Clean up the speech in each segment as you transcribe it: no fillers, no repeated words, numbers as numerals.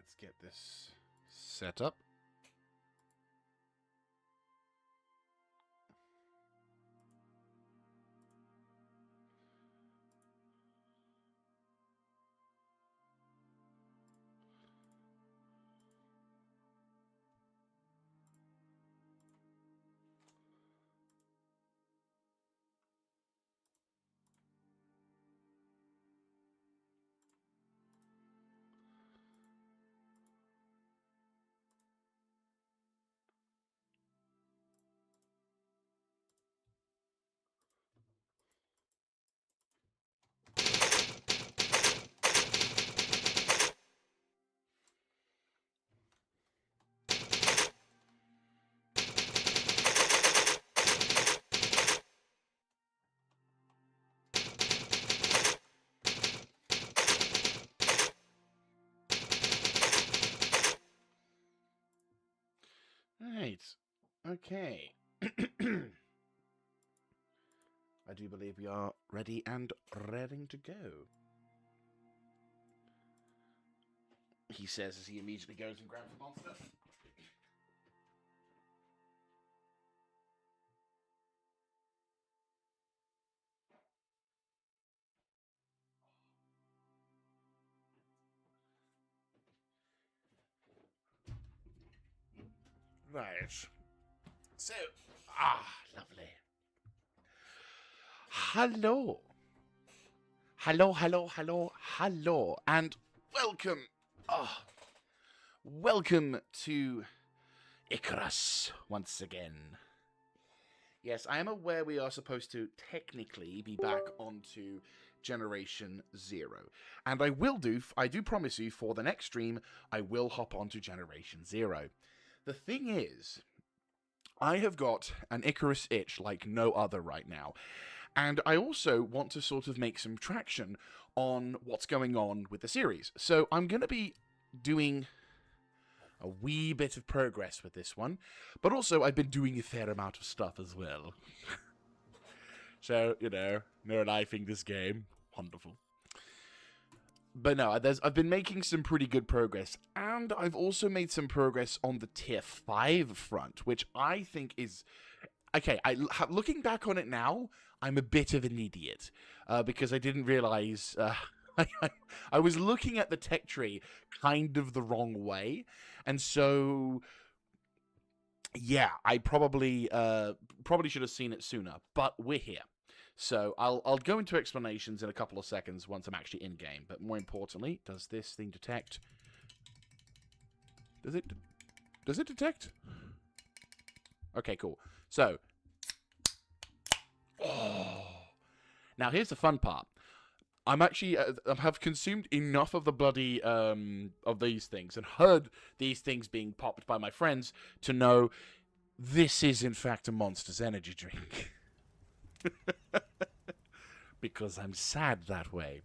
let's get this set up. Right. Okay. I do believe we are ready and raring to go. He says as he immediately goes and grabs the monster. Right. So, lovely. Hello. Hello, and welcome. Welcome to Icarus once again. Yes, I am aware we are supposed to technically be back onto Generation 0. And I do promise you, for the next stream, I will hop onto Generation 0. The thing is, I have got an Icarus itch like no other right now. And I also want to sort of make some traction on what's going on with the series. So I'm going to be doing a wee bit of progress with this one. But also, I've been doing a fair amount of stuff as well. So, no knifing this game. Wonderful. But no, I've been making some pretty good progress. And I've also made some progress on the Tier 5 front, which I think is... Okay, looking back on it now, I'm a bit of an idiot. Because I didn't realize... I was looking at the tech tree kind of the wrong way. And so... Yeah, I probably should have seen it sooner. But we're here. So I'll go into explanations in a couple of seconds once I'm actually in-game. But more importantly, does this thing detect? Does it detect? Okay, cool. So, now here's the fun part. I'm actually have consumed enough of the bloody of these things and heard these things being popped by my friends to know this is in fact a Monster's energy drink. Because I'm sad that way.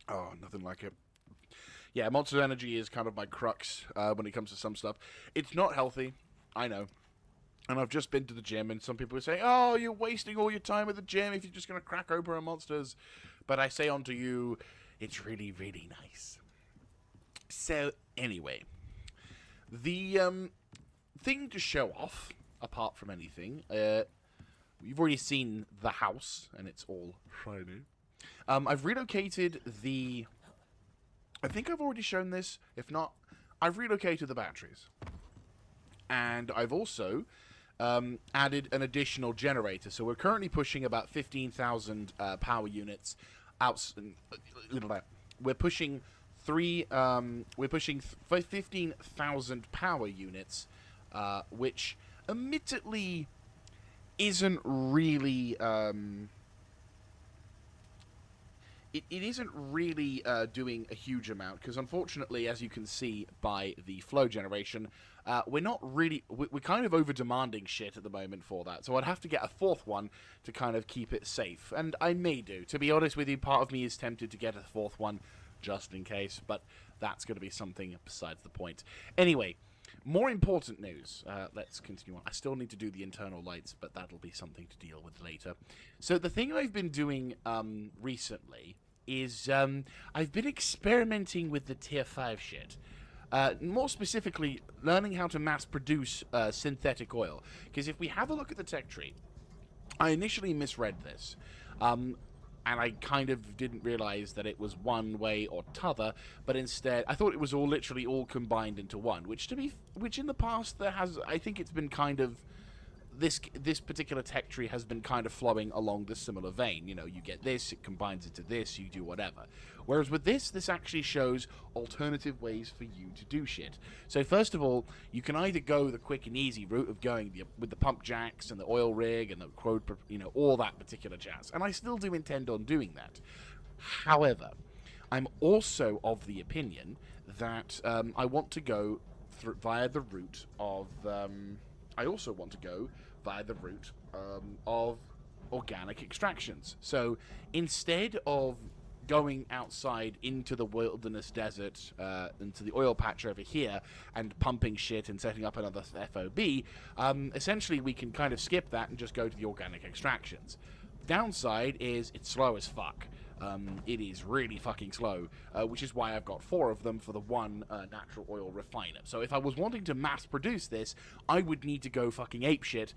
Oh, nothing like it. Yeah, Monster Energy is kind of my crux when it comes to some stuff. It's not healthy, I know. And I've just been to the gym, and some people are saying, oh, you're wasting all your time at the gym if you're just going to crack open a Monsters. But I say unto you, it's really, really nice. So, anyway. The thing to show off, apart from anything, you've already seen the house, and it's all shiny. I've relocated the... I think I've already shown this. If not, I've relocated the batteries. And I've also added an additional generator. So we're currently pushing about 15,000 power units out. We're pushing 15,000 power units, which admittedly isn't really... It isn't really doing a huge amount, because unfortunately, as you can see by the flow generation, we're not really... We're kind of over-demanding shit at the moment for that, so I'd have to get a fourth one to kind of keep it safe, and I may do. To be honest with you, part of me is tempted to get a fourth one, just in case, but that's going to be something besides the point. Anyway, More important news. Let's continue on. I still need to do the internal lights, but that'll be something to deal with later. So the thing I've been doing recently is I've been experimenting with the tier 5 shit. More specifically, learning how to mass produce synthetic oil. Because if we have a look at the tech tree, I initially misread this. And I kind of didn't realize that it was one way or t'other, but instead I thought it was all literally all combined into one, which in the past I think it's been kind of this particular tech tree has been kind of flowing along the similar vein. You know, you get this, it combines into this, you do whatever. Whereas with this actually shows alternative ways for you to do shit. So first of all, you can either go the quick and easy route of going with the pump jacks and the oil rig and the quote, you know, all that particular jazz. And I still do intend on doing that. However, I'm also of the opinion that I want to go via the route of... I also want to go via the route of organic extractions. So instead of going outside into the wilderness desert, into the oil patch over here, and pumping shit and setting up another FOB, essentially we can kind of skip that and just go to the organic extractions. Downside is it's slow as fuck. It is really fucking slow, which is why I've got 4 of them for the one natural oil refiner. So if I was wanting to mass produce this, I would need to go fucking apeshit,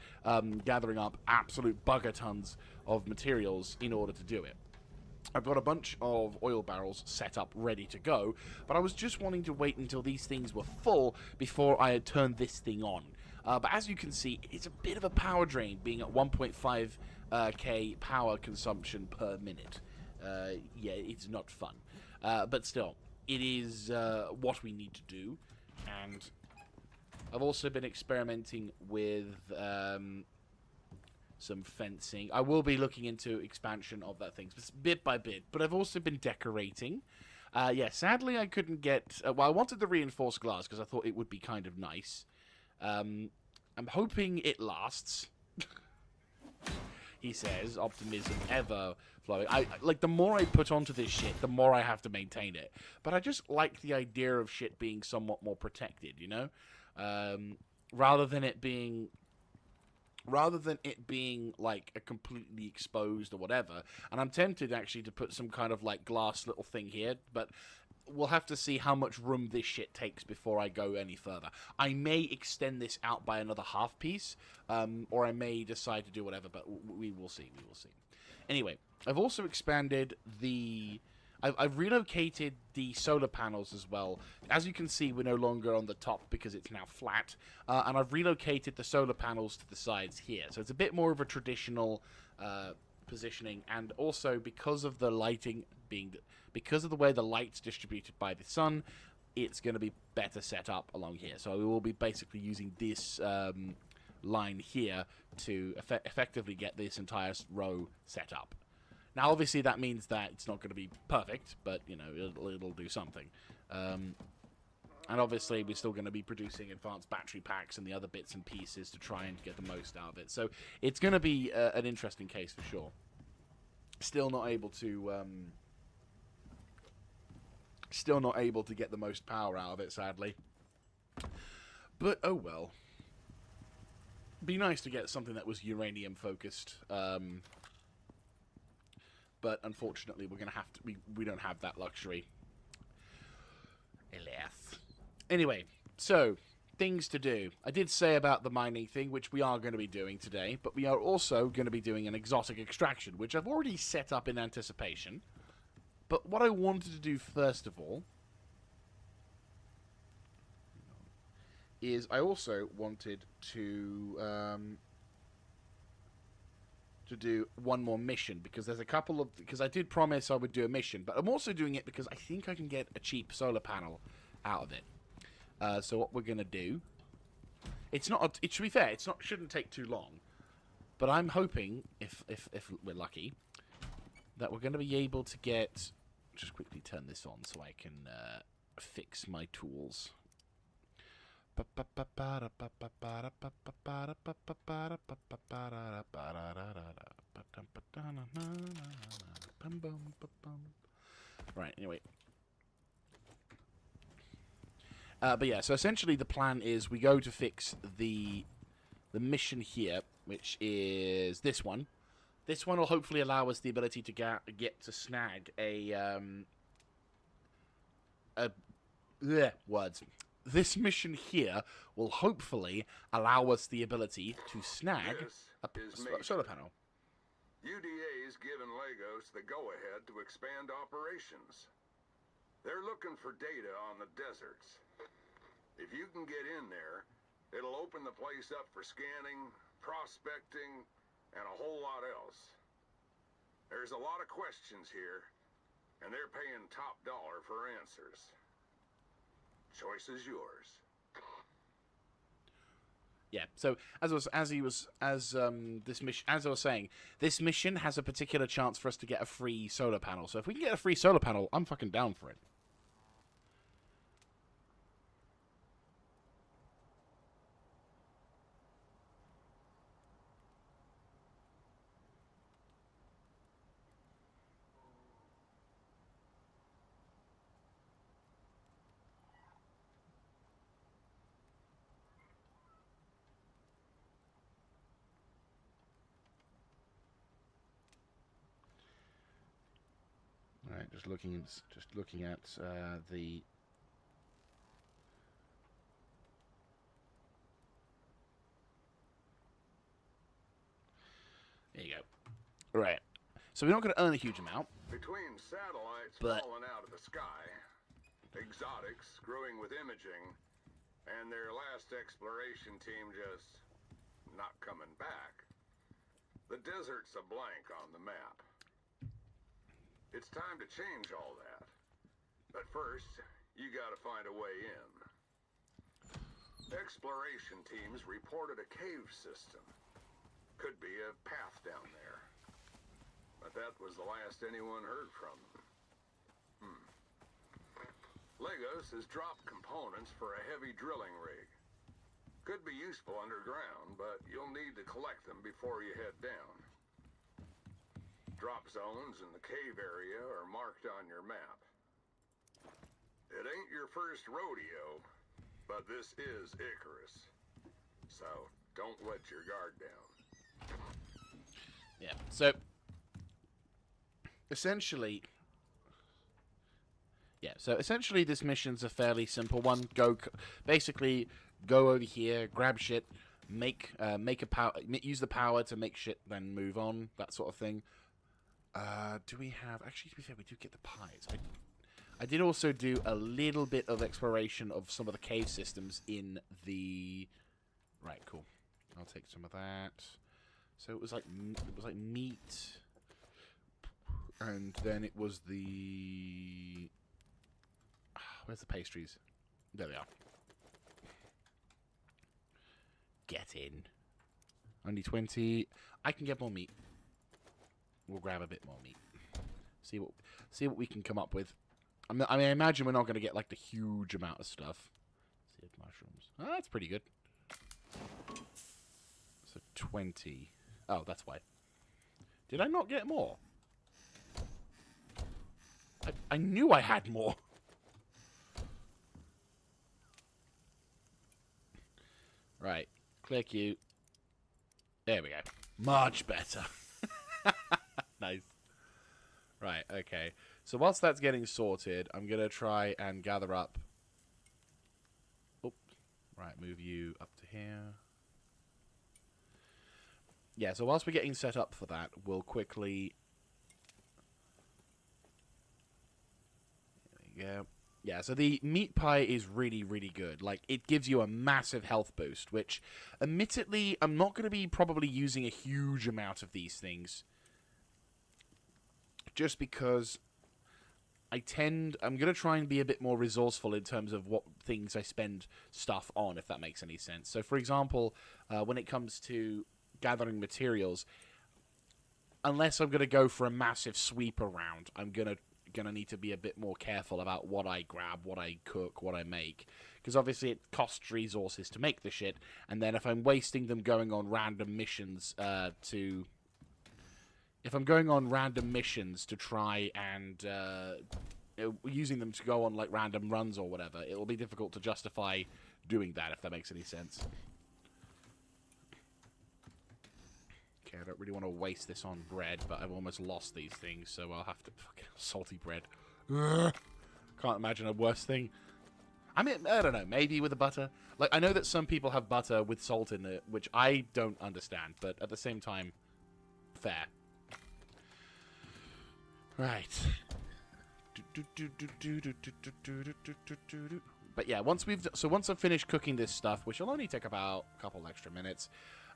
gathering up absolute bugger tons of materials in order to do it. I've got a bunch of oil barrels set up ready to go, but I was just wanting to wait until these things were full before I had turned this thing on. But as you can see, it's a bit of a power drain, being at 1.5k power consumption per minute. Yeah, it's not fun. But still, it is what we need to do. And I've also been experimenting with some fencing. I will be looking into expansion of that thing, bit by bit. But I've also been decorating. Yeah, sadly I couldn't get... well, I wanted the reinforced glass because I thought it would be kind of nice. I'm hoping it lasts. He says, optimism ever flowing. Like, the more I put onto this shit, the more I have to maintain it. But I just like the idea of shit being somewhat more protected, you know? Rather than it being, like, a completely exposed or whatever. And I'm tempted, actually, to put some kind of, like, glass little thing here, but... we'll have to see how much room this shit takes before I go any further. I may extend this out by another half piece, or I may decide to do whatever, but we will see. We will see. Anyway, I've also expanded the... I've relocated the solar panels as well. As you can see, we're no longer on the top because it's now flat, and I've relocated the solar panels to the sides here. So it's a bit more of a traditional positioning, and also because of the lighting being... because of the way the light's distributed by the sun, it's going to be better set up along here. So we will be basically using this line here to effectively get this entire row set up. Now, obviously, that means that it's not going to be perfect, but, you know, it'll do something. And obviously, we're still going to be producing advanced battery packs and the other bits and pieces to try and get the most out of it. So it's going to be an interesting case for sure. Still not able to... still not able to get the most power out of it, sadly. But, oh well. Be nice to get something that was uranium-focused. But, unfortunately, we're going to have to... We don't have that luxury. Alas. Anyway, so, things to do. I did say about the mining thing, which we are going to be doing today, but we are also going to be doing an exotic extraction, which I've already set up in anticipation. But what I wanted to do first of all is I also wanted to do one more mission, because there's a couple of... because I did promise I would do a mission, but I'm also doing it because I think I can get a cheap solar panel out of it. So what we're going to do... it's not... it should be fair, it's not... shouldn't take too long. But I'm hoping, if we're lucky, that we're going to be able to get... just quickly turn this on so I can fix my tools. Right, anyway. But yeah, so essentially the plan is we go to fix the mission here, which is this one. This one will hopefully allow us the ability to get to snag words. This mission here will hopefully allow us the ability to snag a solar panel. UDA is giving Legos the go-ahead to expand operations. They're looking for data on the deserts. If you can get in there, it'll open the place up for scanning, prospecting, and a whole lot else. There's a lot of questions here, and they're paying top dollar for answers. Choice is yours. Yeah. So as I was saying, this mission has a particular chance for us to get a free solar panel. So if we can get a free solar panel, I'm fucking down for it. All right, just looking at the. There you go. Right. So we're not going to earn a huge amount. Between satellites but falling out of the sky, exotics growing with imaging, and their last exploration team just not coming back, the desert's a blank on the map. It's time to change all that. But first, you gotta find a way in. Exploration teams reported a cave system. Could be a path down there. But that was the last anyone heard from them. Legos has dropped components for a heavy drilling rig. Could be useful underground, but you'll need to collect them before you head down. Drop zones in the cave area are marked on your map. It ain't your first rodeo, but this is Icarus. So, don't let your guard down. Yeah, so essentially this mission's a fairly simple one. Basically go over here, grab shit, use the power to make shit, then move on, that sort of thing. Do we have... Actually, to be fair, we do get the pies. I did also do a little bit of exploration of some of the cave systems in the... Right, cool. I'll take some of that. So it was like meat, and then it was the... Where's the pastries? There they are. Get in. Only 20. I can get more meat. We'll grab a bit more meat. See what we can come up with. I imagine we're not going to get like the huge amount of stuff. See if mushrooms. Oh, that's pretty good. So 20. Oh, that's why. Did I not get more? I knew I had more. Right. Click you. There we go. Much better. Nice. Right, okay. So whilst that's getting sorted, I'm going to try and gather up... Oops. Right, move you up to here. Yeah, so whilst we're getting set up for that, we'll quickly... There we go. Yeah, so the meat pie is really, really good. Like, it gives you a massive health boost, which, admittedly, I'm not going to be probably using a huge amount of these things. Just because I'm going to try and be a bit more resourceful in terms of what things I spend stuff on, if that makes any sense. So, for example, when it comes to gathering materials, unless I'm going to go for a massive sweep around, I'm going to need to be a bit more careful about what I grab, what I cook, what I make. Because obviously it costs resources to make the shit, and then if I'm wasting them going on random missions If I'm going on random missions to try and using them to go on like random runs or whatever, it will be difficult to justify doing that, if that makes any sense. Okay, I don't really want to waste this on bread, but I've almost lost these things, so I'll have to... Fucking salty bread. Ugh. Can't imagine a worse thing. I mean, I don't know, maybe with the butter. Like, I know that some people have butter with salt in it, which I don't understand, but at the same time, fair. Right. But yeah, once I've finished cooking this stuff, which will only take about a couple extra minutes,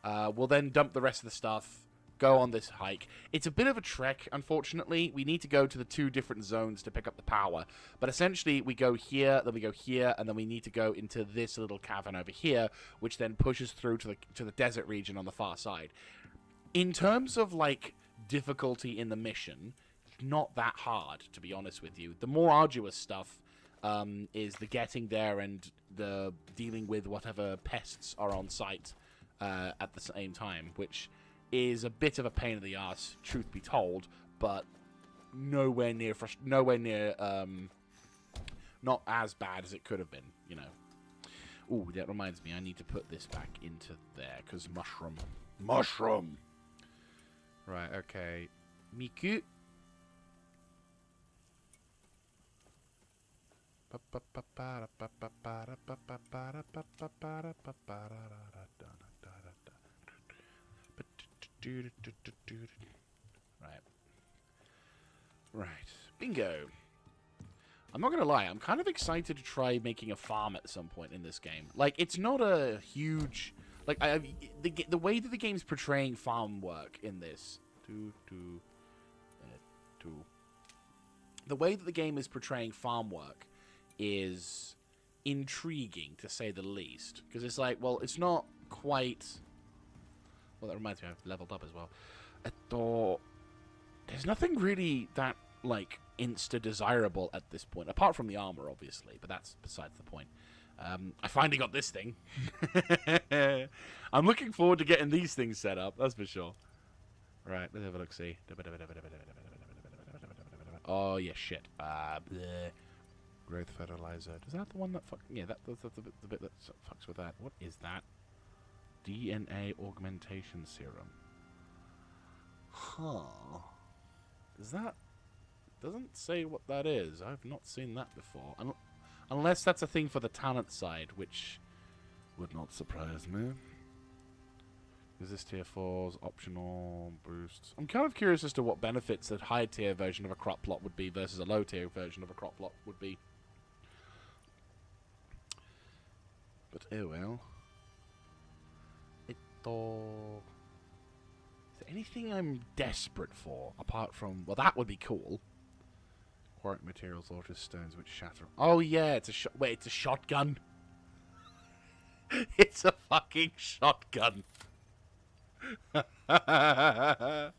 we'll then dump the rest of the stuff, go on this hike. It's a bit of a trek, unfortunately. We need to go to the 2 different zones to pick up the power. But essentially, we go here, then we go here, and then we need to go into this little cavern over here, which then pushes through to the desert region on the far side. In terms of, like, difficulty in the mission, not that hard, to be honest with you. The more arduous stuff is the getting there and the dealing with whatever pests are on site at the same time, which is a bit of a pain in the ass, truth be told, but nowhere near not as bad as it could have been, you know. Ooh, that reminds me, I need to put this back into there, because mushroom. Right, okay. Miku. Right. Bingo. I'm not gonna lie, I'm kind of excited to try making a farm at some point in this game. Like, it's not a huge... Like, the way that the game's portraying farm work in this... The way that the game is portraying farm work is intriguing, to say the least. Because it's like, well, it's not quite... Well, that reminds me, I've leveled up as well. There's nothing really that, like, insta-desirable at this point. Apart from the armor, obviously, but that's besides the point. I finally got this thing. I'm looking forward to getting these things set up, that's for sure. Right, let's have a look-see. Oh, yeah, shit. Growth fertilizer. Is that the one that yeah, that's the bit that fucks with that. What is that? DNA augmentation serum. Huh. Is that... Doesn't say what that is. I've not seen that before. Unless that's a thing for the talent side, which would not surprise me. Is this tier 4's optional boosts? I'm kind of curious as to what benefits a high tier version of a crop plot would be versus a low tier version of a crop plot would be. But oh well. Is there anything I'm desperate for apart from... Well, that would be cool. Quarric materials, altered stones which shatter. Oh yeah, it's a wait, it's a shotgun. It's a fucking shotgun. Oh,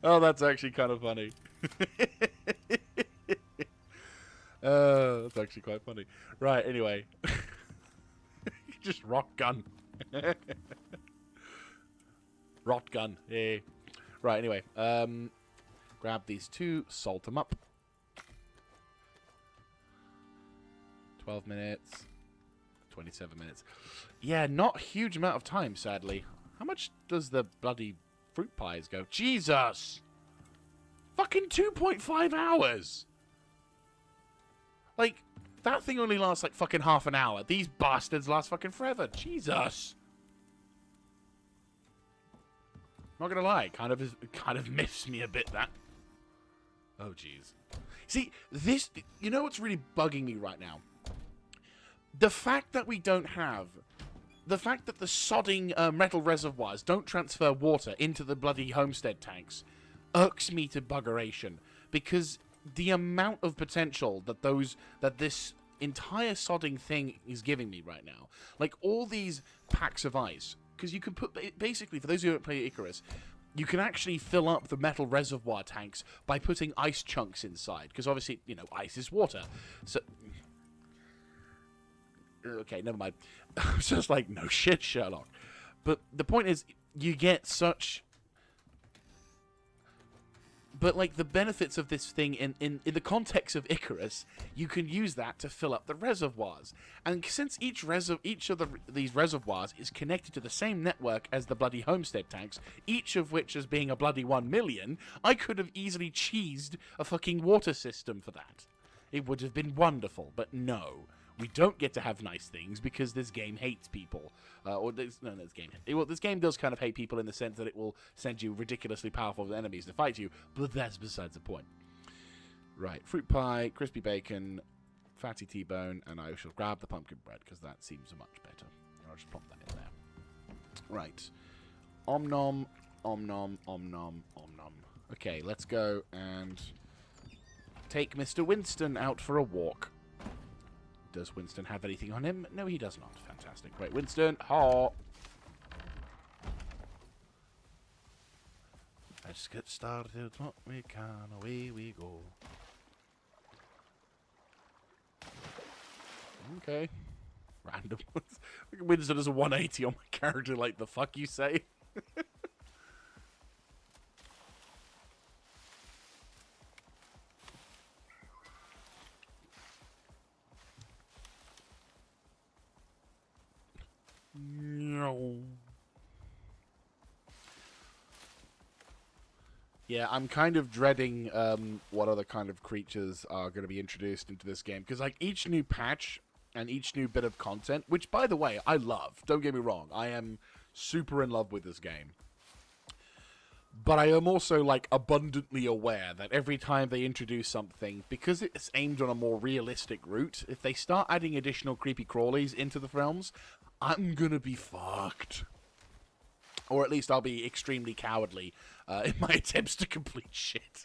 that's actually kind of funny. That's actually quite funny. Right, anyway. Just rock gun. Rot gun. Hey. Right, anyway. Grab these 2, salt them up. 12 minutes. 27 minutes. Yeah, not a huge amount of time, sadly. How much does the bloody fruit pies go? Jesus! Fucking 2.5 hours! Like, that thing only lasts like fucking half an hour. These bastards last fucking forever. Jesus! Not gonna lie, kind of miffs me a bit, that. Oh, jeez. See, this... You know what's really bugging me right now? The fact that we don't have... The fact that the sodding metal reservoirs don't transfer water into the bloody homestead tanks irks me to buggeration. Because the amount of potential that this entire sodding thing is giving me right now. Like, all these packs of ice... Because you can put... Basically, for those who don't play Icarus, you can actually fill up the metal reservoir tanks by putting ice chunks inside. Because obviously, you know, ice is water. So... Okay, never mind. I was just like, no shit, Sherlock. But the point is, you get such... But, like, the benefits of this thing in the context of Icarus, you can use that to fill up the reservoirs. And since each of these reservoirs is connected to the same network as the bloody homestead tanks, each of which as being a bloody 1 million, I could have easily cheesed a fucking water system for that. It would have been wonderful, but no. We don't get to have nice things because this game hates people. This game does kind of hate people in the sense that it will send you ridiculously powerful enemies to fight you, but that's besides the point. Right, fruit pie, crispy bacon, fatty T-bone, and I shall grab the pumpkin bread because that seems much better. I'll just plop that in there. Right. Om nom, om nom, om nom, om nom. Okay, let's go and take Mr. Winston out for a walk. Does Winston have anything on him? No, he does not. Fantastic. Right, Winston. Ha! Let's get started. What we can, away we go. Okay. Random ones. Winston does a 180 on my character, like the fuck you say? No. Yeah, I'm kind of dreading what other kind of creatures are going to be introduced into this game. Because, like, each new patch and each new bit of content, which, by the way, I love. Don't get me wrong. I am super in love with this game. But I am also, like, abundantly aware that every time they introduce something, because it's aimed on a more realistic route, if they start adding additional creepy crawlies into the realms, I'm gonna be fucked. Or at least I'll be extremely cowardly in my attempts to complete shit.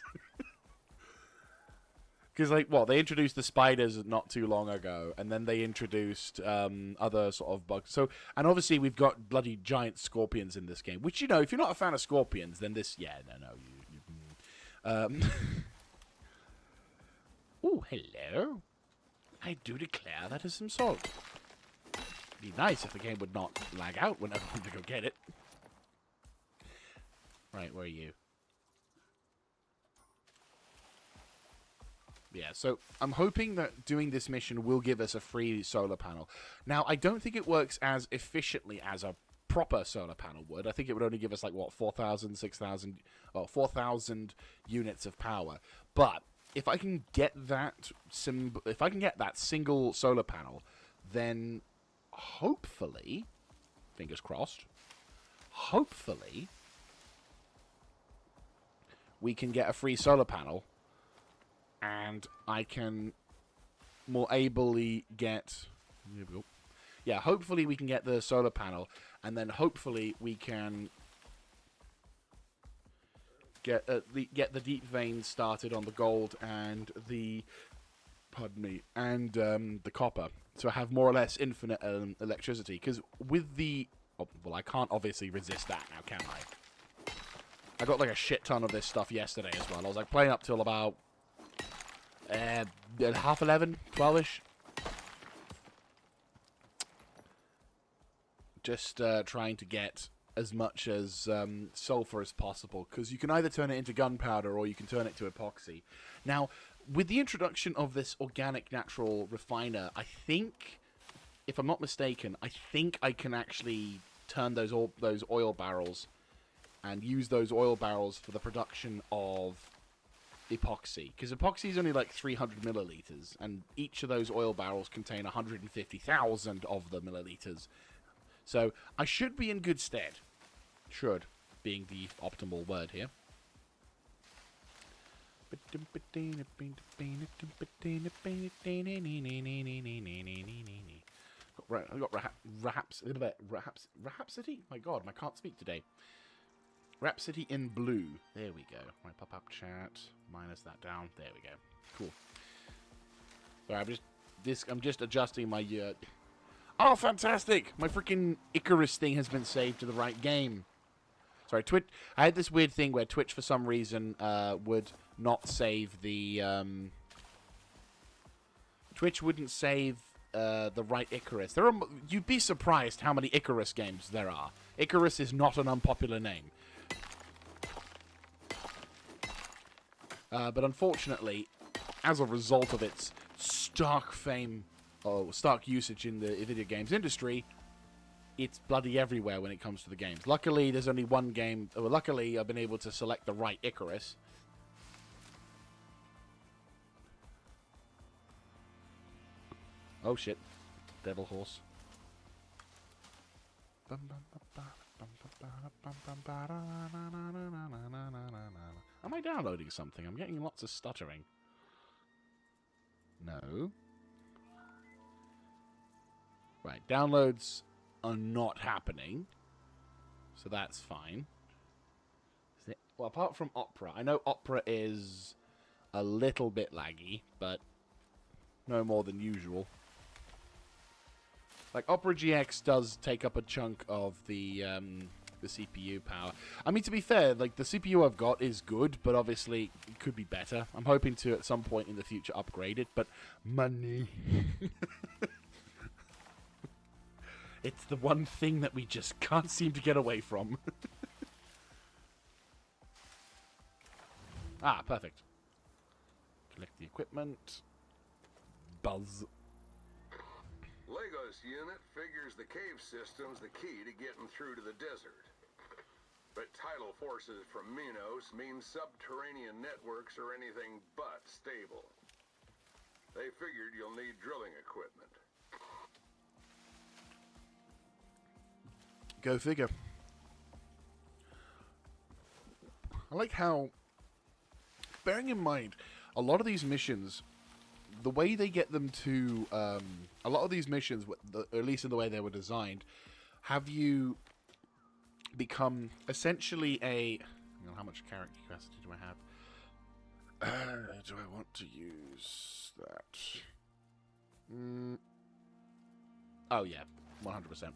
Because, like, well, they introduced the spiders not too long ago, and then they introduced other sort of bugs. So, and obviously we've got bloody giant scorpions in this game, which, you know, if you're not a fan of scorpions, then this, yeah, no. Oh, hello. I do declare that is some salt. It'd be nice if the game would not lag out whenever I want to go get it. Right, where are you? Yeah, so I'm hoping that doing this mission will give us a free solar panel. Now, I don't think it works as efficiently as a proper solar panel would. I think it would only give us, like, what, 4,000, 6,000, or 4,000 units of power. But if I can get that single solar panel, then hopefully, fingers crossed, hopefully we can get a free solar panel. And I can more ably get... Here we go. Yeah, hopefully we can get the solar panel. And then hopefully we can get the deep veins started on the gold and the... Pardon me. And the copper. So I have more or less infinite electricity. Because with the... Oh, well, I can't obviously resist that now, can I? I got like a shit ton of this stuff yesterday as well. I was like playing up till about... half 11, 12-ish. Just trying to get as much as sulfur as possible, because you can either turn it into gunpowder or you can turn it to epoxy. Now, with the introduction of this organic natural refiner, I think, if I'm not mistaken, I think I can actually turn those oil barrels and use those oil barrels for the production of epoxy, because epoxy is only like 300 milliliters, and each of those oil barrels contain 150,000 of the milliliters. So I should be in good stead. Should, being the optimal word here. I got Rhapsody? My god, I can't speak today. Rhapsody in blue. There we go. My pop-up chat. Minus that down. There we go. Cool. Sorry, I'm just adjusting my... Oh, fantastic! My freaking Icarus thing has been saved to the right game. Sorry, Twitch... I had this weird thing where Twitch, for some reason, would not save the... Twitch wouldn't save the right Icarus. You'd be surprised how many Icarus games there are. Icarus is not an unpopular name. But unfortunately, as a result of its stark usage in the video games industry, it's bloody everywhere when it comes to the games. Luckily, there's only one game. Well, luckily, I've been able to select the right Icarus. Oh shit. Devil horse. Am I downloading something? I'm getting lots of stuttering. No. Right, downloads are not happening. So that's fine. Well, apart from Opera. I know Opera is a little bit laggy, but no more than usual. Like, Opera GX does take up a chunk of the CPU power. I mean, to be fair, like, the CPU I've got is good, but obviously it could be better. I'm hoping to, at some point in the future, upgrade it, but money. It's the one thing that we just can't seem to get away from. Ah, perfect. Collect the equipment. Buzz. Legos unit figures the cave system's the key to getting through to the desert. But tidal forces from Minos mean subterranean networks are anything but stable. They figured you'll need drilling equipment. Go figure. I like how, bearing in mind, a lot of these missions, the way they get them to, a lot of these missions, at least in the way they were designed, have you become essentially a... how much character capacity do I have? Do I want to use that? Oh, yeah. 100%.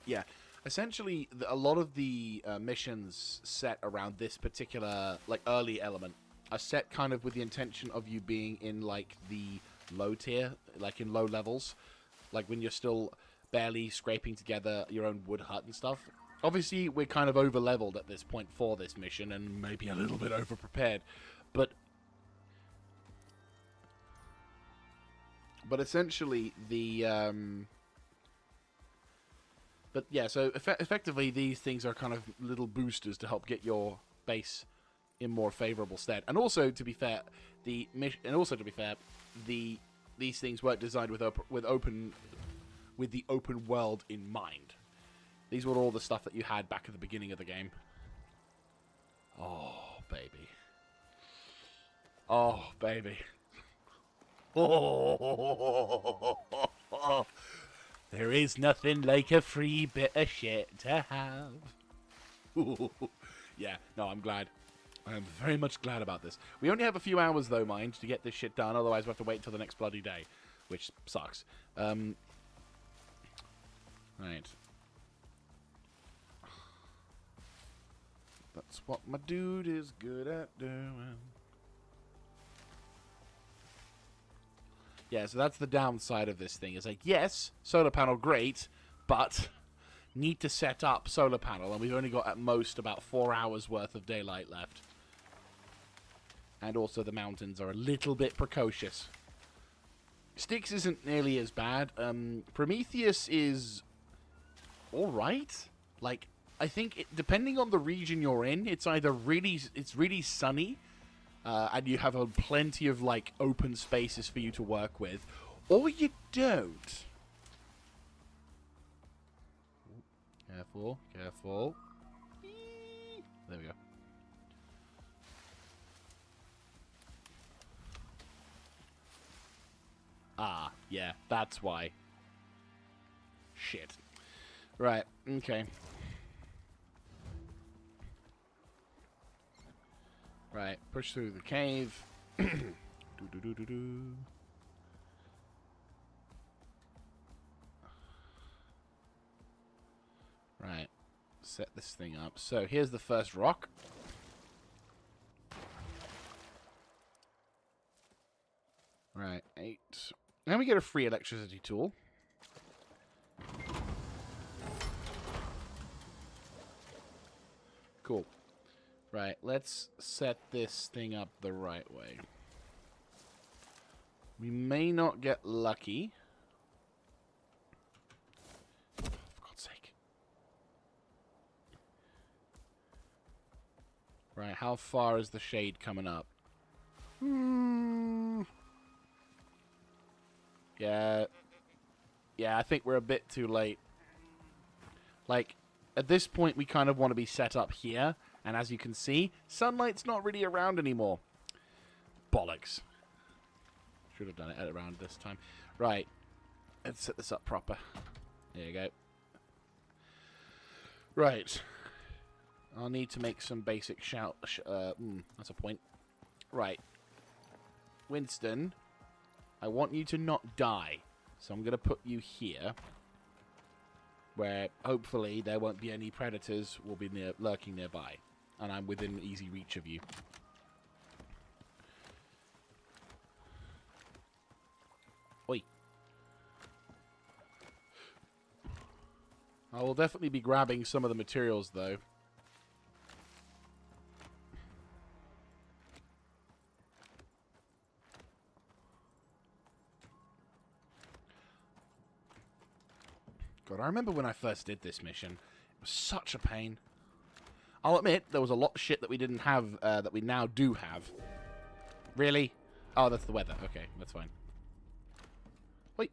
Yeah. Essentially, a lot of the missions set around this particular, like, early element are set kind of with the intention of you being in, like, the low tier, like, in low levels. Like, when you're still barely scraping together your own wood hut and stuff. Obviously, we're kind of over-leveled at this point for this mission, and maybe a little bit over-prepared. But essentially, the... But yeah, so effectively, these things are kind of little boosters to help get your base in more favorable stead. And also, to be fair, these things weren't designed with the open world in mind. These were all the stuff that you had back at the beginning of the game. Oh, baby. Oh, baby. Oh. There is nothing like a free bit of shit to have. Yeah, no, I'm glad. I'm very much glad about this. We only have a few hours, though, mind, to get this shit done. Otherwise, we have to wait until the next bloody day. Which sucks. Right. That's what my dude is good at doing. Yeah, so that's the downside of this thing. It's like, yes, solar panel, great, but need to set up solar panel, and we've only got at most about 4 hours worth of daylight left. And also the mountains are a little bit precocious. Styx isn't nearly as bad. Prometheus is alright. Like, I think, depending on the region you're in, it's either really sunny, and you have plenty of, like, open spaces for you to work with, or you don't. Careful, careful. There we go. Ah, yeah, that's why. Shit. Right, okay. Right, push through the cave. Right, set this thing up. So here's the first rock. Right, 8. Now we get a free electricity tool. Cool. Right, let's set this thing up the right way. We may not get lucky. Oh, for God's sake. Right, how far is the shade coming up? Yeah. Yeah, I think we're a bit too late. Like, at this point, we kind of want to be set up here. And as you can see, sunlight's not really around anymore. Bollocks. Should have done it at around this time. Right. Let's set this up proper. There you go. Right. I'll need to make some basic that's a point. Right. Winston, I want you to not die. So I'm going to put you here. Where hopefully there won't be any predators will be lurking nearby. And I'm within easy reach of you. Oi. I will definitely be grabbing some of the materials, though. God, I remember when I first did this mission. It was such a pain. I'll admit, there was a lot of shit that we didn't have, that we now do have. Really? Oh, that's the weather. Okay, that's fine. Wait.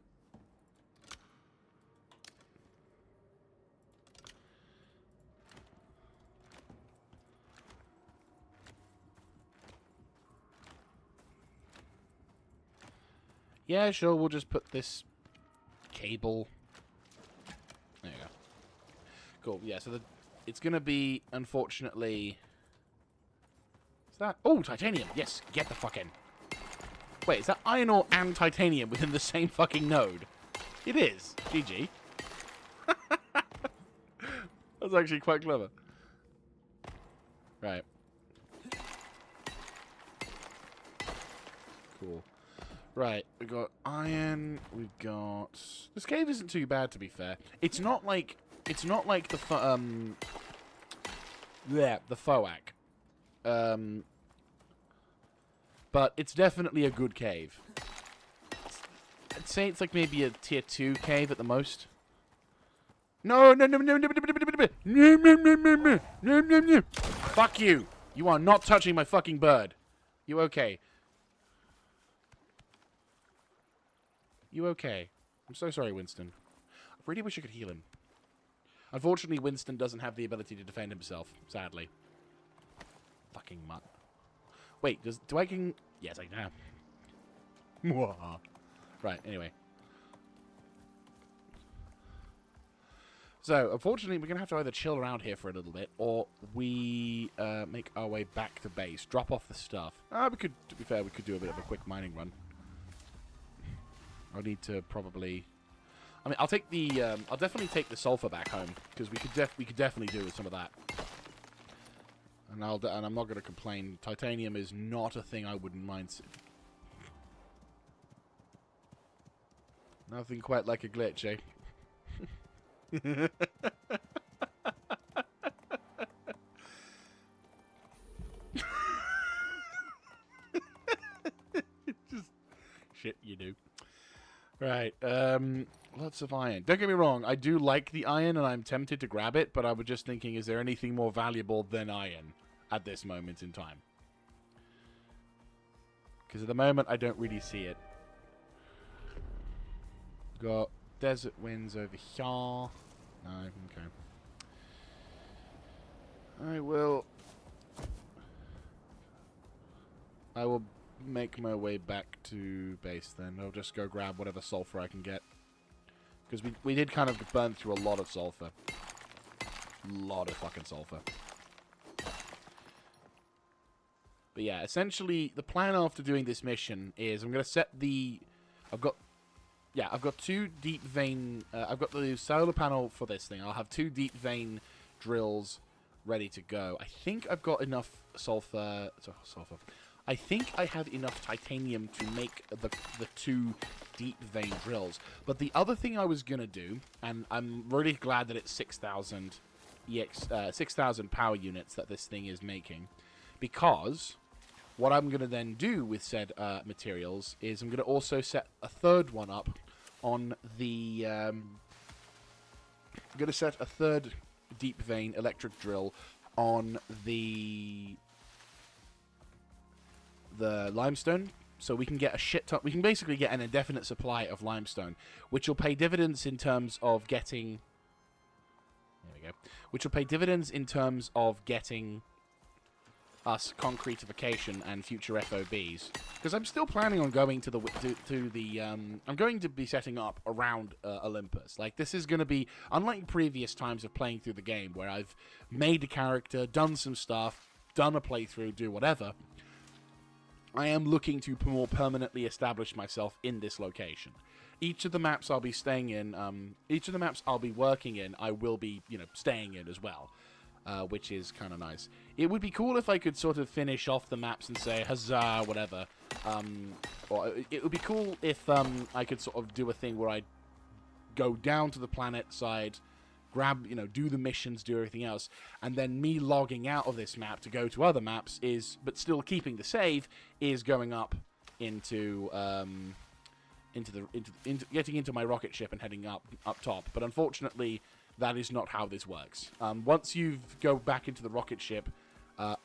Yeah, sure, we'll just put this cable. There you go. Cool, yeah, so it's going to be, unfortunately... What's that? Oh, titanium! Yes, get the fuck in. Wait, is that iron ore and titanium within the same fucking node? It is. GG. That's actually quite clever. Right. Cool. Right, we got iron, we've got... This cave isn't too bad, to be fair. It's not like the the FOAC. But it's definitely a good cave. I'd say it's like maybe a tier 2 cave at the most. No, no, no, no, no, no, no, no, no, no, no, no, no. Fuck you. You are not touching my fucking bird. You okay? You okay? I'm so sorry, Winston. I really wish I could heal him. Unfortunately, Winston doesn't have the ability to defend himself, sadly. Fucking mutt. Wait, do I can... Yes, I can. Right, anyway. So, unfortunately, we're going to have to either chill around here for a little bit, or we make our way back to base. Drop off the stuff. We could, to be fair, we could do a bit of a quick mining run. I'll need to probably... I mean, I'll take the... I'll definitely take the sulfur back home, because we could definitely do with some of that. And I'm not going to complain. Titanium is not a thing I wouldn't mind. Nothing quite like a glitch, eh? Just shit you do. Right, lots of iron. Don't get me wrong, I do like the iron and I'm tempted to grab it, but I was just thinking, is there anything more valuable than iron at this moment in time? Because at the moment, I don't really see it. Got desert winds over here. No, okay. I will make my way back to base then. I'll just go grab whatever sulfur I can get. Because we did kind of burn through a lot of sulfur. A lot of fucking sulfur. But yeah, essentially, the plan after doing this mission is I'm going to set the... I've got two deep vein... I've got the solar panel for this thing. I'll have two deep vein drills ready to go. I think I've got enough sulfur... I think I have enough titanium to make the two deep vein drills. But the other thing I was going to do, and I'm really glad that it's 6,000 6,000 power units that this thing is making, because what I'm going to then do with said materials is I'm going to also set a third one up on the... I'm going to set a third deep vein electric drill on the limestone, so we can get a shit ton. We can basically get an indefinite supply of limestone, which will pay dividends in terms of getting... There we go. Which will pay dividends in terms of getting us concretification and future FOBs. Because I'm still planning on going to the I'm going to be setting up around Olympus. Like, this is going to be, unlike previous times of playing through the game, where I've made a character, done some stuff, done a playthrough, do whatever, I am looking to more permanently establish myself in this location. Each of the maps I'll be staying in, each of the maps I'll be working in, I will be, staying in as well. Which is kind of nice. It would be cool if I could sort of finish off the maps and say, huzzah, whatever. Or it would be cool if I could sort of do a thing where I go down to the planet side, grab, do the missions, do everything else, and then me logging out of this map to go to other maps but still keeping the save, is going up into getting into my rocket ship and heading up top. But unfortunately, that is not how this works. Once you go back into the rocket ship,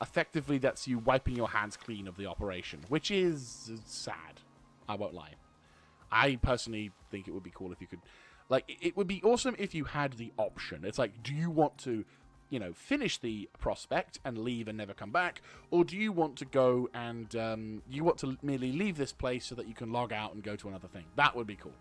effectively that's you wiping your hands clean of the operation, which is sad. I won't lie. I personally think it would be cool if you could... Like, it would be awesome if you had the option. It's like, do you want to, finish the prospect and leave and never come back? Or do you want to go and you want to merely leave this place so that you can log out and go to another thing? That would be cool.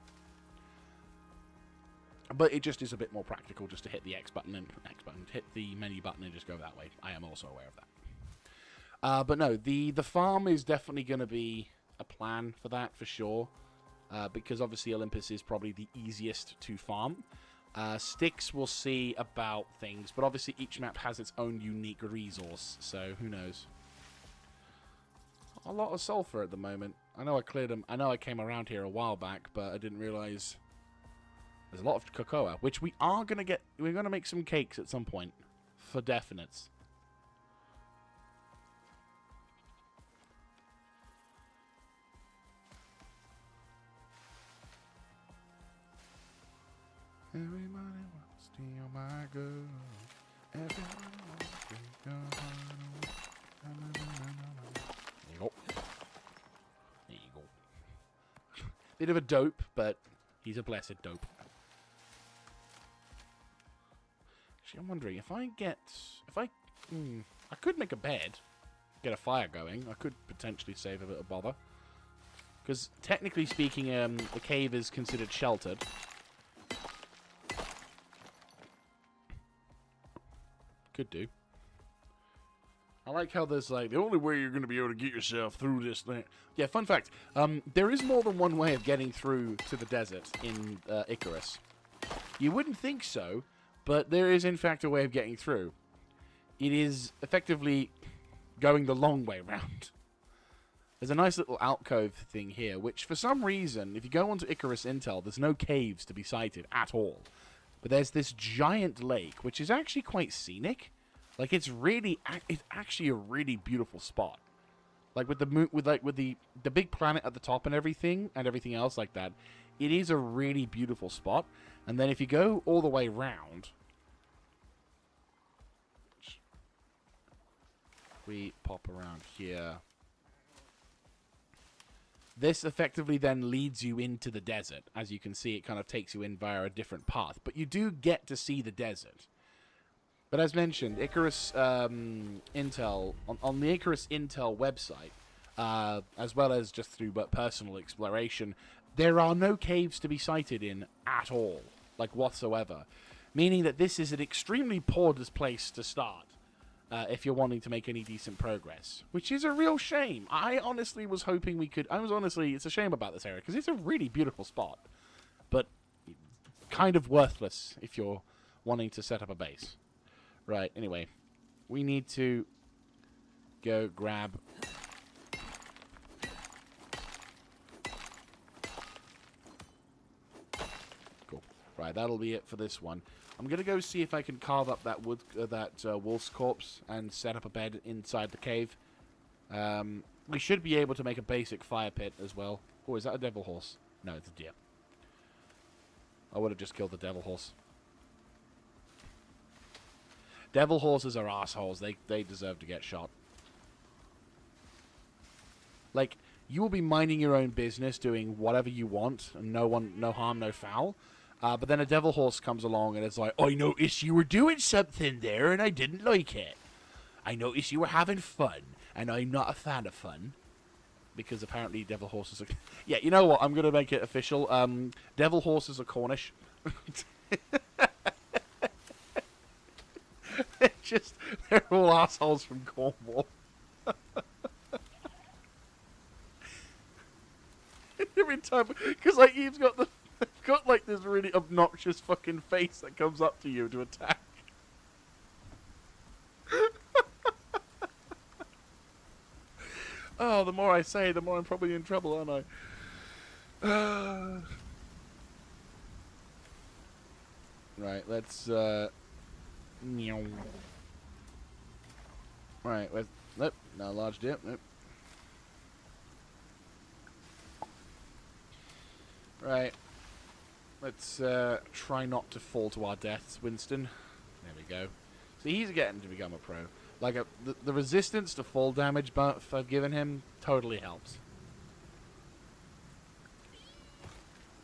But it just is a bit more practical just to hit the hit the menu button and just go that way. I am also aware of that. But no, the farm is definitely going to be a plan for that, for sure. Because obviously Olympus is probably the easiest to farm. Styx will see about things, but obviously each map has its own unique resource, so who knows. A lot of sulfur at the moment. I know I cleared them. I know I came around here a while back, but I didn't realize... There's a lot of cocoa, which we are going to get... We're going to make some cakes at some point. For definites. Everybody wants to steal my girl. Everybody wants to take your heart away. There you go. There you go. Bit of a dope, but he's a blessed dope. I'm wondering if I could make a bed, get a fire going. I could potentially save a bit of bother, because technically speaking, the cave is considered sheltered. Could do. I like how there's like the only way you're going to be able to get yourself through this thing. Yeah, fun fact. There is more than one way of getting through to the desert in Icarus. You wouldn't think so. But there is, in fact, a way of getting through. It is effectively going the long way round. There's a nice little alcove thing here, which for some reason, if you go onto Icarus Intel, there's no caves to be sighted at all. But there's this giant lake, which is actually quite scenic. Like, it's actually a really beautiful spot. Like, with the big planet at the top and everything else like that, it is a really beautiful spot. And then if you go all the way round, we pop around here. This effectively then leads you into the desert. As you can see, it kind of takes you in via a different path. But you do get to see the desert. But as mentioned, Icarus Intel, on the Icarus Intel website, as well as just through personal exploration, there are no caves to be sighted in at all, like whatsoever. Meaning that this is an extremely poor place to start if you're wanting to make any decent progress. Which is a real shame. I honestly was hoping we could... it's a shame about this area, because it's a really beautiful spot. But kind of worthless if you're wanting to set up a base. Right, anyway. We need to go grab... Cool. Right, that'll be it for this one. I'm gonna go see if I can carve up that wolf's corpse and set up a bed inside the cave. We should be able to make a basic fire pit as well. Oh, is that a devil horse? No, it's a deer. I would have just killed the devil horse. Devil horses are assholes. They deserve to get shot. Like, you will be minding your own business, doing whatever you want, and no harm, no foul. But then a devil horse comes along and it's like, I noticed you were doing something there and I didn't like it. I noticed you were having fun, and I'm not a fan of fun. Because apparently devil horses are... Yeah, you know what? I'm going to make it official. Devil horses are Cornish. They're all assholes from Cornwall. Every time, because like he's got like this really obnoxious fucking face that comes up to you to attack. Oh, the more I say, the more I'm probably in trouble, aren't I? Right, let's meow. Right, nope, not a large dip, nope. Right. Let's try not to fall to our deaths, Winston. There we go. See, he's getting to become a pro. Like, the resistance to fall damage buff I've given him totally helps.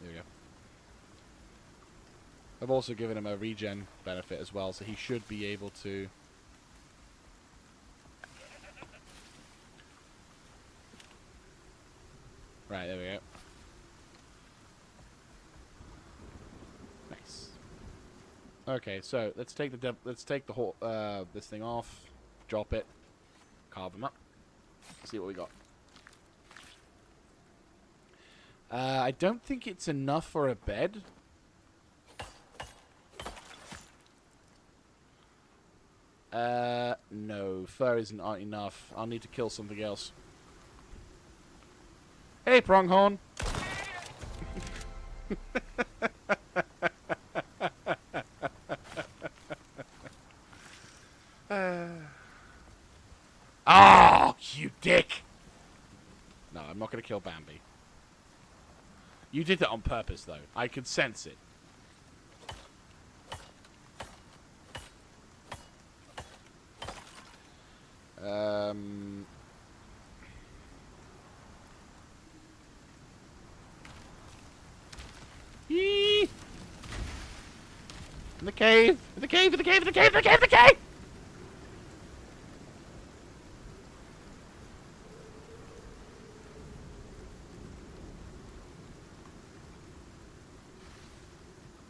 There we go. I've also given him a regen benefit as well, so he should be able to... Right, there we go. Nice. Okay, so let's take the whole this thing off, drop it, carve them up, see what we got. I don't think it's enough for a bed. No, fur isn't enough. I'll need to kill something else. Hey, pronghorn. Oh, you dick! No, I'm not going to kill Bambi. You did that on purpose, though. I could sense it. Yee! In the cave! In the cave! In the cave! In the cave! In the cave! In the cave!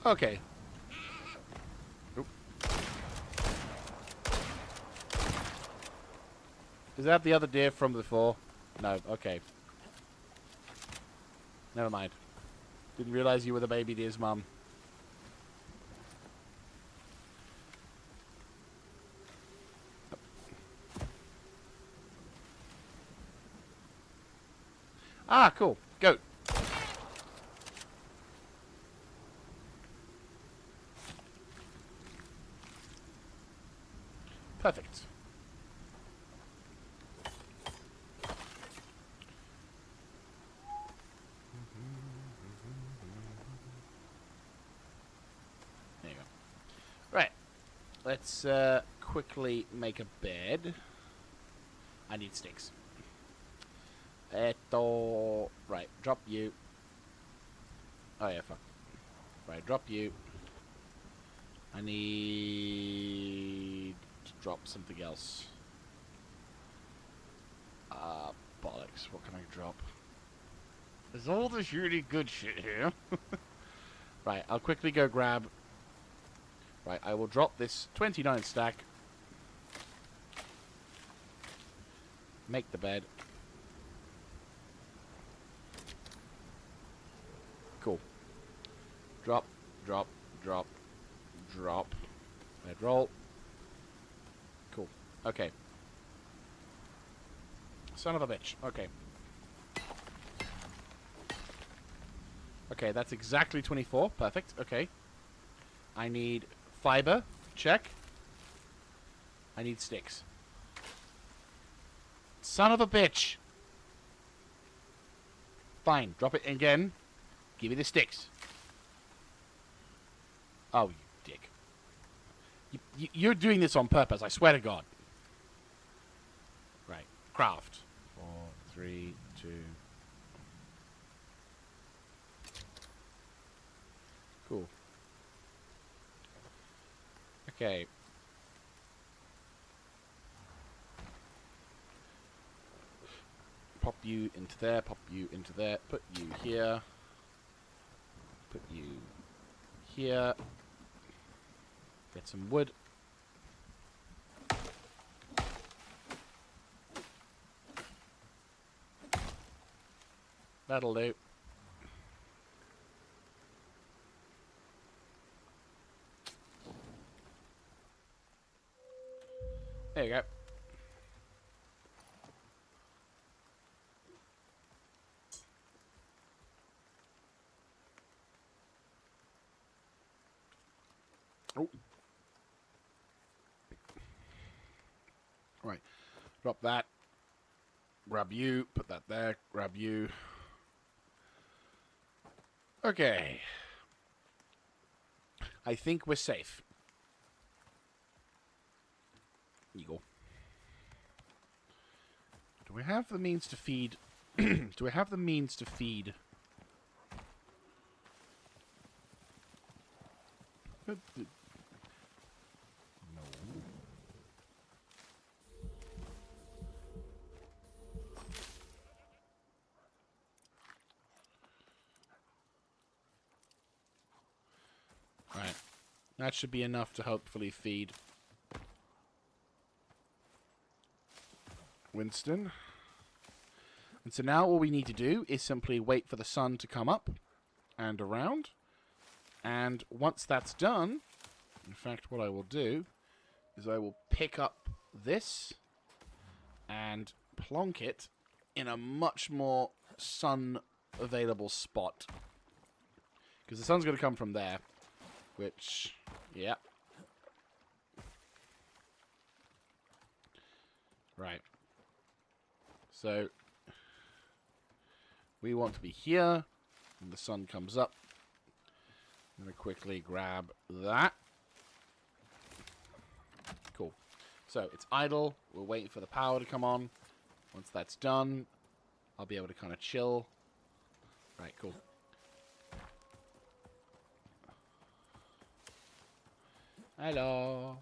Okay. Oop. Is that the other deer from before? No, okay. Never mind. Didn't realize you were the baby deer's mum. Ah, cool. Goat. Perfect. There you go. Right. Let's quickly make a bed. I need sticks. Right, drop you. Oh yeah, fuck. Right, drop you. I need to drop something else. Bollocks. What can I drop? There's all this really good shit here. Right, I'll quickly go grab... Right, I will drop this 29 stack. Make the bed. Cool. Drop, drop, drop, drop. Bedroll. Cool. Okay. Son of a bitch. Okay. Okay, that's exactly 24. Perfect. Okay. I need fiber. Check. I need sticks. Son of a bitch. Fine. Drop it again. Give me the sticks. Oh, you dick. You're doing this on purpose, I swear to God. Right. Craft. 4, 3, 2. Cool. Okay. Pop you into there, pop you into there, put you here. Put you here. Get some wood. That'll do. There you go. Oh. Right. Drop that. Grab you. Put that there. Grab you. Okay. I think we're safe. Eagle. Do we have the means to feed? Do we have the means to feed? No. Right. That should be enough to hopefully feed Winston. And so now all we need to do is simply wait for the sun to come up and around. And once that's done, in fact, what I will do is I will pick up this and plonk it in a much more sun-available spot. Because the sun's going to come from there, which, yeah. Right. So, we want to be here when the sun comes up. I'm going to quickly grab that. Cool. So, it's idle. We're waiting for the power to come on. Once that's done, I'll be able to kind of chill. Right, cool. Hello.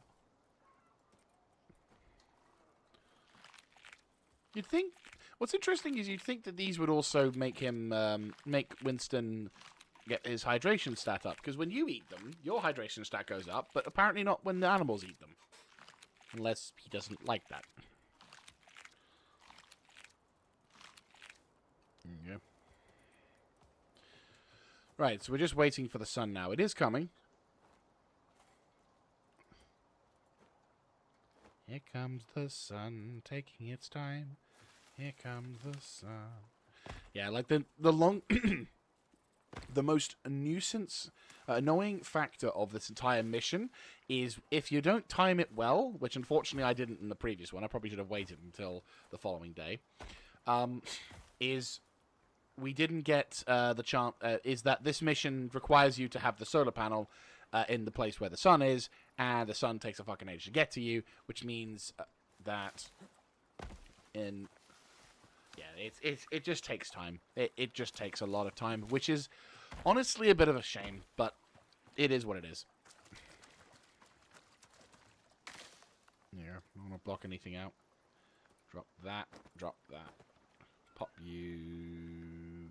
You'd think... What's interesting is you'd think that these would also make him... make Winston get his hydration stat up. Because when you eat them, your hydration stat goes up. But apparently not when the animals eat them. Unless he doesn't like that. Yeah. Right, so we're just waiting for the sun now. It is coming. Here comes the sun, taking its time. Here comes the sun. Yeah, like the long... the most annoying factor of this entire mission is if you don't time it well, which unfortunately I didn't in the previous one, I probably should have waited until the following day, is we didn't get the chance, is that this mission requires you to have the solar panel in the place where the sun is, and the sun takes a fucking age to get to you, which means that in... Yeah, it just takes time. It just takes a lot of time, which is honestly a bit of a shame, but it is what it is. Yeah, I don't want to block anything out. Drop that, drop that. Pop you...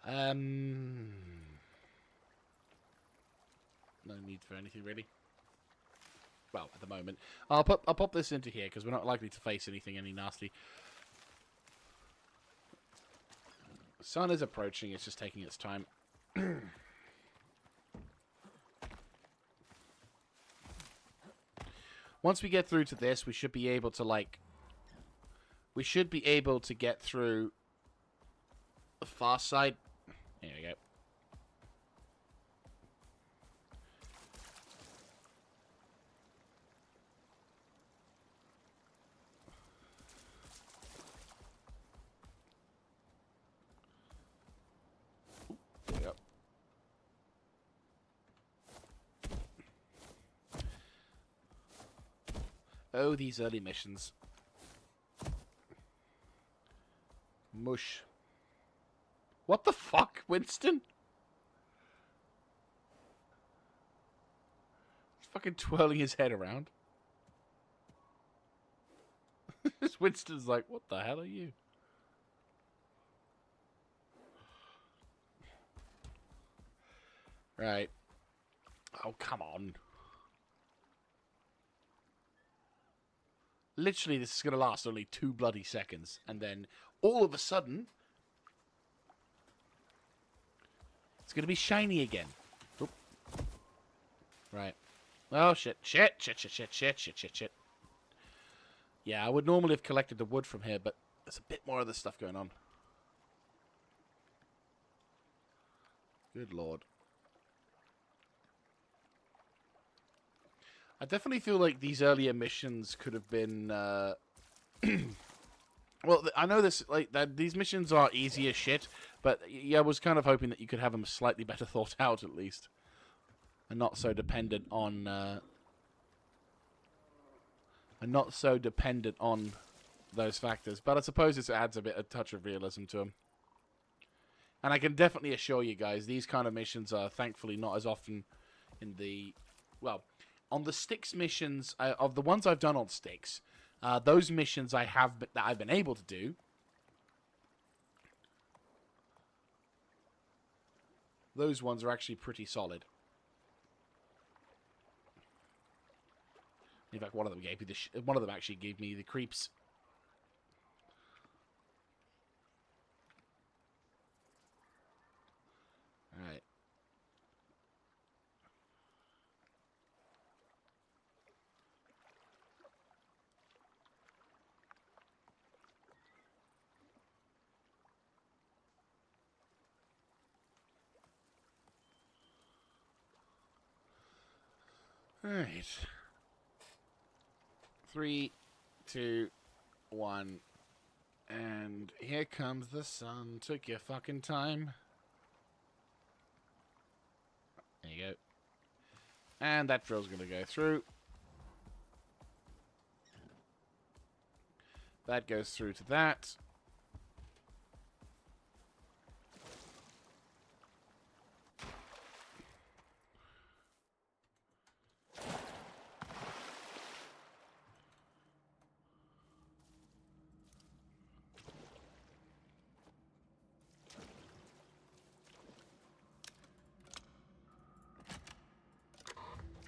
No need for anything, really. Well, at the moment. I'll pop this into here, because we're not likely to face anything any nasty. The sun is approaching, it's just taking its time. Once we get through to this, we should be able to, like... We should be able to get through the far side. There we go. Oh, these early missions. Mush. What the fuck, Winston? He's fucking twirling his head around. Winston's like, what the hell are you? Right. Oh, come on. Literally, this is going to last only 2 bloody seconds. And then, all of a sudden, it's going to be shiny again. Oop. Right. Oh, shit. Shit. Yeah, I would normally have collected the wood from here, but there's a bit more of this stuff going on. Good lord. I definitely feel like these earlier missions could have been, well, I know this, like, that these missions are easy as shit, but yeah, I was kind of hoping that you could have them slightly better thought out, at least. And not so dependent on, those factors. But I suppose it adds a touch of realism to them. And I can definitely assure you guys, these kind of missions are thankfully not as often in the, well, on the Styx missions, of the ones I've done on Styx, those missions that I've been able to do, those ones are actually pretty solid. In fact, one of them actually gave me the creeps. All right. All right. 3, 2, 1. And here comes the sun. Took your fucking time. There you go. And that drill's going to go through. That goes through to that.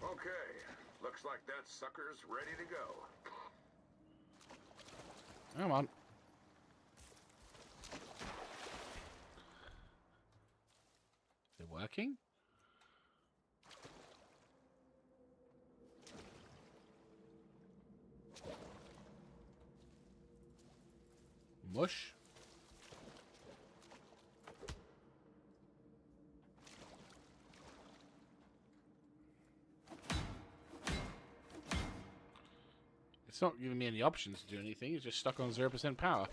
Okay, looks like that sucker's ready to go. Come on. Is it working? Mush? It's not giving me any options to do anything. It's just stuck on 0% power.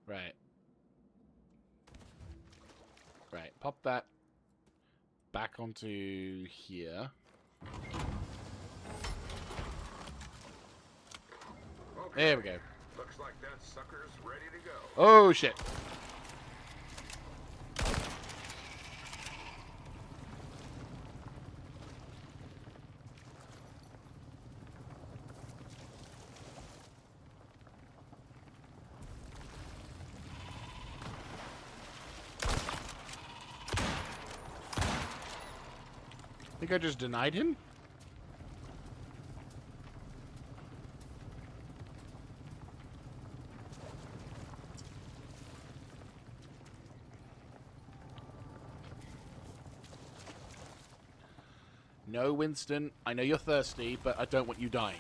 Right. Right. Pop that back onto here. Okay, There we go. looks like that sucker's ready to go. Oh, shit. I think I just denied him? No, Winston, I know you're thirsty, but I don't want you dying.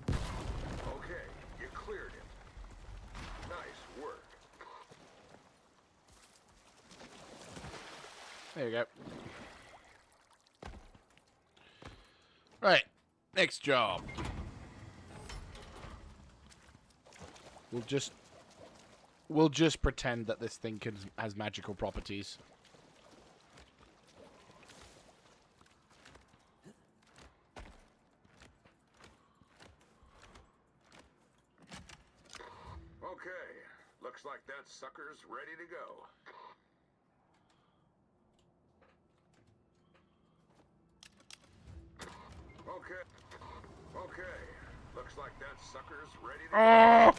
Okay, you cleared him. Nice work. There you go. Right. Next job. We'll just pretend that this thing has magical properties. Okay, looks like that sucker's ready to go. Okay, looks like that sucker's ready to go.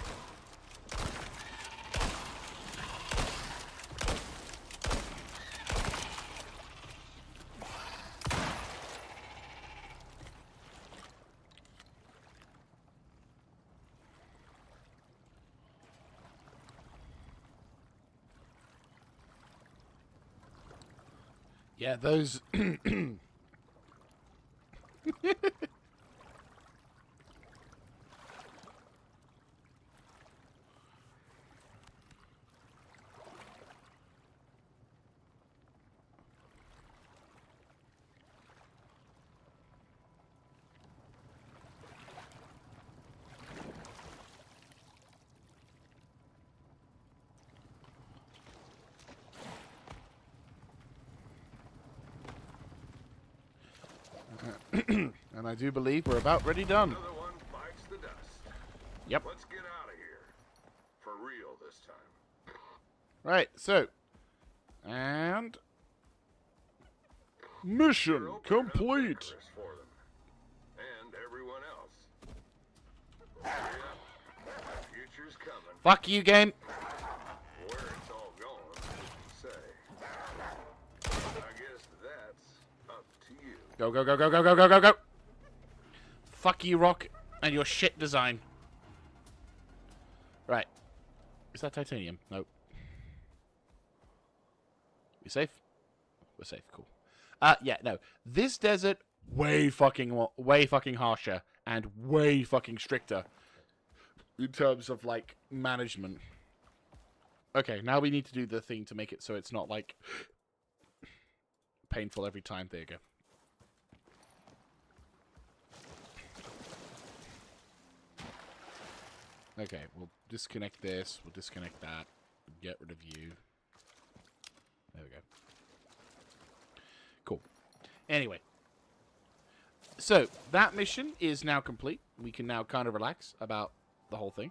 Yeah, those... And I do believe we're about ready done. Another one bites the dust. Yep. Let's get out of here. For real this time. Right, so... And... Mission We're opening up complete! Icarus for them. And everyone else. Hurry up. The future's coming. Fuck you, game! Where it's all going, say. I guess that's up to you. Go, go, go, go, go, go, go, go, go! Fuck you, Rock, and your shit design. Right. Is that titanium? Nope. We safe? We're safe, cool. Yeah, no. This desert, way fucking harsher and way fucking stricter in terms of, like, management. Okay, now we need to do the thing to make it so it's not, like, painful every time. There you go. Okay, we'll disconnect this, we'll disconnect that, get rid of you. There we go. Cool. Anyway. So, that mission is now complete. We can now kind of relax about the whole thing.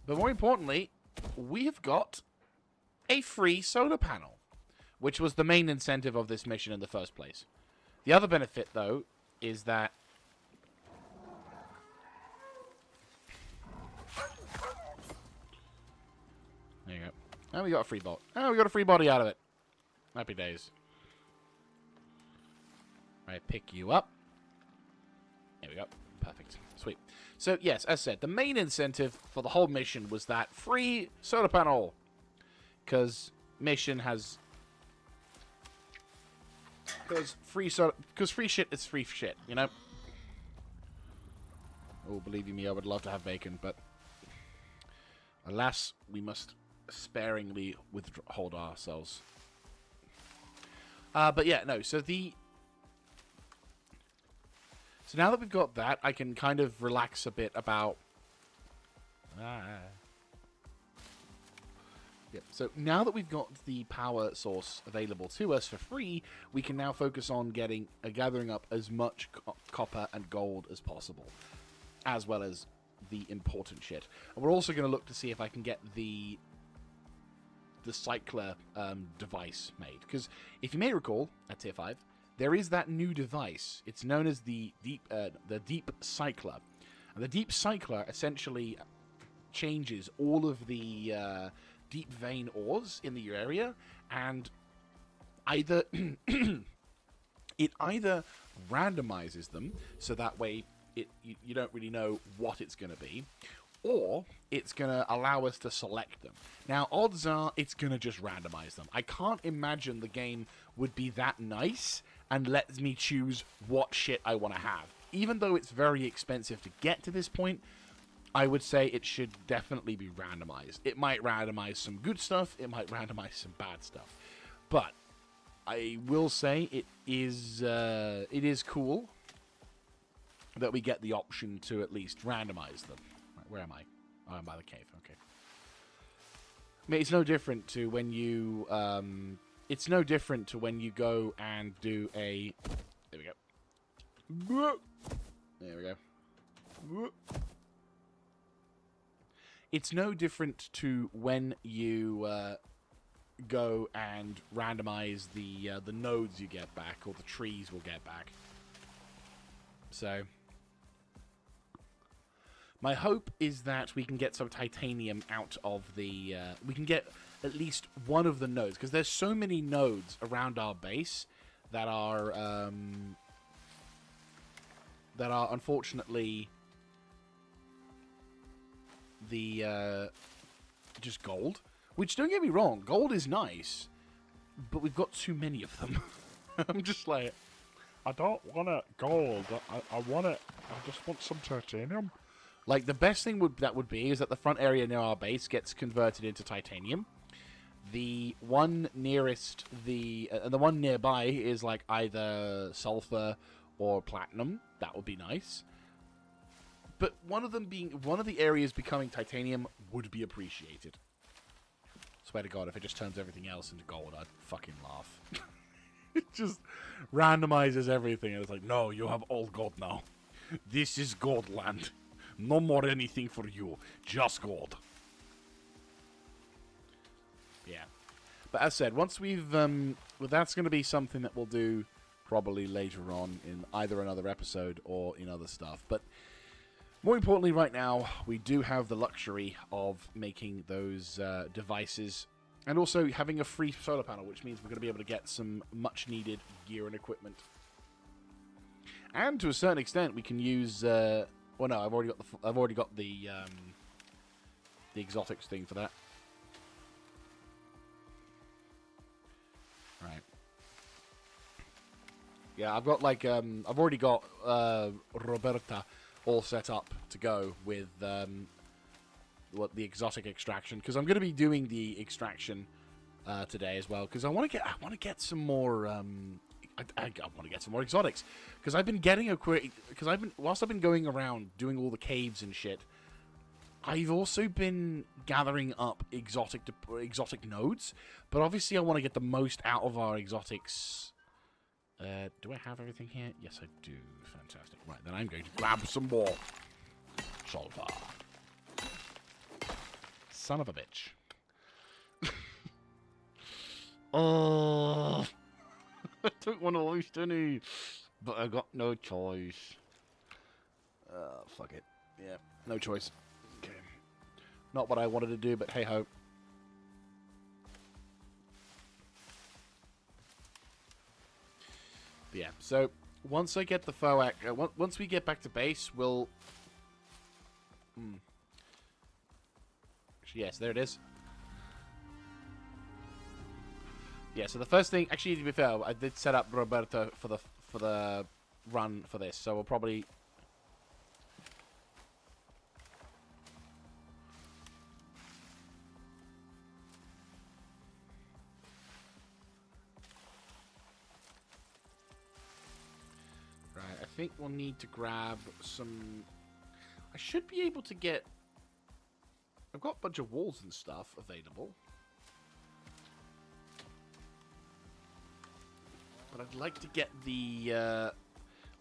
But more importantly, we have got a free solar panel, which was the main incentive of this mission in the first place. The other benefit, though, is that there you go. And we got a free bot. Oh, we got a free body out of it. Happy days. Right, pick you up. There we go. Perfect. Sweet. So, yes, as said, the main incentive for the whole mission was that free solar panel. Because mission has... Because free shit is free shit, you know? Oh, believe you me, I would love to have bacon, but... Alas, we must sparingly withhold ourselves. But yeah, no, so now that we've got that, I can kind of relax a bit about... Yep. So now that we've got the power source available to us for free, we can now focus on gathering up as much copper and gold as possible, as well as the important shit. And we're also going to look to see if I can get the cycler device made, because if you may recall at Tier 5, there is that new device. It's known as the deep cycler, and the deep cycler essentially changes all of the deep vein ores in the area, and it either randomizes them, so that way you don't really know what it's going to be, or it's going to allow us to select them. Now, odds are it's going to just randomize them. I can't imagine the game would be that nice and lets me choose what shit I want to have. Even though it's very expensive to get to this point, I would say it should definitely be randomized. It might randomize some good stuff. It might randomize some bad stuff. But I will say it is cool that we get the option to at least randomize them. Right, where am I? Oh, I'm by the cave. Okay. I mean, it's no different to when you go and do a. There we go. There we go. It's no different to when you go and randomize the nodes you get back, or the trees will get back. So, my hope is that we can get some titanium out of the... we can get at least one of the nodes, because there's so many nodes around our base that are unfortunately the just gold. Which, don't get me wrong, gold is nice, but we've got too many of them. I'm just like, I don't want it gold. I want it. I just want some titanium. Like, the best thing that would be is that the front area near our base gets converted into titanium. The one nearest the one nearby is like either sulfur or platinum. That would be nice. But one of the areas becoming titanium would be appreciated. Swear to God, if it just turns everything else into gold, I'd fucking laugh. It just randomizes everything, and it's like, no, you have all gold now. This is gold land. No more anything for you. Just gold. Yeah. But as said, once we've... well, that's going to be something that we'll do probably later on in either another episode or in other stuff. But more importantly, right now, we do have the luxury of making those devices and also having a free solar panel, which means we're going to be able to get some much-needed gear and equipment. And to a certain extent, we can use... well, no, I've already got the exotics thing for that. Right. Yeah, I've got like I've already got Roberta all set up to go with the exotic extraction, because I'm going to be doing the extraction today as well, because I want to get some more I want to get some more exotics, because I've been getting whilst I've been going around doing all the caves and shit, I've also been gathering up exotic nodes, but obviously I want to get the most out of our exotics. Do I have everything here? Yes, I do. Fantastic. Right, then I'm going to grab some more sulfur. Son of a bitch. Oh, I don't want to waste any, but I got no choice. Fuck it. Yeah, no choice. Okay. Not what I wanted to do, but hey ho. Yeah, so once I get the FOAC, once we get back to base, we'll... Yes, there it is. Yeah, so the first thing, actually, to be fair, I did set up Roberta for the run for this, so we'll probably... I think we'll need to grab some... I should be able to get... I've got a bunch of walls and stuff available. But I'd like to get the...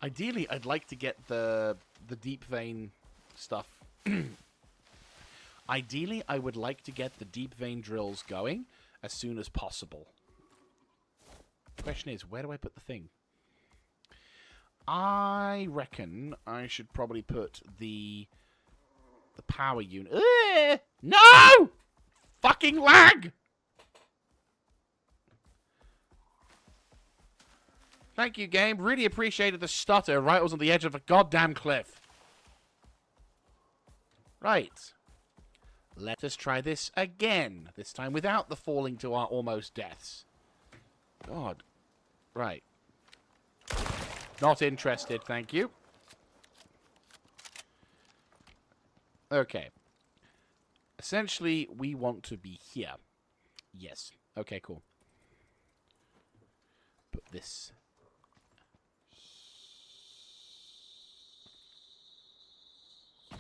ideally, I'd like to get the deep vein stuff. Ideally, I would like to get the deep vein drills going as soon as possible. The question is, where do I put the thing? I reckon I should probably put the power unit. No! Fucking lag! Thank you, game. Really appreciated the stutter right I was on the edge of a goddamn cliff. Right. Let us try this again. This time without the falling to our almost deaths. God. Right. Not interested, thank you. Okay. Essentially, we want to be here. Yes. Okay, cool. Put this...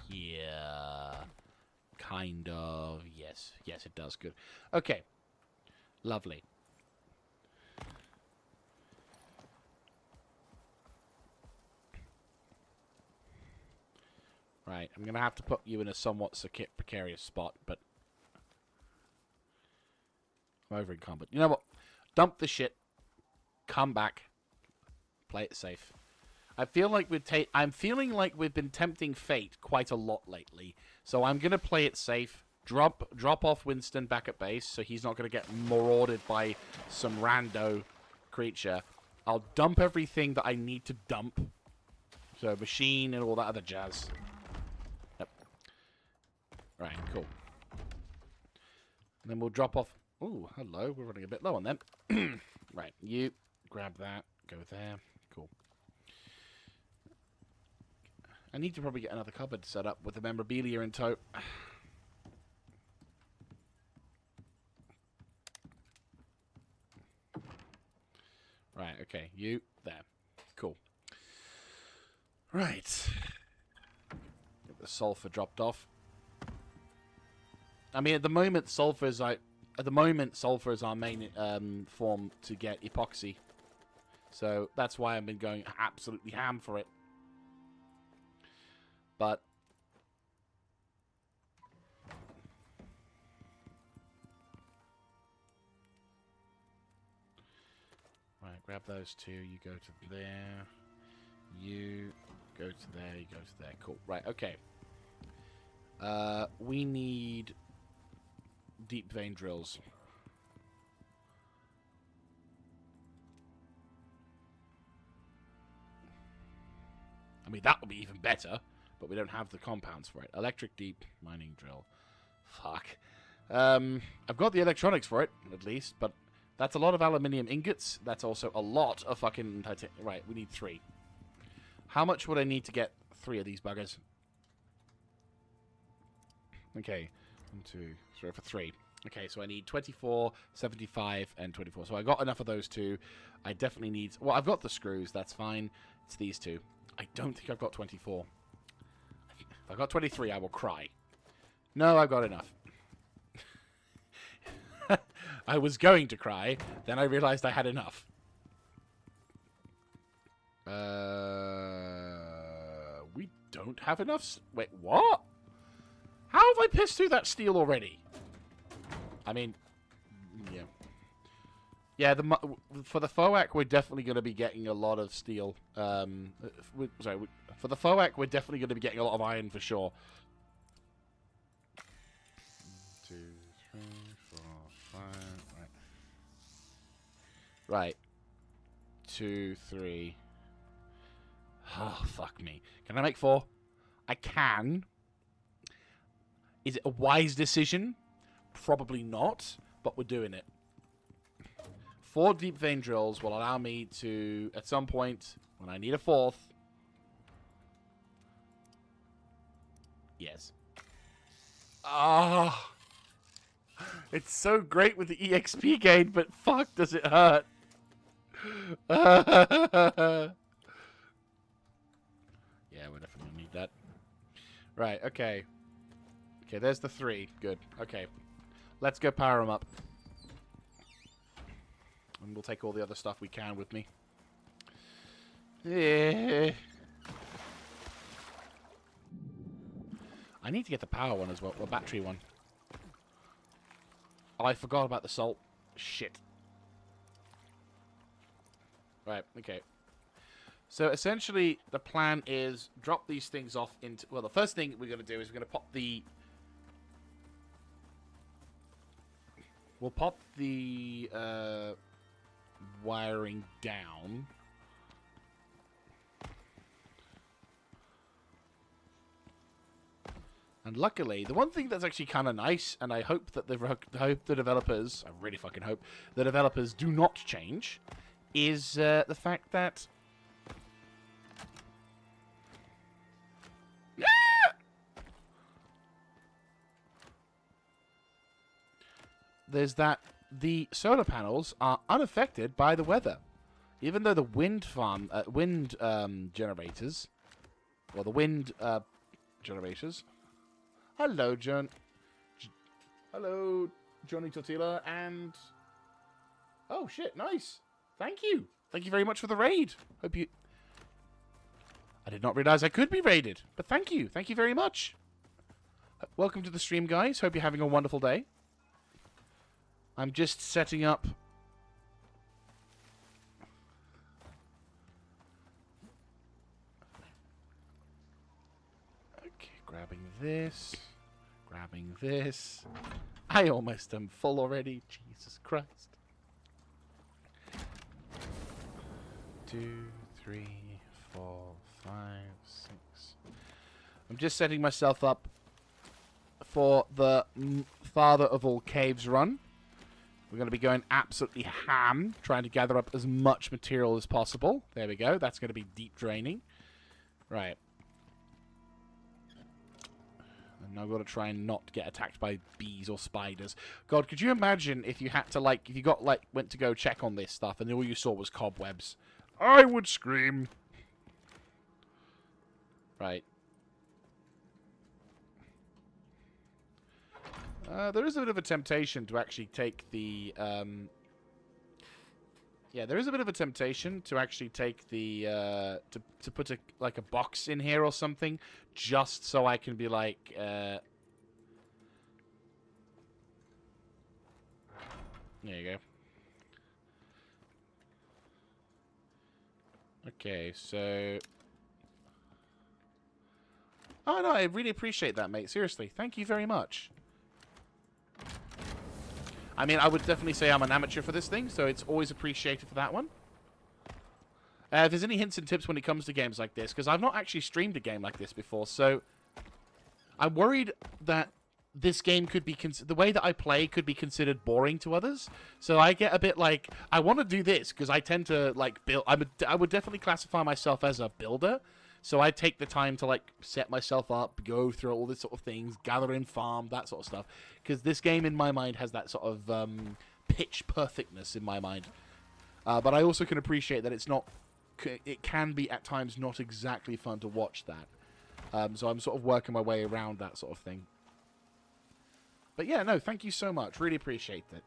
here. Kind of. Yes. Yes, it does. Good. Okay. Lovely. Right, I'm going to have to put you in a somewhat precarious spot, but I'm over encumbered. You know what? Dump the shit. Come back. Play it safe. I feel like I'm feeling like we've been tempting fate quite a lot lately, so I'm going to play it safe. Drop off Winston back at base, so he's not going to get marauded by some rando creature. I'll dump everything that I need to dump. So, machine and all that other jazz. Yep. Right, cool. And then we'll drop off... Ooh, hello. We're running a bit low on them. Right, you grab that. Go there. Cool. I need to probably get another cupboard set up with the memorabilia in tow. Right, okay. You, there. Cool. Right. Get the sulfur dropped off. I mean, at the moment, sulfur is our main form to get epoxy. So that's why I've been going absolutely ham for it. But right, grab those two. You go to there. You go to there. You go to there. Cool. Right. Okay. We need deep vein drills. I mean, that would be even better, but we don't have the compounds for it. Electric deep mining drill. Fuck. I've got the electronics for it, at least, but that's a lot of aluminium ingots. That's also a lot of fucking titanium. Right, we need 3. How much would I need to get 3 of these buggers? Okay. 1, 2, 3 for 3. Okay, so I need 24, 75, and 24. So I got enough of those 2. I definitely need... Well, I've got the screws. That's fine. It's these 2. I don't think I've got 24. If I've got 23, I will cry. No, I've got enough. I was going to cry. Then I realized I had enough. We don't have enough... Wait, what? How have I pissed through that steel already? I mean, yeah. Yeah, for the FOAC, we're definitely going to be getting a lot of steel. For the FOAC, we're definitely going to be getting a lot of iron for sure. 1, 2, 3, 4, 5. Right. Right. 2, 3. Oh, fuck me. Can I make 4? I can. Is it a wise decision? Probably not, but we're doing it. 4 deep vein drills will allow me to, at some point, when I need a 4th... Yes. Ah! It's so great with the EXP gain, but fuck, does it hurt. Yeah, we definitely need that. Right, okay. Okay, there's the 3. Good. Okay. Let's go power them up. And we'll take all the other stuff we can with me. Yeah. I need to get the power one as well. The battery one. Oh, I forgot about the salt. Shit. Right, okay. So essentially, the plan is drop these things off into... Well, the first thing we're going to do is we're going to pop the... We'll pop the wiring down. And luckily, the one thing that's actually kind of nice, and I hope that the developers, I really fucking hope, the developers do not change, is the fact that... there's that the solar panels are unaffected by the weather. Even though the wind generators, or the wind generators. Hello, hello, Johnny Tortilla, and oh shit, nice. Thank you very much for the raid. Hope you. I did not realize I could be raided, but thank you very much. Welcome to the stream, guys. Hope you're having a wonderful day. I'm just setting up. Okay, grabbing this. I almost am full already. Jesus Christ. 2, 3, 4, 5, 6. I'm just setting myself up for the Father of All Caves run. We're going to be going absolutely ham, trying to gather up as much material as possible. There we go. That's going to be deep draining. Right. And I've got to try and not get attacked by bees or spiders. God, could you imagine if you had to, like, if you got, like, went to go check on this stuff and all you saw was cobwebs? I would scream. Right. There is a bit of a temptation to actually take the, yeah, there is a bit of a temptation to actually take the, to put a, like, a box in here or something, just so I can be like, there you go. Okay, so... Oh, no, I really appreciate that, mate. Seriously, thank you very much. I mean, I would definitely say I'm an amateur for this thing, so it's always appreciated for that one. If there's any hints and tips when it comes to games like this, because I've not actually streamed a game like this before, so I'm worried that this game could be the way that I play could be considered boring to others. So I get a bit like, I want to do this because I tend to like build. I would definitely classify myself as a builder. So I take the time to, like, set myself up, go through all this sort of things, gather in farm, that sort of stuff. Because this game, in my mind, has that sort of pitch perfectness in my mind. But I also can appreciate that it's not... It can be, at times, not exactly fun to watch that. So I'm sort of working my way around that sort of thing. But yeah, no, thank you so much. Really appreciate it.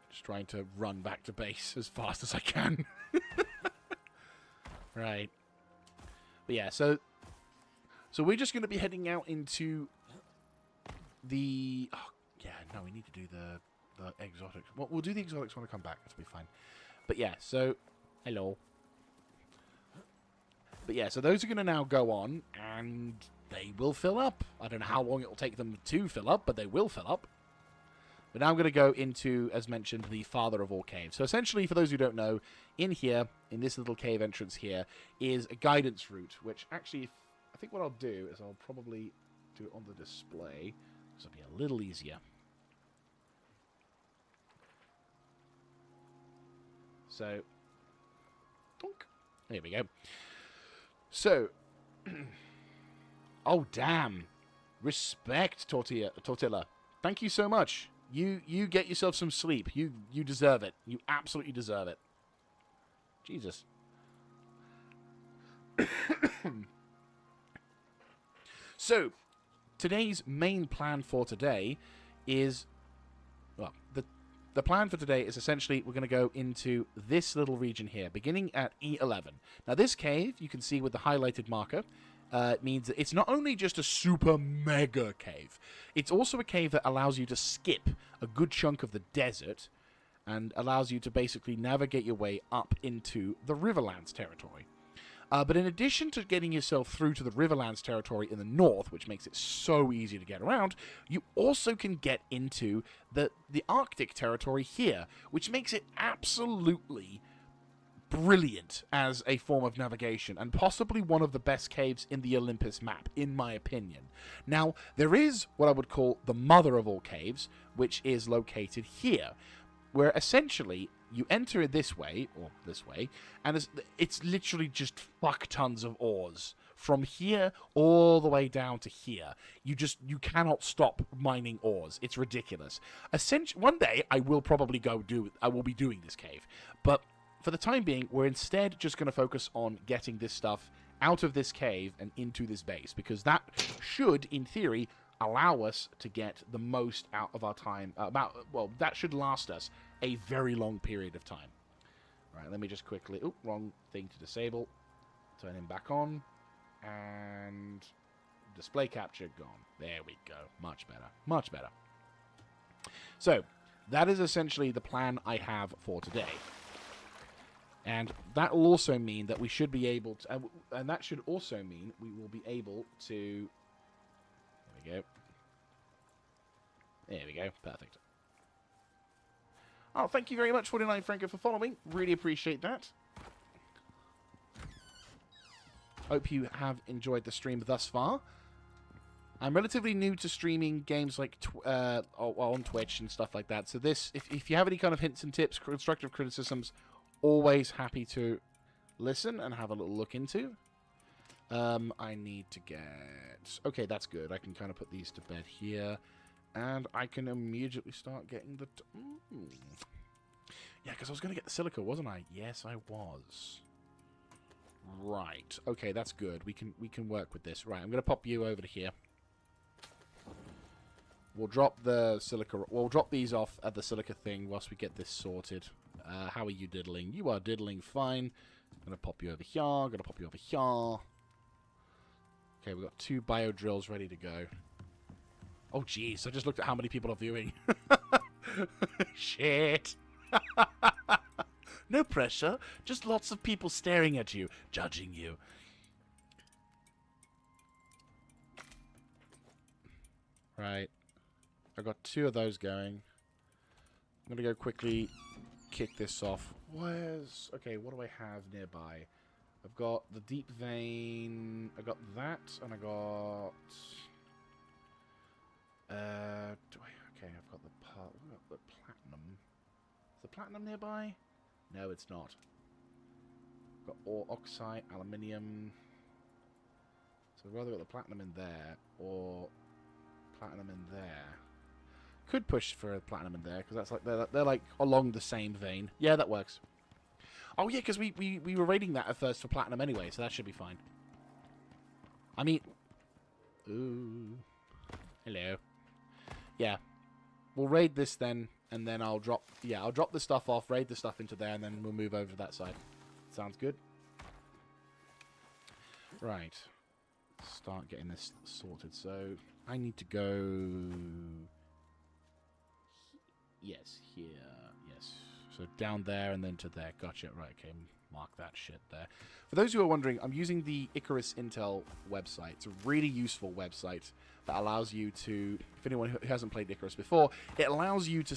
Just trying to run back to base as fast as I can. Right. But yeah, so we're just going to be heading out into the... Oh, yeah, no, we need to do the exotics. Well, we'll do the exotics when I come back. That'll be fine. But yeah, so... Hello. But yeah, so those are going to now go on, and they will fill up. I don't know how long it will take them to fill up, but they will fill up. But now I'm going to go into, as mentioned, the Father of All Caves. So essentially, for those who don't know, in here, in this little cave entrance here, is a guidance route, which actually, I think what I'll do is I'll probably do it on the display. This will be a little easier. So, donk. There we go. So, oh damn. Respect, Tortilla. Thank you so much. You get yourself some sleep. You deserve it. You absolutely deserve it. Jesus. So, today's main plan for today is... Well, the plan for today is essentially we're going to go into this little region here, beginning at E11. Now, this cave, you can see with the highlighted marker, means that it's not only just a super mega cave, it's also a cave that allows you to skip a good chunk of the desert and allows you to basically navigate your way up into the Riverlands territory. But in addition to getting yourself through to the Riverlands territory in the north, which makes it so easy to get around, you also can get into the Arctic territory here, which makes it absolutely brilliant as a form of navigation, and possibly one of the best caves in the Olympus map, in my opinion. Now, there is what I would call the mother of all caves, which is located here, where essentially you enter this way, or this way, and it's literally just fuck tons of ores from here all the way down to here. You cannot stop mining ores. It's ridiculous. One day I will probably I will be doing this cave, but for the time being, we're instead just going to focus on getting this stuff out of this cave and into this base, because that should, in theory, allow us to get the most out of our time. That should last us a very long period of time. All right, let me just quickly... Oh, wrong thing to disable. Turn him back on. And display capture gone. There we go. Much better. Much better. So, that is essentially the plan I have for today. And that will also mean that we should be able to... and that should also mean we will be able to... There we go. There we go. Perfect. Oh, thank you very much, 49 Franco, for following. Really appreciate that. Hope you have enjoyed the stream thus far. I'm relatively new to streaming games like on Twitch and stuff like that. So this, if you have any kind of hints and tips, constructive criticisms, always happy to listen and have a little look into. I need to get... Okay, that's good. I can kind of put these to bed here. And I can immediately start getting the... Yeah, because I was going to get the silica, wasn't I? Yes, I was. Right. Okay, that's good. We can work with this. Right, I'm going to pop you over to here. We'll drop the silica... We'll drop these off at the silica thing whilst we get this sorted. How are you diddling? You are diddling fine. I'm going to pop you over here. I'm going to pop you over here. Okay, we've got 2 bio drills ready to go. Oh, jeez. I just looked at how many people are viewing. Shit. No pressure. Just lots of people staring at you, judging you. Right. I've got 2 of those going. I'm going to go quickly kick this off. Okay, what do I have nearby? I've got the deep vein. I got that, and I got... Okay, I've got the platinum. Is the platinum nearby? No, it's not. I've got ore, oxide, aluminium. So I've either got the platinum in there, or platinum in there. Could push for a platinum in there, because that's like they're like along the same vein. Yeah, that works. Oh yeah, because we were rating that at first for platinum anyway, so that should be fine. I mean... Ooh. Hello. Yeah. We'll raid this then, and then I'll drop... Yeah, I'll drop the stuff off, raid the stuff into there, and then we'll move over to that side. Sounds good? Right. Start getting this sorted. So, I need to go... Yes, here. Yes. So, down there and then to there. Gotcha. Right, okay. Mark that shit there. For those who are wondering, I'm using the Icarus Intel website. It's a really useful website that allows you to, if anyone who hasn't played Icarus before, it allows you to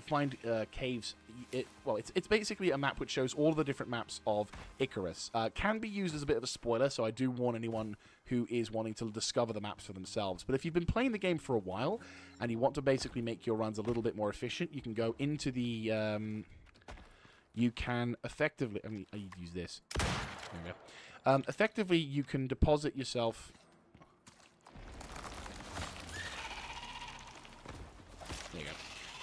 find caves. It's basically a map which shows all the different maps of Icarus. Can be used as a bit of a spoiler, so I do warn anyone who is wanting to discover the maps for themselves. But if you've been playing the game for a while and you want to basically make your runs a little bit more efficient, you can go into the... you can effectively... I mean, I use this. There we go. Effectively, you can deposit yourself... There you go.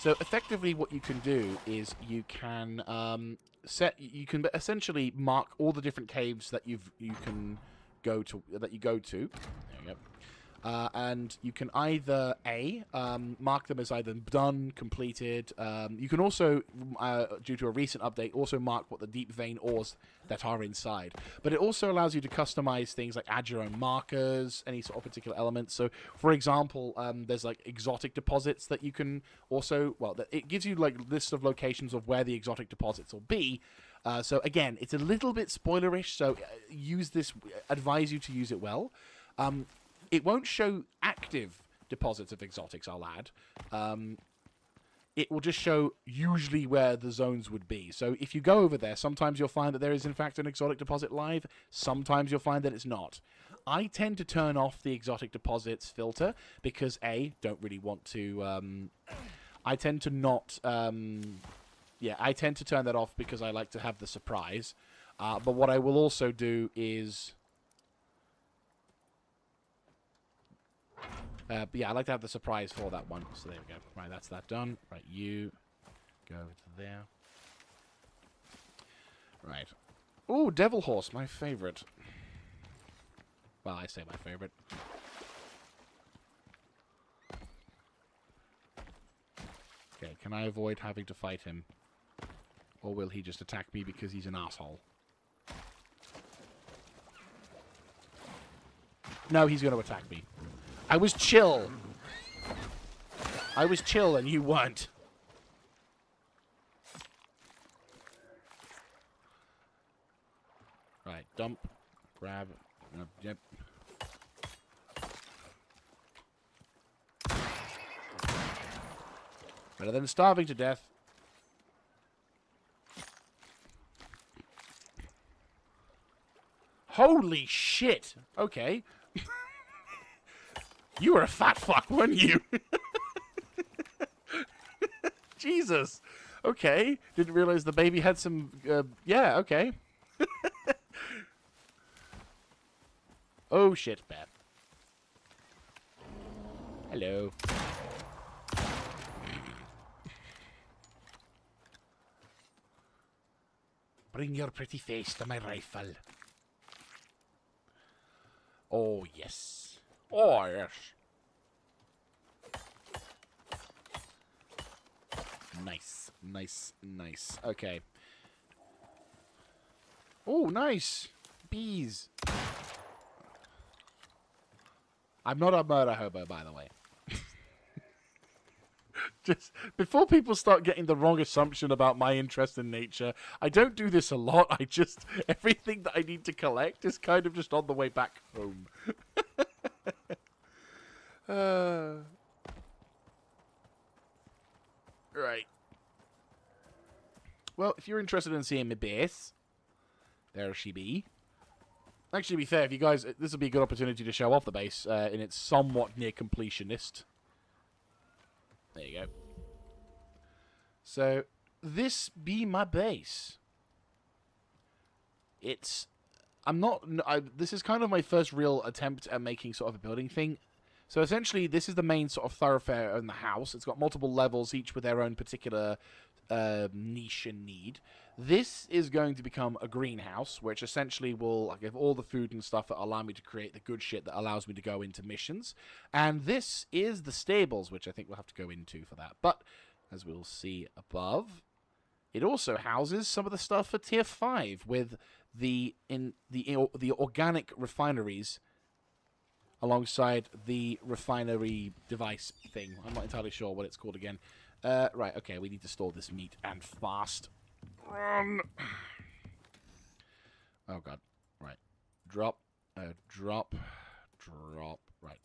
So effectively, what you can do is you can You can essentially mark all the different caves that you go to. There you go. And you can either mark them as either done, completed. You can also, due to a recent update, also mark what the deep vein ores that are inside. But it also allows you to customize things like add your own markers, any sort of particular elements. So, for example, there's like exotic deposits that you can also, it gives you like lists of locations of where the exotic deposits will be. So again, it's a little bit spoilerish. So advise you to use it well. It won't show active deposits of exotics, I'll add. It will just show usually where the zones would be. So if you go over there, sometimes you'll find that there is in fact an exotic deposit live. Sometimes you'll find that it's not. I tend to turn off the exotic deposits filter because don't really want to... I tend to not... I tend to turn that off because I like to have the surprise. But what I will also do is... But yeah, I'd like to have the surprise for that one. So there we go. Right, that's that done. Right, you go over to there. Right. Oh, Devil Horse, my favorite. Well, I say my favorite. Okay, can I avoid having to fight him? Or will he just attack me because he's an asshole? No, he's going to attack me. I was chill. I was chill and you weren't. Right, dump, grab, yep. Better than starving to death. Holy shit! Okay. You were a fat fuck, weren't you? Jesus. Okay. Didn't realize the baby had some... yeah, okay. Oh, shit, bear. Hello. Bring your pretty face to my rifle. Oh, yes. Oh, yes. Nice, nice, nice. Okay. Oh, nice. Bees. I'm not a murder hobo, by the way. Just before people start getting the wrong assumption about my interest in nature, I don't do this a lot. I just, everything that I need to collect is kind of just on the way back home. Right. Well, if you're interested in seeing my base, there she be. Actually, to be fair, if you guys, this will be a good opportunity to show off the base in its somewhat near completionist. There you go. So, this be my base. It's... this is kind of my first real attempt at making sort of a building thing. So, essentially, this is the main sort of thoroughfare in the house. It's got multiple levels, each with their own particular niche and need. This is going to become a greenhouse, which essentially will give all the food and stuff that allow me to create the good shit that allows me to go into missions. And this is the stables, which I think we'll have to go into for that. But, as we'll see above, it also houses some of the stuff for Tier 5 with the organic refineries alongside the refinery device thing. I'm not entirely sure what it's called again. Right, okay, we need to store this meat and fast. Run! Oh, God. Right. Drop. Drop. Drop. Right.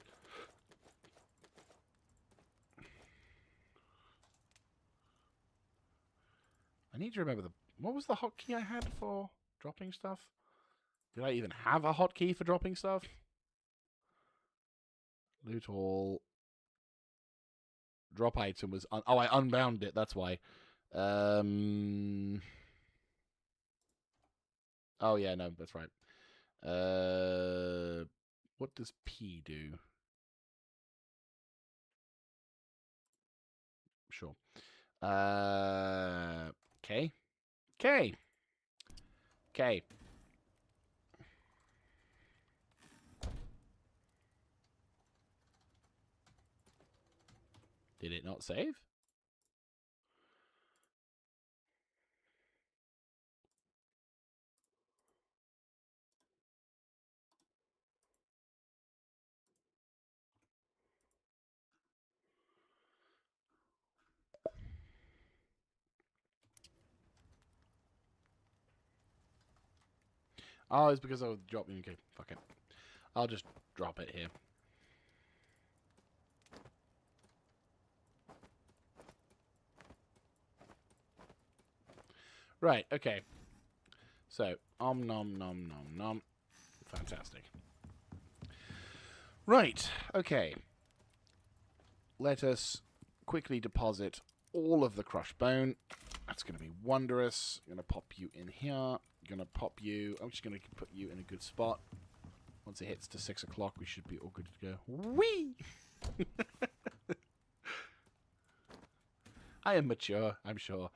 I need to remember what was the hotkey I had for dropping stuff? Did I even have a hotkey for dropping stuff? Loot all. Drop item was... oh, I unbound it, that's why. Oh, yeah, no, that's right. What does P do? Sure. Okay. Okay. Okay. Did it not save? Oh, it's because I was dropping. Okay, fuck it. I'll just drop it here. Right, okay. So, nom nom nom nom. Fantastic. Right, okay. Let us quickly deposit all of the crushed bone. That's going to be wondrous. I'm going to pop you in here. I'm going to pop you... I'm just going to put you in a good spot. Once it hits to 6 o'clock, we should be all good to go. Whee! I am mature, I'm sure.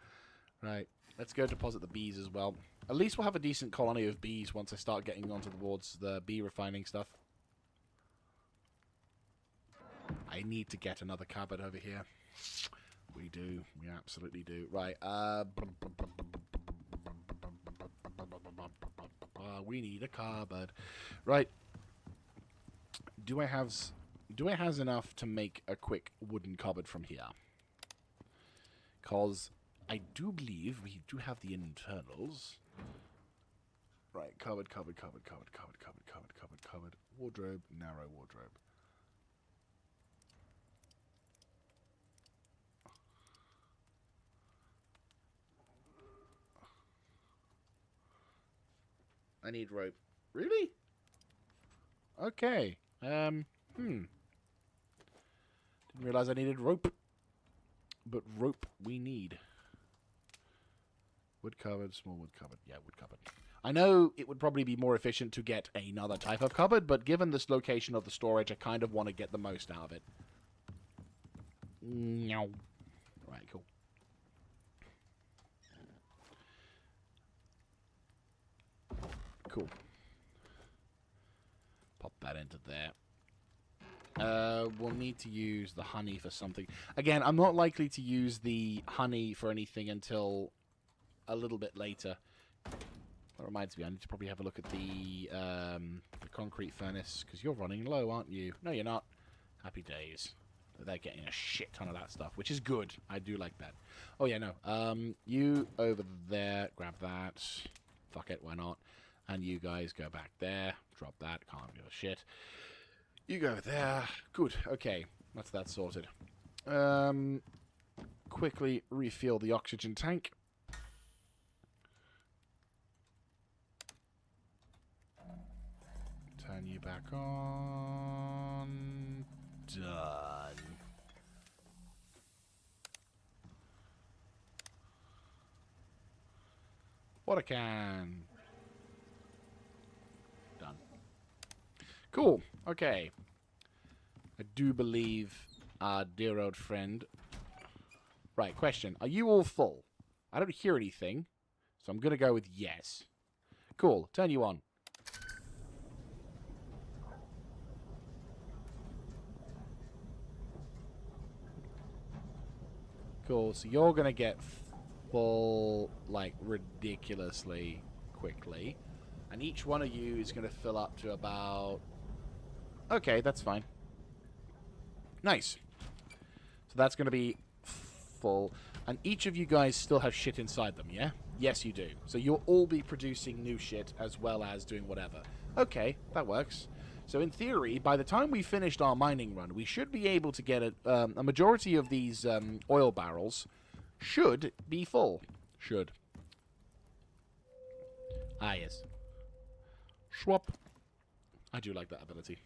Right, let's go deposit the bees as well. At least we'll have a decent colony of bees once I start getting onto towards the bee refining stuff. I need to get another cupboard over here. We do. We absolutely do. Right. We need a cupboard. Right. Do I have enough to make a quick wooden cupboard from here? Because I do believe we do have the internals. Right. Cupboard. Wardrobe. Narrow wardrobe. I need rope. Really? Okay. Didn't realize I needed rope. But rope we need. Wood cupboard, small wood cupboard. Yeah, wood cupboard. I know it would probably be more efficient to get another type of cupboard, but given this location of the storage, I kind of want to get the most out of it. No. Right, cool. Cool. Pop that into there. We'll need to use the honey for something. Again, I'm not likely to use the honey for anything until a little bit later. That reminds me, I need to probably have a look at the concrete furnace, because you're running low, aren't you? No, you're not. Happy days. They're getting a shit ton of that stuff, which is good. I do like that. Oh, yeah, no. You over there, grab that. Fuck it, why not? And you guys go back there. Drop that, can't give a shit. You go there. Good, okay. That's that sorted. Quickly refill the oxygen tank. Turn you back on. Done. What a can. Done. Cool. Okay. I do believe our dear old friend... Right, question. Are you all full? I don't hear anything, so I'm going to go with yes. Cool. Turn you on. Cool. So you're going to get full, like, ridiculously quickly. And each one of you is going to fill up to about... Okay, that's fine. Nice. So that's going to be full. And each of you guys still have shit inside them, yeah? Yes, you do. So you'll all be producing new shit as well as doing whatever. Okay, that works. So in theory, by the time we finished our mining run, we should be able to get a majority of these oil barrels should be full. Should. Ah, yes. Swap. I do like that ability.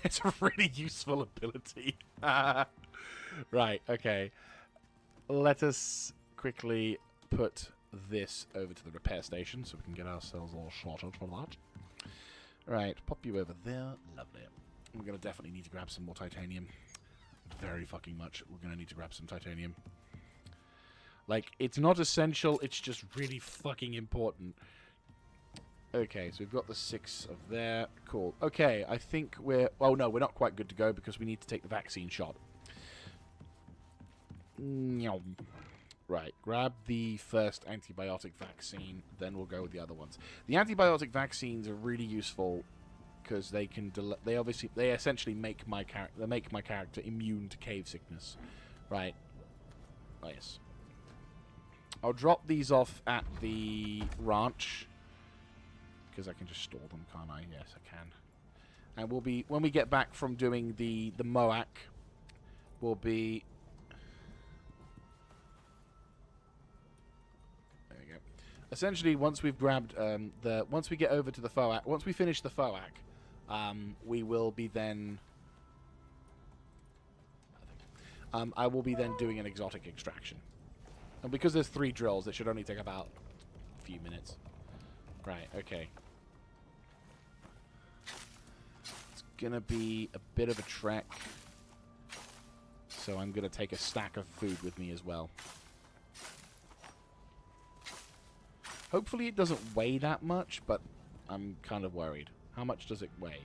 It's a really useful ability. Right, okay. Let us quickly put this over to the repair station so we can get ourselves all sorted for that. Right, pop you over there. Lovely. We're going to definitely need to grab some more titanium. Very fucking much. We're going to need to grab some titanium. Like, it's not essential, it's just really fucking important. Okay, so we've got the 6 of there. Cool. Okay, I think we're... Oh, no, we're not quite good to go because we need to take the vaccine shot. Right, grab the first antibiotic vaccine, then we'll go with the other ones. The antibiotic vaccines are really useful because they can they essentially make my character immune to cave sickness. Right. Oh, yes. I'll drop these off at the ranch because I can just store them, can't I? Yes, I can. And we'll be when we get back from doing the MOAC, we'll be... Essentially, once we've grabbed once we get over to the FOAC, once we finish the FOAC, we will be then... I will be then doing an exotic extraction. And because there's 3 drills, it should only take about a few minutes. Right, okay. It's gonna be a bit of a trek. so I'm going to take a stack of food with me as well. Hopefully it doesn't weigh that much, but I'm kind of worried. How much does it weigh?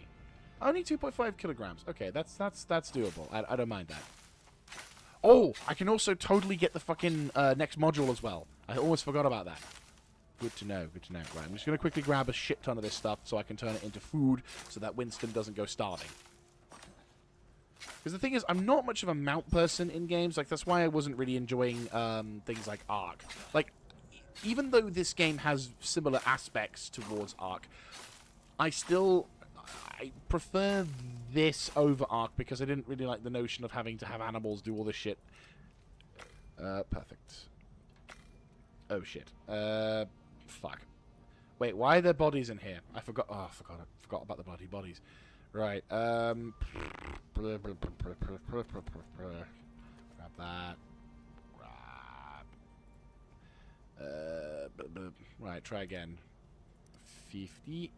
Only 2.5 kilograms. Okay, that's doable. I don't mind that. Oh, I can also totally get the fucking next module as well. I almost forgot about that. Good to know, good to know. Right, I'm just going to quickly grab a shit ton of this stuff so I can turn it into food so that Winston doesn't go starving. Because the thing is, I'm not much of a mount person in games. Like, that's why I wasn't really enjoying things like Ark. Like, even though this game has similar aspects towards Ark, I prefer this over Ark because I didn't really like the notion of having to have animals do all this shit. Perfect. Oh, shit. Fuck. Wait, why are there bodies in here? I forgot. Oh, I forgot about the bloody bodies. Right. Grab that. Grab. Right, try again. 50.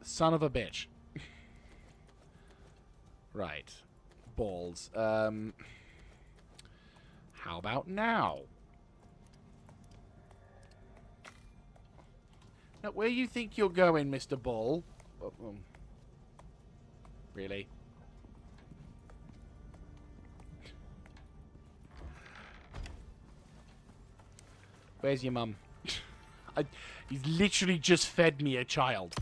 Son of a bitch. Right. Balls. How about now? Now, where you think you're going, Mr. Ball? Really? Where's your mum? He's literally just fed me a child.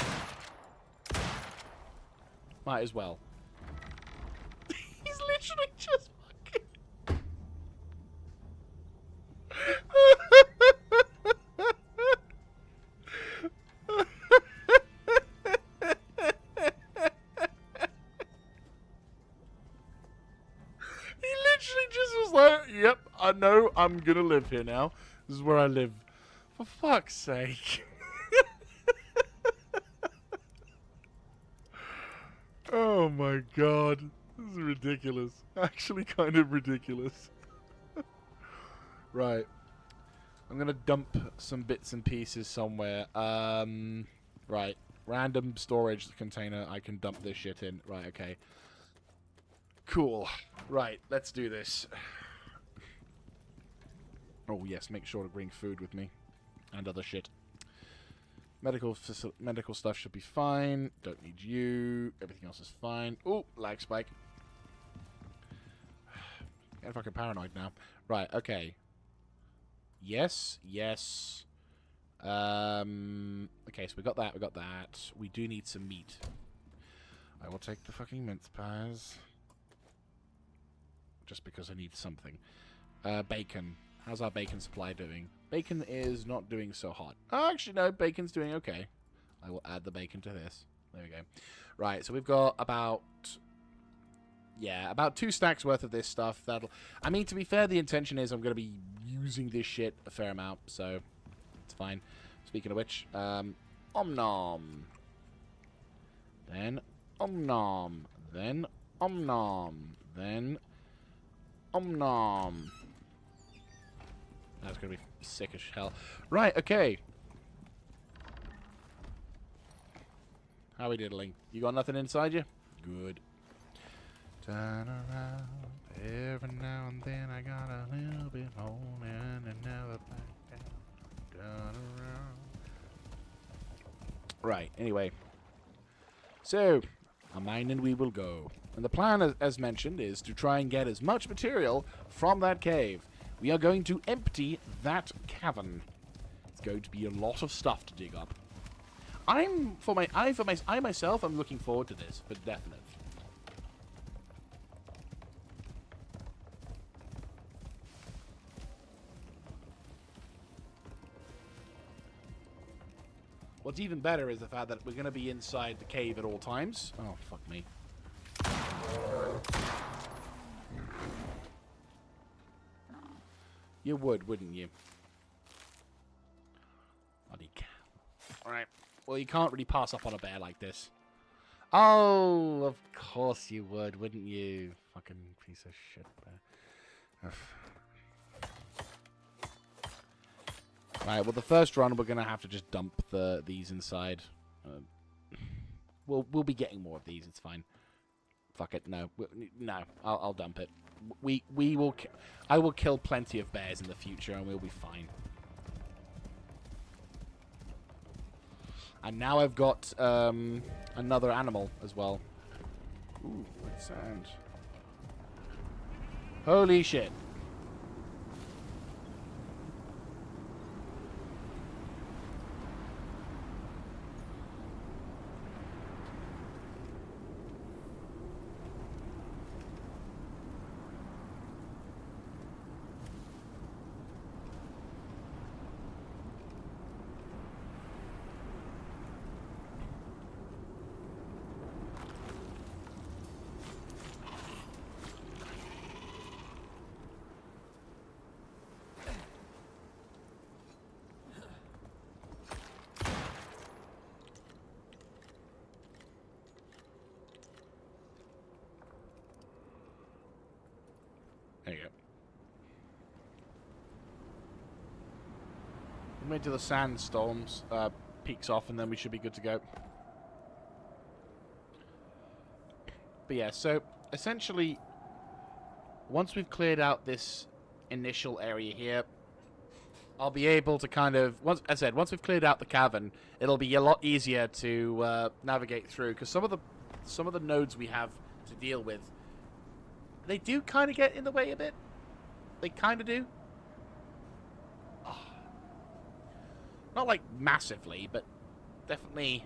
Might as well. He's literally just fucking... He literally just was like, yep, I know I'm gonna live here now. This is where I live. For fuck's sake. Oh my god. This is ridiculous. Actually kind of ridiculous. Right. I'm gonna dump some bits and pieces somewhere. Right. Random storage container I can dump this shit in. Right, okay. Cool. Right, let's do this. Oh yes, make sure to bring food with me. And other shit. Medical stuff should be fine. Don't need you. Everything else is fine. Oh, lag spike. Getting fucking paranoid now. Right, okay. Yes, yes. Okay, so we got that, we got that. We do need some meat. I will take the fucking mince pies. Just because I need something. Bacon. How's our bacon supply doing? Bacon is not doing so hot. Oh, actually, no. Bacon's doing okay. I will add the bacon to this. There we go. Right, so we've got about... Yeah, about 2 stacks worth of this stuff. That'll... I mean, to be fair, the intention is I'm going to be using this shit a fair amount, so it's fine. Speaking of which, om nom. Then om nom. Then om nom. Then om nom. That's going to be sick as hell. Right, okay. How we diddling? You got nothing inside you? Good. Turn around. Every now and then I got a little bit more and another back down. Turn around. Right, anyway. So, a mining we will go. And the plan, as mentioned, is to try and get as much material from that cave. We are going to empty that cavern. It's going to be a lot of stuff to dig up. I myself am looking forward to this, for definite. What's even better is the fact that we're going to be inside the cave at all times. Oh, fuck me. You would, wouldn't you? Bloody cow. Alright. Well, you can't really pass up on a bear like this. Oh, of course you would, wouldn't you? Fucking piece of shit bear. Right, well, the first run, we're going to have to just dump these inside. We'll be getting more of these, it's fine. Fuck it. No. No. I'll dump it. We will... I will kill plenty of bears in the future, and we'll be fine. And now I've got another animal as well. Ooh, what sound? Holy shit. There you go. Wait till the sandstorms peaks off, and then we should be good to go. But yeah, so essentially, once we've cleared out this initial area here, I'll be able to kind of, once we've cleared out the cavern, it'll be a lot easier to navigate through, because some of the nodes we have to deal with, they do kind of get in the way a bit. They kind of do. Oh. Not like massively, but definitely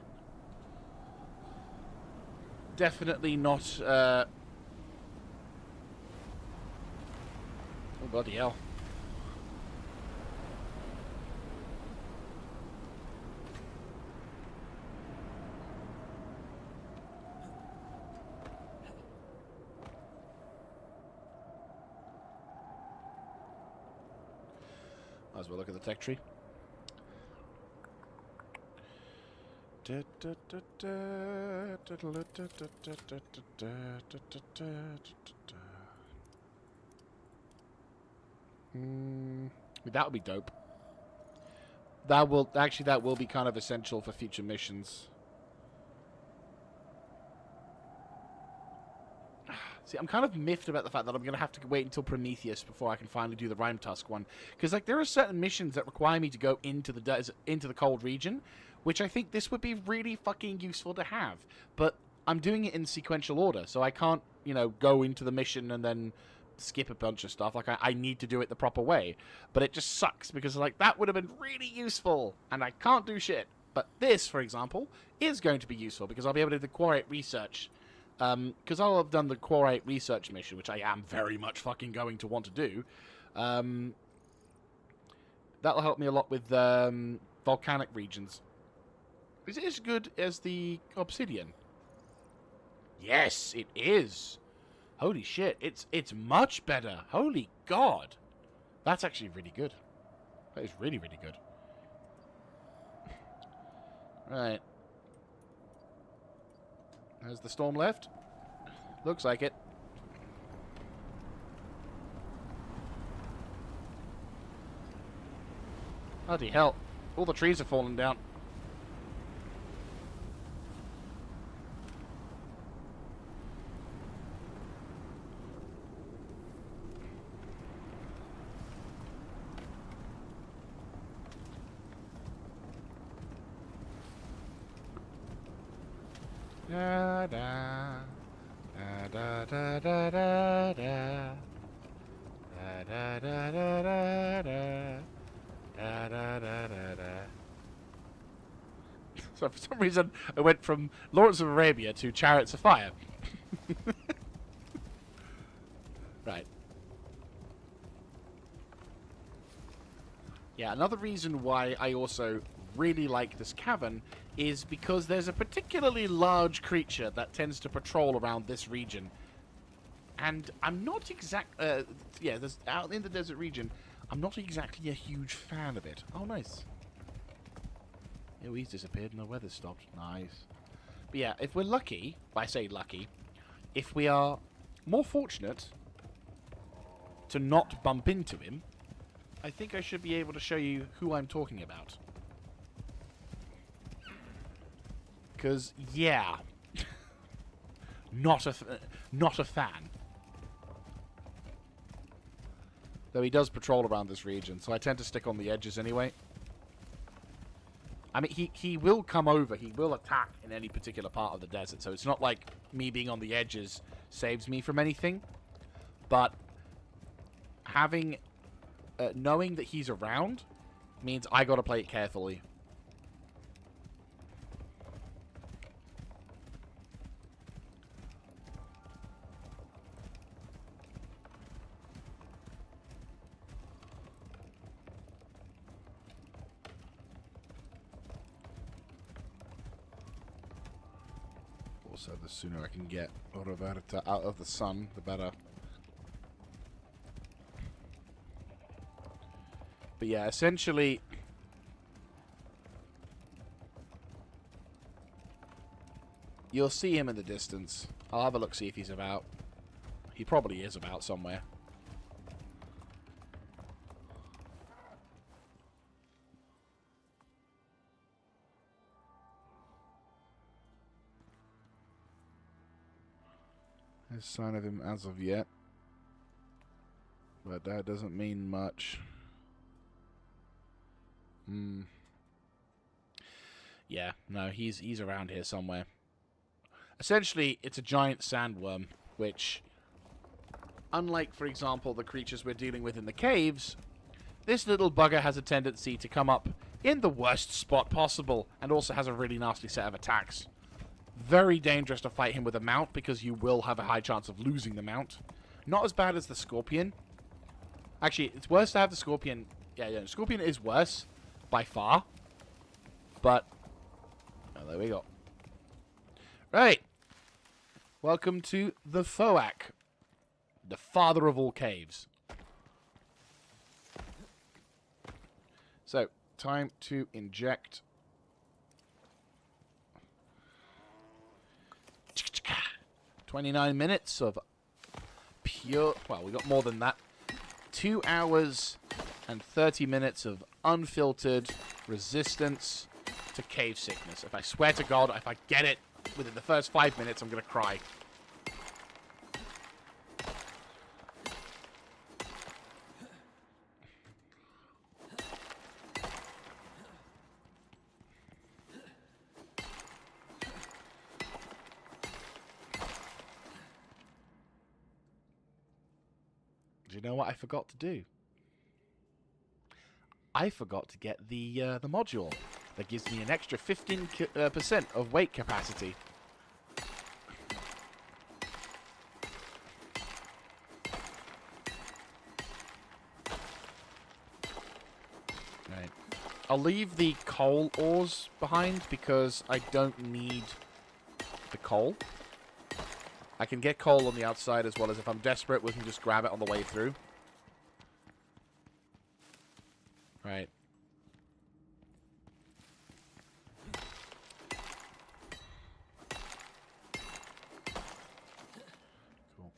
not. Oh bloody hell! Might as well look at the tech tree. That would be dope. That will be kind of essential for future missions. See, I'm kind of miffed about the fact that I'm going to have to wait until Prometheus before I can finally do the Rime Tusk one. Because, like, there are certain missions that require me to go into the desert, into the cold region, which I think this would be really fucking useful to have. But I'm doing it in sequential order, so I can't, you know, go into the mission and then skip a bunch of stuff. Like, I need to do it the proper way. But it just sucks, because, like, that would have been really useful, and I can't do shit. But this, for example, is going to be useful, because I'll be able to do the Quarate research. Because I'll have done the Quarate research mission, which I am very much fucking going to want to do. That'll help me a lot with volcanic regions. Is it as good as the obsidian? Yes, it is. Holy shit, it's much better. Holy God. That's actually really good. That is really, really good. Right. Has the storm left? Looks like it. Bloody hell. All the trees are falling down. Da da da da da da da da da da da da da. So for some reason I went from Lawrence of Arabia to Chariots of Fire. Right. Yeah, another reason why I also really like this cavern is because there's a particularly large creature that tends to patrol around this region. And I'm not there's out in the desert region, I'm not exactly a huge fan of it. Oh, nice. Oh, he's disappeared and the weather's stopped. Nice. But yeah, if we're lucky, I say lucky, if we are more fortunate to not bump into him, I think I should be able to show you who I'm talking about. Because, yeah. Not a fan. Though he does patrol around this region, so I tend to stick on the edges anyway. I mean, he will come over. He will attack in any particular part of the desert. So it's not like me being on the edges saves me from anything. But having... knowing that he's around means I gotta play it carefully. Also, the sooner I can get Roberta out of the sun, the better. But yeah, essentially... you'll see him in the distance. I'll have a look, see if he's about. He probably is about somewhere. There's no sign of him as of yet. But that doesn't mean much. Yeah, no, he's around here somewhere. Essentially, it's a giant sandworm, which, unlike, for example, the creatures we're dealing with in the caves, this little bugger has a tendency to come up in the worst spot possible, and also has a really nasty set of attacks. Very dangerous to fight him with a mount, because you will have a high chance of losing the mount. Not as bad as the scorpion. Actually, it's worse to have the scorpion. Yeah, scorpion is worse, by far. But, oh, there we go. Right. Welcome to the Foak, the father of all caves. So, time to inject. 29 minutes of pure... well, we got more than that. 2 hours and 30 minutes of unfiltered resistance to cave sickness. If I swear to God, if I get it within the first 5 minutes, I'm going to cry. Do you know what I forgot to do? I forgot to get the module that gives me an extra 15% of weight capacity. Right. I'll leave the coal ores behind because I don't need the coal. I can get coal on the outside as well as if I'm desperate, we can just grab it on the way through. Right. Cool.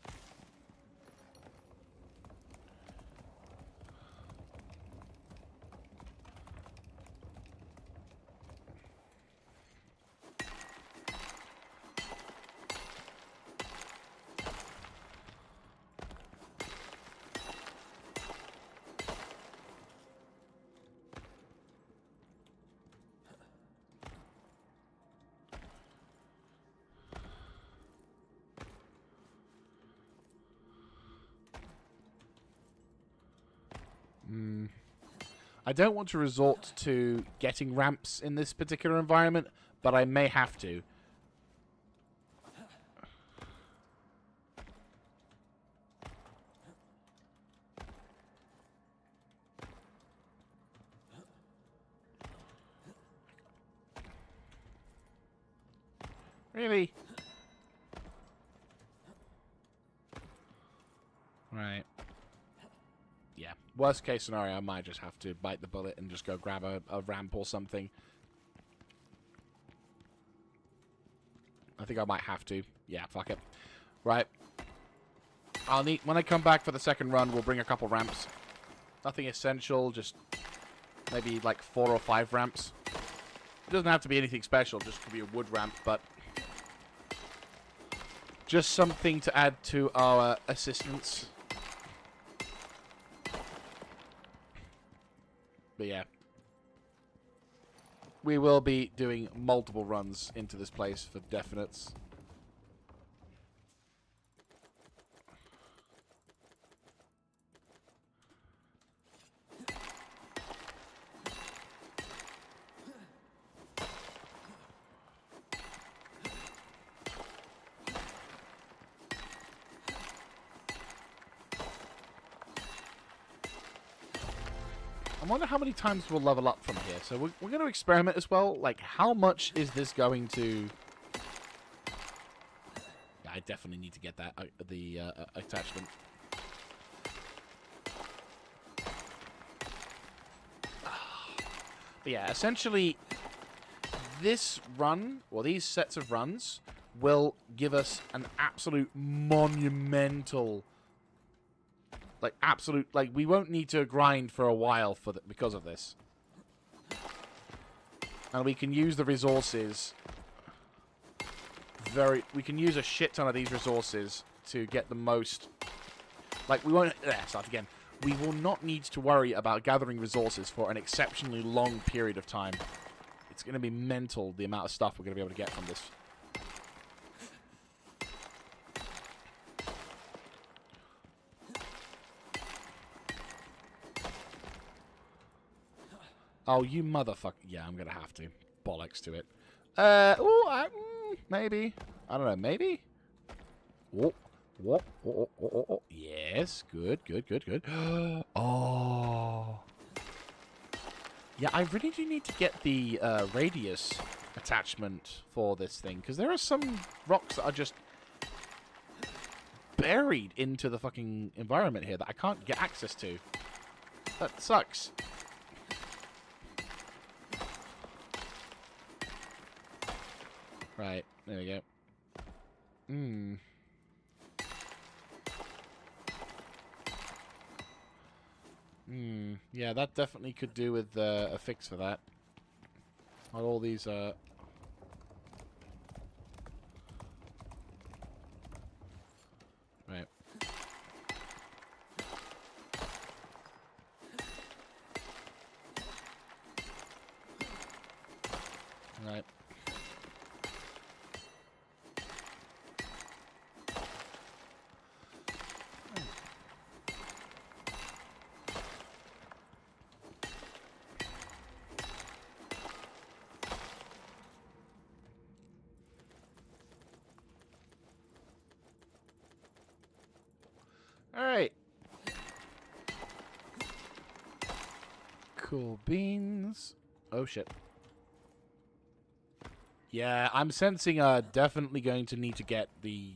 I don't want to resort to getting ramps in this particular environment, but I may have to. Really? Right. Yeah. Worst case scenario, I might just have to bite the bullet and just go grab a ramp or something. I think I might have to. Yeah, fuck it. Right. I'll need... when I come back for the second run, we'll bring a couple ramps. Nothing essential, just maybe like 4 or 5 ramps. It doesn't have to be anything special, just could be a wood ramp, but... Just something to add to our assistance. But yeah. We will be doing multiple runs into this place for definites. I wonder how many times we'll level up from here. So we're going to experiment as well. Like, how much is this going to... Yeah, I definitely need to get that, the attachment. But yeah, essentially, this run, or these sets of runs, will give us an absolute monumental... Like, absolute... Like, we won't need to grind for a while because of this. And we can use the resources... We can use a shit ton of these resources to get the most... Like, we won't... Start again. We will not need to worry about gathering resources for an exceptionally long period of time. It's going to be mental, the amount of stuff we're going to be able to get from this. Oh, you motherfucker. Yeah, I'm going to have to. Bollocks to it. Maybe. I don't know, maybe? Oh. Yes, good. Oh. Yeah, I really do need to get the radius attachment for this thing, because there are some rocks that are just buried into the fucking environment here that I can't get access to. That sucks. Right, there we go. Yeah, that definitely could do with a fix for that. Not all these, Right. Right. Alright. Cool beans. Oh, shit. Yeah, I'm sensing definitely going to need to get the...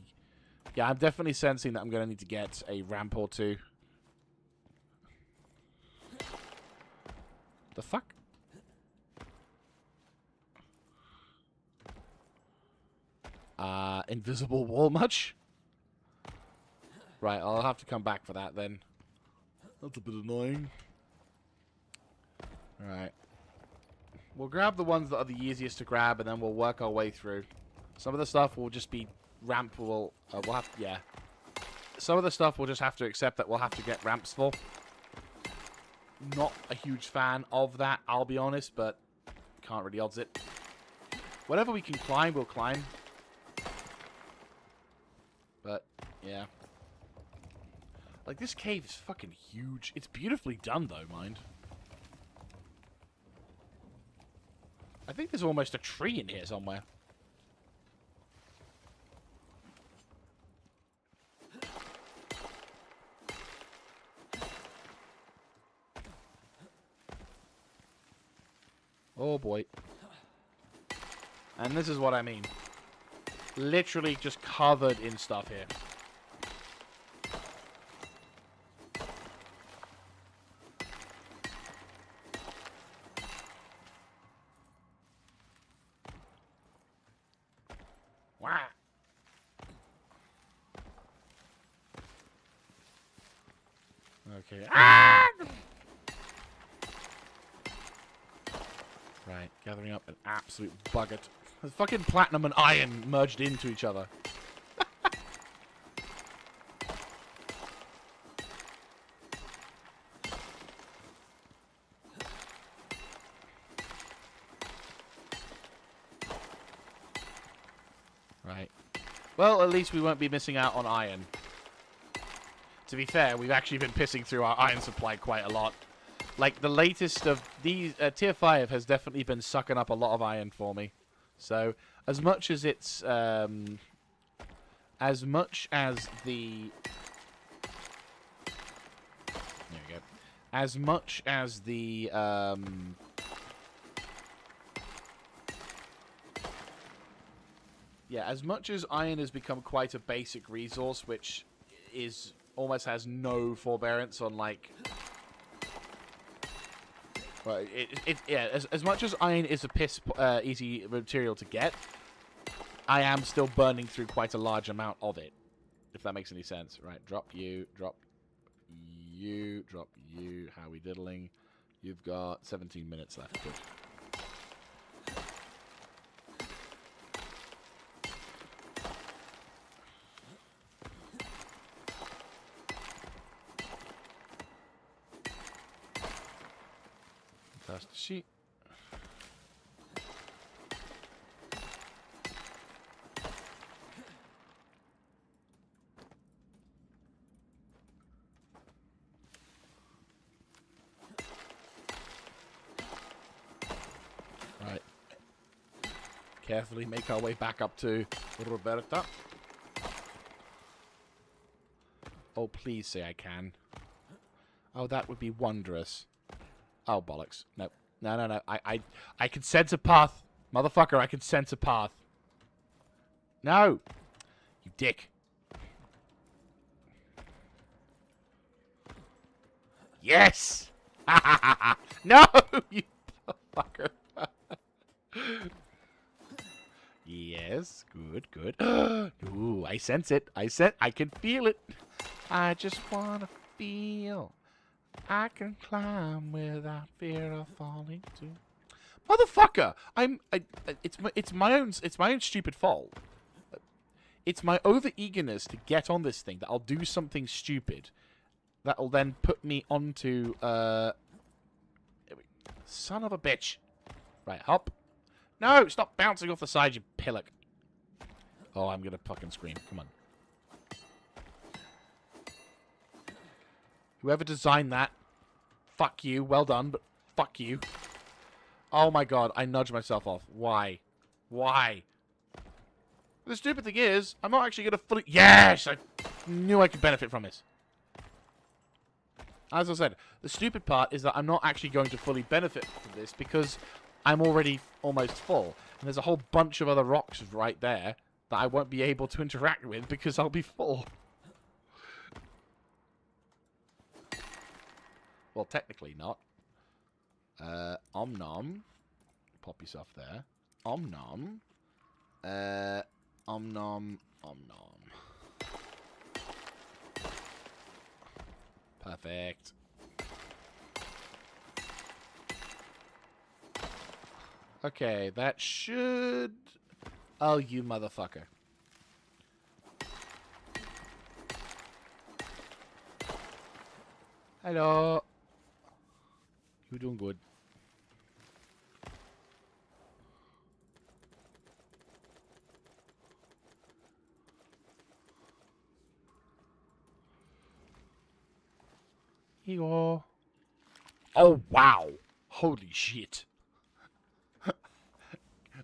Yeah, I'm definitely sensing that I'm going to need to get a ramp or two. The fuck? Invisible wall much? Right, I'll have to come back for that then. That's a bit annoying. Alright. We'll grab the ones that are the easiest to grab, and then we'll work our way through. Some of the stuff will just be ramp. We'll have... Yeah. Some of the stuff we'll just have to accept that we'll have to get ramps for. Not a huge fan of that, I'll be honest, but can't really odds it. Whatever we can climb, we'll climb. But, yeah. Like, this cave is fucking huge. It's beautifully done, though, mind. I think there's almost a tree in here somewhere. Oh, boy. And this is what I mean. Literally just covered in stuff here. Okay. Ah! Right, gathering up an absolute bucket. The fucking platinum and iron merged into each other. Right. Well, at least we won't be missing out on iron. To be fair, we've actually been pissing through our iron supply quite a lot. Like, the latest of these... Tier 5 has definitely been sucking up a lot of iron for me. So, as much as it's... as much as the... There we go. As much as the... yeah, as much as iron has become quite a basic resource, which is almost has no forbearance on, like... Well, yeah, as much as iron is a piss easy material to get, I am still burning through quite a large amount of it, if that makes any sense. Right, drop you, drop you, drop you. How are we diddling? You've got 17 minutes left. Good. That's the sheet. Right. Carefully make our way back up to Roberta. Oh, please say I can. Oh, that would be wondrous. Oh, bollocks. No. No, no, no. I can sense a path. Motherfucker, I can sense a path. No! You dick. Yes! No! You motherfucker. Yes. Good, good. Ooh, I sense it. I can feel it. I just want to feel... I can climb without fear of falling too. Motherfucker! It's my own stupid fault. It's my over eagerness to get on this thing that I'll do something stupid that'll then put me onto son of a bitch. Right, hop. No, stop bouncing off the side, you pillock. Oh, I'm gonna fucking scream. Come on. Whoever designed that, fuck you. Well done, but fuck you. Oh my god, I nudged myself off. Why? Why? The stupid thing is, I'm not actually going to fully... Yes! I knew I could benefit from this. As I said, the stupid part is that I'm not actually going to fully benefit from this because I'm already almost full. And there's a whole bunch of other rocks right there that I won't be able to interact with because I'll be full. Well, technically not. Om nom. Pop yourself there. Om nom. Om nom. Om nom. Perfect. Okay, that should... Oh, you motherfucker. Hello. You're doing good. Here you go. Oh, wow. Holy shit.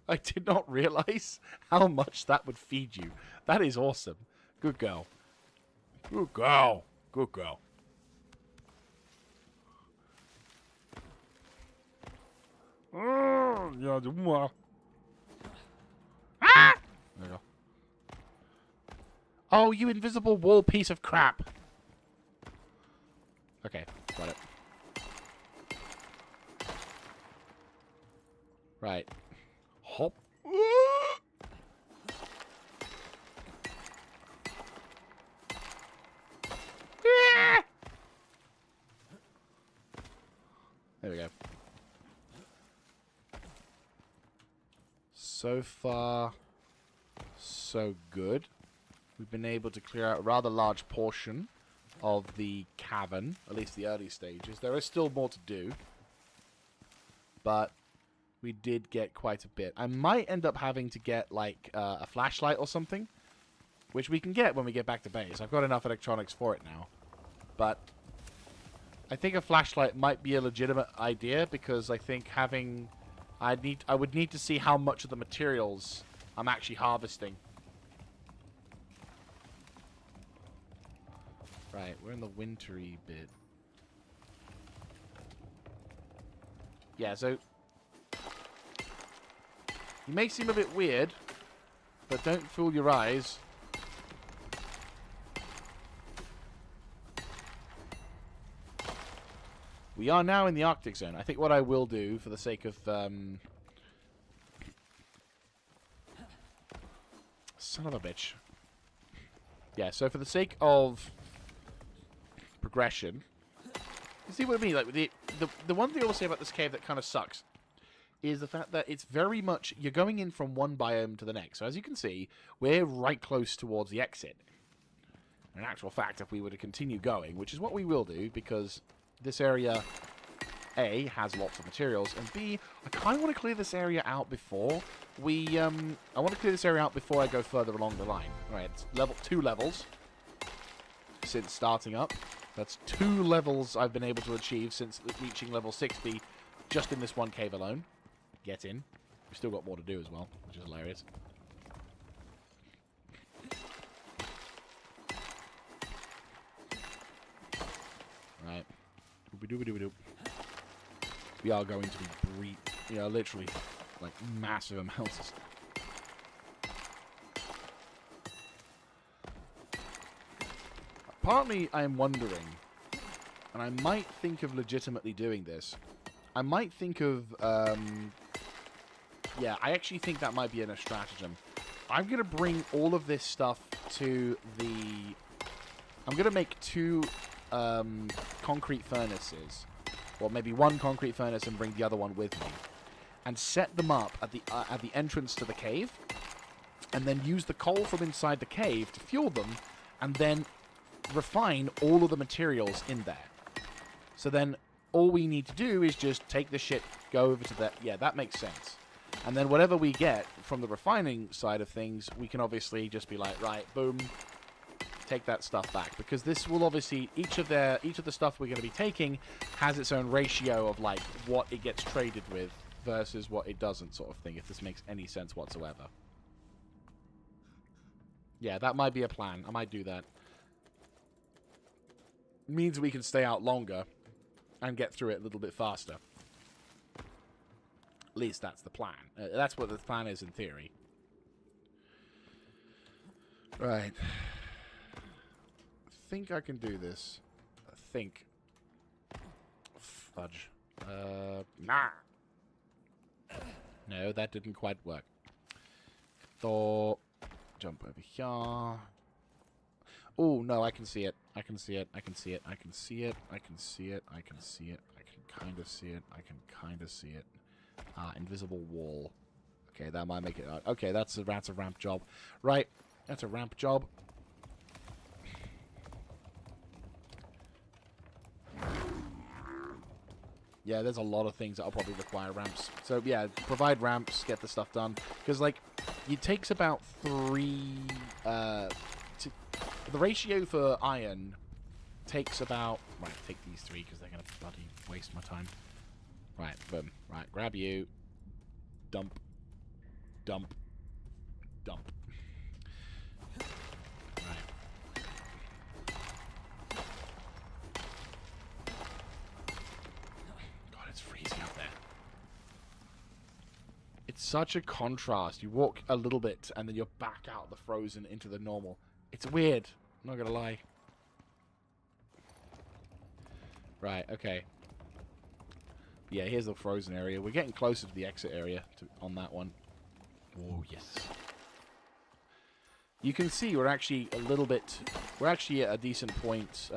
I did not realize how much that would feed you. That is awesome. Good girl. Good girl. Good girl. Ah! There you go. Oh, you invisible wall piece of crap. Okay, got it. Right. Hop. There we go. So far, so good. We've been able to clear out a rather large portion of the cavern, at least the early stages. There is still more to do, but We did get quite a bit. I might end up having to get, like, a flashlight or something, which we can get when we get back to base. I've got enough electronics for it now. But I think a flashlight might be a legitimate idea, because I think having... I would need to see how much of the materials I'm actually harvesting. Right, we're in the wintry bit. Yeah, so... You may seem a bit weird, but don't fool your eyes. We are now in the Arctic zone. I think what I will do, for the sake of... Son of a bitch. Yeah, so for the sake of progression... You see what I mean? Like, the one thing I will say about this cave that kind of sucks is the fact that it's very much... You're going in from one biome to the next. So as you can see, we're right close towards the exit. In actual fact, if we were to continue going, which is what we will do, because this area, A, has lots of materials, and B, I kind of want to clear this area out before we... I want to clear this area out before I go further along the line. Alright, it's two levels since starting up. That's 2 levels I've been able to achieve since reaching level 60 just in this one cave alone. Get in. We've still got more to do as well, which is hilarious. Right. Doobie-doobie-doobie-doop. We are going to be literally, like, massive amounts of stuff. Partly, I'm wondering, and I might think of legitimately doing this. I might think of, yeah, I actually think that might be a stratagem. I'm going to bring all of this stuff to the... I'm going to make 2 concrete furnaces, or maybe 1 concrete furnace and bring the other one with me, and set them up at the entrance to the cave, and then use the coal from inside the cave to fuel them, and then refine all of the materials in there. So then all we need to do is just take the shit, go over to that. Yeah, that makes sense. And then whatever we get from the refining side of things, we can obviously just be like, right, boom, take that stuff back. Because this will obviously, each of the stuff we're going to be taking has its own ratio of, like, what it gets traded with versus what it doesn't, sort of thing, if this makes any sense whatsoever. Yeah, that might be a plan. I might do that. Means we can stay out longer and get through it a little bit faster. At least that's the plan. That's what the plan is in theory. Right. I think I can do this. I think. Fudge. Nah. No, that didn't quite work. Thought. Jump over here. Oh, no, I can see it. I can see it. I can see it. I can see it. I can see it. I can see it. I can kind of see it. I can kind of see it. Invisible wall. Okay, that might make it... okay, that's a ramp job. Right, that's a ramp job. Yeah, there's a lot of things that'll probably require ramps. So, yeah, provide ramps, get the stuff done. Because, like, it takes about 3... the ratio for iron takes about... Right, take these 3 because they're going to bloody waste my time. Right, boom. Right, grab you. Dump. Dump. Dump. Right. God, it's freezing out there. It's such a contrast. You walk a little bit and then you're back out of the frozen into the normal. It's weird. I'm not gonna lie. Right, okay. Yeah, here's the frozen area. We're getting closer to the exit area on that one. Oh, yes. You can see we're actually a little bit... We're actually at a decent point.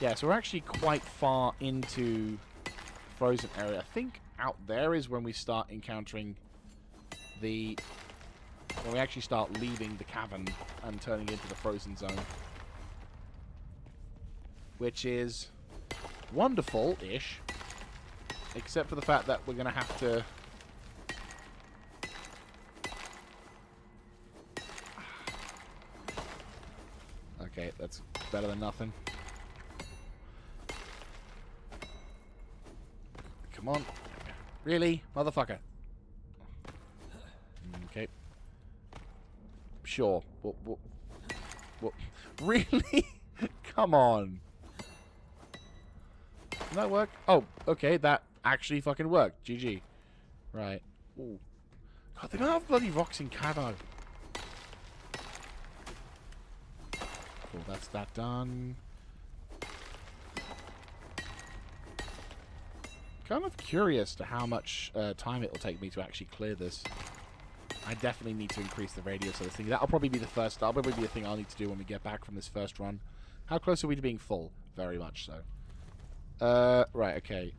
Yeah, so we're actually quite far into frozen area. I think out there is when we start encountering the... When we actually start leaving the cavern and turning into the frozen zone. Which is... wonderful-ish. Except for the fact that we're going to have to... Okay, that's better than nothing. Come on. Really? Motherfucker. Okay. Sure. What? Really? Come on. Did that work? Oh, okay, that actually fucking worked. GG. Right. Ooh. God, they don't have bloody rocks in Cabo. Cool, that's that done. Kind of curious to how much time it'll take me to actually clear this. I definitely need to increase the radius of this thing. That'll probably be the first. That'll probably be the thing I'll need to do when we get back from this first run. How close are we to being full? Very much so. Right, okay.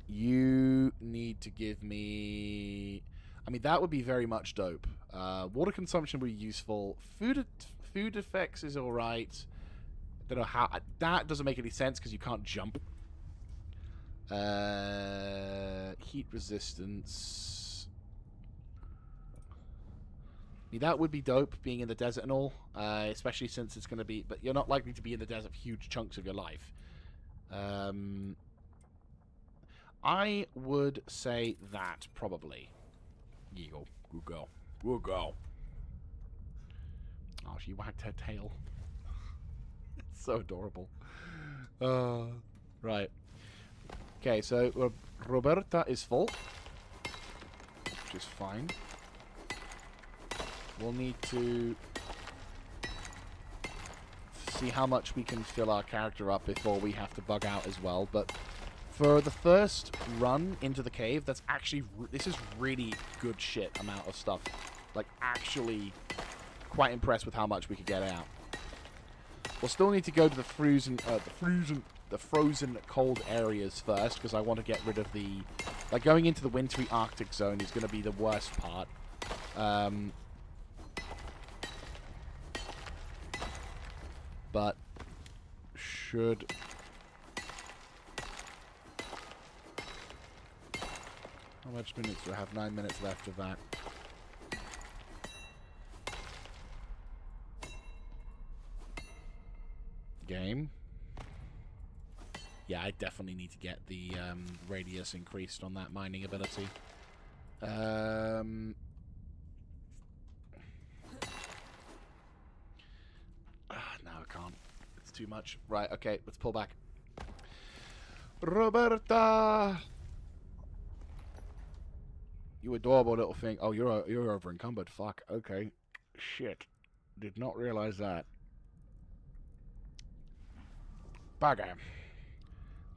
You need to give me... I mean, that would be very much dope. Water consumption would be useful. Food effects is alright. Don't know how... That doesn't make any sense because you can't jump. Heat resistance. I mean, that would be dope, being in the desert and all. Especially since it's going to be... But you're not likely to be in the desert for huge chunks of your life. I would say that, probably. Eagle. Good girl. Good girl. Oh, she wagged her tail. It's so adorable. Right. Okay, so Roberta is full. Which is fine. We'll need to see how much we can fill our character up before we have to bug out as well. But for the first run into the cave, that's actually... This is really good shit amount of stuff. Like, actually quite impressed with how much we could get out. We'll still need to go to the frozen cold areas first, because I want to get rid of the... Like, going into the wintry Arctic zone is going to be the worst part. But should... How much minutes do I have? 9 minutes left of that. Game. Yeah, I definitely need to get the radius increased on that mining ability. No, I can't. It's too much. Right, okay, let's pull back. Roberta! You adorable little thing. Oh, you're over encumbered. Fuck. Okay. Shit. Did not realize that. Bagger.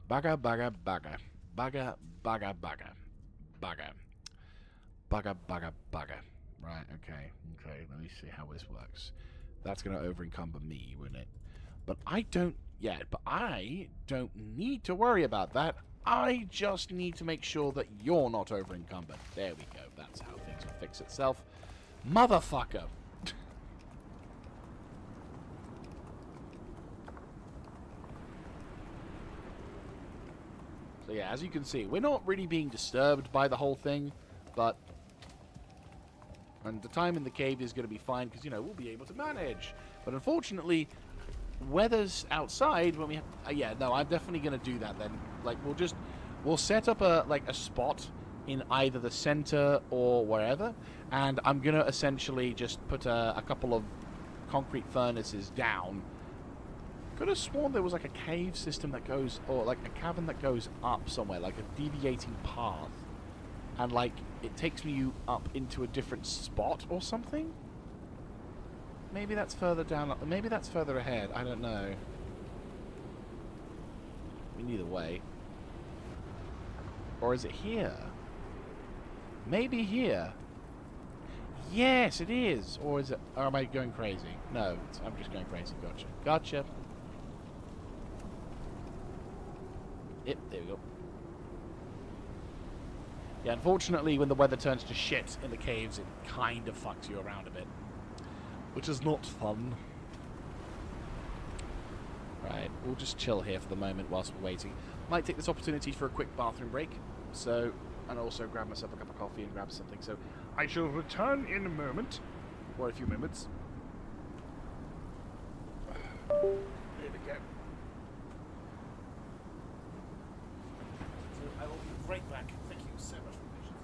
Bagger, bagger, bagger. Bagger, bagger, bagger. Bagger. Bagger, bagger, bagger. Right, okay. Okay, let me see how this works. That's going to over-encumber me, wouldn't it? But I don't... Yeah, but I don't need to worry about that. I just need to make sure that you're not over-encumbered. There we go. That's how things will fix itself. Motherfucker! So yeah, as you can see, we're not really being disturbed by the whole thing, but... And the time in the cave is going to be fine, because, you know, we'll be able to manage. But unfortunately, weather's outside when we have... yeah, no, I'm definitely going to do that then. Like, we'll set up a spot in either the center or wherever, and I'm going to essentially just put a couple of concrete furnaces down. Could have sworn there was like a cave system that goes, or like a cavern that goes up somewhere, like a deviating path. And like, it takes me up into a different spot or something? Maybe that's further down, maybe that's further ahead, I don't know. I mean, either way. Or is it here? Maybe here. Yes, it is. Or is it, or am I going crazy? No, I'm just going crazy, gotcha. Gotcha. Yep, there we go. Yeah, unfortunately, when the weather turns to shit in the caves, it kind of fucks you around a bit. Which is not fun. Right, we'll just chill here for the moment whilst we're waiting. Might take this opportunity for a quick bathroom break. So, and also grab myself a cup of coffee and grab something. So, I shall return in a moment, or a few moments. There we go. So I will be right back. Thank you so much for your patience.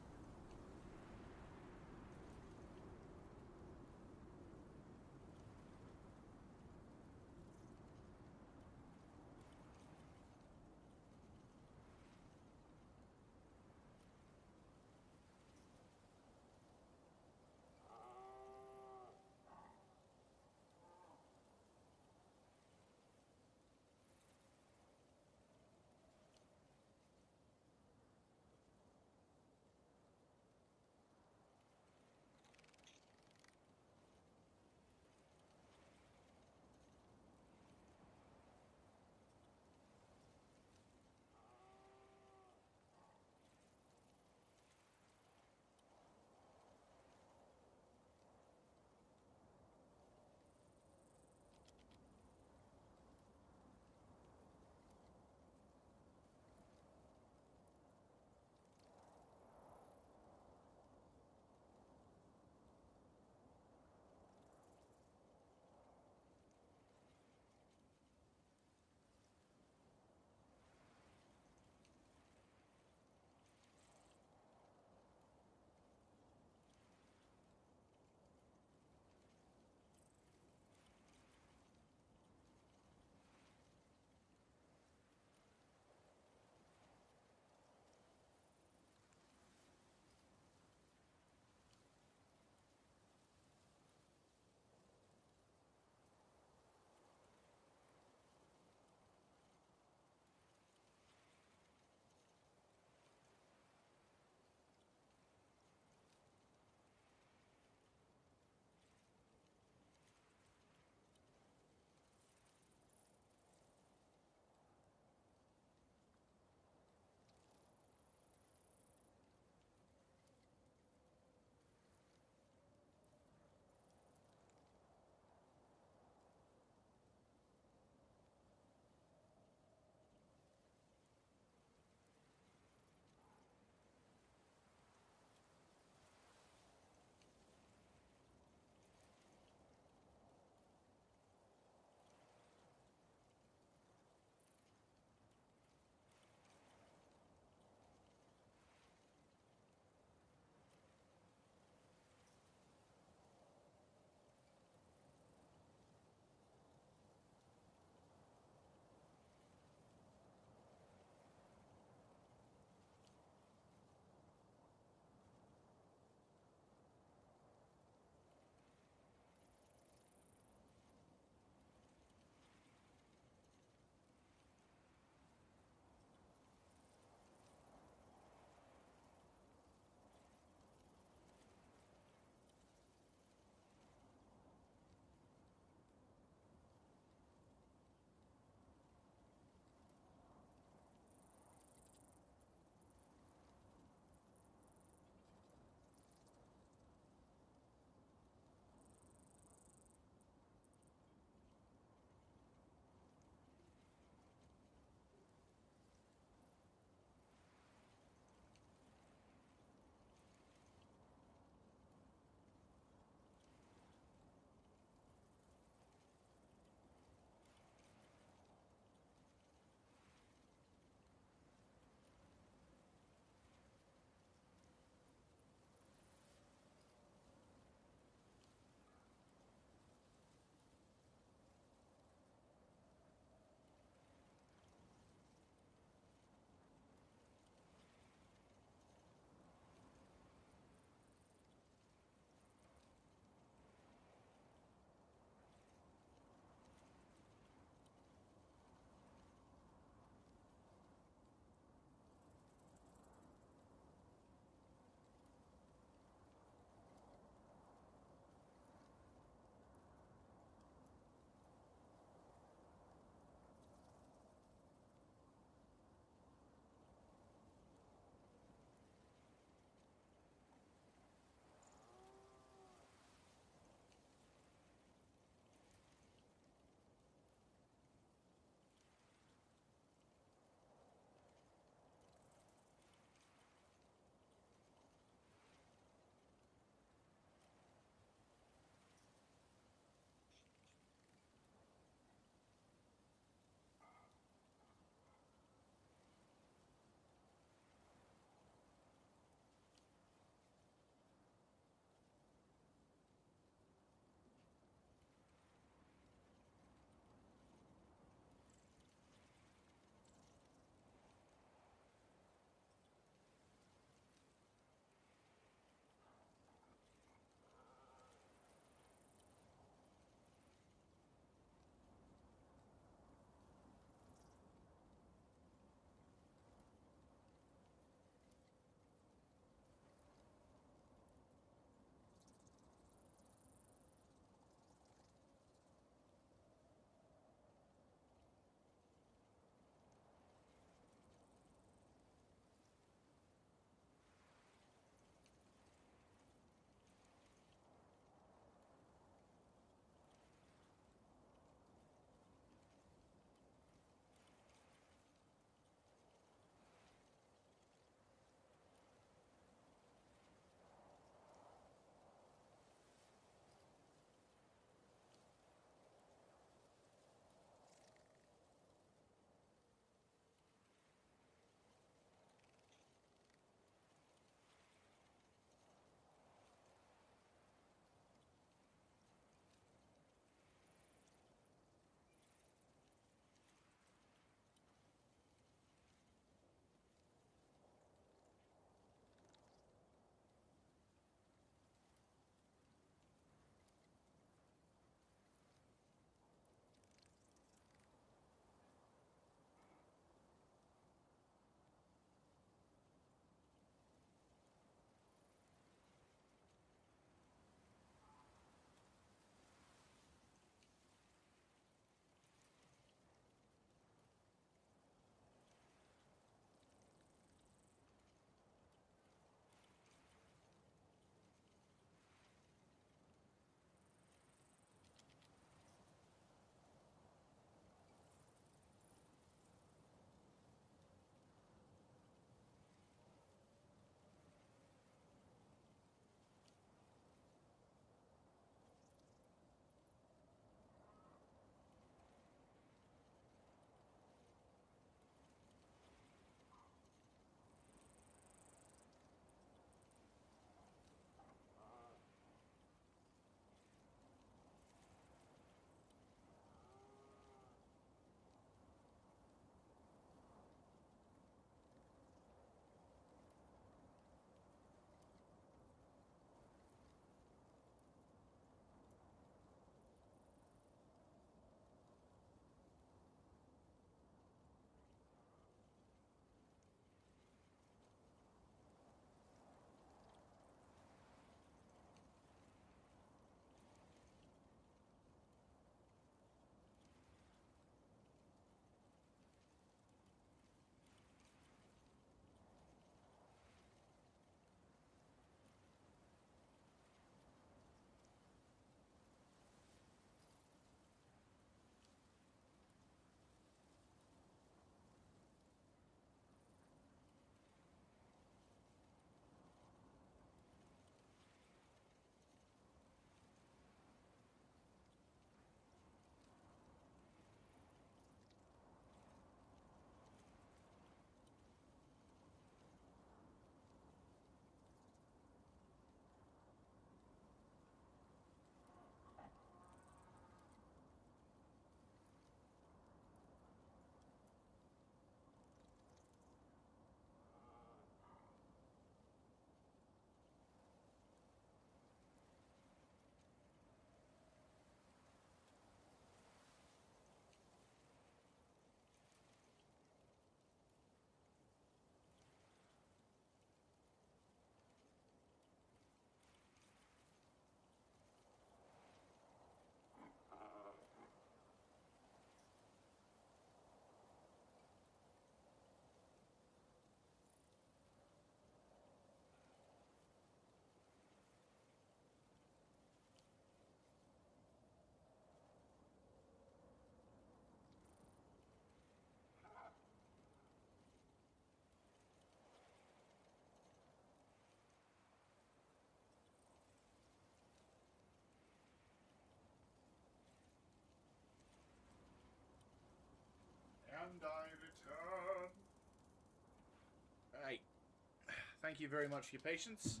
Thank you very much for your patience.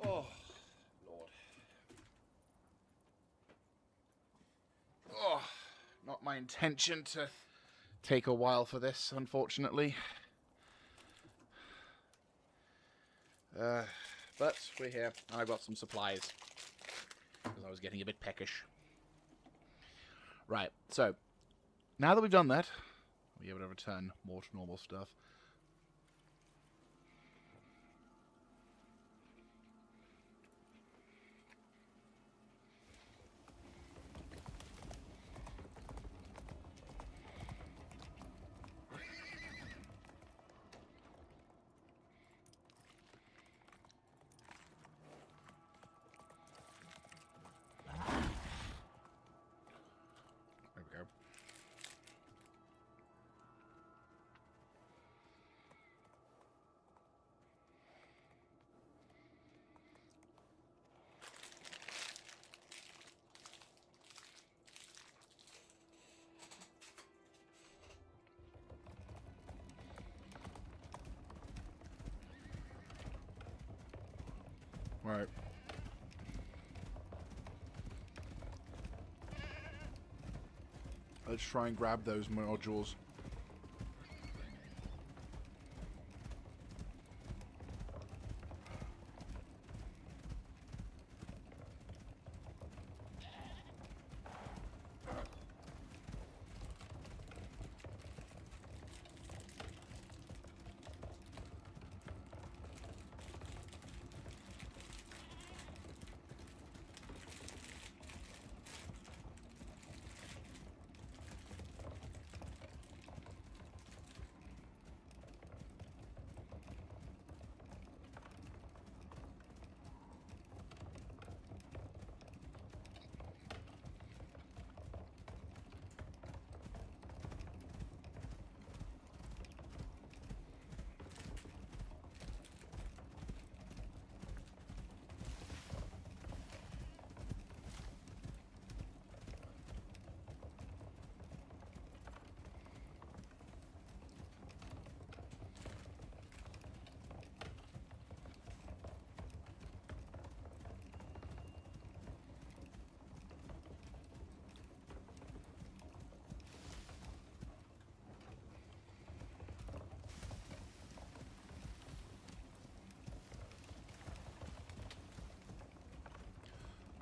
Oh, Lord. Oh, not my intention to take a while for this, unfortunately. But we're here, and I've got some supplies. Because I was getting a bit peckish. Right, so, now that we've done that, we'll be able to return more to normal stuff. There we go. Right. Let's try and grab those modules.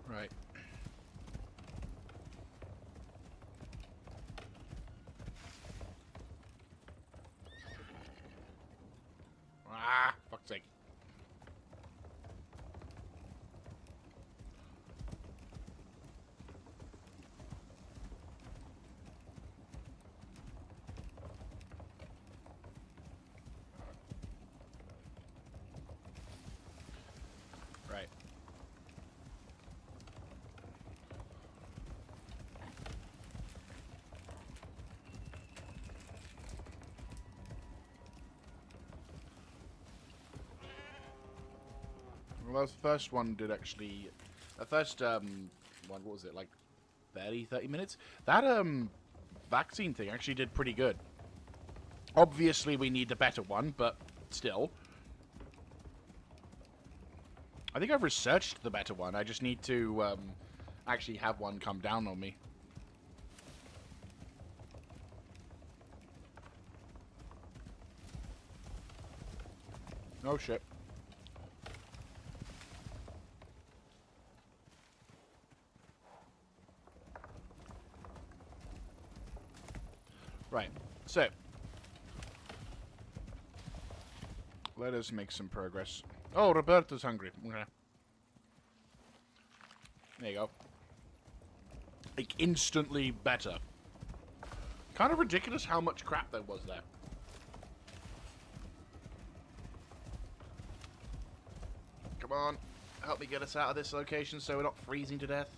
Right. Ah, fuck's sake. Right. Well, the first one did actually... The first one, what was it, like 30 minutes? That vaccine thing actually did pretty good. Obviously, we need a better one, but still. I think I've researched the better one. I just need to actually have one come down on me. Oh, shit. Right, so let us make some progress. Oh, Roberto's hungry. Okay. There you go. Like, instantly better. Kind of ridiculous how much crap there was there. Come on, help me get us out of this location so we're not freezing to death.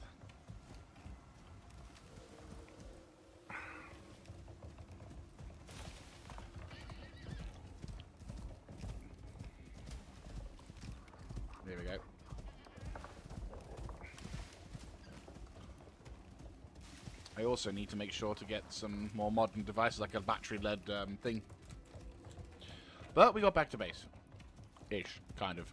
There we go. I also need to make sure to get some more modern devices, like a battery-led thing. But we got back to base. Ish, kind of.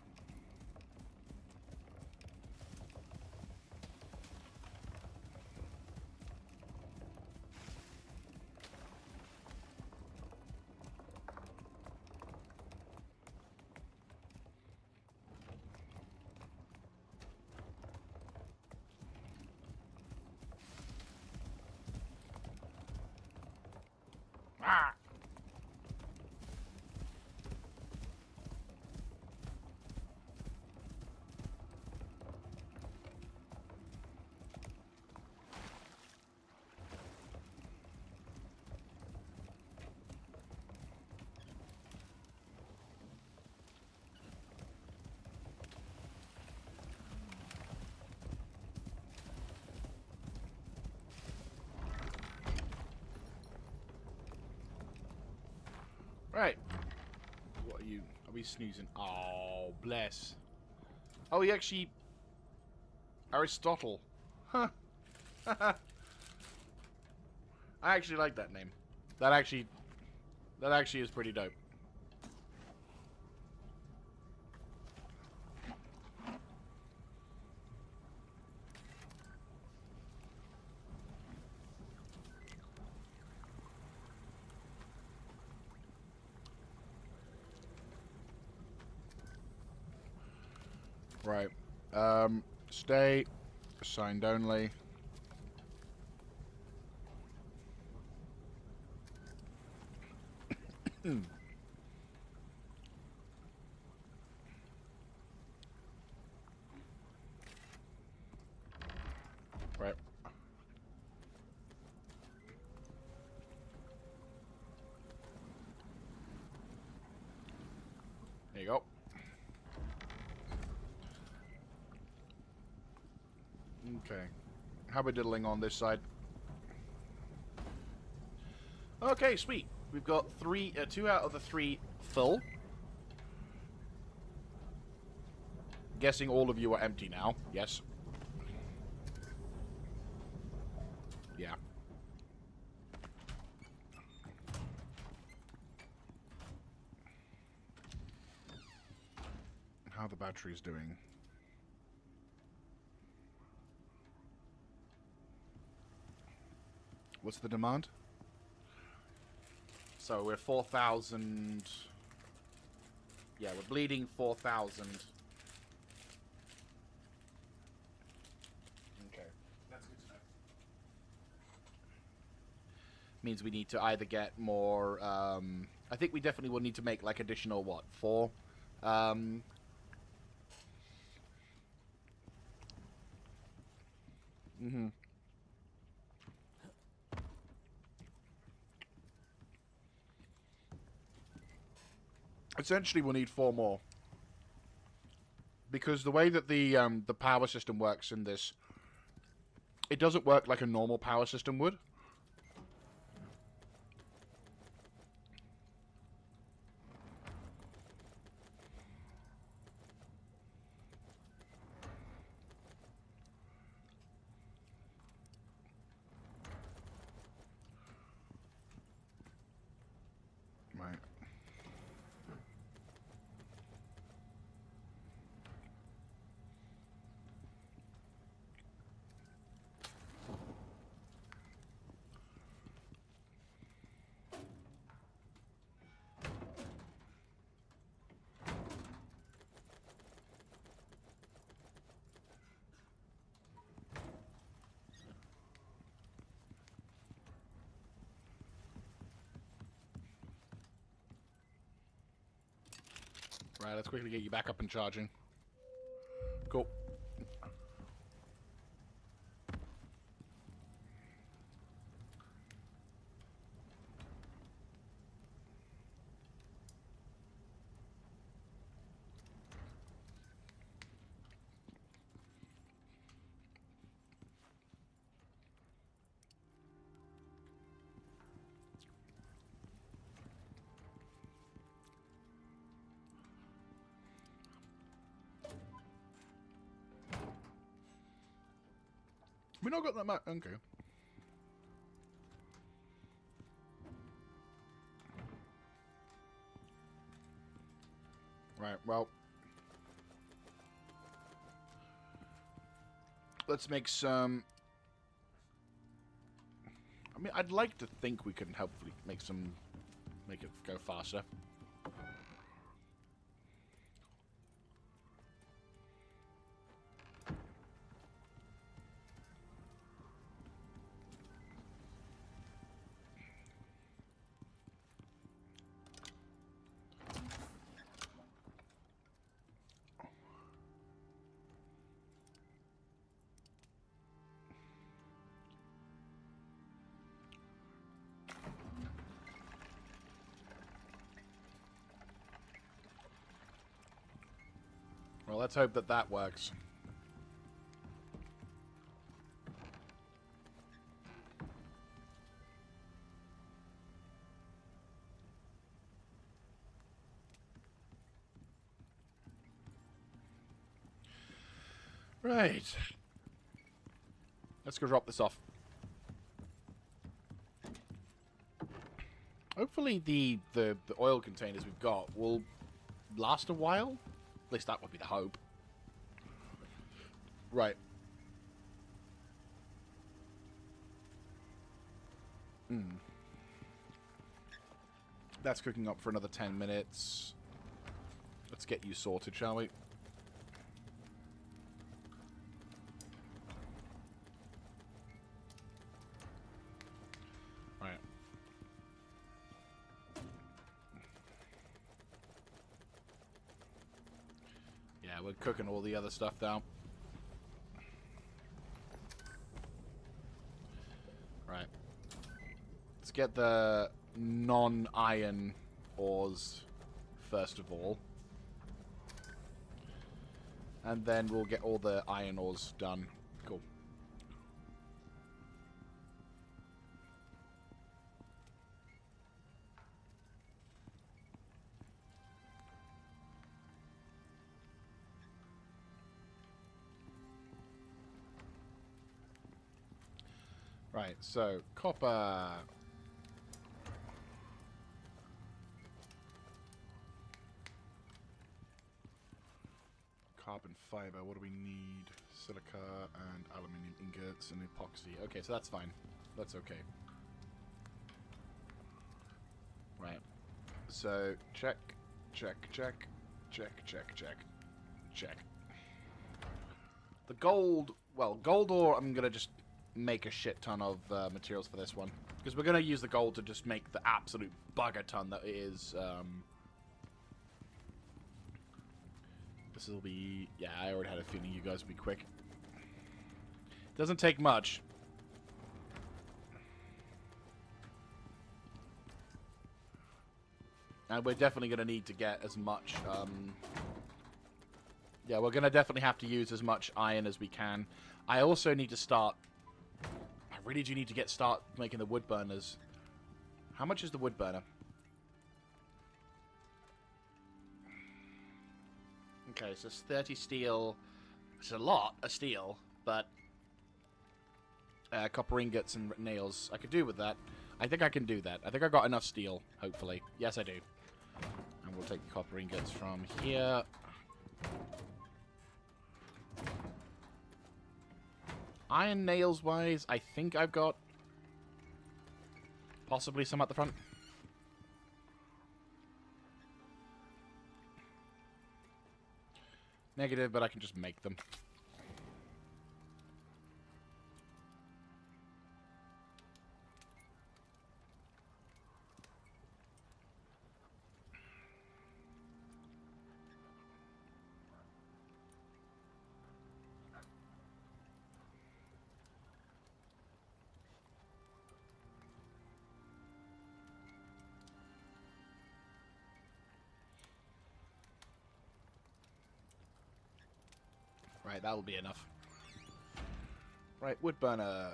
Ah! Right. What are you? Are we snoozing? Oh, bless. Oh, he actually... Aristotle. Huh. I actually like that name. That actually is pretty dope. Right. Stay. Assigned only. Right. There you go. Okay. How about diddling on this side? Okay, sweet. We've got 2 out of the 3 full. Guessing all of you are empty now. Yes. Yeah. How the battery's doing. What's the demand? So we're 4,000... Yeah, we're bleeding 4,000. Okay. That's good to know. Means we need to either get more... I think we definitely will need to make, like, additional, what, 4? Essentially, we'll need 4 more. Because the way that the power system works in this, it doesn't work like a normal power system would. Right. Right, let's quickly get you back up and charging. Cool. We not got that much. Okay. Right, well. Let's make some... I mean, I'd like to think we can hopefully make it go faster. Well, let's hope that that works. Right. Let's go drop this off. Hopefully the oil containers we've got will last a while. At least that would be the hope. Right. That's cooking up for another 10 minutes. Let's get you sorted, shall we? Right. Yeah, we're cooking all the other stuff down. Right. Let's get the non-iron ores first of all. And then we'll get all the iron ores done. Cool. Right, so copper. Carbon fiber, what do we need? Silica and aluminium ingots and epoxy. Okay, so that's fine. That's okay. Right. So, check, check, check, check, check, check, check. The gold, well, gold ore, I'm going to just make a shit ton of materials for this one. Because we're going to use the gold to just make the absolute bugger ton that it is. This will be... Yeah, I already had a feeling you guys would be quick. Doesn't take much. And we're definitely going to need to get as much... yeah, we're going to definitely have to use as much iron as we can. I also need to start... I really do need to start making the wood burners. How much is the wood burner? Okay, so it's 30 steel. It's a lot of steel, but copper ingots and nails. I could do with that. I think I can do that. I think I got enough steel, hopefully. Yes, I do. And we'll take the copper ingots from here. Iron nails wise, I think I've got possibly some at the front. Negative, but I can just make them. Right, that'll be enough. Right, wood burner.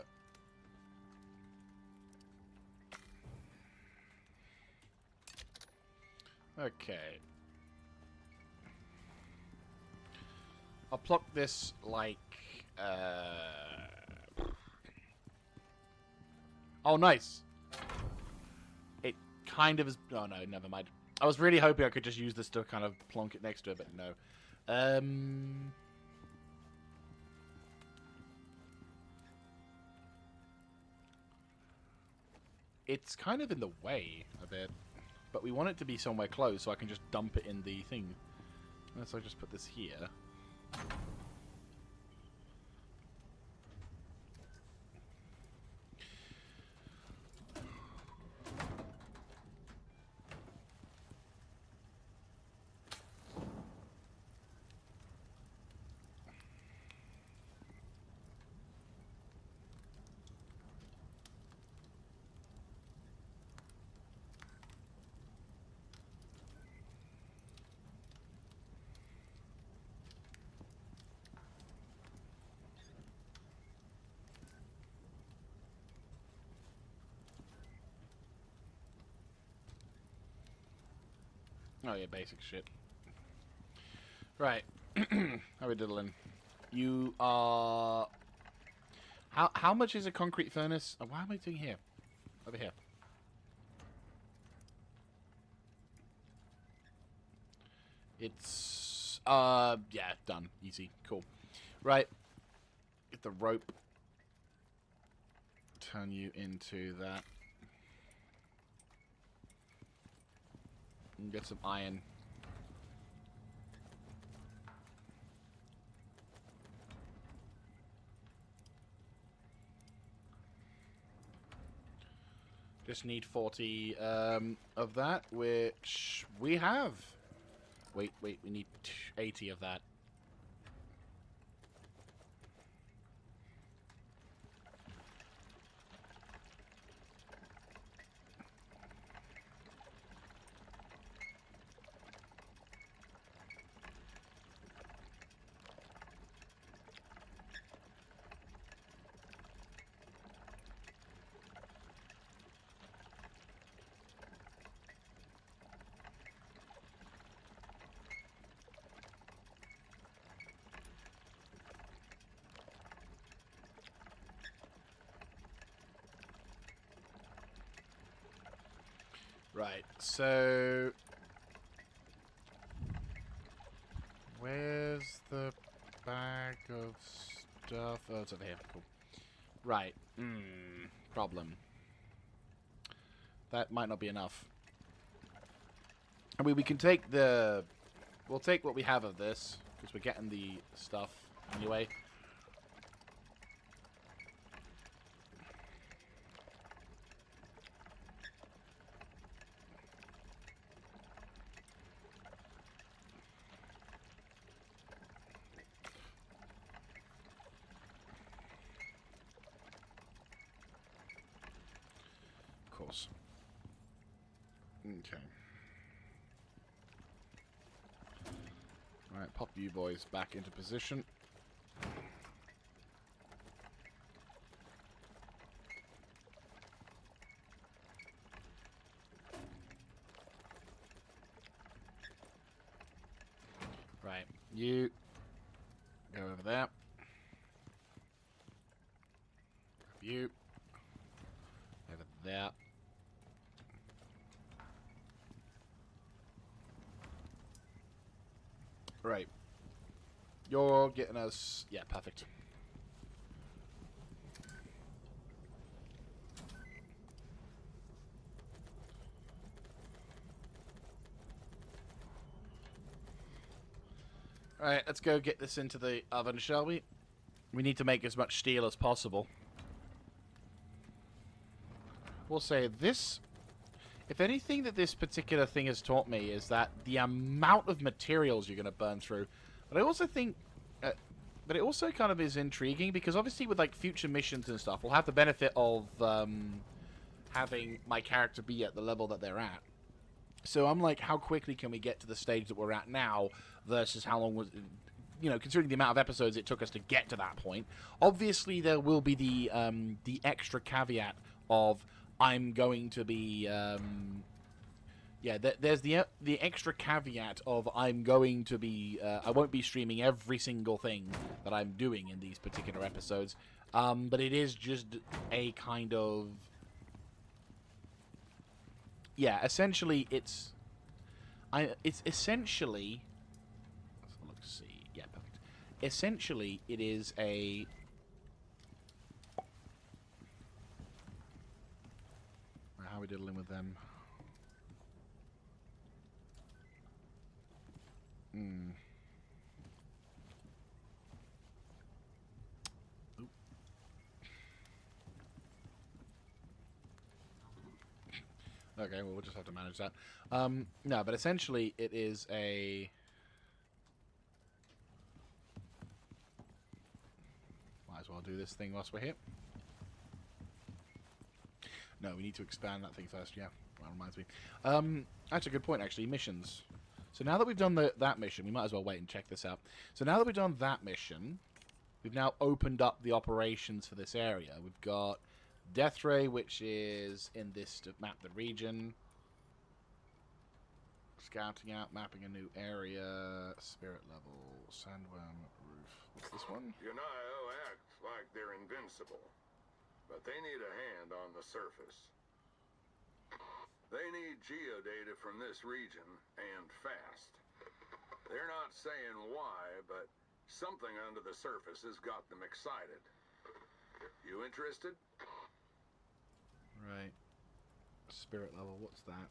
Okay. I'll pluck this like... Oh, nice. It kind of is... Oh, no, never mind. I was really hoping I could just use this to kind of plonk it next to it, but no. It's kind of in the way a bit, but we want it to be somewhere close so I can just dump it in the thing. So I just put this here. Oh yeah, basic shit. Right. How we diddling? You are... How much is a concrete furnace? Oh, what am I doing here? Over here. It's... yeah, done. Easy. Cool. Right. Get the rope. Turn you into that. And get some iron. Just need 40 of that, which we have. Wait, we need 80 of that. Right, so... Where's the bag of stuff? Oh, it's over here. Cool. Right. Problem. That might not be enough. I mean, we can take the... We'll take what we have of this, because we're getting the stuff anyway. Okay. Alright, pop you boys back into position. Right, you go over there. You over there. Right. You're getting us... Yeah, perfect. Alright, let's go get this into the oven, shall we? We need to make as much steel as possible. We'll say this... If anything that this particular thing has taught me is that the amount of materials you're going to burn through. But I also think... but it also kind of is intriguing, because obviously with like future missions and stuff, we'll have the benefit of having my character be at the level that they're at. So I'm like, how quickly can we get to the stage that we're at now versus how long was... You know, considering the amount of episodes it took us to get to that point. Obviously, there will be the extra caveat of... I'm going to be, yeah, there's the extra caveat of I'm going to be, I won't be streaming every single thing that I'm doing in these particular episodes, but it is just a kind of, yeah, essentially it's It's essentially. Let's see. Yeah, perfect. Essentially, it is a. How are we dealing with them? Hmm. Okay, well, we'll just have to manage that. No, but essentially, it is a. Might as well do this thing whilst we're here. No, we need to expand that thing first. Yeah, that reminds me. That's a good point, actually. Missions. So now that we've done that mission, we might as well wait and check this out. So now that we've done that mission, we've now opened up the operations for this area. We've got Death Ray, which is in this to map the region. Scouting out, mapping a new area. Spirit level, sandworm, roof. What's this one? Unio act like they're invincible, but they need a hand on the surface. They need geodata from this region, and fast. They're not saying why, but something under the surface has got them excited. You interested? Right. Spirit level, what's that?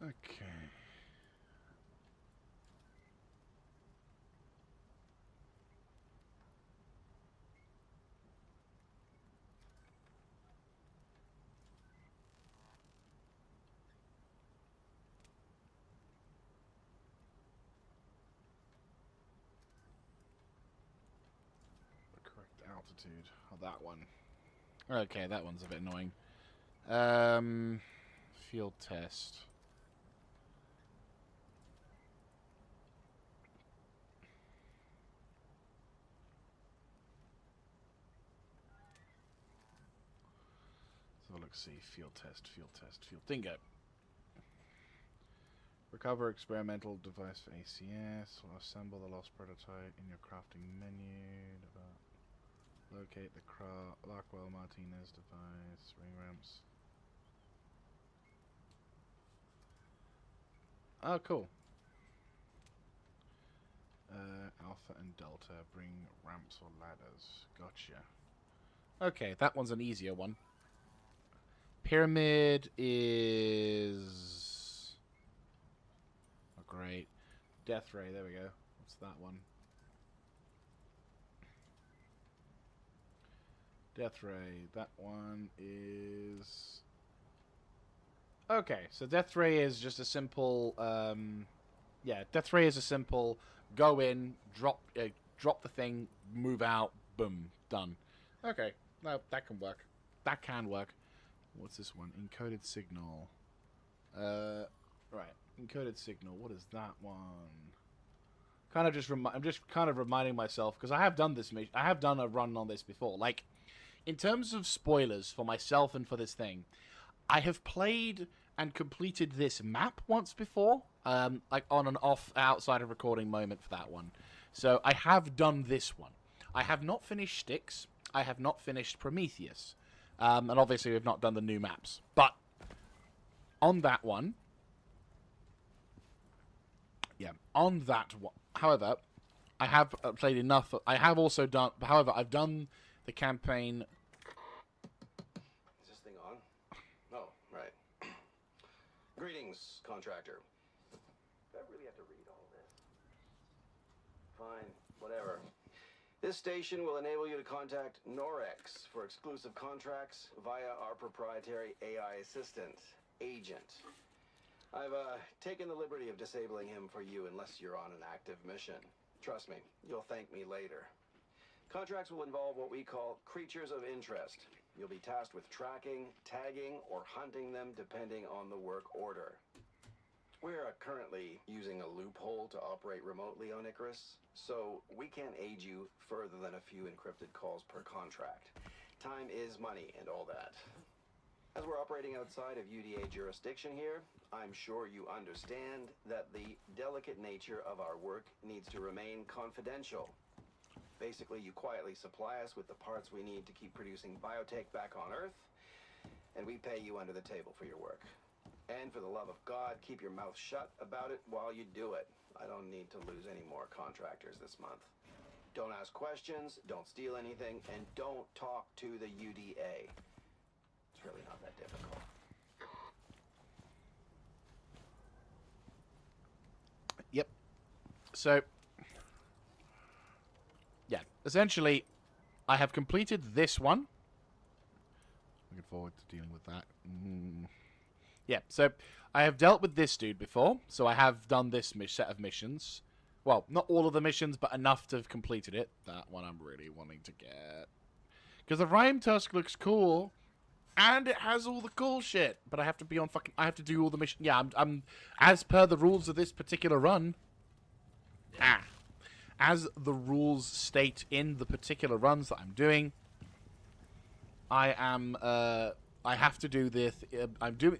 Okay. The correct altitude. Oh, that one. Okay, that one's a bit annoying. Field test. So let's see. Field test. Dingo. Recover experimental device for ACS. Or assemble the lost prototype in your crafting menu. Locate the Larkwell Martinez device. Ring ramps. Oh, cool. Alpha and Delta bring ramps or ladders. Gotcha. Okay, that one's an easier one. Pyramid is... Oh, great. Death Ray, there we go. What's that one? Death Ray, that one is... Okay, so Death Ray is just a simple... yeah, Death Ray is a simple... Go in, drop the thing, move out, boom, done. Okay, no, that can work. That can work. What's this one? Encoded signal. Right. Encoded signal. What is that one? I'm just kind of reminding myself because I have done this. I have done a run on this before. Like, in terms of spoilers for myself and for this thing, I have played and completed this map once before. Like on and off outside of recording moment for that one. So I have done this one. I have not finished Styx. I have not finished Prometheus. And obviously we've not done the new maps. But on that one... Yeah, on that one... However, I have played enough... I have also done... However, I've done the campaign... Is this thing on? Oh, right. Greetings, contractor. Do I really have to read all this? Fine, whatever. This station will enable you to contact Norex for exclusive contracts via our proprietary AI assistant, Agent. I've taken the liberty of disabling him for you unless you're on an active mission. Trust me, you'll thank me later. Contracts will involve what we call creatures of interest. You'll be tasked with tracking, tagging, or hunting them depending on the work order. We're currently using a loophole to operate remotely on Icarus, so we can't aid you further than a few encrypted calls per contract. Time is money and all that. As we're operating outside of UDA jurisdiction here, I'm sure you understand that the delicate nature of our work needs to remain confidential. Basically, you quietly supply us with the parts we need to keep producing biotech back on Earth, and we pay you under the table for your work. And for the love of God, keep your mouth shut about it while you do it. I don't need to lose any more contractors this month. Don't ask questions, don't steal anything, and don't talk to the UDA. It's really not that difficult. Yep. So, yeah, essentially, I have completed this one. Looking forward to dealing with that. Yeah, so I have dealt with this dude before, so I have done this set of missions. Well, not all of the missions, but enough to have completed it. That one I'm really wanting to get. Because the Rhyme Tusk looks cool, and it has all the cool shit. But I have to be on fucking... I have to do all the missions. Yeah, I'm as per the rules of this particular run... As the rules state in the particular runs that I'm doing, I am... I have to do this. I'm doing.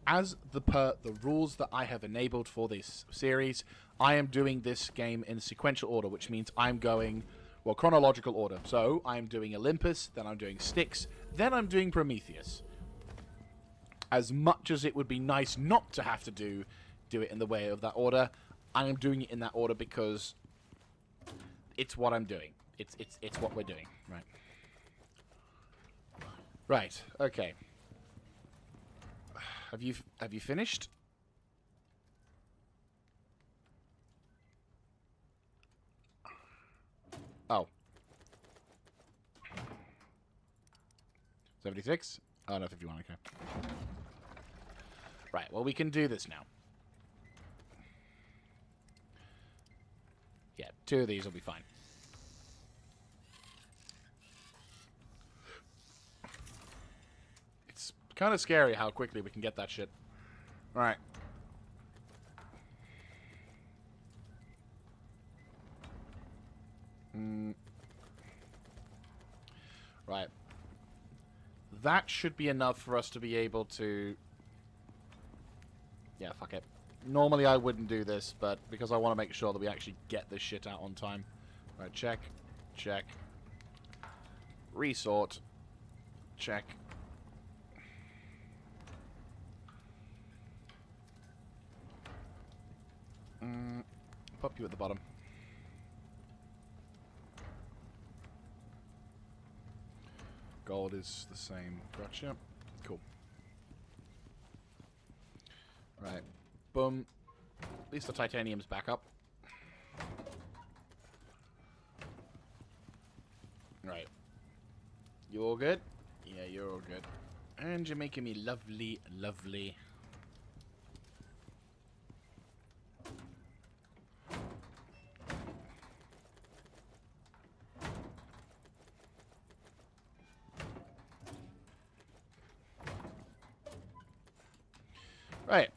As the rules that I have enabled for this series, I am doing this game in sequential order, which means I'm going, well, chronological order. So I'm doing Olympus, then I'm doing Styx, then I'm doing Prometheus. As much as it would be nice not to have to do it in the way of that order, I am doing it in that order because it's what I'm doing. It's what we're doing, right? Right, okay. Have you finished? Oh. 76? Oh, no, 51, okay. Right, well, we can do this now. Yeah, 2 of these will be fine. Kind of scary how quickly we can get that shit. Alright. Right. That should be enough for us to be able to... Yeah, fuck it. Normally I wouldn't do this, but because I want to make sure that we actually get this shit out on time. Right, check. Check. Resort. Check. Pop you at the bottom. Gold is the same. Gotcha. Cool. Right. Boom. At least the titanium's back up. Right. You all good? Yeah, you're all good. And you're making me lovely, lovely. Right.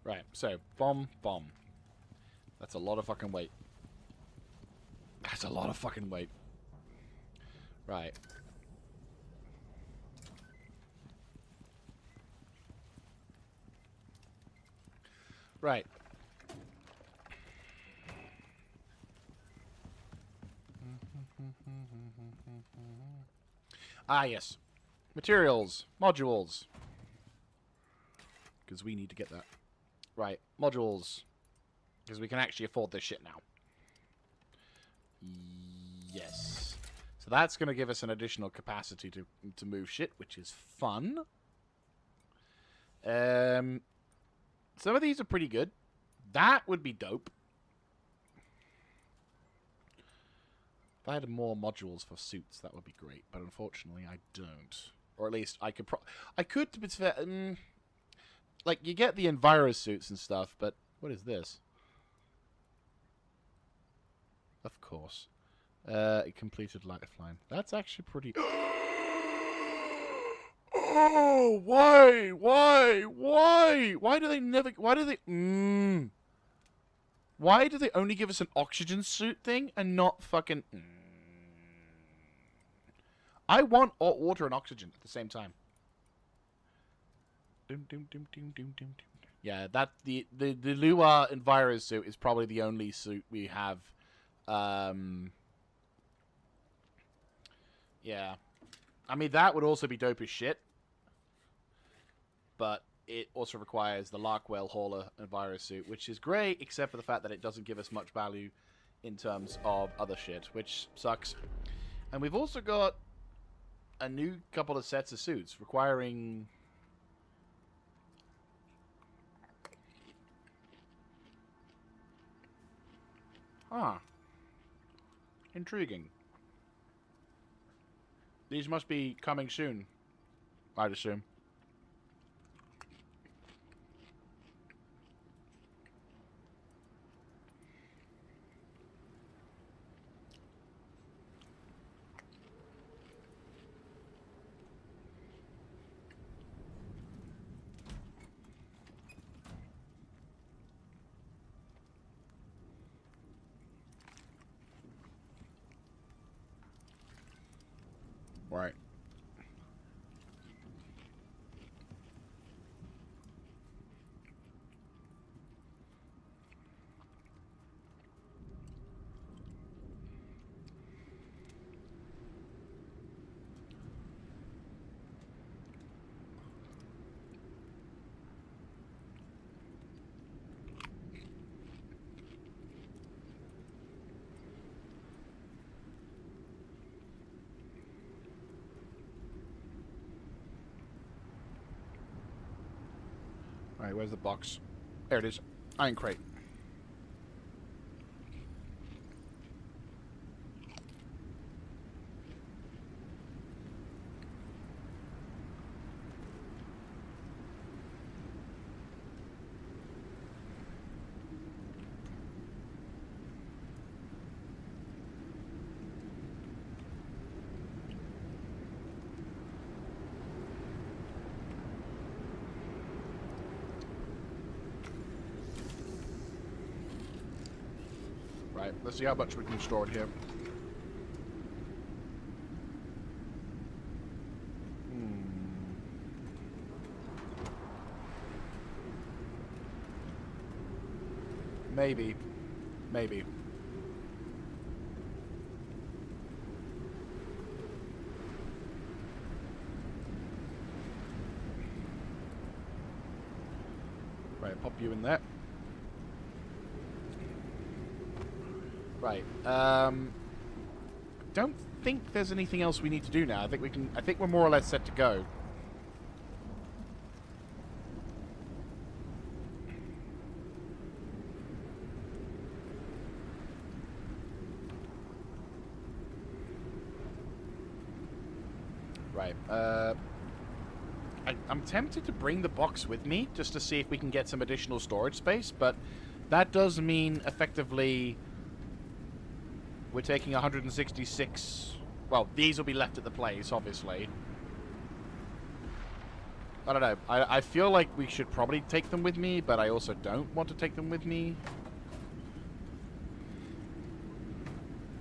Right, so, bomb. That's a lot of fucking weight. That's a lot of fucking weight. Right. Right. Ah, yes. Materials. Modules. Because we need to get that. Right. Modules. Because we can actually afford this shit now. Yes. So that's going to give us an additional capacity to move shit, which is fun. Some of these are pretty good. That would be dope. If I had more modules for suits, that would be great. But unfortunately, I don't. Or at least I could. I could, to be fair. Like you get the Enviro suits and stuff, but what is this? Of course, it completed lifeline. That's actually pretty. Oh, why? Why do they never? Why do they? Why do they only give us an oxygen suit thing and not fucking? I want water and oxygen at the same time. Yeah, that the Lua Enviro suit is probably the only suit we have. Yeah, I mean that would also be dope as shit, but it also requires the Larkwell Hauler Enviro suit, which is great, except for the fact that it doesn't give us much value in terms of other shit, which sucks. And we've also got a new couple of sets of suits requiring. Ah. Intriguing. These must be coming soon, I'd assume. Right. Alright, where's the box? There it is. Iron crate. Right, let's see how much we can store it here. Maybe. Maybe. Right, pop you in there. Right. Don't think there's anything else we need to do now. I think we're more or less set to go. Right. I'm tempted to bring the box with me just to see if we can get some additional storage space, but that does mean effectively we're taking 166... Well, these will be left at the place, obviously. I don't know. I feel like we should probably take them with me, but I also don't want to take them with me.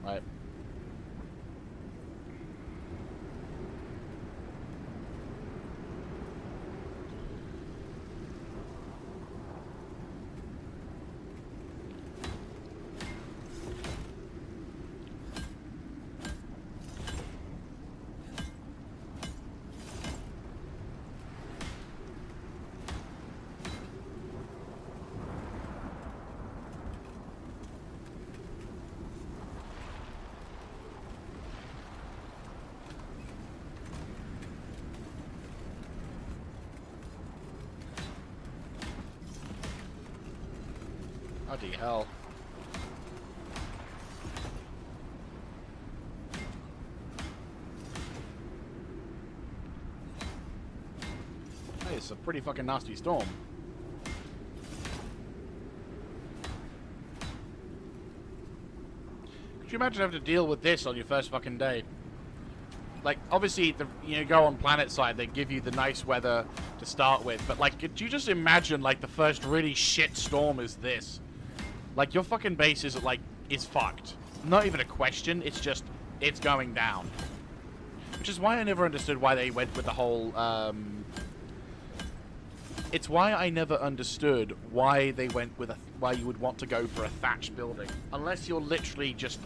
Right. Bloody hell. that's a pretty fucking nasty storm. Could you imagine having to deal with this on your first fucking day? Like, obviously, you go on planet side, they give you the nice weather to start with, but, like, could you just imagine, like, the first really shit storm is this? Like, your fucking base is, like, is fucked. Not even a question, it's just, it's going down. Which is why I never understood why they went with the whole, It's why I never understood why they went with why you would want to go for a thatched building. Unless you're literally just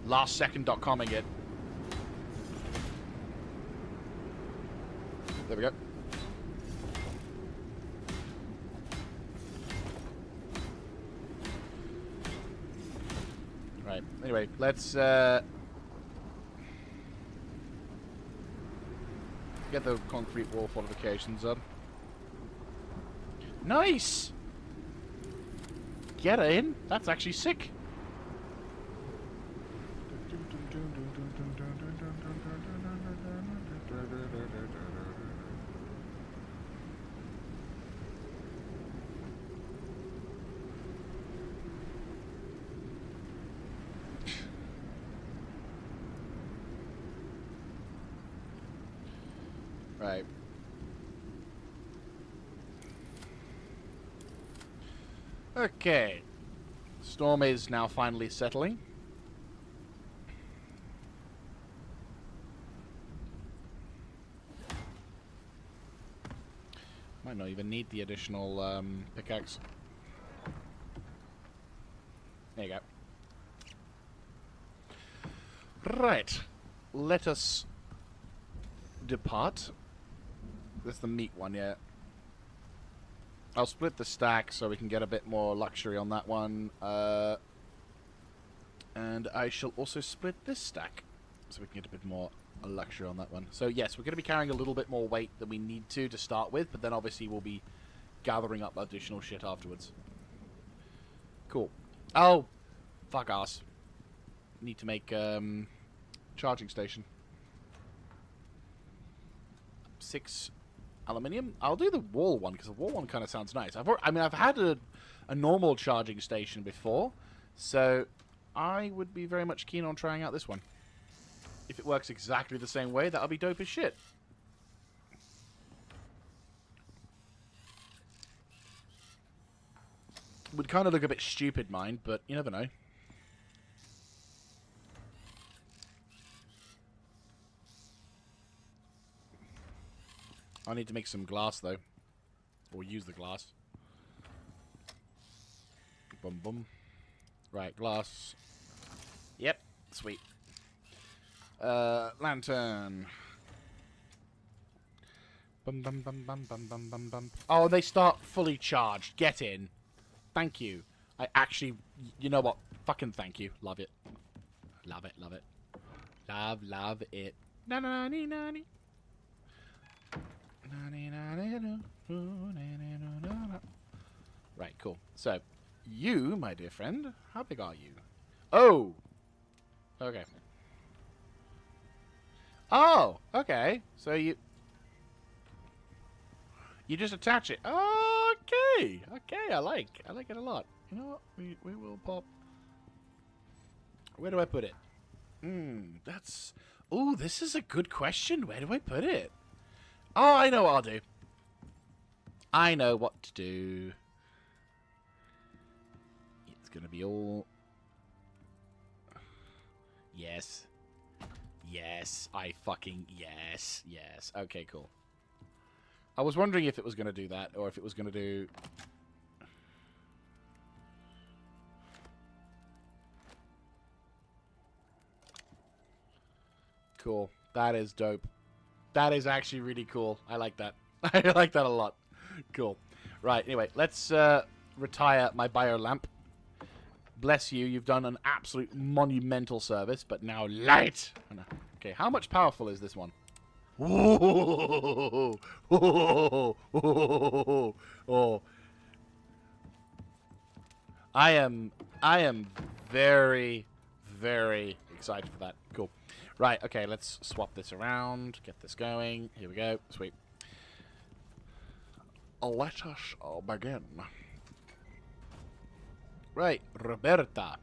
last-second.comming it. There we go. Right, anyway, let's get the concrete wall fortifications up. Nice! Get in? That's actually sick. Right. Okay. Storm is now finally settling. Might not even need the additional pickaxe. There you go. Right. Let us depart. That's the meat one, yeah. I'll split the stack so we can get a bit more luxury on that one. And I shall also split this stack so we can get a bit more luxury on that one. So yes, we're going to be carrying a little bit more weight than we need to start with, but then obviously we'll be gathering up additional shit afterwards. Cool. Oh, fuck ass. Need to make charging station. 6 aluminium. I'll do the wall one because the wall one kind of sounds nice. I've had a normal charging station before, so I would be very much keen on trying out this one. If it works exactly the same way, that'll be dope as shit. Would kind of look a bit stupid, mine, but you never know. I need to make some glass, though. Or use the glass. Boom, boom. Right, glass. Yep, sweet. Lantern. Bum, bum, bum, bum, bum, bum, bum, bum. Oh, they start fully charged. Get in. Thank you. I actually... You know what? Fucking thank you. Love it. Love it, love it. Love it. Na-na-na-ni-na-ni. Right, cool. So, you, my dear friend, how big are you? Oh! Okay. Oh! Okay. So you just attach it. Okay! Okay, I like it a lot. You know what? We will pop... Where do I put it? That's... Oh, this is a good question. Where do I put it? Oh, I know what I'll do. I know what to do. It's going to be all... Yes. Yes. I fucking... Yes. Yes. Okay, cool. I was wondering if it was going to do that, or if it was going to do... Cool. That is dope. That is actually really cool. I like that. I like that a lot. Cool. Right, anyway, let's retire my bio lamp. Bless you, you've done an absolute monumental service, but now light! Okay, how much powerful is this one? Oh, I am very, very excited for that. Cool. Right, okay, let's swap this around, get this going. Here we go. Sweet. let us begin. Right, Roberta.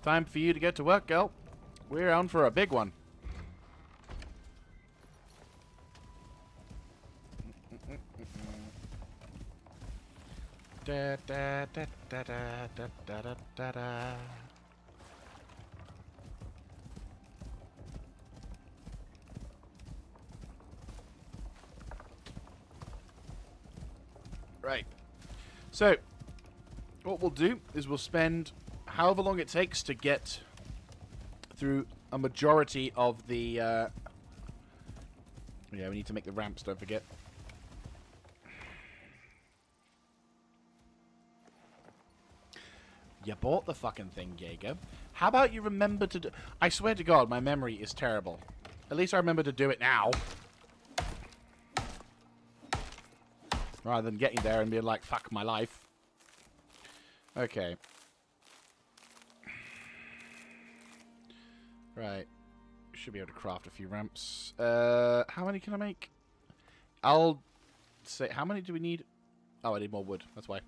Time for you to get to work, girl. We're on for a big one. Da, da, da, da, da, da, da, da, da. Right. So, what we'll do is we'll spend however long it takes to get through a majority of the... yeah, we need to make the ramps, don't forget. You bought the fucking thing, Jaeger. How about you remember to do... I swear to God, my memory is terrible. At least I remember to do it now. Rather than getting there and being like, fuck my life. Okay. Right. Should be able to craft a few ramps. How many can I make? I'll say... How many do we need? Oh, I need more wood. That's why.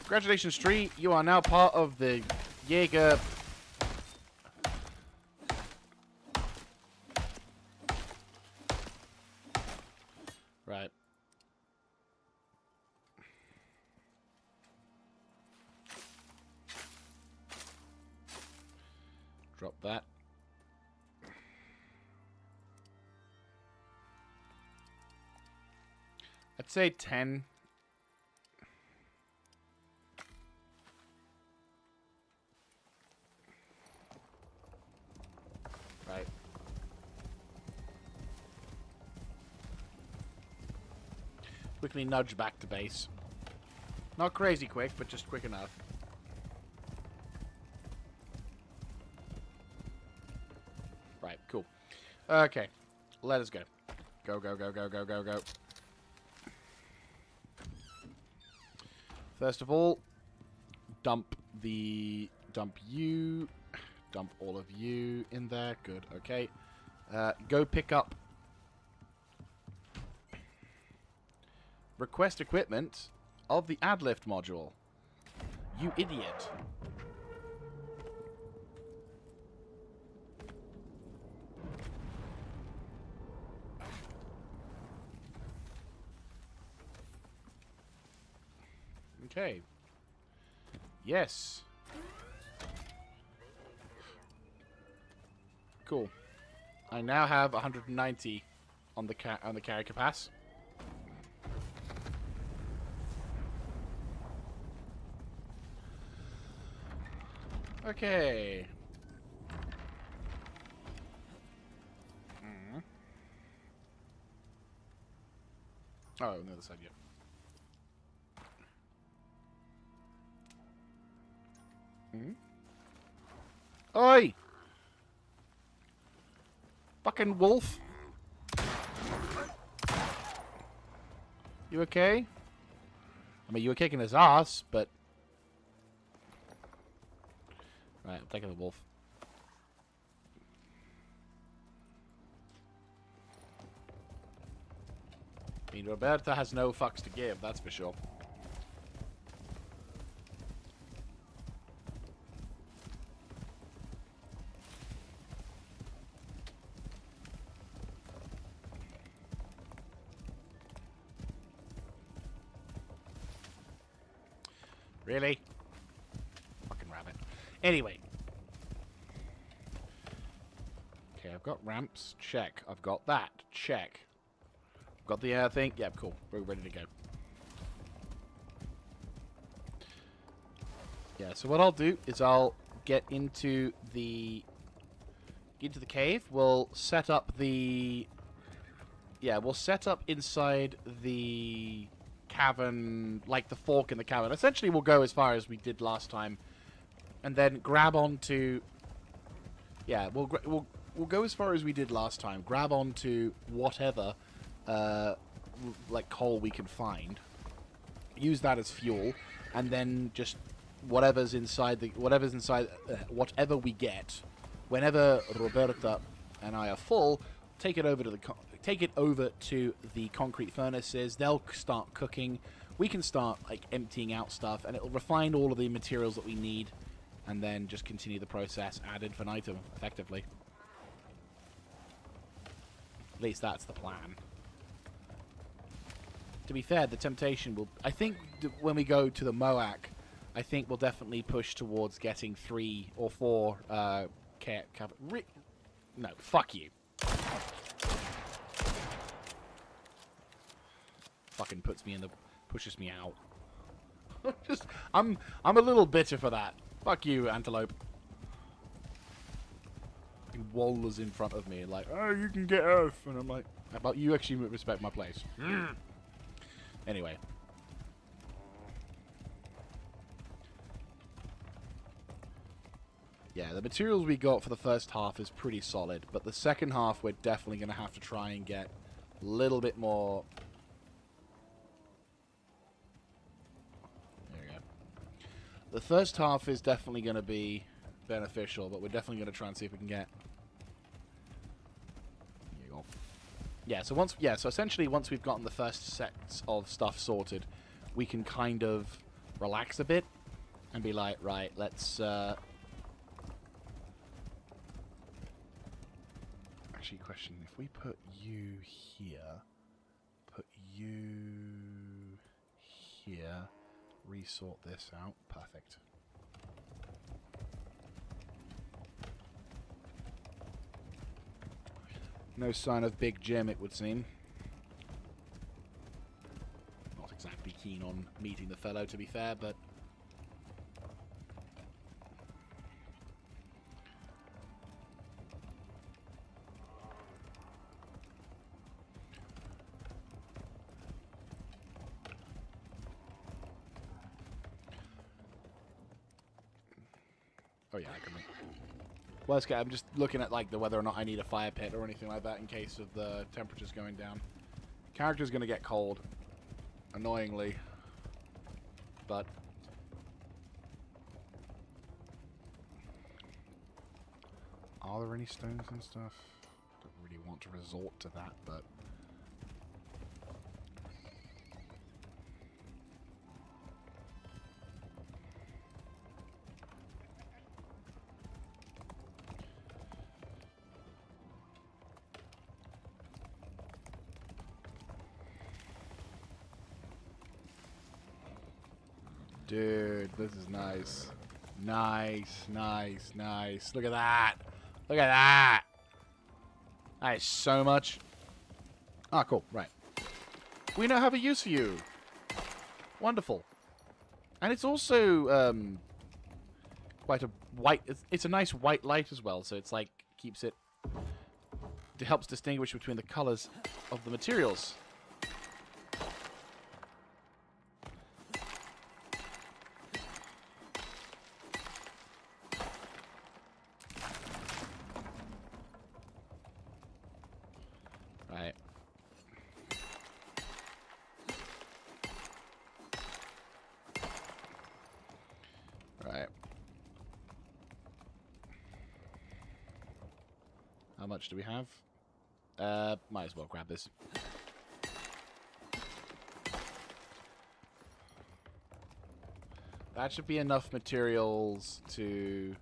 Congratulations, Tree. You are now part of the Jaeger... Right. Drop that. I'd say 10. Right. Quickly nudge back to base. Not crazy quick, but just quick enough. Right, cool. Okay, let us go. Go, go, go, go, go, go, go. First of all, dump you. Dump all of you in there. Good, okay. Go pick up... Request equipment of the AdLift module. You idiot. Okay. Yes. Cool. I now have 190 on the carry capacity. Okay. Oh, on the other side, yeah. Oi! Fucking wolf. You okay? I mean, you were kicking his ass, but... Right, I'm taking the wolf. I mean, Roberta has no fucks to give, that's for sure. Really? Fucking rabbit. Anyway. Okay, I've got ramps. Check. I've got that. Check. I've got the air thing. Yeah, cool. We're ready to go. Yeah, so what I'll do is I'll get into the cave. We'll set up the... Yeah, we'll set up inside the... cavern, like the fork in the cavern. Essentially, we'll go as far as we did last time, and then grab onto. Yeah, we'll go as far as we did last time. Grab onto whatever, like coal we can find. Use that as fuel, and then just whatever we get, whenever Roberta and I are full, take it over to the take it over to the concrete furnaces. They'll start cooking. We can start like emptying out stuff, and it'll refine all of the materials that we need, and then just continue the process ad infinitum, effectively. At least that's the plan. To be fair, the temptation will... I think when we go to the Moak, I think we'll definitely push towards getting 3 or 4... no, fuck you. Fucking puts me in the... pushes me out. I'm a little bitter for that. Fuck you, antelope. He wallers in front of me like, oh, you can get off. And I'm like, how about you actually respect my place? Anyway. Yeah, the materials we got for the first half is pretty solid, but the second half we're definitely going to have to try and get a little bit more... There we go. The first half is definitely going to be beneficial, but we're definitely going to try and see if we can get... There you go. Yeah, so essentially once we've gotten the first sets of stuff sorted, we can kind of relax a bit and be like, right, let's actually question, if we put you here, put you here, resort this out, perfect. No sign of Big Jim, it would seem. Not exactly keen on meeting the fellow, to be fair, but... Oh yeah, I can make... Worst case, I'm just looking at like whether or not I need a fire pit or anything like that in case of the temperatures going down. Character's going to get cold, annoyingly, but are there any stones and stuff? Don't really want to resort to that, but dude, this is nice. Nice, nice, nice. Look at that. Look at that. That is so much. Ah, cool. Right. We now have a use for you. Wonderful. And it's also quite a white... It's a nice white light as well, so it's like keeps it... It helps distinguish between the colors of the materials. Right. Right. How much do we have? Might as well grab this. That should be enough materials to...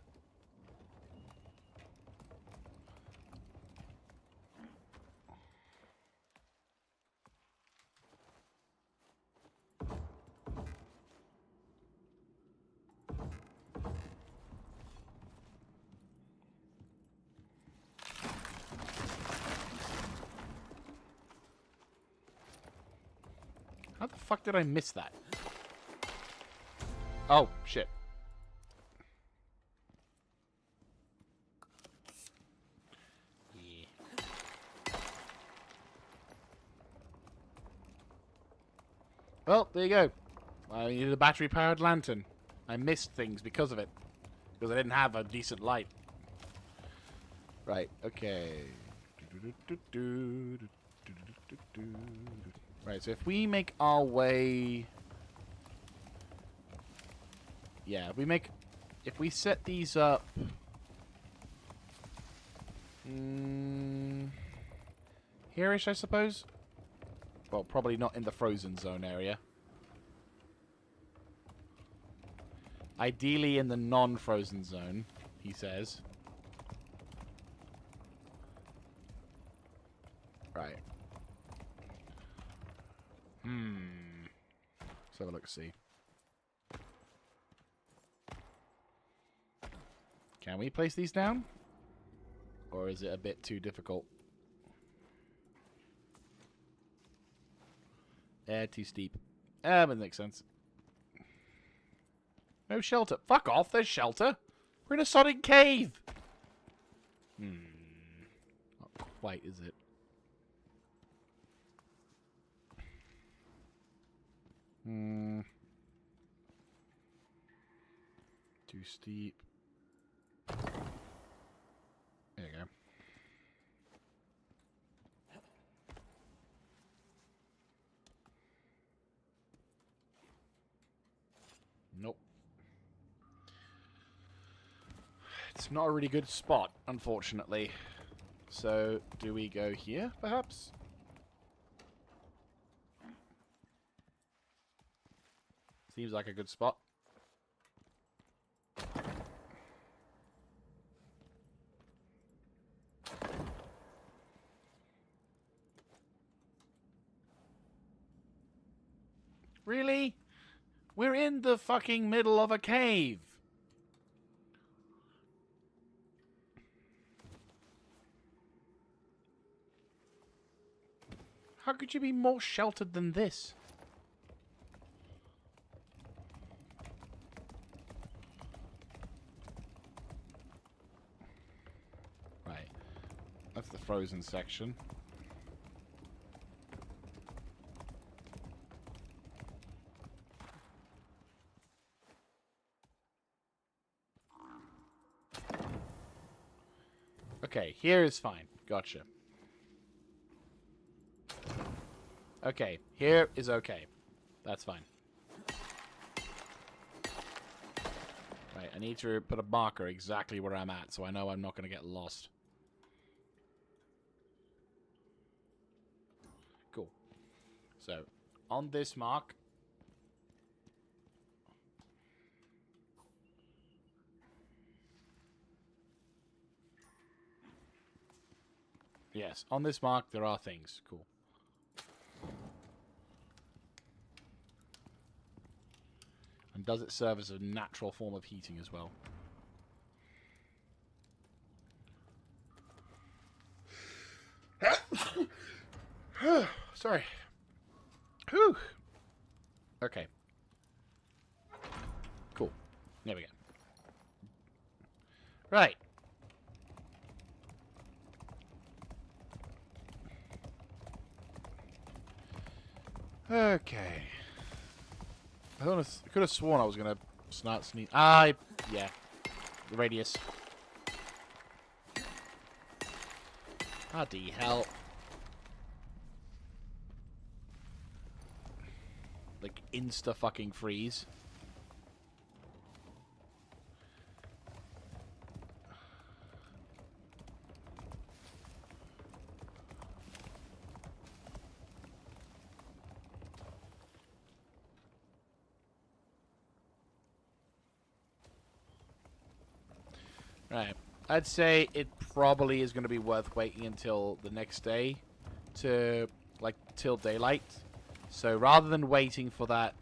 How the fuck did I miss that? Oh, shit. Yeah. Well, there you go. I needed a battery-powered lantern. I missed things because of it. Because I didn't have a decent light. Right, okay. Right, so if we make our way... Yeah, if we set these up... Here-ish, I suppose? Well, probably not in the frozen zone area. Ideally in the non-frozen zone, he says. Right. Let's have a look, see. Can we place these down? Or is it a bit too difficult? Too steep. That makes sense. No shelter. Fuck off, there's shelter. We're in a sodding cave. Not quite, is it? Too steep. There you go. Nope. It's not a really good spot, unfortunately. So, do we go here, perhaps? Seems like a good spot. Really? We're in the fucking middle of a cave. How could you be more sheltered than this? Right. That's the frozen section. Okay, here is fine. Gotcha. Okay, here is okay. That's fine. Right, I need to put a marker exactly where I'm at so I know I'm not going to get lost. Cool. So, on this mark... Yes, on this mark there are things. Cool. And does it serve as a natural form of heating as well? Sorry. Whew. Okay. Cool. There we go. Right. Okay. I could have sworn I was gonna start sneeze. Yeah. The radius. Bloody hell. Like, insta-fucking freeze. Right. I'd say it probably is going to be worth waiting until the next day to, like, till daylight. So rather than waiting for that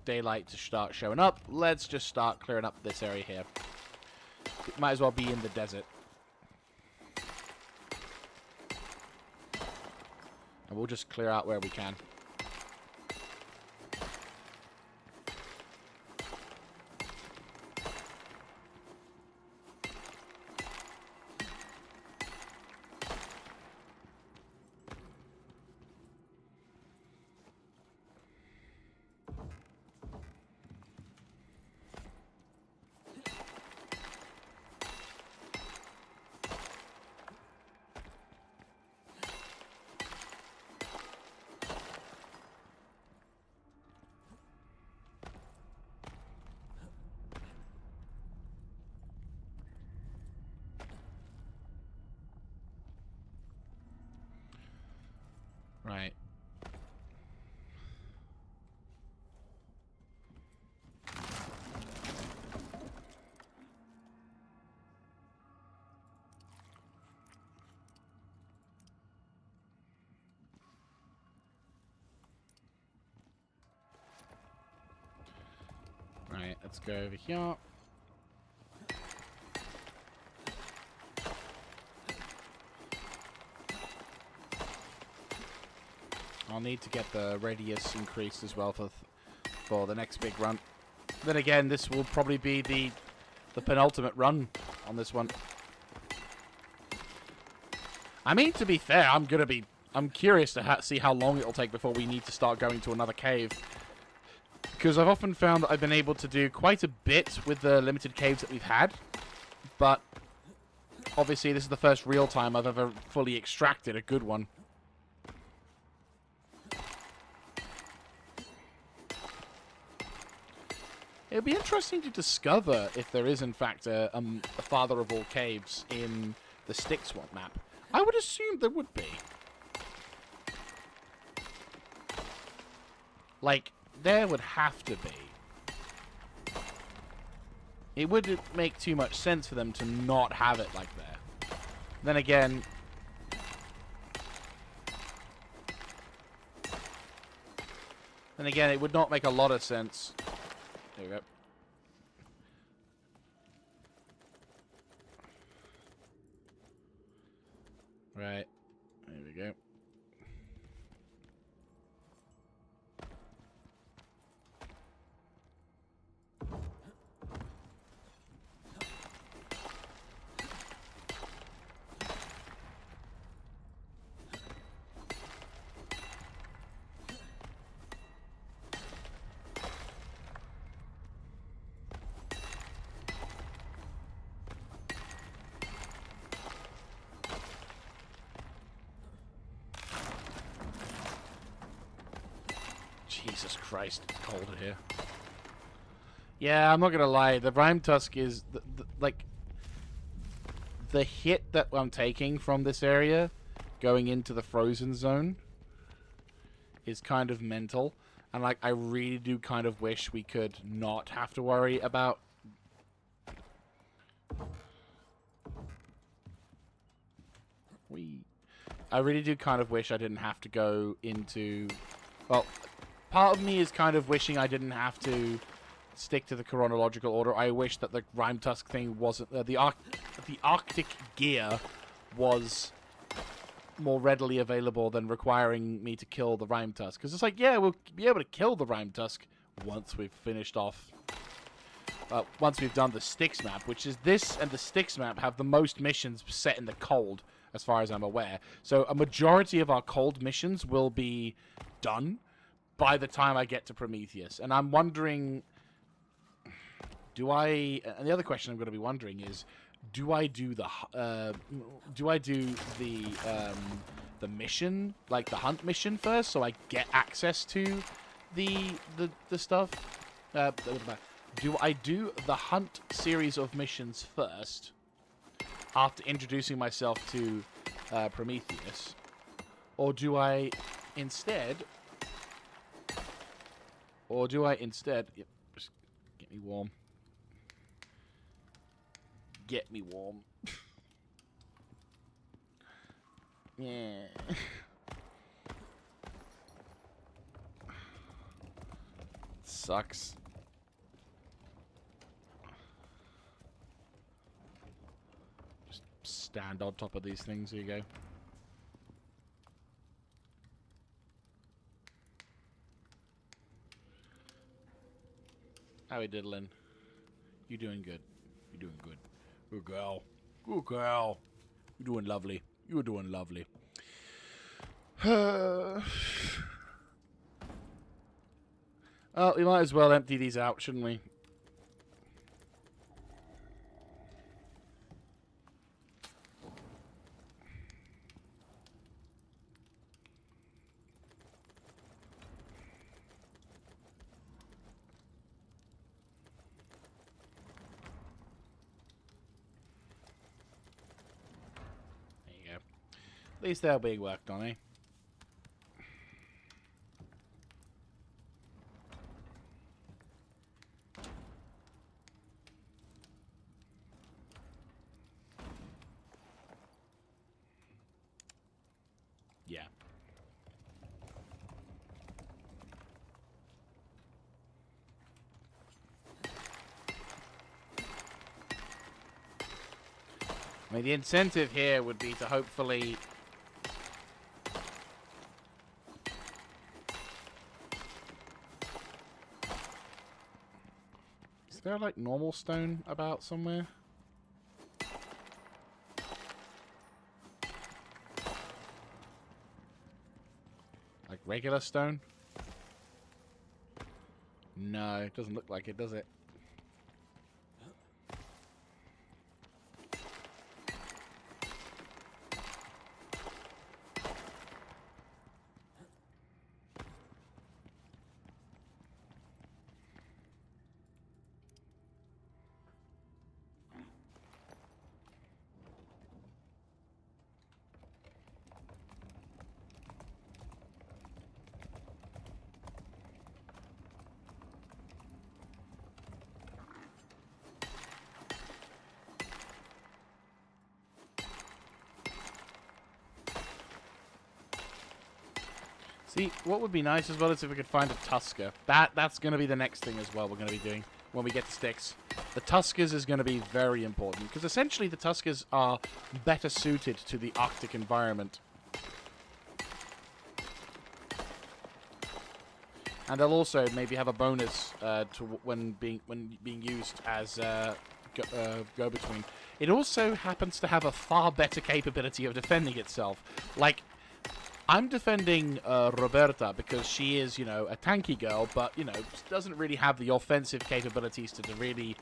daylight to start showing up, let's just start clearing up this area here. It might as well be in the desert. And we'll just clear out where we can. Right, let's go over here. I'll need to get the radius increased as well for the next big run. Then again, this will probably be the penultimate run on this one. I mean, to be fair, I'm curious to see how long it'll take before we need to start going to another cave. Because I've often found that I've been able to do quite a bit with the limited caves that we've had. But obviously, this is the first real time I've ever fully extracted a good one. It'll be interesting to discover if there is, in fact, a father of all caves in the Stick Swamp map. I would assume there would be. Like, there would have to be. It wouldn't make too much sense for them to not have it like there. Then again... it would not make a lot of sense. There we go. Right. There we go. Jesus Christ, it's cold in here. Yeah, I'm not gonna lie. The Rime Tusk is like the hit that I'm taking from this area, going into the frozen zone, is kind of mental. And like, I really do kind of wish we could not have to worry about. I really do kind of wish I didn't have to go into. Well, part of me is kind of wishing I didn't have to stick to the chronological order. I wish that the Rime Tusk thing wasn't... the Arctic gear was more readily available than requiring me to kill the Rime Tusk. Because it's like, yeah, we'll be able to kill the Rime Tusk once we've finished off... once we've done the Styx map, which is this and the Styx map have the most missions set in the cold, as far as I'm aware. So a majority of our cold missions will be done by the time I get to Prometheus. And I'm wondering, and the other question I'm going to be wondering is, do I do the mission, like the hunt mission first, so I get access to the stuff? Do I do the hunt series of missions first, after introducing myself to Prometheus? Or do I instead... Yep, just get me warm. Get me warm. Yeah. Sucks. Just stand on top of these things. Here you go. How we diddling? You doing good. You doing good. Good girl. Good girl. You're doing lovely. You're doing lovely. Oh, we might as well empty these out, shouldn't we? At least they're being worked on, eh? Yeah. I mean, the incentive here would be to hopefully... Is there, like, normal stone about somewhere? Like regular stone? No, it doesn't look like it, does it? See, what would be nice as well is if we could find a Tusker. That's going to be the next thing as well we're going to be doing when we get to sticks. The Tuskers is going to be very important, because essentially the Tuskers are better suited to the Arctic environment. And they'll also maybe have a bonus when being used as go-between. It also happens to have a far better capability of defending itself. Like, I'm defending Roberta because she is, you know, a tanky girl, but, you know, doesn't really have the offensive capabilities to really...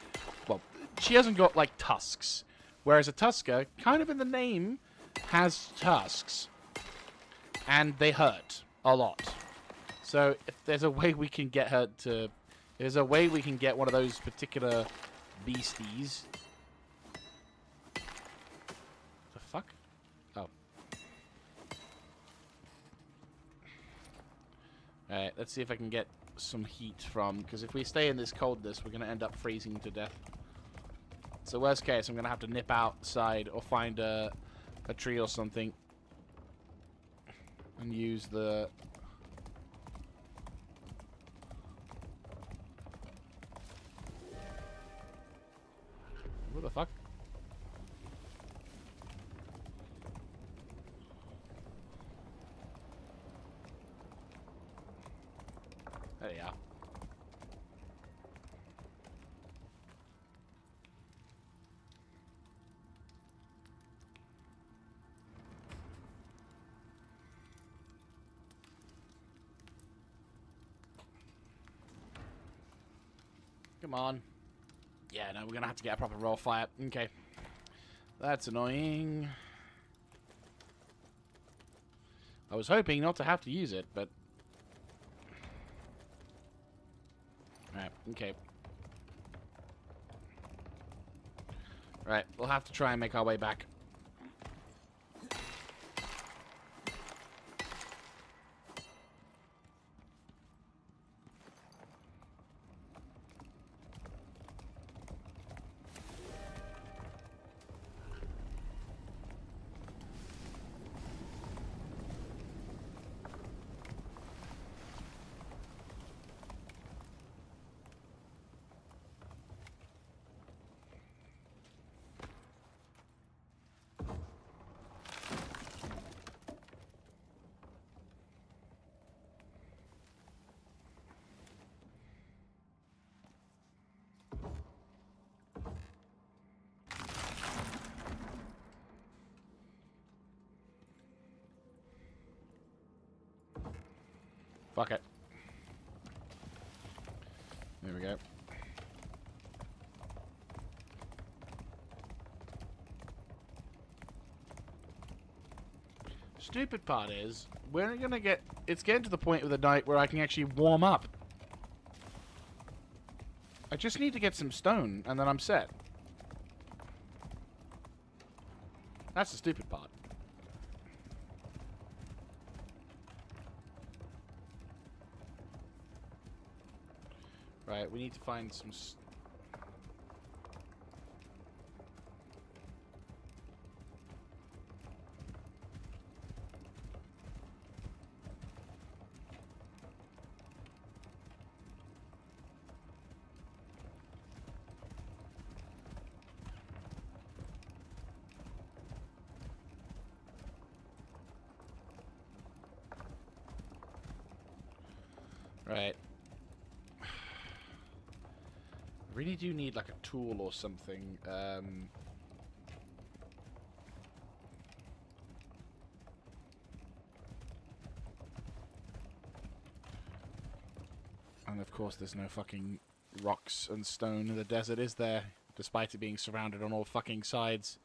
Well, she hasn't got, like, tusks. Whereas a Tusker, kind of in the name, has tusks. And they hurt a lot. So if there's a way we can get her to... There's a way we can get one of those particular beasties... The fuck? Oh. Alright, let's see if I can get some heat from... Because if we stay in this coldness, we're going to end up freezing to death. So worst case, I'm going to have to nip outside or find a tree or something. And use the... What the fuck? There you are. Come on. Yeah, no, we're gonna have to get a proper raw fire. Okay. That's annoying. I was hoping not to have to use it, but... Alright, okay. Right, we'll have to try and make our way back. Fuck it. There we go. Stupid part is, we're gonna get... It's getting to the point of the night where I can actually warm up. I just need to get some stone, and then I'm set. That's the stupid part. Right, we need to find some... Right. Really do need like a tool or something. And of course there's no fucking rocks and stone in the desert, is there? Despite it being surrounded on all fucking sides.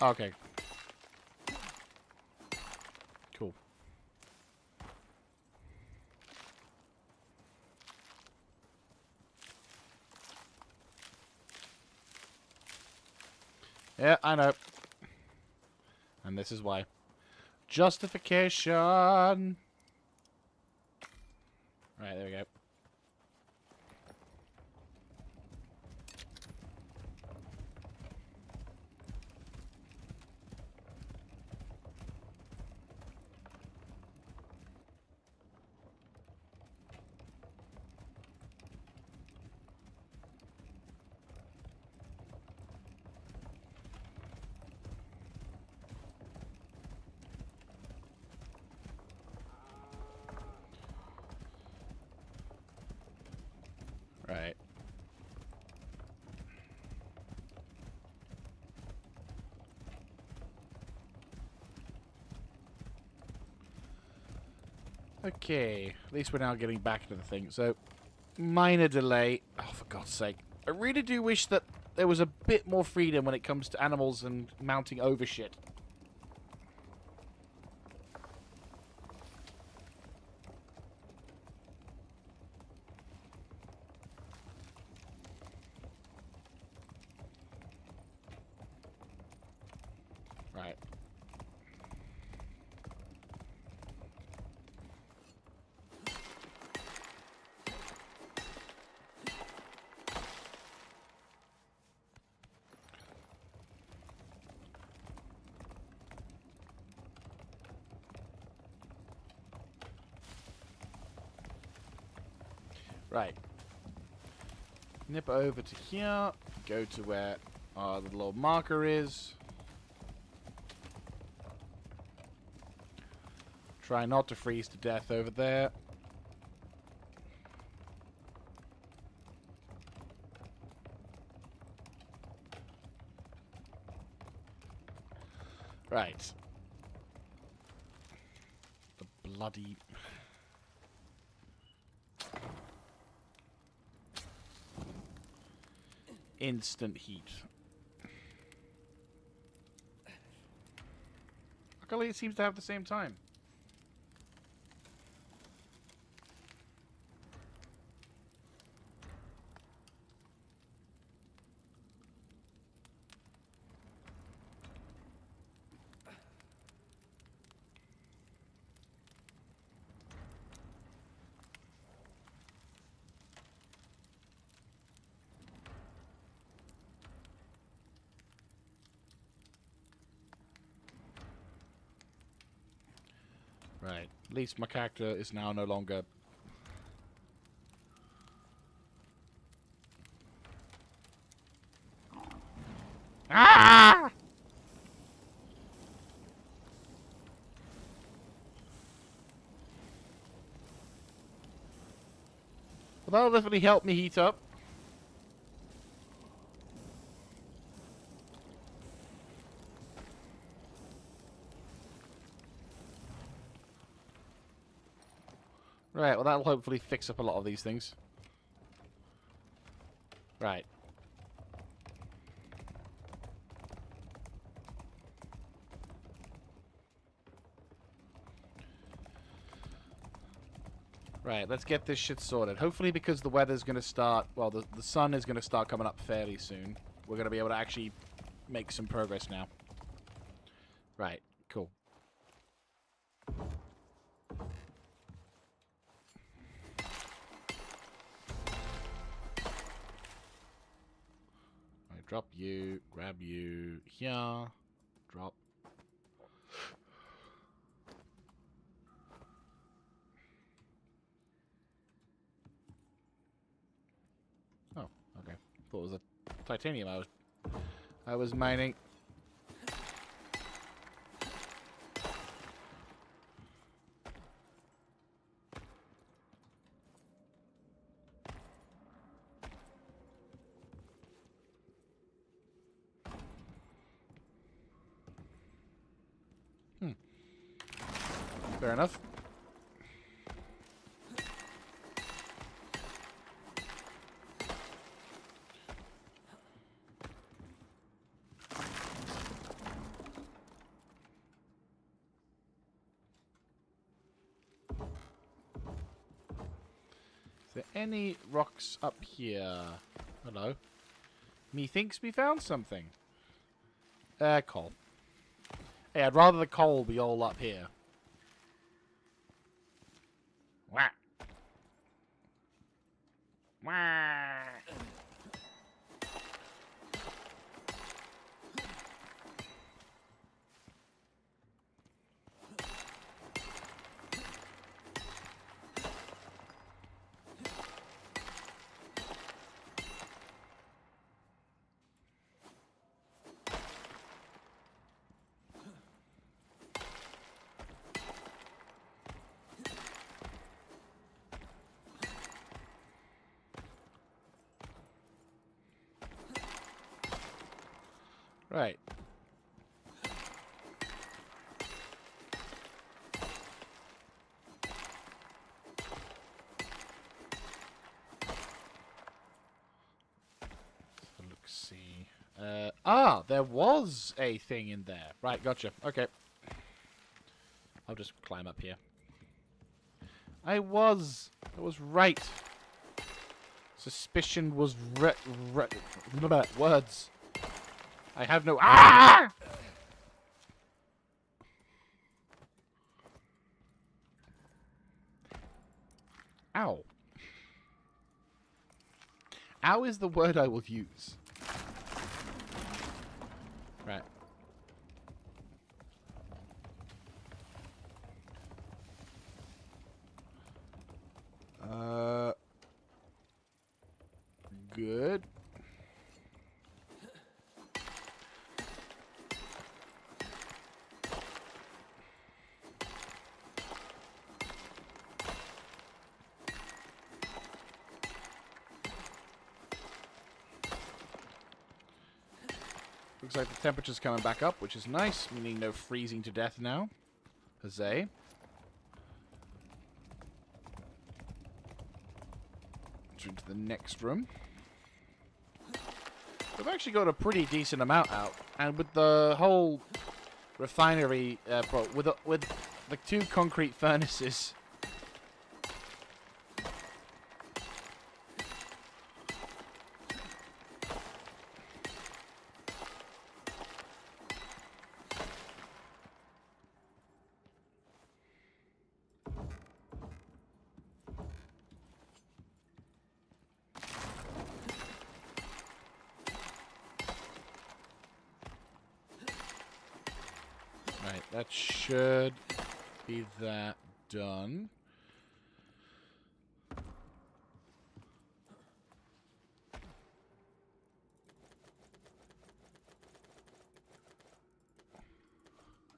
Okay. Cool. Yeah, I know. And this is why. Justification! Right, there we go. Right. Okay, at least we're now getting back to the thing. So, minor delay. Oh, for God's sake. I really do wish that there was a bit more freedom when it comes to animals and mounting over shit. Right. Right. Nip over to here. Go to where the little marker is. Try not to freeze to death over there. Right. The bloody... instant heat. Luckily it seems to have the same time. Right. At least my character is now no longer... Ah! Well, that'll definitely help me heat up. Right, well that'll hopefully fix up a lot of these things. Right. Right, let's get this shit sorted. Hopefully because the weather's going to start... Well, the sun is going to start coming up fairly soon. We're going to be able to actually make some progress now. Right, cool. Right, drop you, grab you here, drop. Oh, okay. Thought it was a titanium I was mining. Fair enough. Is there any rocks up here? Hello. Methinks we found something. Coal. Hey, I'd rather the coal be all up here. Wah. Wah. Right. Let's see. There was a thing in there. Right, gotcha. Okay. I'll just climb up here. I was right. Suspicion was words. I have no. Ah! Ow. Ow is the word I will use. Right. Good. Looks like the temperature's coming back up, which is nice, meaning no freezing to death now. Huzzay. Enter into the next room. We've actually got a pretty decent amount out, and with the whole refinery, with the 2 concrete furnaces. Right, that should be that done.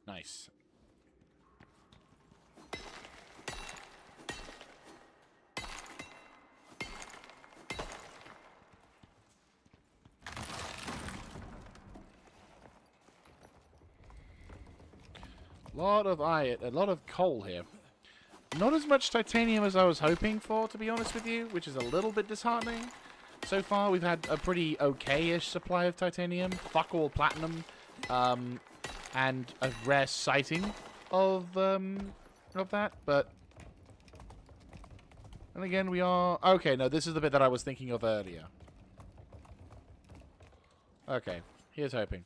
Nice. Lot of iron, a lot of coal here. Not as much titanium as I was hoping for, to be honest with you, which is a little bit disheartening. So far, we've had a pretty okay-ish supply of titanium, fuck all platinum, and a rare sighting of that. But and again, we are okay. No, this is the bit that I was thinking of earlier. Okay, here's hoping.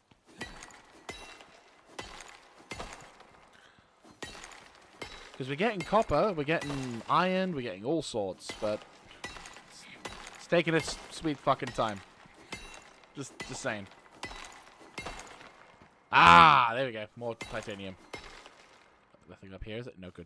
Because we're getting copper, we're getting iron, we're getting all sorts, but it's taking its sweet fucking time. Just saying. Ah, there we go. More titanium. Nothing up here, is it? No good.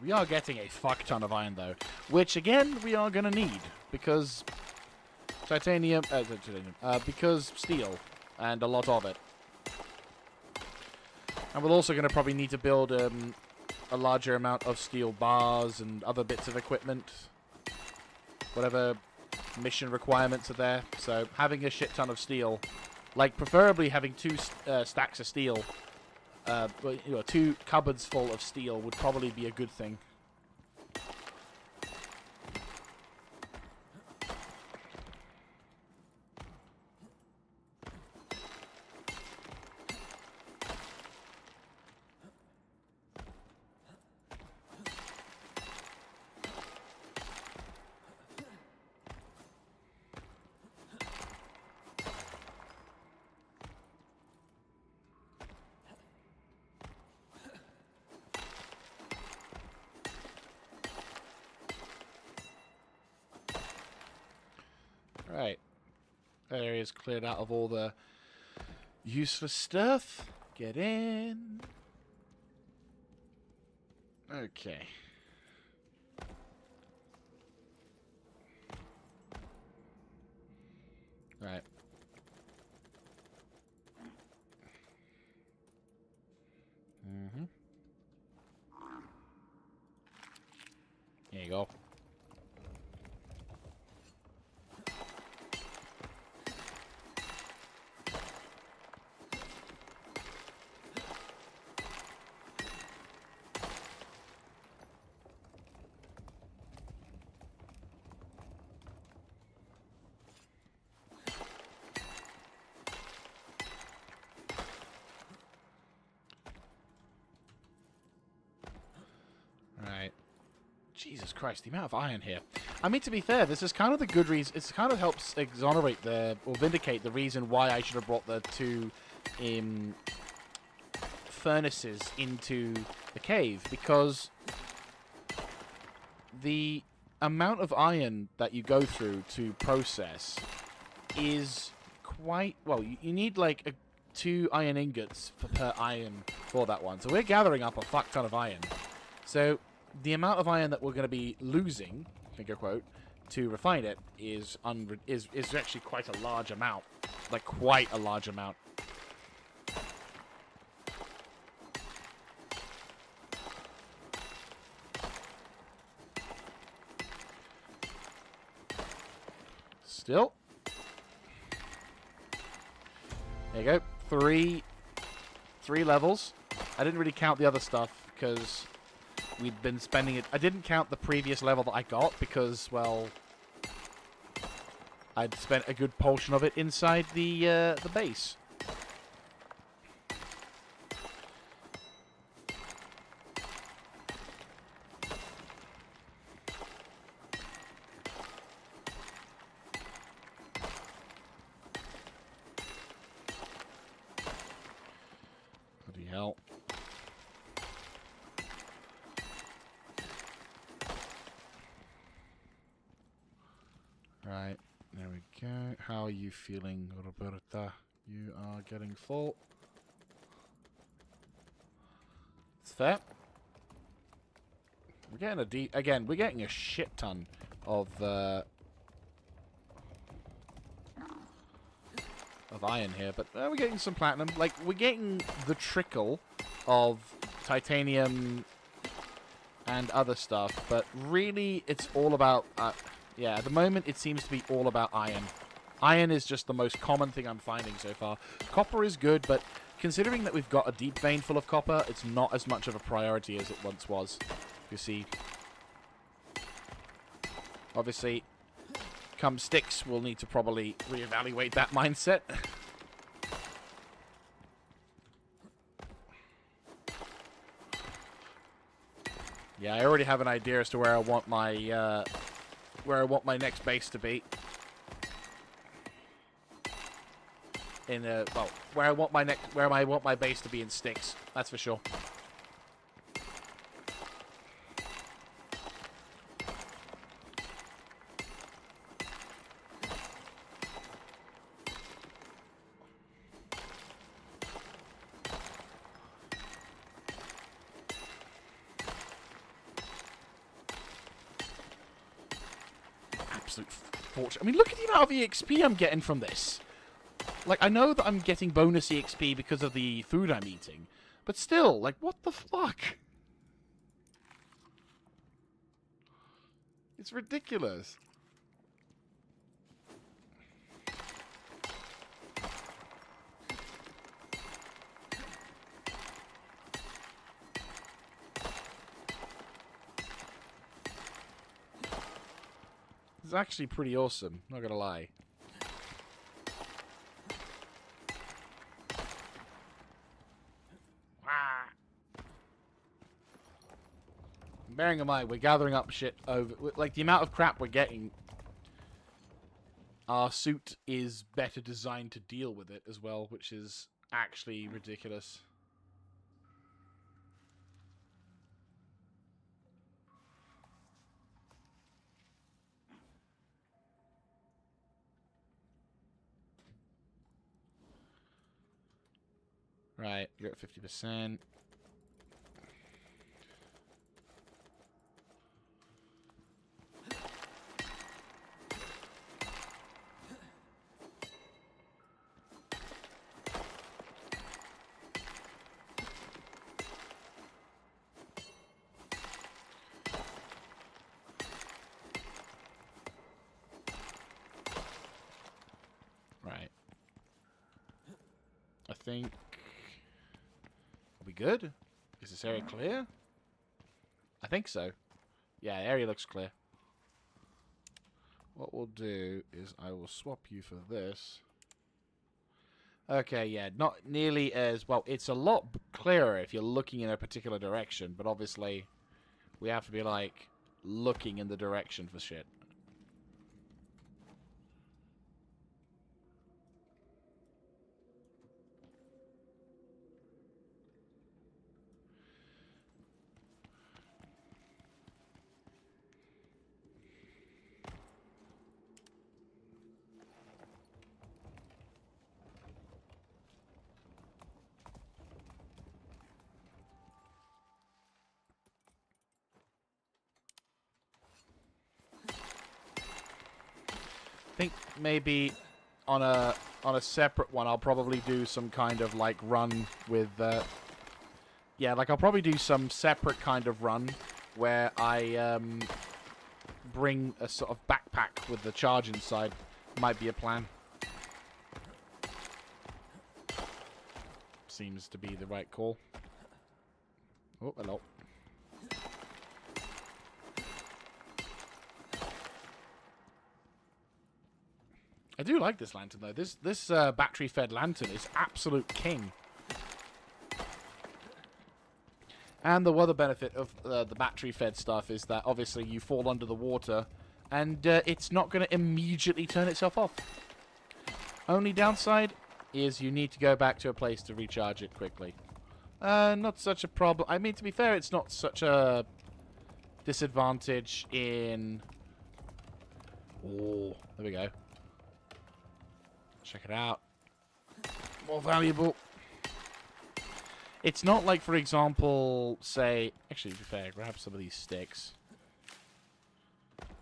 We are getting a fuck ton of iron, though. Which, again, we are going to need. Because titanium... because steel. And a lot of it. And we're also going to probably need to build a larger amount of steel bars and other bits of equipment. Whatever mission requirements are there. So having a shit ton of steel, like preferably having 2 stacks of steel, 2 cupboards full of steel would probably be a good thing. Right. That area's cleared out of all the useless stuff. Get in. Okay. Right. Mm-hmm. There you go. Right. Jesus Christ, the amount of iron here. I mean, to be fair, this is kind of the good reason. It kind of helps exonerate or vindicate the reason why I should have brought the 2 furnaces into the cave, because the amount of iron that you go through to process is quite... Well, you need like 2 iron ingots per iron for that one. So we're gathering up a fuck ton of iron. So the amount of iron that we're going to be losing, finger quote, to refine it is actually quite a large amount. Like, quite a large amount. Still. There you go. Three levels. I didn't really count the other stuff because we'd been spending it. I didn't count the previous level that I got because, well, I'd spent a good portion of it inside the base. Bloody hell. Right, there we go. How are you feeling, Roberta? You are getting full. It's fair. We're getting we're getting a shit ton of iron here, but we're getting some platinum. Like, we're getting the trickle of titanium and other stuff, but really it's all about... yeah, at the moment it seems to be all about iron. Iron is just the most common thing I'm finding so far. Copper is good, but considering that we've got a deep vein full of copper, it's not as much of a priority as it once was. You see. Obviously, come sticks, we'll need to probably reevaluate that mindset. Yeah, I already have an idea as to where I want my next base to be. Well, where I want my base to be in sticks. That's for sure. Absolute fortune. I mean, look at the amount of EXP I'm getting from this. Like, I know that I'm getting bonus EXP because of the food I'm eating, but still, like, what the fuck? It's ridiculous. It's actually pretty awesome, not gonna lie. Bearing in mind, we're gathering up shit over... Like, the amount of crap we're getting, our suit is better designed to deal with it as well, which is actually ridiculous. Right, you're at 50%. Right. I think... Are we good? Is this area clear? I think so. Yeah, the area looks clear. What we'll do is I will swap you for this. Okay, yeah, not nearly as... Well, it's a lot clearer if you're looking in a particular direction, but obviously we have to be, like, looking in the direction for shit. I think maybe on a separate one I'll probably do some kind of like run with yeah, like I'll probably do some separate kind of run where I bring a sort of backpack with the charge inside. Might be a plan. Seems to be the right call. Oh, hello. I do like this lantern, though. This battery-fed lantern is absolute king. And the other benefit of the battery-fed stuff is that, obviously, you fall under the water, and it's not going to immediately turn itself off. Only downside is you need to go back to a place to recharge it quickly. Not such a problem. I mean, to be fair, it's not such a disadvantage in... Oh, there we go. Check it out. More valuable. It's not like, for example, say... Actually, to be fair, grab some of these sticks.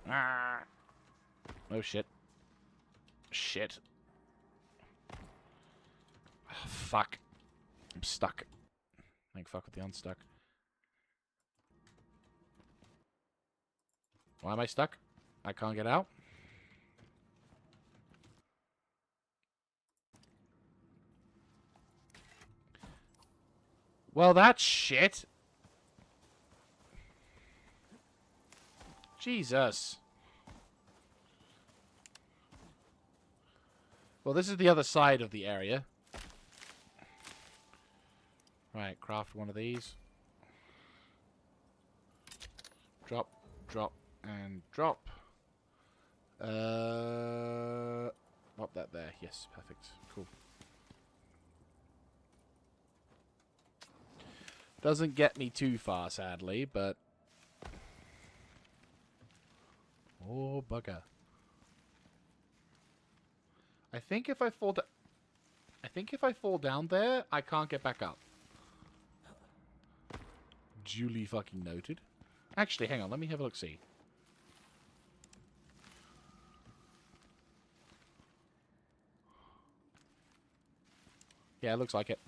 Ah. Oh, shit. Shit. Oh, fuck. I'm stuck. Thank fuck with the unstuck. Why am I stuck? I can't get out? Well, that's shit. Jesus. Well, this is the other side of the area. Right, craft one of these. Drop, drop, and drop. Pop that there. Yes, perfect. Cool. Doesn't get me too far, sadly, but... Oh, bugger. I think if I fall down there, I can't get back up. Duly fucking noted. Actually, hang on, let me have a look-see. Yeah, it looks like it.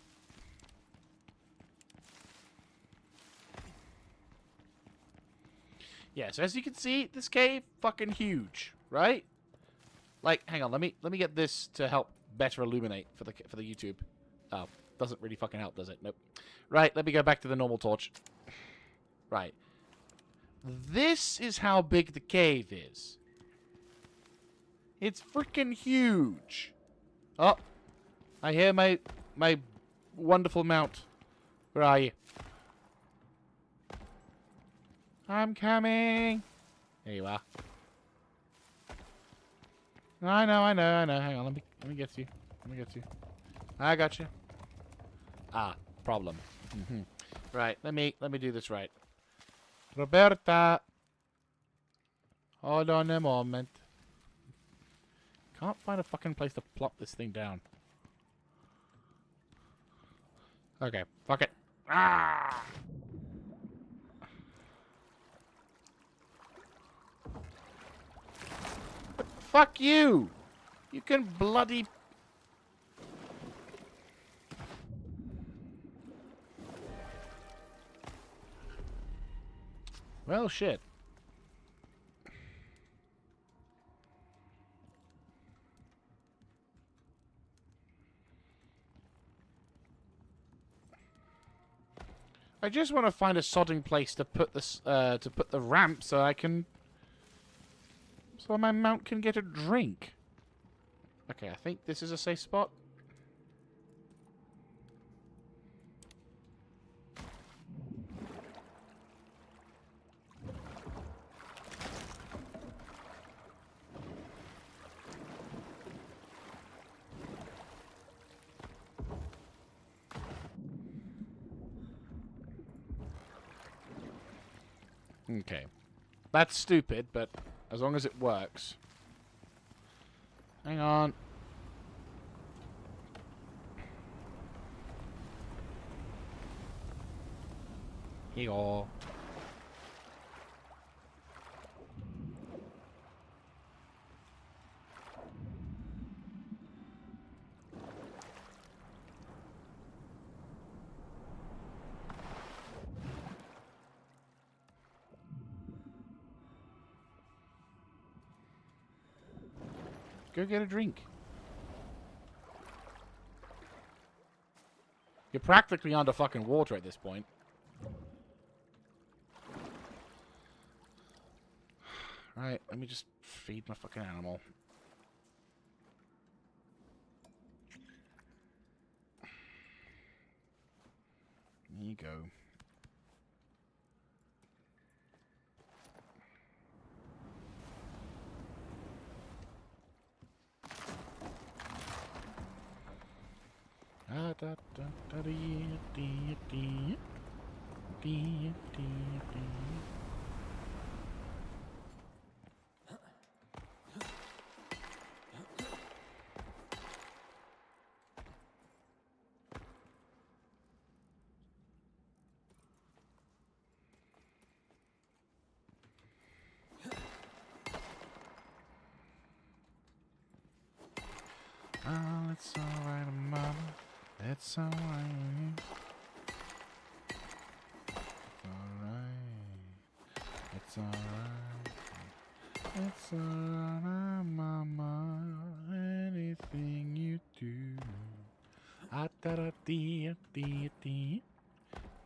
Yeah, so as you can see, this cave, fucking huge, right? Like, hang on, let me get this to help better illuminate for the YouTube. Oh, doesn't really fucking help, does it? Nope. Right, let me go back to the normal torch. Right. This is how big the cave is. It's freaking huge. Oh, I hear my wonderful mount. Where are you? I'm coming. There you are. I know. Hang on, let me get you. Let me get you. I got you. Ah, problem. Right, let me do this right. Roberta. Hold on a moment. Can't find a fucking place to plop this thing down. Okay, fuck it. Ah! But fuck you! You can bloody... Well, shit. I just want to find a sodding place to put this, to put the ramp so I can... So my mount can get a drink. Okay, I think this is a safe spot. Okay. That's stupid, but as long as it works. Hang on. Here you go. Go get a drink. You're practically under fucking water at this point. Right, let me just feed my fucking animal. There you go. Ah, da, da, da, dee, dee, dee. Dee, dee, dee. Oh, it's alright, mama. It's alright. Alright. It's alright. It's alright, mama. Anything you do. Ah, da, da, dee, dee, dee.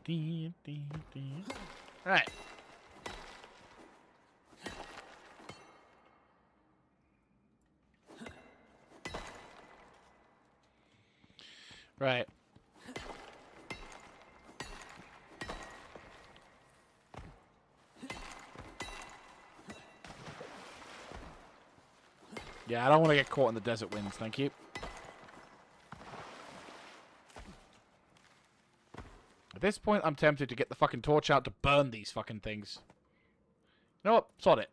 Dee, dee, dee. Right. Right. Yeah, I don't want to get caught in the desert winds, thank you. At this point, I'm tempted to get the fucking torch out to burn these fucking things. You know what? Sod it.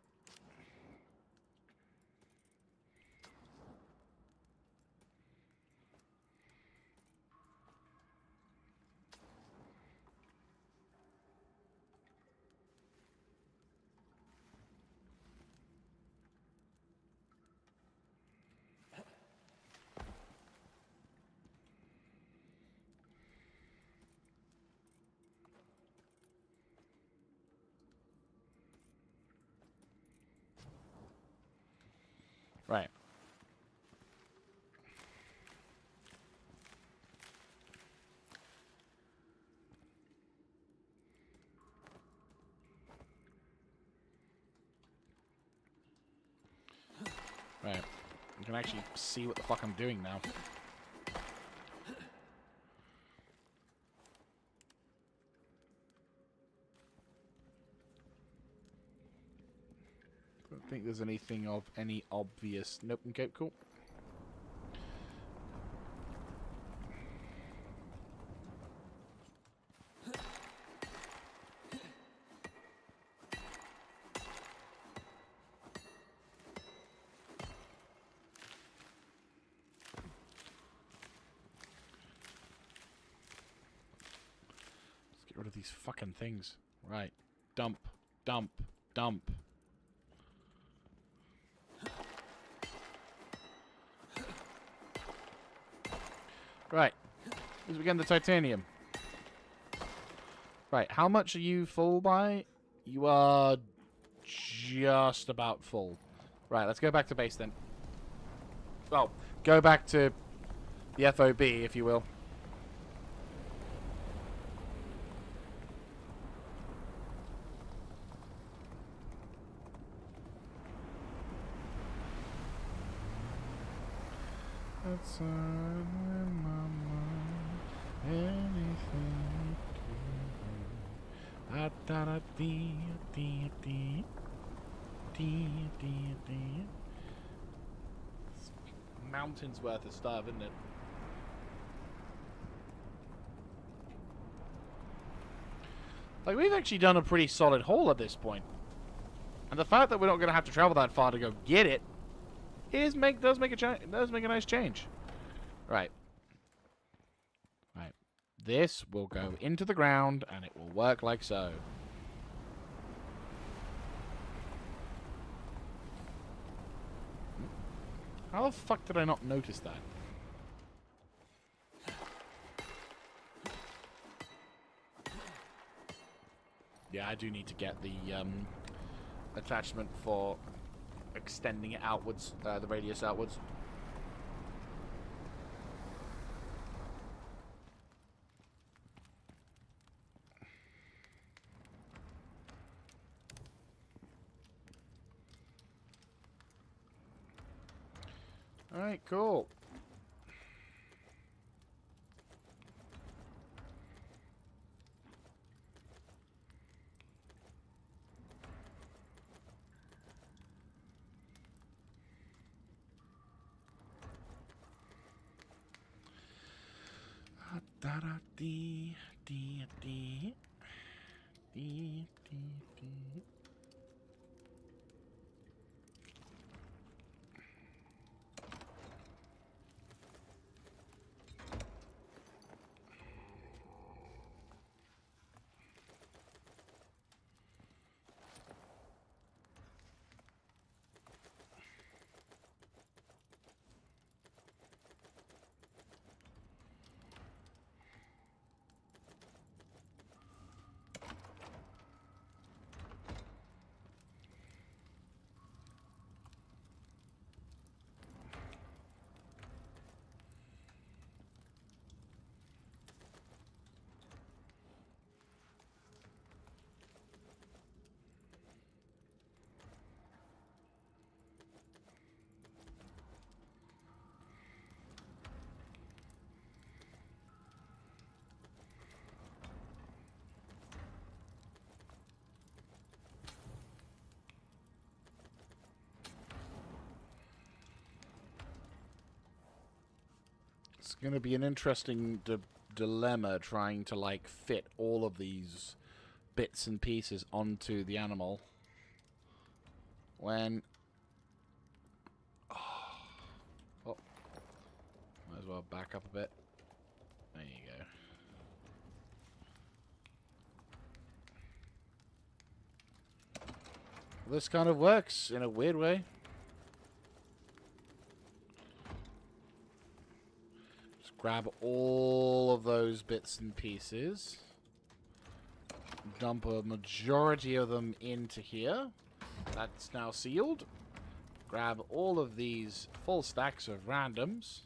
Right. Right. You can actually see what the fuck I'm doing now. I don't think there's anything of any obvious... Nope, okay, cool. Let's get rid of these fucking things. Right. Dump, dump, dump. Right. As we get the titanium. Right, how much are you full by? You are just about full. Right, let's go back to base then. Well, go back to the FOB, if you will. That's on my mind. Anything to do. Da da dee dee dee dee dee dee. It's mountains worth of stuff, isn't it? Like, we've actually done a pretty solid haul at this point. And the fact that we're not going to have to travel that far to go get it does make a nice change. Right. Right. This will go into the ground, and it will work like so. How the fuck did I not notice that? Yeah, I do need to get the attachment for extending it outwards, the radius outwards. Alright, cool. Da da dee dee dee dee dee dee. It's going to be an interesting dilemma trying to, like, fit all of these bits and pieces onto the animal. When... Oh. Might as well back up a bit. There you go. This kind of works in a weird way. Grab all of those bits and pieces. Dump a majority of them into here. That's now sealed. grab all of these full stacks of randoms.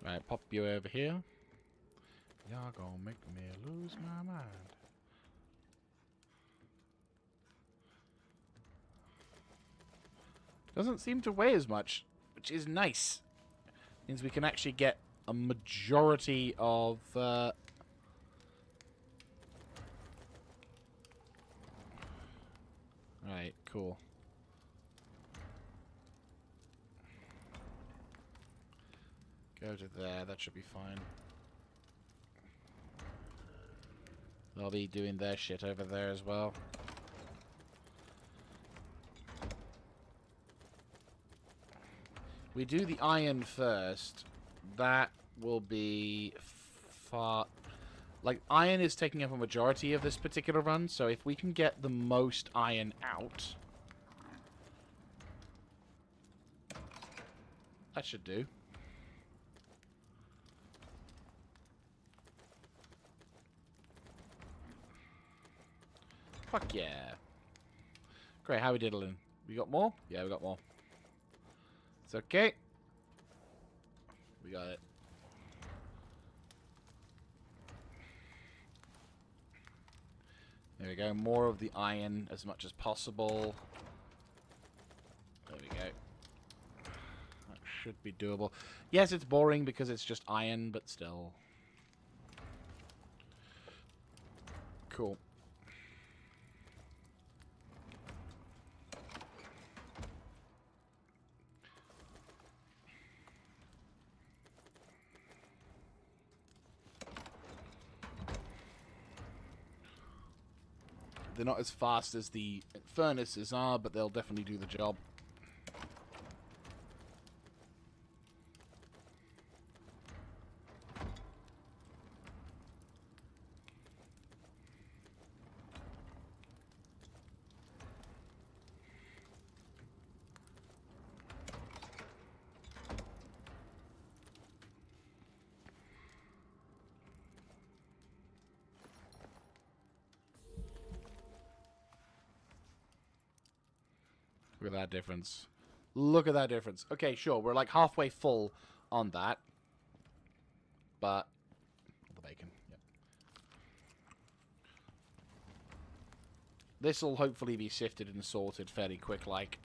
Right, pop you over here. Y'all gonna make me lose my mind. Doesn't seem to weigh as much, which is nice. Means we can actually get a majority of... Right, cool. Go to there, that should be fine. They'll be doing their shit over there as well. We do the iron first. That will be far... Like, iron is taking up a majority of this particular run, so if we can get the most iron out... That should do. Fuck yeah. Great, how we diddling? We got more? Yeah, we got more. It's okay. We got it. There we go. More of the iron as much as possible. There we go. That should be doable. Yes, it's boring because it's just iron, but still. Cool. They're not as fast as the furnaces are, but they'll definitely do the job. Look at that difference. Look at that difference. Okay, sure, we're like halfway full on that. But... the bacon, yep. This'll hopefully be sifted and sorted fairly quick, like.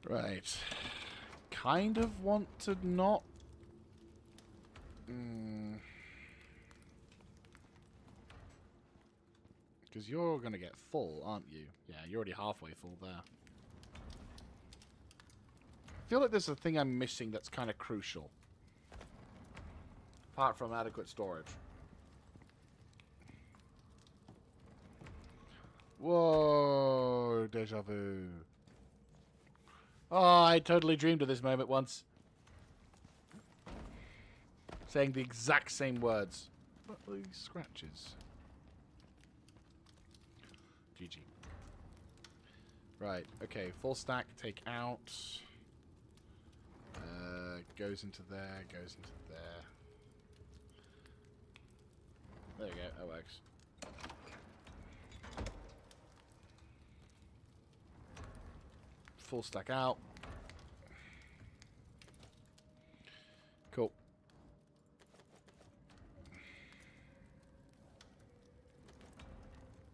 Right. Kind of want to not... Because you're going to get full, aren't you? Yeah, you're already halfway full there. I feel like there's a thing I'm missing that's kind of crucial. Apart from adequate storage. Whoa, deja vu. Oh, I totally dreamed of this moment once. Saying the exact same words. What are these scratches? GG. Right, okay, full stack, take out. Goes into there, goes into there. There we go, that works. Full stack out. Cool.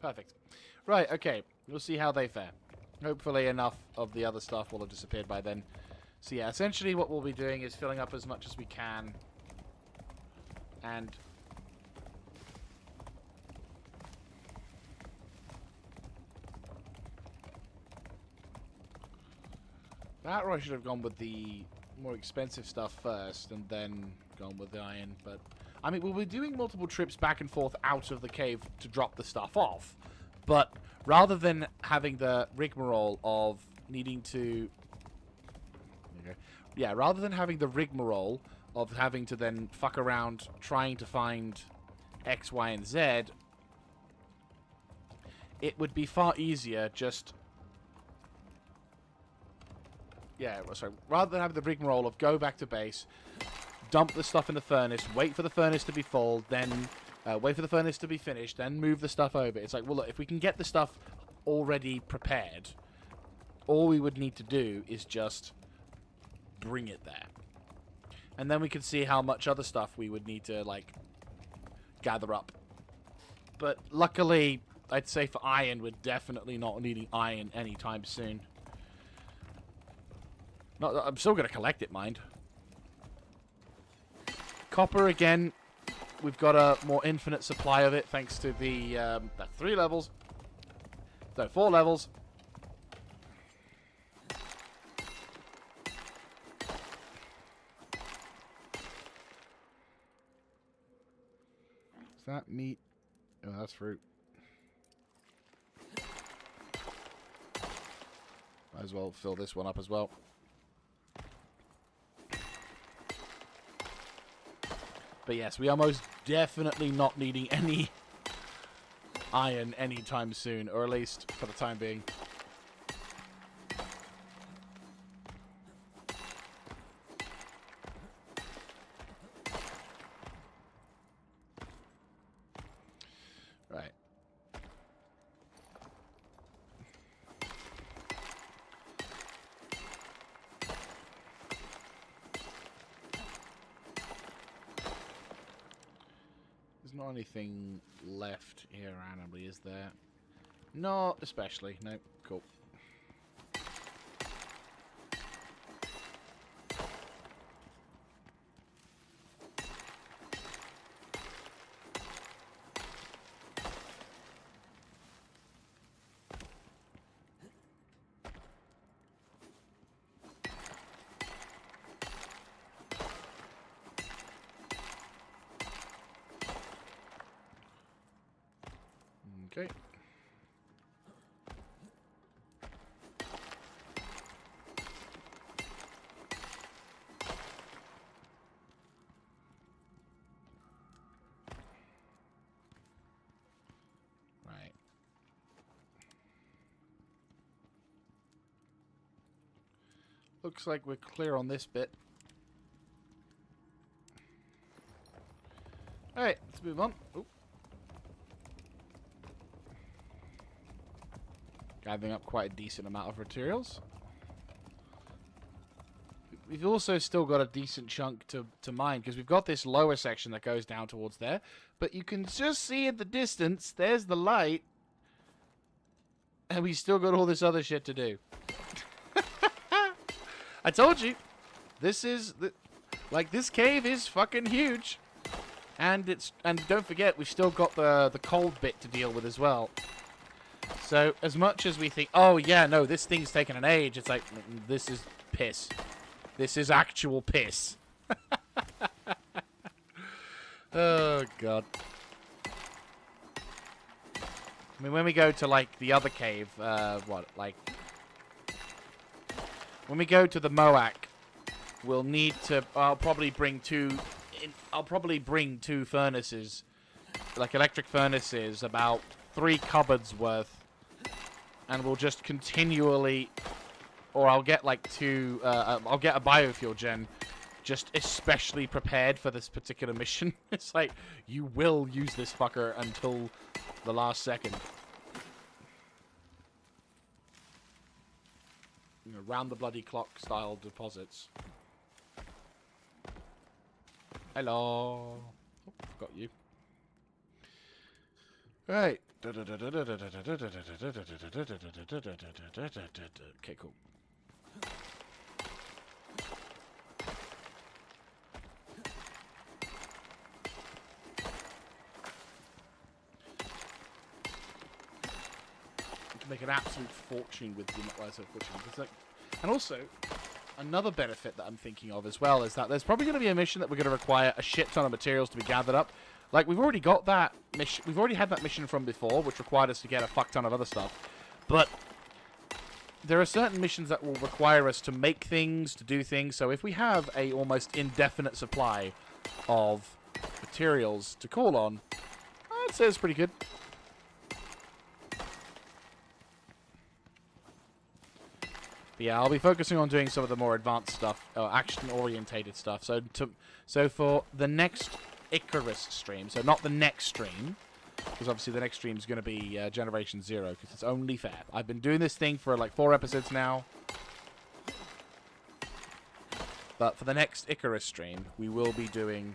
Perfect. Right, okay. We'll see how they fare. Hopefully enough of the other stuff will have disappeared by then. So yeah, essentially what we'll be doing is filling up as much as we can. And... that, or I should have gone with the more expensive stuff first and then gone with the iron. But, I mean, we'll be doing multiple trips back and forth out of the cave to drop the stuff off. But rather than having the rigmarole of needing to... yeah, rather than having the rigmarole of having to then fuck around trying to find X, Y, and Z, it would be far easier just... yeah, sorry. Rather than having the rigmarole of go back to base, dump the stuff in the furnace, wait for the furnace to be full, then wait for the furnace to be finished, then move the stuff over. It's like, well, look, if we can get the stuff already prepared, all we would need to do is just bring it there. And then we could see how much other stuff we would need to, like, gather up. But luckily, I'd say for iron, we're definitely not needing iron anytime soon. Not, I'm still going to collect it, mind. Copper, again, we've got a more infinite supply of it thanks to the 3 levels. No, 4 levels. Is that meat? Oh, that's fruit. Might as well fill this one up as well. But yes, we are most definitely not needing any iron anytime soon, or at least for the time being. Right. There's not anything left here randomly, is there? Not especially. No. Cool. Okay. Right. Looks like we're clear on this bit. Alright, let's move on. Oop. Gathering up quite a decent amount of materials. We've also still got a decent chunk to mine, because we've got this lower section that goes down towards there. But you can just see in the distance, there's the light. And we still got all this other shit to do. I told you. This is... like, this cave is fucking huge. And don't forget, we've still got the cold bit to deal with as well. So, as much as we think, oh, yeah, no, this thing's taken an age, it's like, this is piss. This is actual piss. Oh, God. I mean, when we go to, like, the other cave, when we go to the Moak, we'll need to, I'll probably bring two furnaces, like electric furnaces, about 3 cupboards worth. And we'll just continually, or I'll get like I'll get a biofuel gen, just especially prepared for this particular mission. It's like, you will use this fucker until the last second. You know, round the bloody clock style deposits. Hello. Oh, forgot you. Right. Okay, cool. You can make an absolute fortune with and also, another benefit that I'm thinking of as well is that there's probably going to be a mission that we're going to require a shit ton of materials to be gathered up. Like, we've already got that mission. We've already had that mission from before, which required us to get a fuck ton of other stuff. But there are certain missions that will require us to make things, to do things. So if we have a almost indefinite supply of materials to call on, I'd say it's pretty good. But yeah, I'll be focusing on doing some of the more advanced stuff, action-orientated stuff. So for the next Icarus stream, so not the next stream, because obviously the next stream is going to be Generation 0, because it's only fair. I've been doing this thing for like 4 episodes now. But for the next Icarus stream, we will be doing...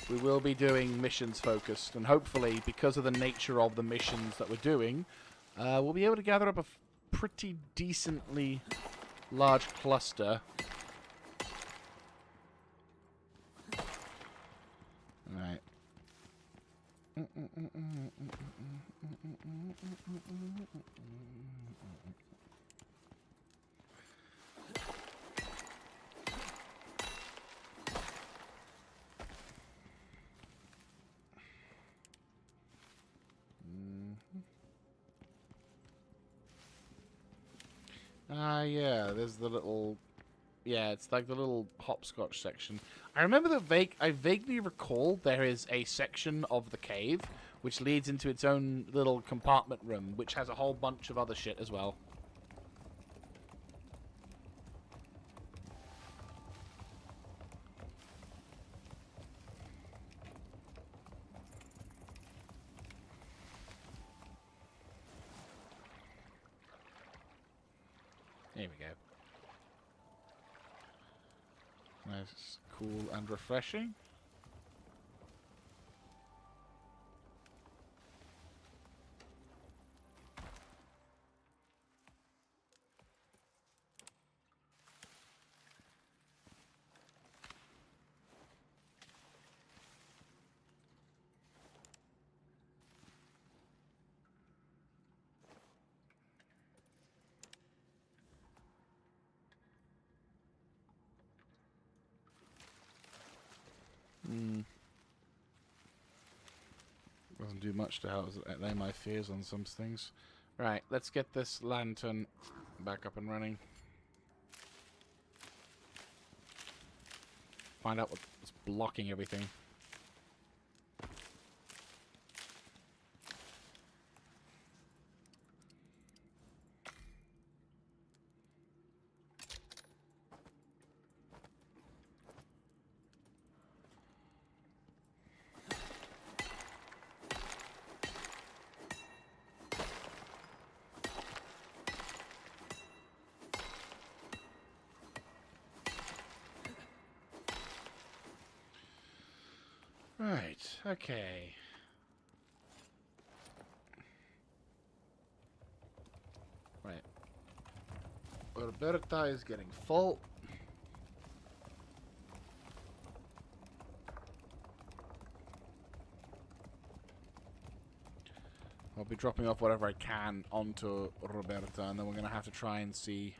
We will be doing missions focused, and hopefully, because of the nature of the missions that we're doing, we'll be able to gather up a pretty decently large cluster. Right. Yeah, there's the little... Yeah, it's like the little hopscotch section. I remember I vaguely recall there is a section of the cave which leads into its own little compartment room, which has a whole bunch of other shit as well. There we go. Nice, cool, and refreshing. Doesn't do much to help allay my fears on some things. Right, let's get this lantern back up and running. Find out what's blocking everything. Right, okay. Right. Roberta is getting full. I'll be dropping off whatever I can onto Roberta, and then we're going to have to try and see...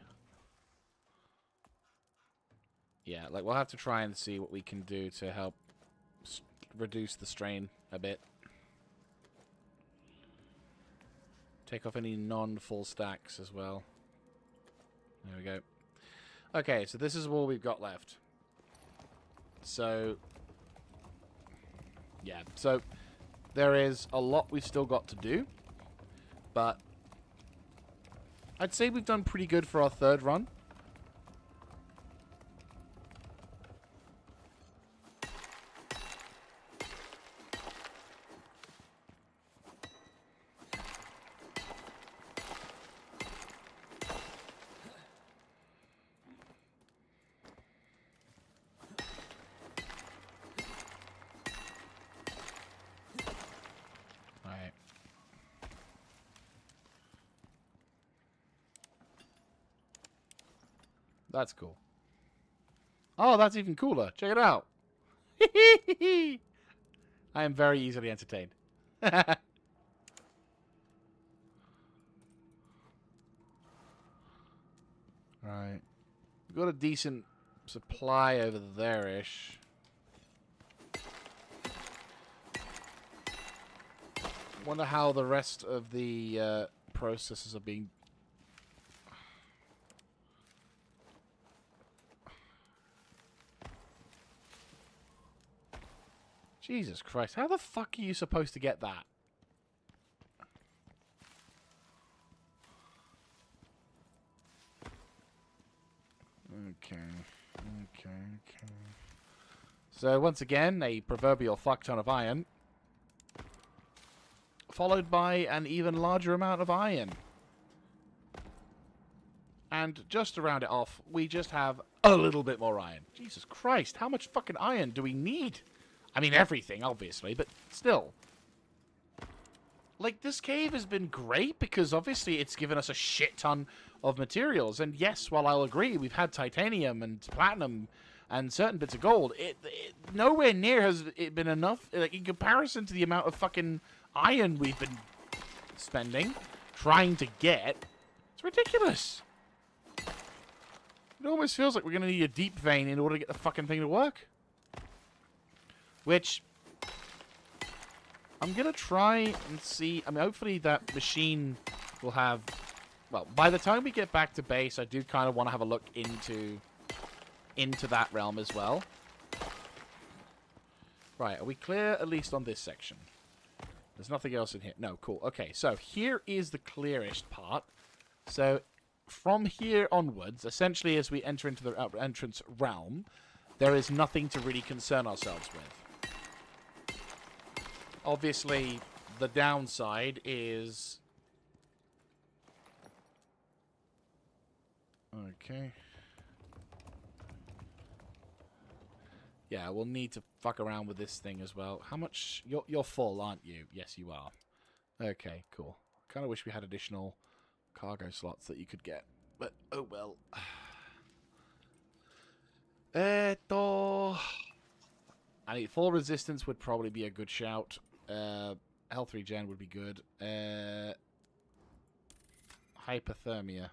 Yeah, like, we'll have to try and see what we can do to help reduce the strain a bit. Take off any non-full stacks as well. There we go. Okay, so this is all we've got left. So... Yeah, so... There is a lot we've still got to do, but I'd say we've done pretty good for our third run. That's cool. Oh, that's even cooler. Check it out. I am very easily entertained. Right. We've got a decent supply over there-ish. Wonder how the rest of the processes are being... Jesus Christ, how the fuck are you supposed to get that? Okay. So, once again, a proverbial fuck-ton of iron. Followed by an even larger amount of iron. And just to round it off, we just have a little bit more iron. Jesus Christ, how much fucking iron do we need? I mean, everything, obviously, but still. Like, this cave has been great because, obviously, it's given us a shit ton of materials. And yes, while I'll agree, we've had titanium and platinum and certain bits of gold, it nowhere near has it been enough, like, in comparison to the amount of fucking iron we've been spending, trying to get. It's ridiculous. It almost feels like we're going to need a deep vein in order to get the fucking thing to work. Which, I'm going to try and see. I mean, hopefully that machine will have... Well, by the time we get back to base, I do kind of want to have a look into that realm as well. Right, are we clear at least on this section? There's nothing else in here. No, cool. Okay, so here is the clearest part. So, from here onwards, essentially as we enter into the entrance realm, there is nothing to really concern ourselves with. Obviously, the downside is... Okay. Yeah, we'll need to fuck around with this thing as well. How much... You're full, aren't you? Yes, you are. Okay, cool. Kind of wish we had additional cargo slots that you could get. But, oh well. I mean, full resistance would probably be a good shout. Health regen would be good. Hypothermia.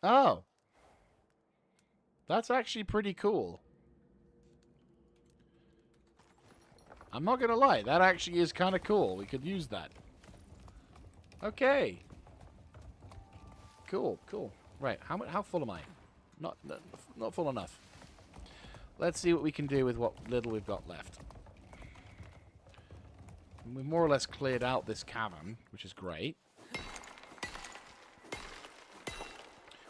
Oh. That's actually pretty cool. I'm not gonna lie, that actually is kind of cool. We could use that. Okay. Cool, cool. Right, how full am I? Not full enough. Let's see what we can do with what little we've got left. We've more or less cleared out this cavern, which is great.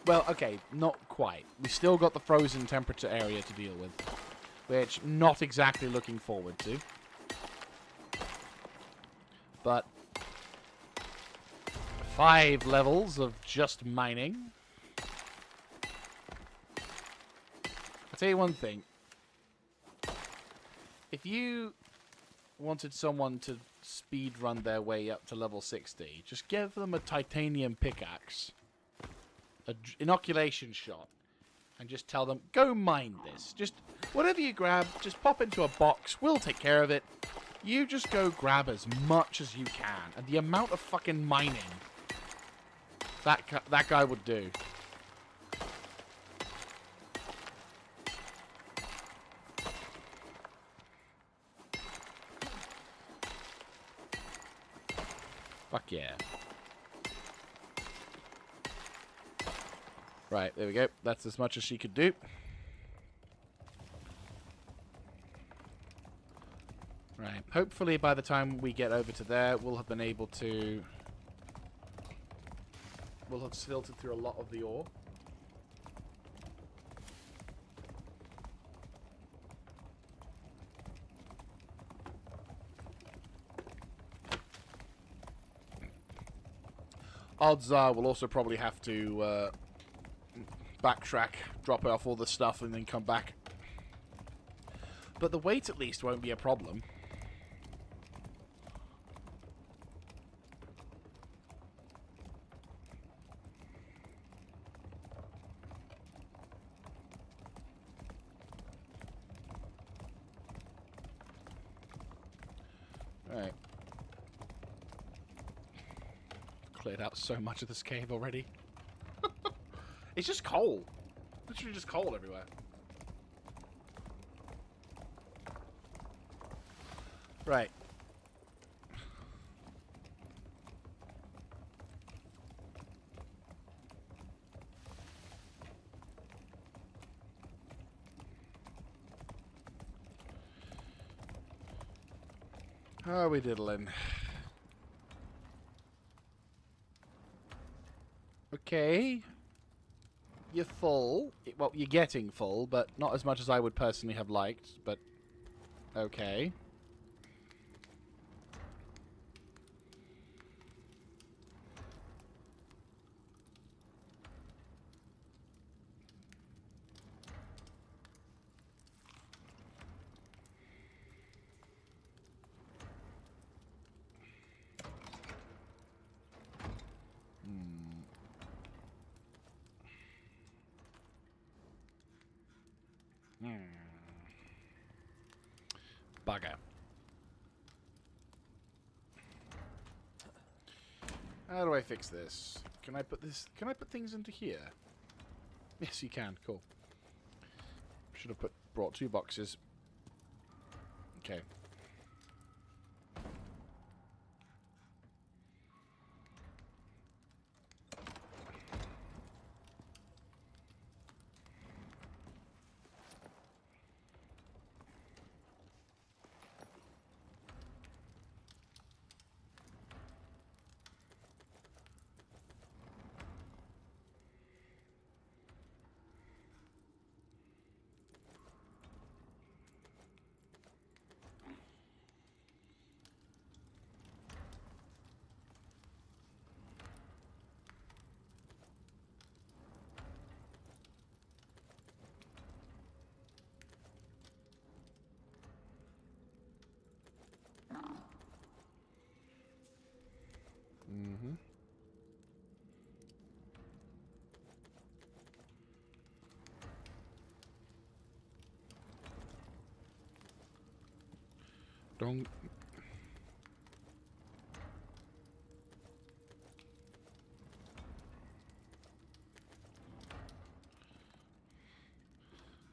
Well, okay, not quite. We still got the frozen temperature area to deal with, which not exactly looking forward to. But 5 levels of just mining. I'll tell you one thing. If you wanted someone to speed run their way up to level 60, just give them a titanium pickaxe, an inoculation shot, and just tell them, go mine this. Just whatever you grab, just pop into a box. We'll take care of it. You just go grab as much as you can. And the amount of fucking mining that guy would do. Fuck yeah. Right, there we go. That's as much as she could do. Right, hopefully by the time we get over to there, we'll have been able to... We'll have filtered through a lot of the ore. Odds are we'll also probably have to backtrack, drop off all the stuff, and then come back. But the weight, at least, won't be a problem. cleared out so much of this cave already. It's just coal. Literally just coal everywhere. Right. How are we diddling? Okay. You're full. Well, you're getting full, but not as much as I would personally have liked, but okay. Bugger. How do I fix this? Can I put this? Can I put things into here? Yes, you can. Cool. Should have brought 2 boxes. Okay. Mm-hmm. Don't.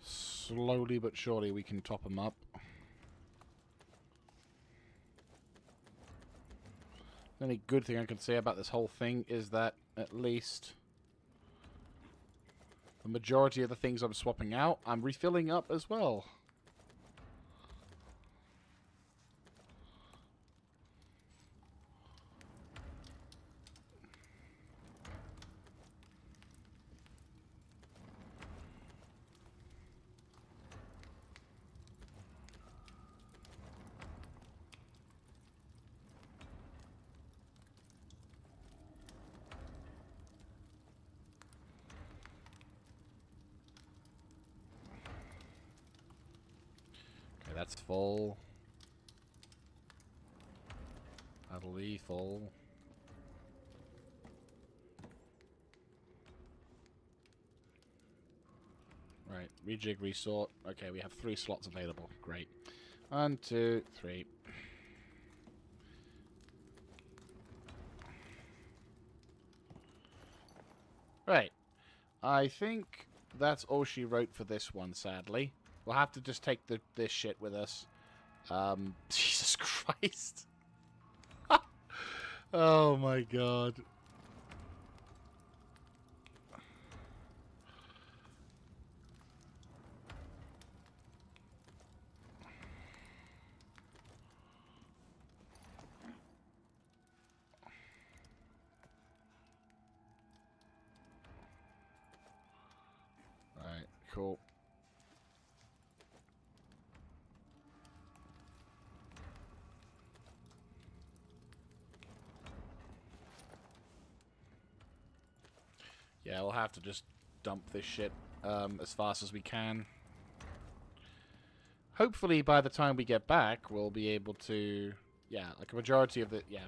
Slowly but surely we can top them up. The only good thing I can say about this whole thing is that at least the majority of the things I'm swapping out, I'm refilling up as well. Okay, that's full. That'll be full. Right, rejig, resort. Okay, we have 3 slots available. Great. 1, 2, 3. Right. I think that's all she wrote for this one, sadly. We'll have to just take this shit with us. Jesus Christ. Oh my god. Alright, cool. Yeah, we'll have to just dump this shit as fast as we can. Hopefully, by the time we get back, we'll be able to... Yeah, like a majority of the... Yeah.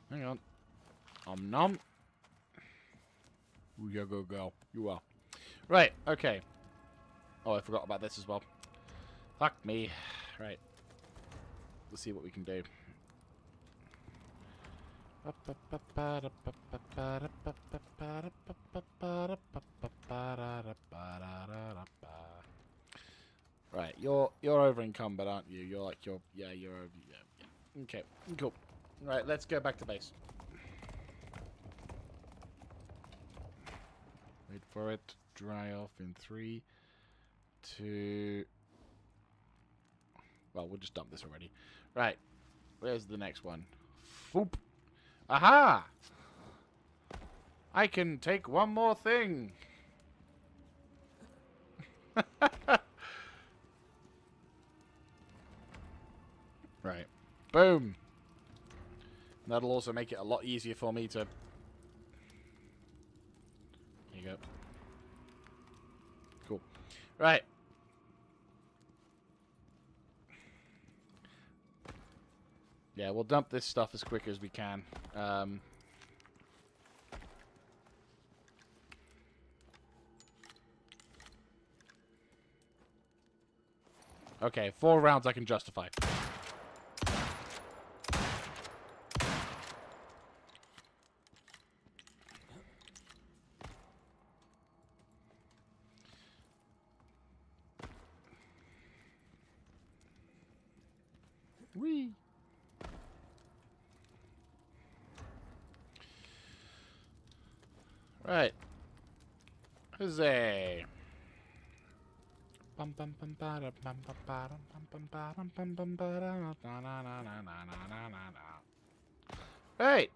Hang on. Nom. Ooh, go. You are. Right, okay. Oh, I forgot about this as well. Fuck me. Right. Let's see what we can do. Right, you're over encumbered, aren't you? You're over. Yeah. Okay, cool. Right, let's go back to base. Wait for it to dry off in 3, 2. Well, we'll just dump this already. Right, where's the next one? Foop. Aha! I can take one more thing. Right. Boom. That'll also make it a lot easier for me to... Here you go. Cool. Right. Yeah, we'll dump this stuff as quick as we can. Okay, 4 rounds I can justify. Whee! Right. Huzzay! Right.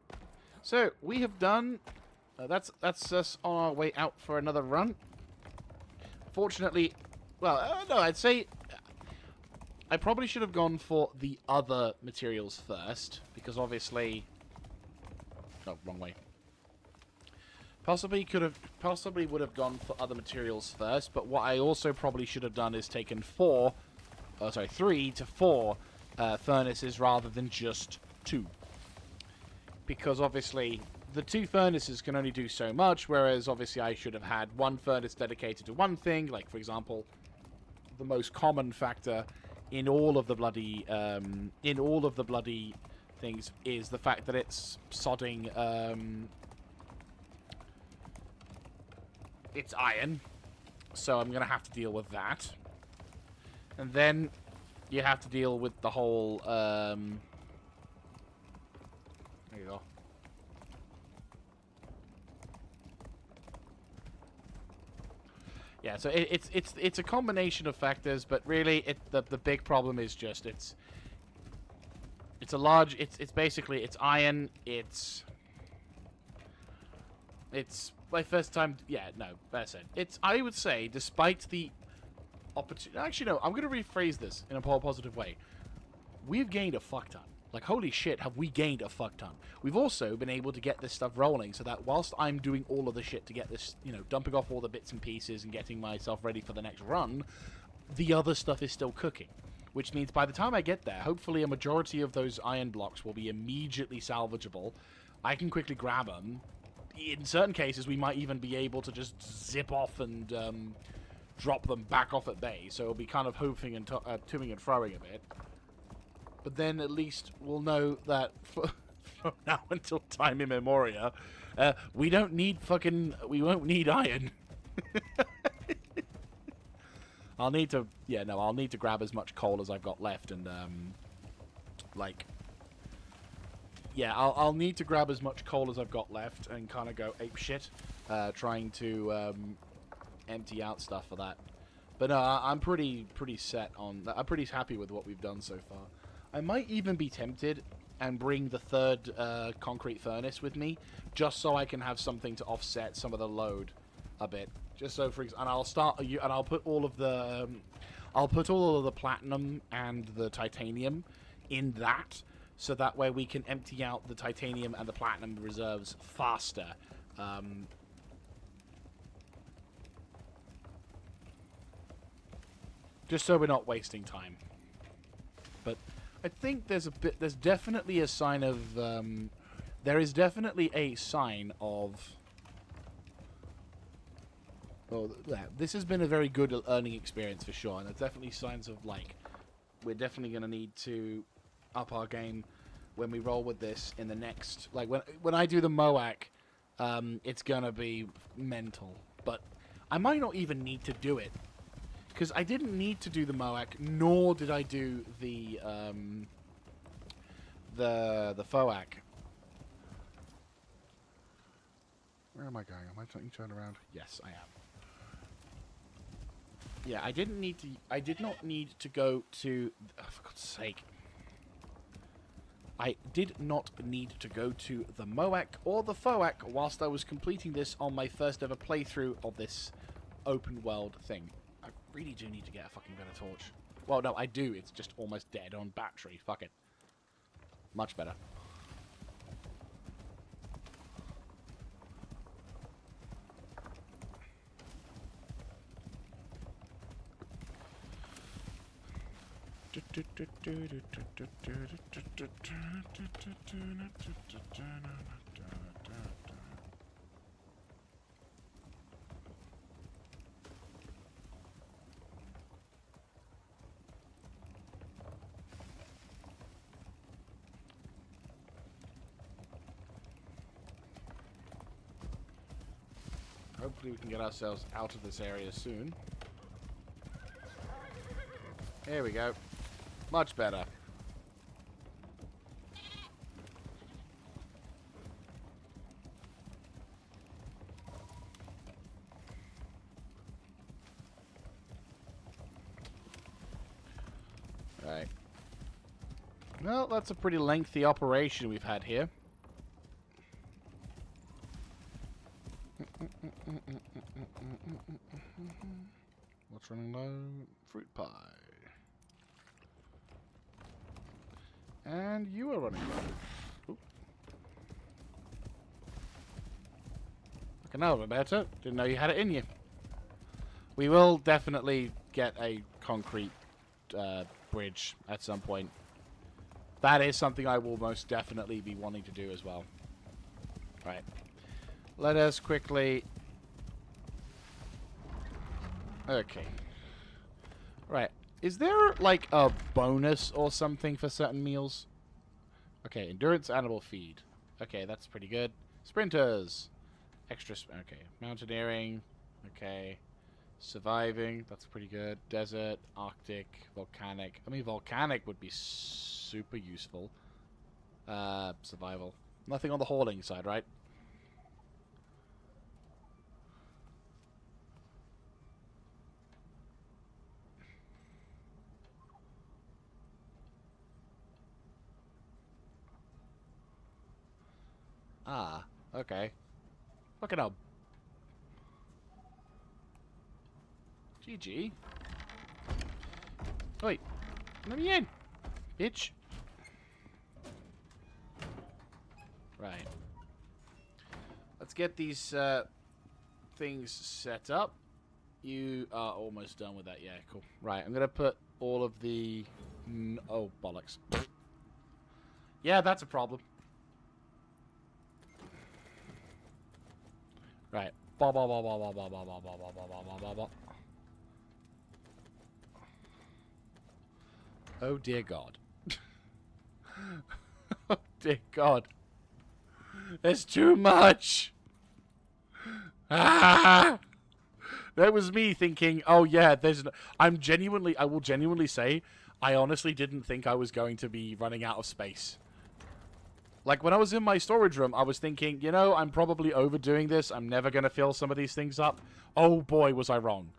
So we have done. That's us on our way out for another run. Fortunately, well, no, I'd say I probably should have gone for the other materials first because obviously. No, wrong way. Possibly would have gone for other materials first, but what I also probably should have done is taken 3 to 4 furnaces rather than just 2. Because obviously the 2 furnaces can only do so much, whereas obviously I should have had 1 furnace dedicated to one thing, like for example, the most common factor in all of the bloody things is the fact that it's sodding it's iron, so I'm gonna have to deal with that. And then you have to deal with the whole there you go. Yeah, so it's a combination of factors, but really the big problem is just it's basically it's iron, it's my first time. Yeah, no, that's it. I would say, despite the opportunity. Actually, no, I'm going to rephrase this in a more positive way. We've gained a fuck ton. Like, holy shit, have we gained a fuck ton. We've also been able to get this stuff rolling so that whilst I'm doing all of the shit to get this, dumping off all the bits and pieces and getting myself ready for the next run, the other stuff is still cooking. Which means by the time I get there, hopefully a majority of those iron blocks will be immediately salvageable. I can quickly grab them. In certain cases, we might even be able to just zip off and drop them back off at base. So it'll be kind of hoofing and toing and froing a bit. But then at least we'll know that from now until time immemorial, we won't need iron. I'll need to grab as much coal as I've got left and I'll need to grab as much coal as I've got left and kind of go ape shit, trying to empty out stuff for that. But no, I'm pretty set on that. I'm pretty happy with what we've done so far. I might even be tempted and bring the 3rd concrete furnace with me, just so I can have something to offset some of the load a bit. Just so, and I'll put all of the platinum and the titanium in that. So that way we can empty out the titanium and the platinum reserves faster. Just so we're not wasting time. But I think there's definitely a sign of, there is definitely a sign of, well, this has been a very good learning experience for sure. And there's definitely signs of, like, we're definitely going to need to up our game when we roll with this in the next... Like, when I do the MOAC, it's gonna be mental. But I might not even need to do it. Because I didn't need to do the MOAC, nor did I do the FOAC. Where am I going? Am I turning around? Yes, I am. Yeah, I didn't need to... I did not need to go to... Oh, for God's sake. I did not need to go to the MOAC or the FOAC whilst I was completing this on my first ever playthrough of this open world thing. I really do need to get a fucking better torch. Well, no, I do. It's just almost dead on battery. Fuck it. Much better. Hopefully we can get ourselves out of this area soon. There we go. Much better. Right. Well, that's a pretty lengthy operation we've had here. What's running low? Fruit pie. And you are running low. Oop. Okay, now we're better. Didn't know you had it in you. We will definitely get a concrete bridge at some point. That is something I will most definitely be wanting to do as well. Right. Let us quickly... Okay. Right. Is there, like, a bonus or something for certain meals? Okay, endurance animal feed. Okay, that's pretty good. Sprinters. Extra... Okay. Mountaineering. Okay. Surviving. That's pretty good. Desert. Arctic. Volcanic. I mean, volcanic would be super useful. Survival. Nothing on the hauling side, right? Ah, okay. Fucking hell. GG. Wait. Let me in. Bitch. Right. Let's get these things set up. You are almost done with that. Yeah, cool. Right, I'm going to put all of the... Oh, bollocks. Yeah, that's a problem. Right. Oh dear God. Oh dear God. There's too much. Ah! That was me thinking, oh yeah, there's... I will genuinely say, I honestly didn't think I was going to be running out of space. Like, when I was in my storage room, I was thinking, you know, I'm probably overdoing this. I'm never going to fill some of these things up. Oh, boy, was I wrong.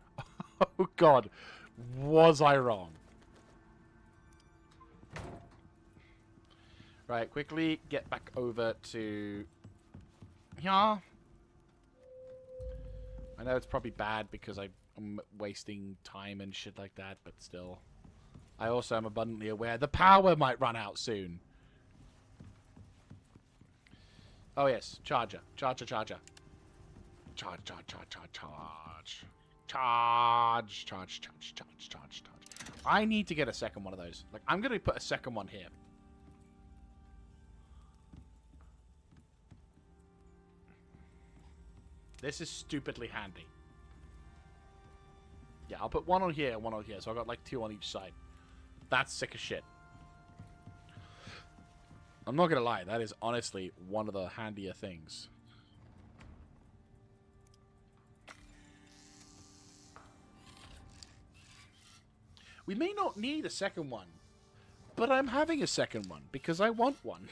Oh, God. Was I wrong. Right, quickly get back over to... Yeah. I know it's probably bad because I'm wasting time and shit like that, but still. I also am abundantly aware the power might run out soon. Oh, yes. Charger. Charger. Charge. I need to get a second one of those. Like, I'm going to put a second one here. This is stupidly handy. Yeah, I'll put one on here and one on here. So I've got, like, two on each side. That's sick as shit. I'm not going to lie. That is honestly one of the handier things. We may not need a second one, but I'm having a second one because I want one.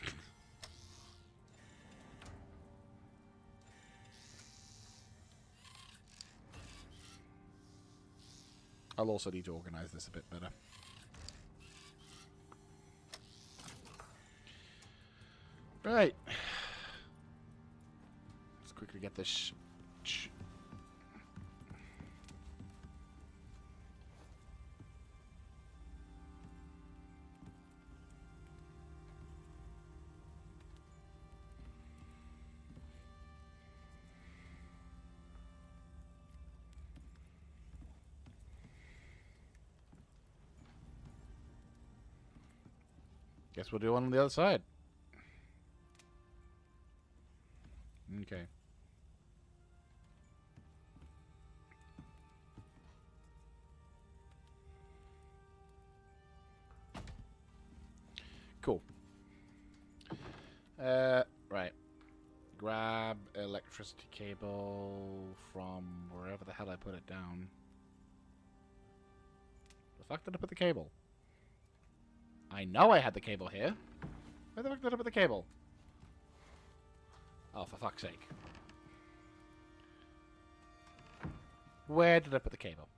I'll also need to organize this a bit better. Right. Let's quickly get this... Guess we'll do one on the other side. Okay. Cool. Right. Grab electricity cable from wherever the hell I put it down. The fuck did I put the cable? I know I had the cable here. Where the fuck did I put the cable? Oh, for fuck's sake. Where did I put the cable?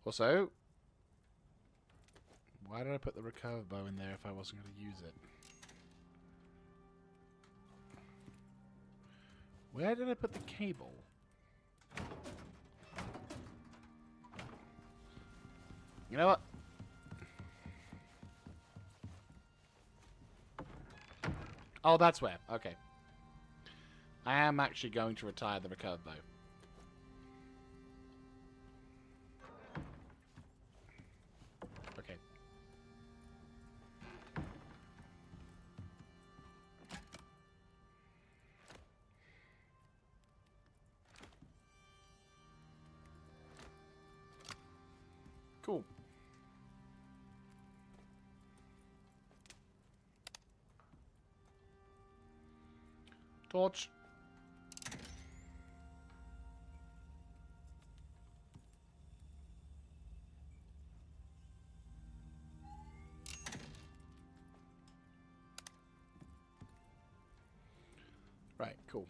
Also, why did I put the recurve bow in there if I wasn't going to use it? Where did I put the cable? You know what? Oh, that's where. Okay. I am actually going to retire the recurve bow. Okay. Cool. Torch. Right, cool.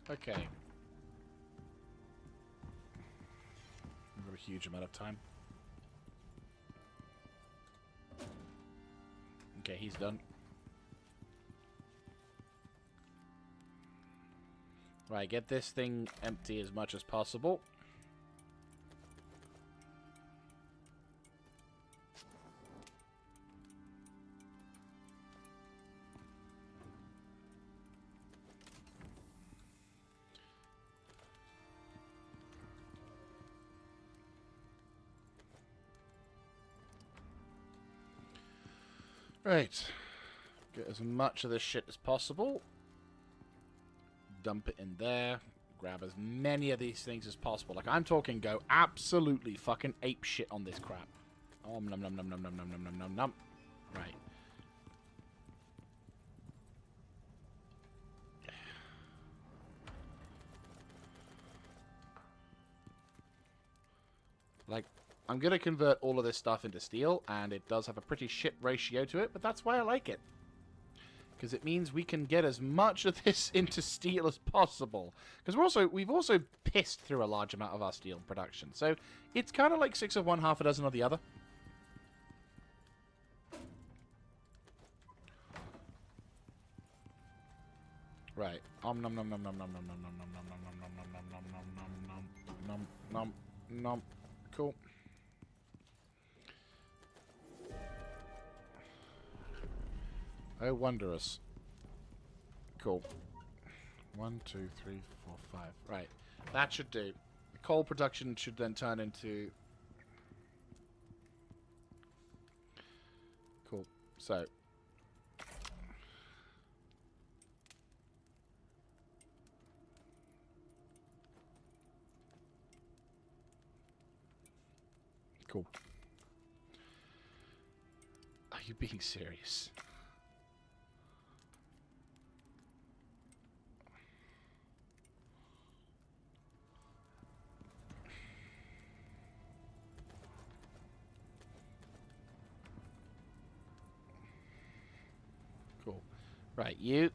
Okay. We've got a huge amount of time. Okay, he's done. Right, get this thing empty as much as possible. Right. Get as much of this shit as possible. Dump it in there. Grab as many of these things as possible. Like, I'm talking go absolutely fucking ape shit on this crap. Oh, num num num num num num num num num num. Right. Like, I'm going to convert all of this stuff into steel, and it does have a pretty shit ratio to it, but that's why I like it. Because it means we can get as much of this into steel as possible. Because we've also pissed through a large amount of our steel production. So it's kind of like 6 of one, half a dozen of the other. Right. Nom nom nom nom nom nom nom nom nom nom nom nom nom nom nom nom nom nom. Cool. Oh, wondrous. Cool. 1, 2, 3, 4, 5. Right. That should do. The coal production should then turn into... Cool. So... Cool. Are you being serious? Cool. Right, you.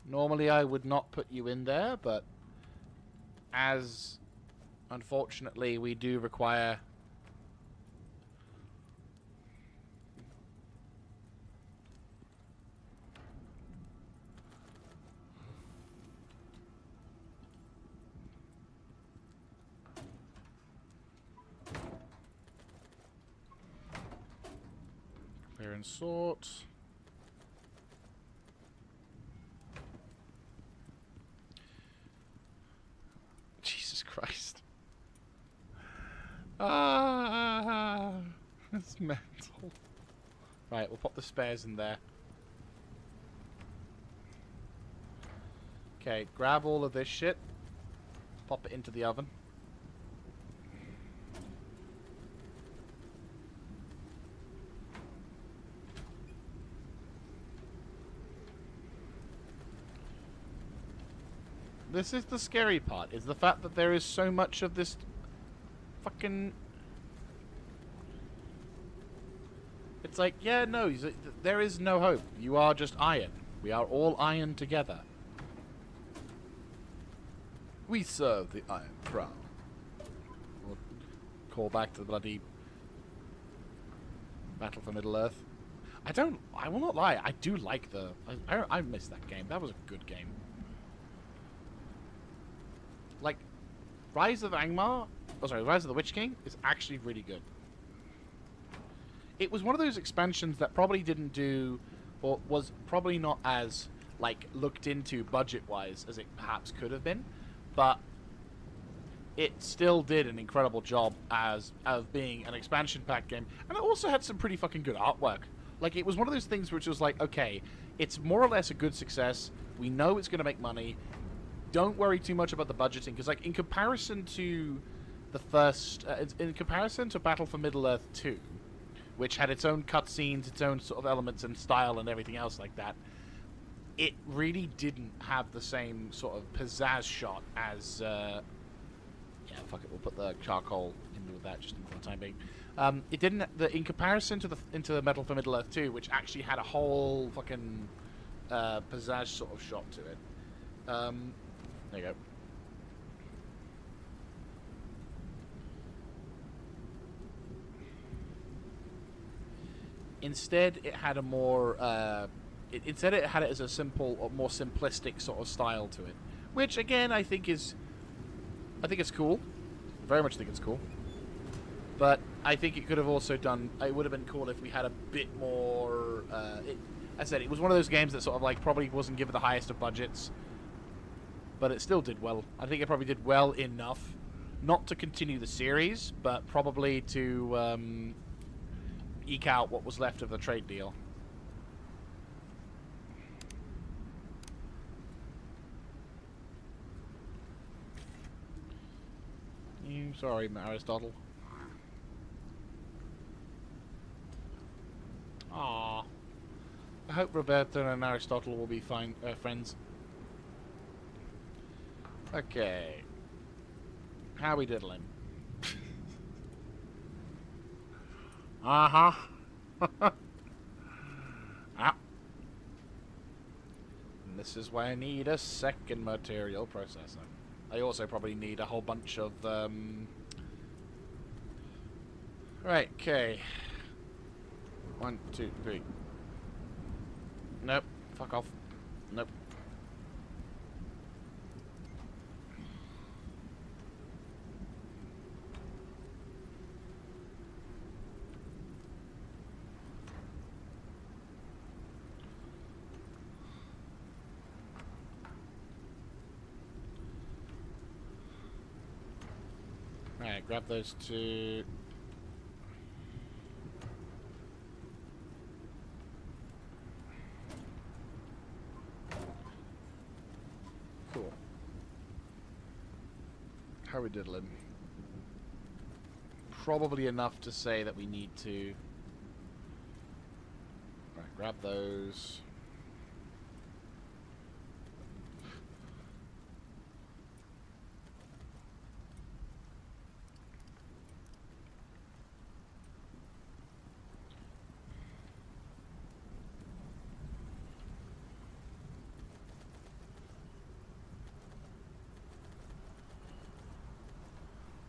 Normally I would not put you in there, but as unfortunately we do require clear and sort. Jesus Christ. Ah, it's mental. Right, we'll pop the spares in there. Okay, grab all of this shit. Pop it into the oven. This is the scary part, is the fact that there is so much of this fucking... It's like, yeah, no, there is no hope. You are just iron. We are all iron together. We serve the Iron Crown. We'll call back to the bloody Battle for Middle-earth. I will not lie, I do like the... I missed that game. That was a good game. Like, Rise of Angmar... Oh, sorry, Rise of the Witch King is actually really good. It was one of those expansions that probably didn't do... Or was probably not as, like, looked into budget-wise as it perhaps could have been. But it still did an incredible job as being an expansion pack game. And it also had some pretty fucking good artwork. Like, it was one of those things which was like, okay, it's more or less a good success. We know it's going to make money. Don't worry too much about the budgeting. Because, like, in comparison to the first... in comparison to Battle for Middle-earth 2, which had its own cutscenes, its own sort of elements and style and everything else like that, it really didn't have the same sort of pizzazz shot as... yeah, fuck it, we'll put the charcoal in with that just for the time being. It didn't... in comparison to the Battle for Middle-earth 2, which actually had a whole fucking pizzazz sort of shot to it. There you go. Instead, it had a more... Instead, it had it as a simple, or more simplistic sort of style to it. Which, again, I think is... I think it's cool. Very much think it's cool. But I think it could have also done... It would have been cool if we had a bit more... as I said, it was one of those games that sort of, like, probably wasn't given the highest of budgets. But it still did well. I think it probably did well enough. Not to continue the series, but probably to... eke out what was left of the trade deal. Sorry, Aristotle. Ah, I hope Roberta and Aristotle will be fine friends. Okay. How we diddling? Uh-huh. Ah. And this is why I need a second material processor. I also probably need a whole bunch of, Right, okay. 1, 2, 3. Nope. Fuck off. Nope. Alright, grab those two. Cool. How we diddling? probably enough to say that we need to... Right, grab those.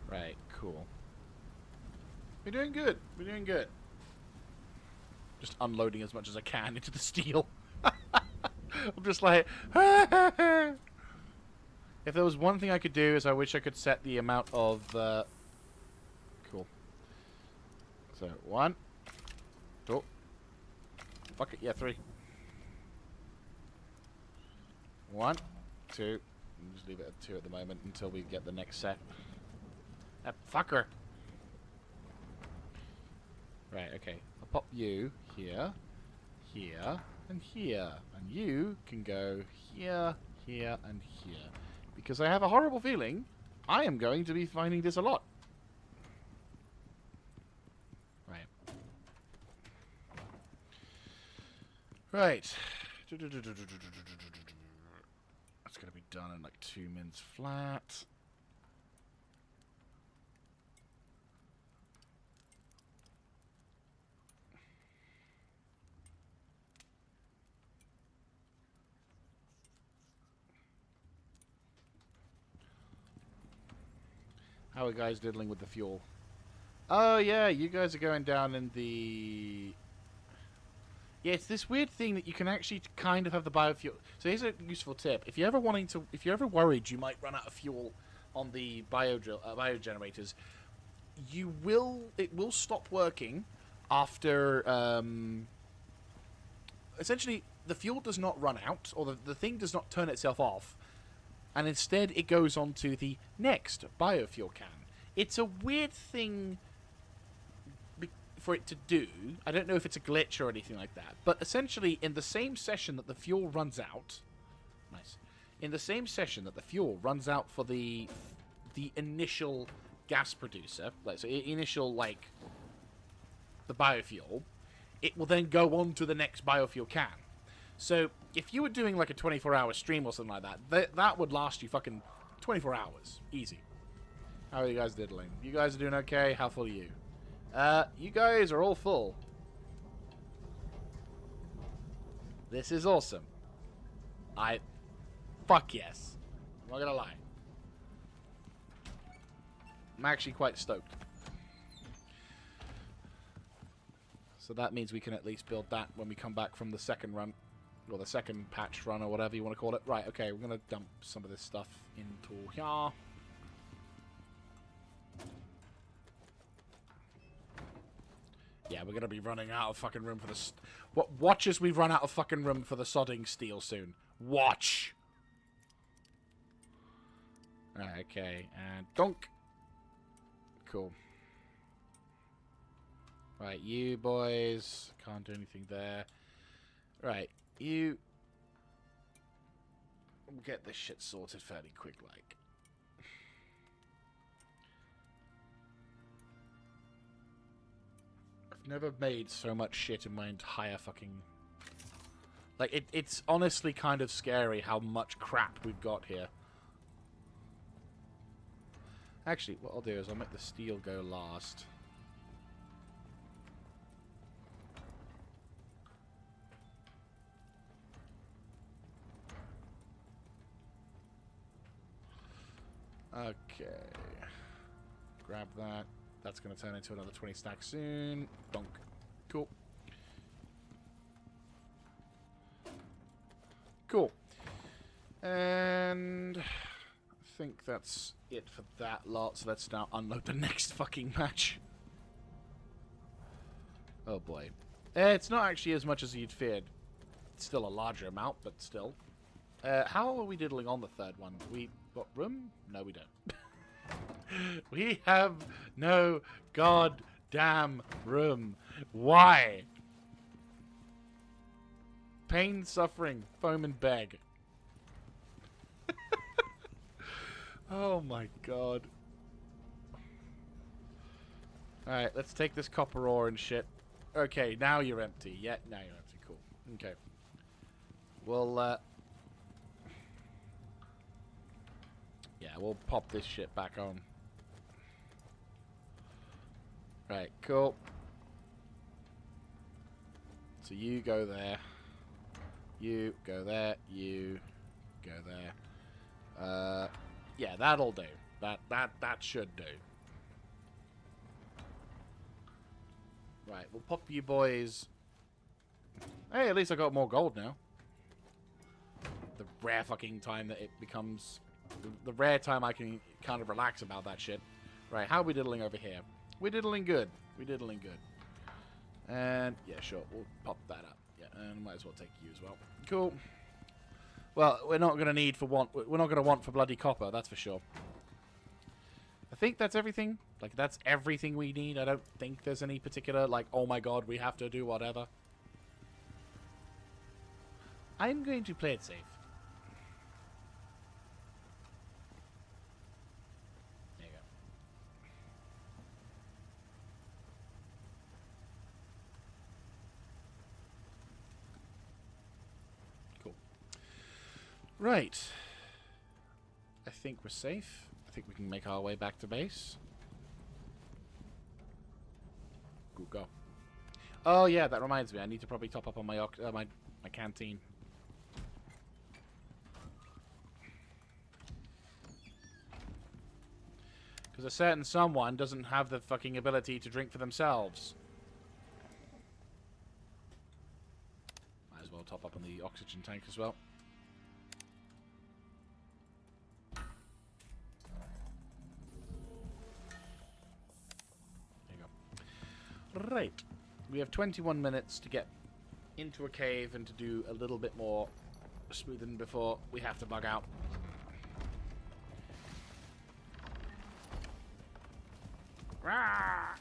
Right, cool. We're doing good. We're doing good. Just unloading as much as I can into the steel. I'm just like... If there was one thing I could do is I wish I could set the amount of... Cool. So, 1. 2. Fuck it, yeah, 3. 1, 2. Just leave it at 2 at the moment until we get the next set. That fucker. Right, okay. I'll pop you here, here, and here. And you can go here, here, and here. Because I have a horrible feeling I am going to be finding this a lot. Right. Right. That's going to be done in like 2 minutes flat. How are guys diddling with the fuel? Oh, yeah, you guys are going down in the... Yeah, it's this weird thing that you can actually kind of have the biofuel... So here's a useful tip. If you're ever worried you might run out of fuel on the biogenerators, it will stop working after... Essentially, the fuel does not run out, or the thing does not turn itself off, and instead it goes on to the next biofuel can. It's a weird thing for it to do. I don't know if it's a glitch or anything like that, but essentially in the same session that the fuel runs out... Nice. In the same session that the fuel runs out for the initial gas producer, like so initial, like, the biofuel, it will then go on to the next biofuel can. So, if you were doing like a 24-hour stream or something like that, that would last you fucking 24 hours. Easy. How are you guys diddling? You guys are doing okay? How full are you? You guys are all full. This is awesome. Fuck yes. I'm not gonna lie. I'm actually quite stoked. So that means we can at least build that when we come back from the second run. Or the second patch run, or whatever you want to call it. Right, okay, we're going to dump some of this stuff into here. Yeah, we're going to be running out of fucking room for the... Watch as we run out of fucking room for the sodding steel soon. Watch! Right, okay, and dunk. Cool. Right, you boys. Can't do anything there. Right. You get this shit sorted fairly quick, like. I've never made so much shit in my entire fucking... Like, it's honestly kind of scary how much crap we've got here. Actually, what I'll do is I'll make the steel go last. Okay. Grab that. That's going to turn into another 20 stacks soon. Donk. Cool. Cool. And I think that's it for that lot. So let's now unload the next fucking match. Oh boy. It's not actually as much as you'd feared. It's still a larger amount, but still. How are we diddling on the third one? We got room? No, we don't. We have no goddamn room. Why? Pain, suffering, foam and beg. Oh my god. Alright, let's take this copper ore and shit. Okay, now you're empty. Yeah, now you're empty. Cool. Okay. We'll, yeah, we'll pop this shit back on. Right, cool. So you go there. You go there. You go there. Yeah, that'll do. That should do. Right, we'll pop you boys. Hey, at least I got more gold now. The rare fucking time that it becomes... The rare time I can kind of relax about that shit. Right, how are we diddling over here? We're diddling good. We're diddling good. And, yeah, sure, we'll pop that up. Yeah, and might as well take you as well. Cool. Well, we're not going to need for want... We're not going to want for bloody copper, that's for sure. I think that's everything. Like, that's everything we need. I don't think there's any particular, like, oh my god, we have to do whatever. I'm going to play it safe. There you go. Cool. Right. I think we're safe. I think we can make our way back to base. Go. Oh yeah, that reminds me. I need to probably top up on my my canteen. Because a certain someone doesn't have the fucking ability to drink for themselves. Might as well top up on the oxygen tank as well. Right. We have 21 minutes to get into a cave and to do a little bit more smoothing before we have to bug out. Rah!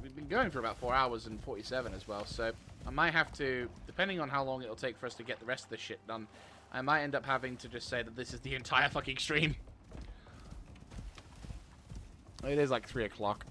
We've been going for about 4 hours and 47 as well, so I might have to, depending on how long it'll take for us to get the rest of this shit done, I might end up having to just say that this is the entire fucking stream. It is like 3 o'clock.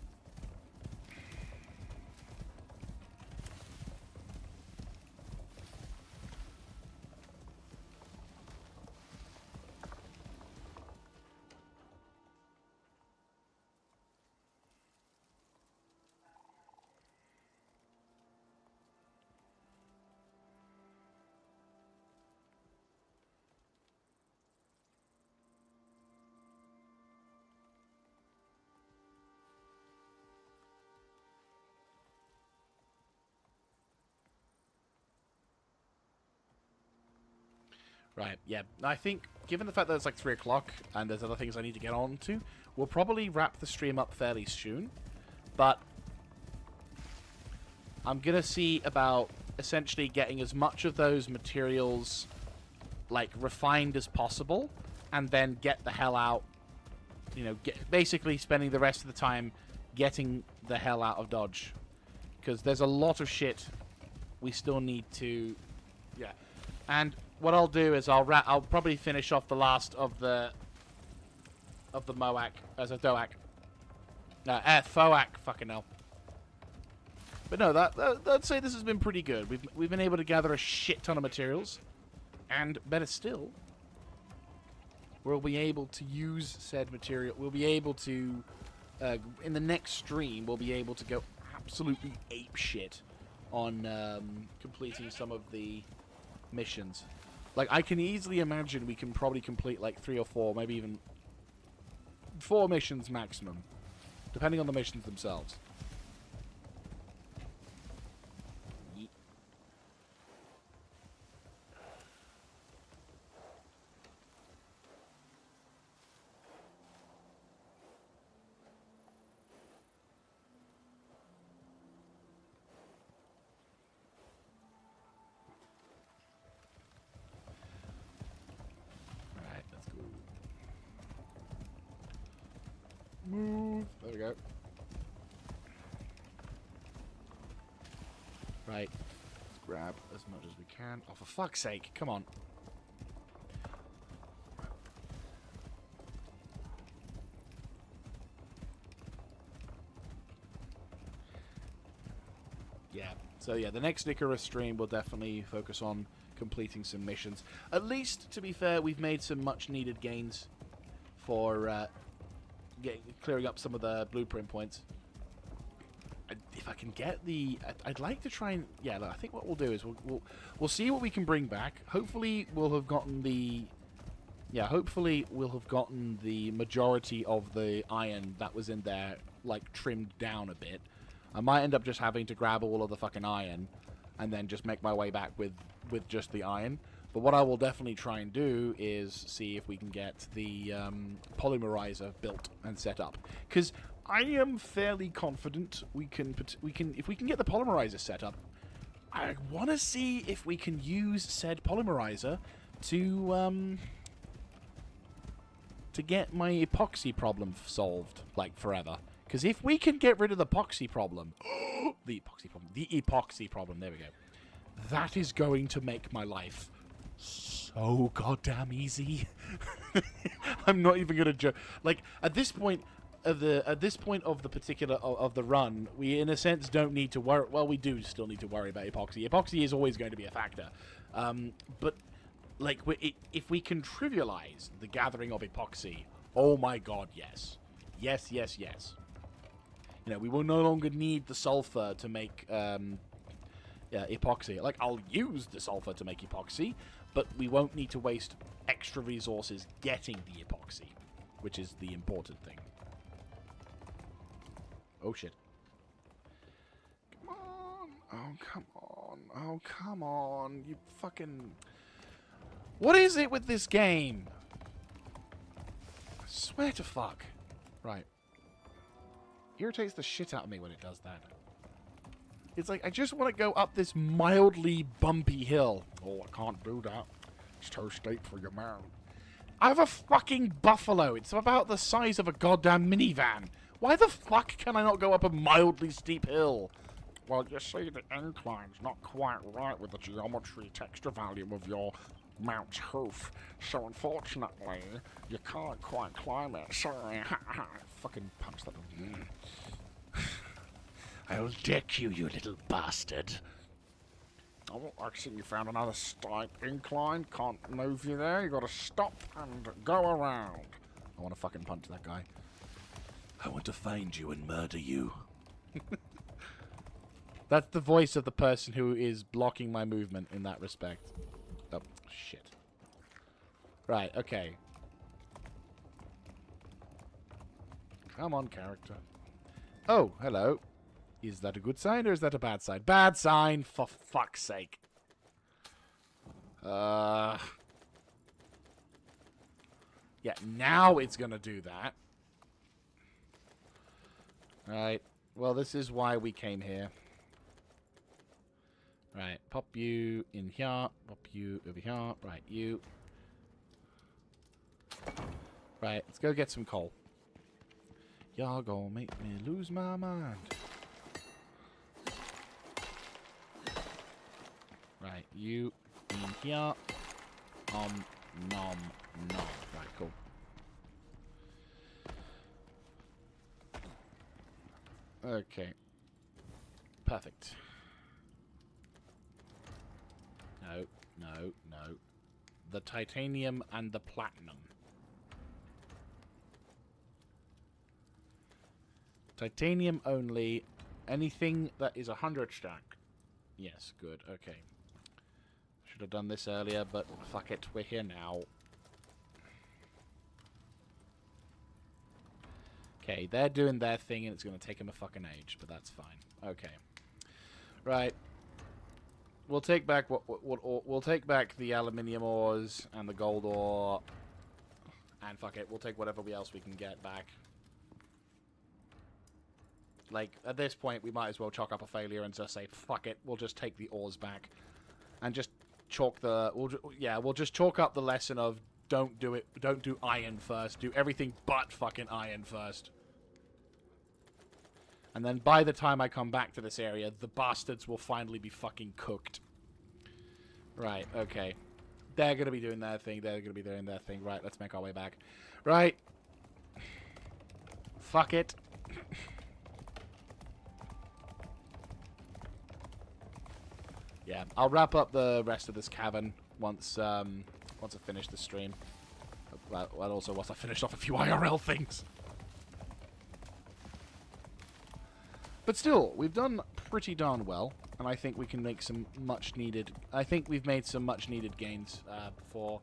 Right, yeah. I think, given the fact that it's like 3 o'clock and there's other things I need to get on to, we'll probably wrap the stream up fairly soon. But I'm going to see about essentially getting as much of those materials, like, refined as possible, and then get the hell out. You know, basically spending the rest of the time getting the hell out of Dodge. Because there's a lot of shit we still need to... Yeah. And... what I'll do is I'll probably finish off the last of the Moak as a Doak. Foak, fucking hell. But no, I'd say this has been pretty good. We've been able to gather a shit ton of materials, and better still, we'll be able to use said material. We'll be able to in the next stream we'll be able to go absolutely ape shit on completing some of the missions. Like, I can easily imagine we can probably complete, like, 3 or 4, maybe even 4 missions maximum. Depending on the missions themselves. Yeet. Move. There we go. Right. Let's grab as much as we can. Oh, for fuck's sake. Come on. Yeah. So yeah, the next Icarus stream will definitely focus on completing some missions. At least, to be fair, we've made some much-needed gains for clearing up some of the blueprint points. If I can get the... I'd like to try and... Yeah, look, I think what we'll do is we'll see what we can bring back. Hopefully we'll have gotten the... Yeah, hopefully we'll have gotten the majority of the iron that was in there, like, trimmed down a bit. I might end up just having to grab all of the fucking iron and then just make my way back with just the iron. But what I will definitely try and do is see if we can get the polymerizer built and set up. Because I am fairly confident we can if we can get the polymerizer set up. I want to see if we can use said polymerizer to get my epoxy problem solved, like, forever. Because if we can get rid of the epoxy problem, the epoxy problem, there we go. That is going to make my life so goddamn easy. I'm not even gonna joke. Like, at this point of the particular of the run, we in a sense don't need to worry. Well, we do still need to worry about epoxy. Epoxy is always going to be a factor, but like, if we can trivialize the gathering of epoxy, oh my god, yes, yes, yes, yes. You know, we will no longer need the sulfur to make epoxy. Like, I'll use the sulfur to make epoxy, but we won't need to waste extra resources getting the epoxy, which is the important thing. Oh, shit. Come on. Oh, come on. Oh, come on. You fucking... What is it with this game? I swear to fuck. Right. Irritates the shit out of me when it does that. It's like, I just want to go up this mildly bumpy hill. Oh, I can't do that. It's too steep for your mount. I have a fucking buffalo. It's about the size of a goddamn minivan. Why the fuck can I not go up a mildly steep hill? Well, you see, the incline's not quite right with the geometry texture value of your mount's hoof. So, unfortunately, you can't quite climb it. Sorry. Fucking punch that. I'll deck you, you little bastard. Oh, I see you found another steep incline. Can't move you there. You gotta stop and go around. I want to fucking punch that guy. I want to find you and murder you. That's the voice of the person who is blocking my movement in that respect. Oh, shit. Right, okay. Come on, character. Oh, hello. Is that a good sign or is that a bad sign? Bad sign, for fuck's sake. Yeah, now it's gonna do that. Right. Well, this is why we came here. Right. Pop you in here. Pop you over here. Right, you. Right, let's go get some coal. Y'all gonna make me lose my mind. Right, you in here. Nom, nom. Right, cool. Okay. Perfect. No. The titanium and the platinum. Titanium only. Anything that is 100 stack. Yes, good. Okay. Should have done this earlier, but fuck it. We're here now. Okay, they're doing their thing, and it's going to take them a fucking age, but that's fine. Okay. Right. We'll take back we'll take back the aluminium ores and the gold ore, and fuck it. We'll take whatever else we can get back. Like, at this point, we might as well chalk up a failure and just say, fuck it. We'll just take the ores back, and just chalk the. We'll just chalk up the lesson of don't do it. Don't do iron first. Do everything but fucking iron first. And then by the time I come back to this area, the bastards will finally be fucking cooked. Right, okay. They're going to be doing their thing. They're going to be doing their thing. Right, let's make our way back. Right. Fuck it. Yeah, I'll wrap up the rest of this cavern once I finish the stream. Well, also once I finish off a few IRL things. But still, we've done pretty darn well, and I think we can make some much needed. I think we've made some much needed gains for,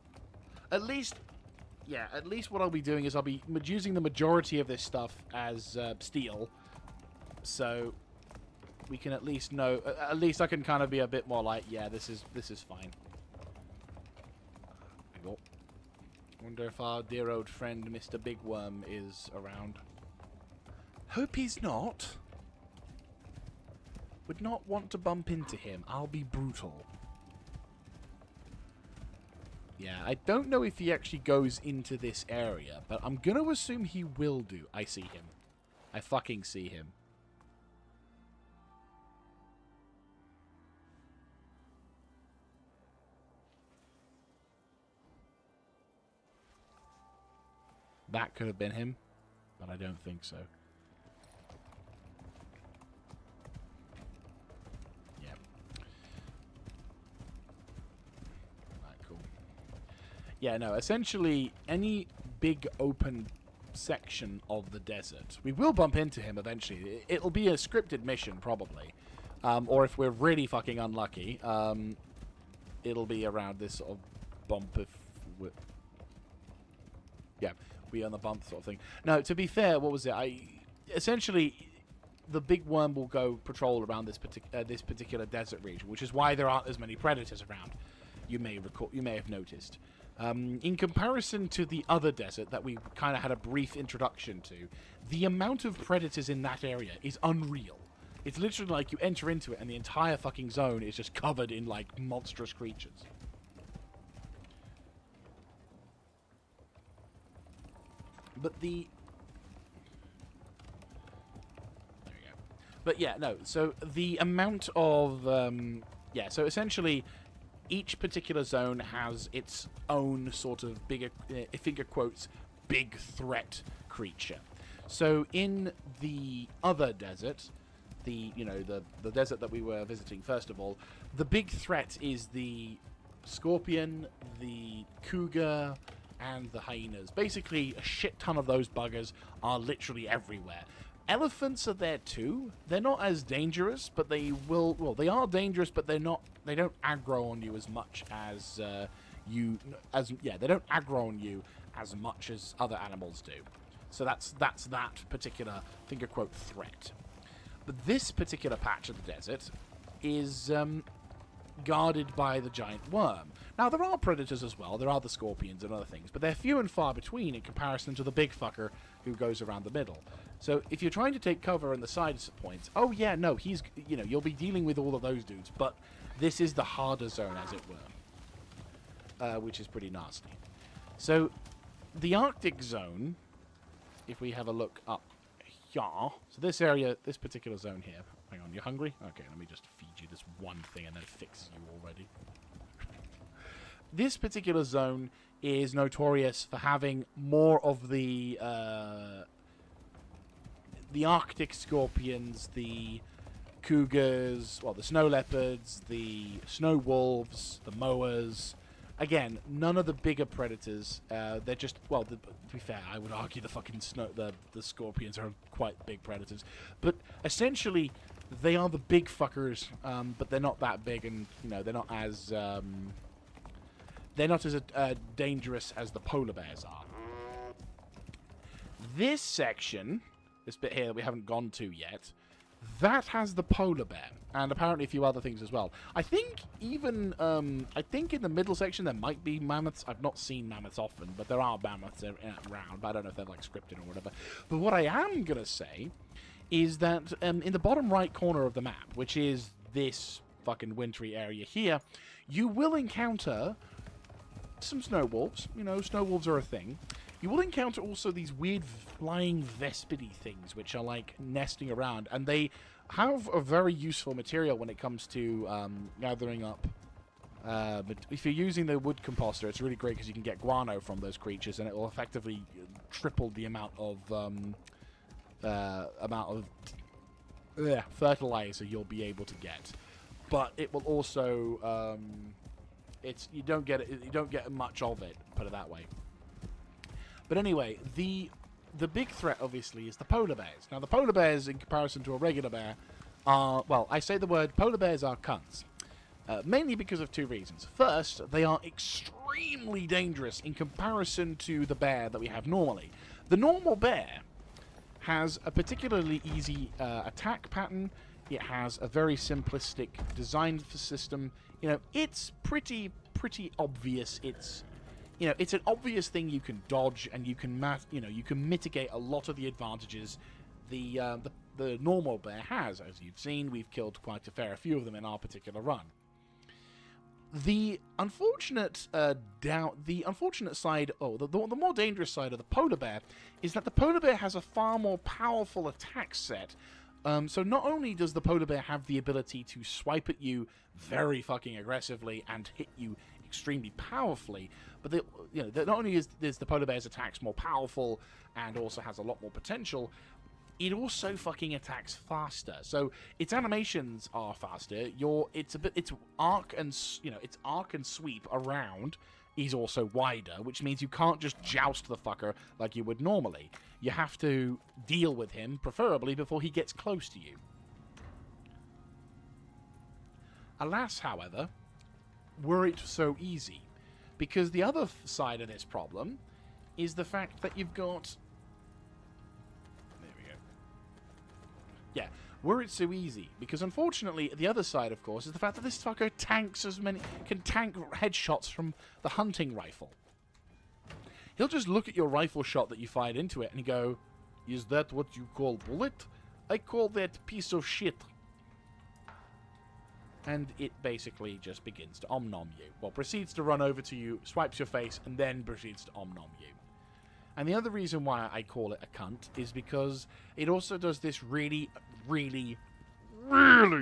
at least, yeah. At least what I'll be doing is I'll be using the majority of this stuff as steel, so we can at least know. At least I can kind of be a bit more like, yeah, this is fine. Wonder if our dear old friend Mr. Big Worm is around. Hope he's not. Would not want to bump into him. I'll be brutal. Yeah, I don't know if he actually goes into this area, but I'm going to assume he will do. I see him. I fucking see him. That could have been him, but I don't think so. Yeah. Right, cool. Yeah, no, essentially, any big open section of the desert, we will bump into him eventually. It'll be a scripted mission, probably. Or if we're really fucking unlucky, it'll be around this sort of bump if we're... Yeah. Be on the bump sort of thing. No, to be fair, what was it? Essentially, the big worm will go patrol around this particular desert region, which is why there aren't as many predators around. You may have noticed. In comparison to the other desert that we kind of had a brief introduction to, the amount of predators in that area is unreal. It's literally like you enter into it and the entire fucking zone is just covered in like monstrous creatures. But there we go. But yeah, no. So the amount of yeah. So essentially, each particular zone has its own sort of bigger, finger quotes, big threat creature. So in the other desert, the desert that we were visiting first of all, the big threat is the scorpion, the cougar, and the hyenas. Basically, a shit ton of those buggers are literally everywhere. Elephants are there too. They're not as dangerous, but they will... Well, they are dangerous, but they're not... They don't aggro on you as much as they don't aggro on you as much as other animals do. So that's that particular, finger quote, threat. But this particular patch of the desert is... guarded by the giant worm. Now, there are predators as well. There are the scorpions and other things, but they're few and far between in comparison to the big fucker who goes around the middle. So, if you're trying to take cover in the side points, oh yeah, no, he's, you'll be dealing with all of those dudes, but this is the harder zone, as it were, which is pretty nasty. So, the Arctic zone, if we have a look up here, so this area, this particular zone here, hang on, you're hungry? Okay, let me just feed you this one thing and then it fixes you already. This particular zone is notorious for having more of the Arctic scorpions, the cougars, well, the snow leopards, the snow wolves, the moas. Again, none of the bigger predators. They're just, well, to be fair, I would argue the scorpions are quite big predators. But essentially, they are the big fuckers, but they're not that big, and they're not as dangerous as the polar bears are. This section, this bit here that we haven't gone to yet, that has the polar bear, and apparently a few other things as well. I think even, I think in the middle section there might be mammoths. I've not seen mammoths often, but there are mammoths around, but I don't know if they're like scripted or whatever. But what I am going to say is that in the bottom right corner of the map, which is this fucking wintry area here, you will encounter some snow wolves. Snow wolves are a thing. You will encounter also these weird flying vespidy things, which are like nesting around, and they have a very useful material when it comes to gathering up. But if you're using the wood composter, it's really great because you can get guano from those creatures, and it will effectively triple the amount of fertilizer you'll be able to get. but it will also you don't get much of it, put it that way. But anyway, the big threat obviously is the polar bears. Now the polar bears, in comparison to a regular bear, are, well, I say the word polar bears are cunts. Mainly because of two reasons. First, they are extremely dangerous in comparison to the bear that we have normally. The normal bear has a particularly easy attack pattern. It has a very simplistic design system. You know, it's pretty obvious. It's an obvious thing you can dodge, and you can mitigate a lot of the advantages the normal bear has. As you've seen, we've killed quite a fair few of them in our particular run. The unfortunate side, the more dangerous side of the polar bear is that the polar bear has a far more powerful attack set. So not only does the polar bear have the ability to swipe at you very fucking aggressively and hit you extremely powerfully, but not only is the polar bear's attacks more powerful and also has a lot more potential, it also fucking attacks faster. So its animations are faster. Its arc and sweep around is also wider, which means you can't just joust the fucker like you would normally. You have to deal with him, preferably before he gets close to you. Alas, however, were it so easy, because the other side of this problem is the fact that you've got... Yeah, were it so easy, because unfortunately the other side, of course, is the fact that this fucker can tank headshots from the hunting rifle. He'll just look at your rifle shot that you fired into it and go, "Is that what you call bullet? I call that piece of shit." And it basically just begins to om-nom you. Well, proceeds to run over to you, swipes your face, and then proceeds to om-nom you. And the other reason why I call it a cunt is because it also does this really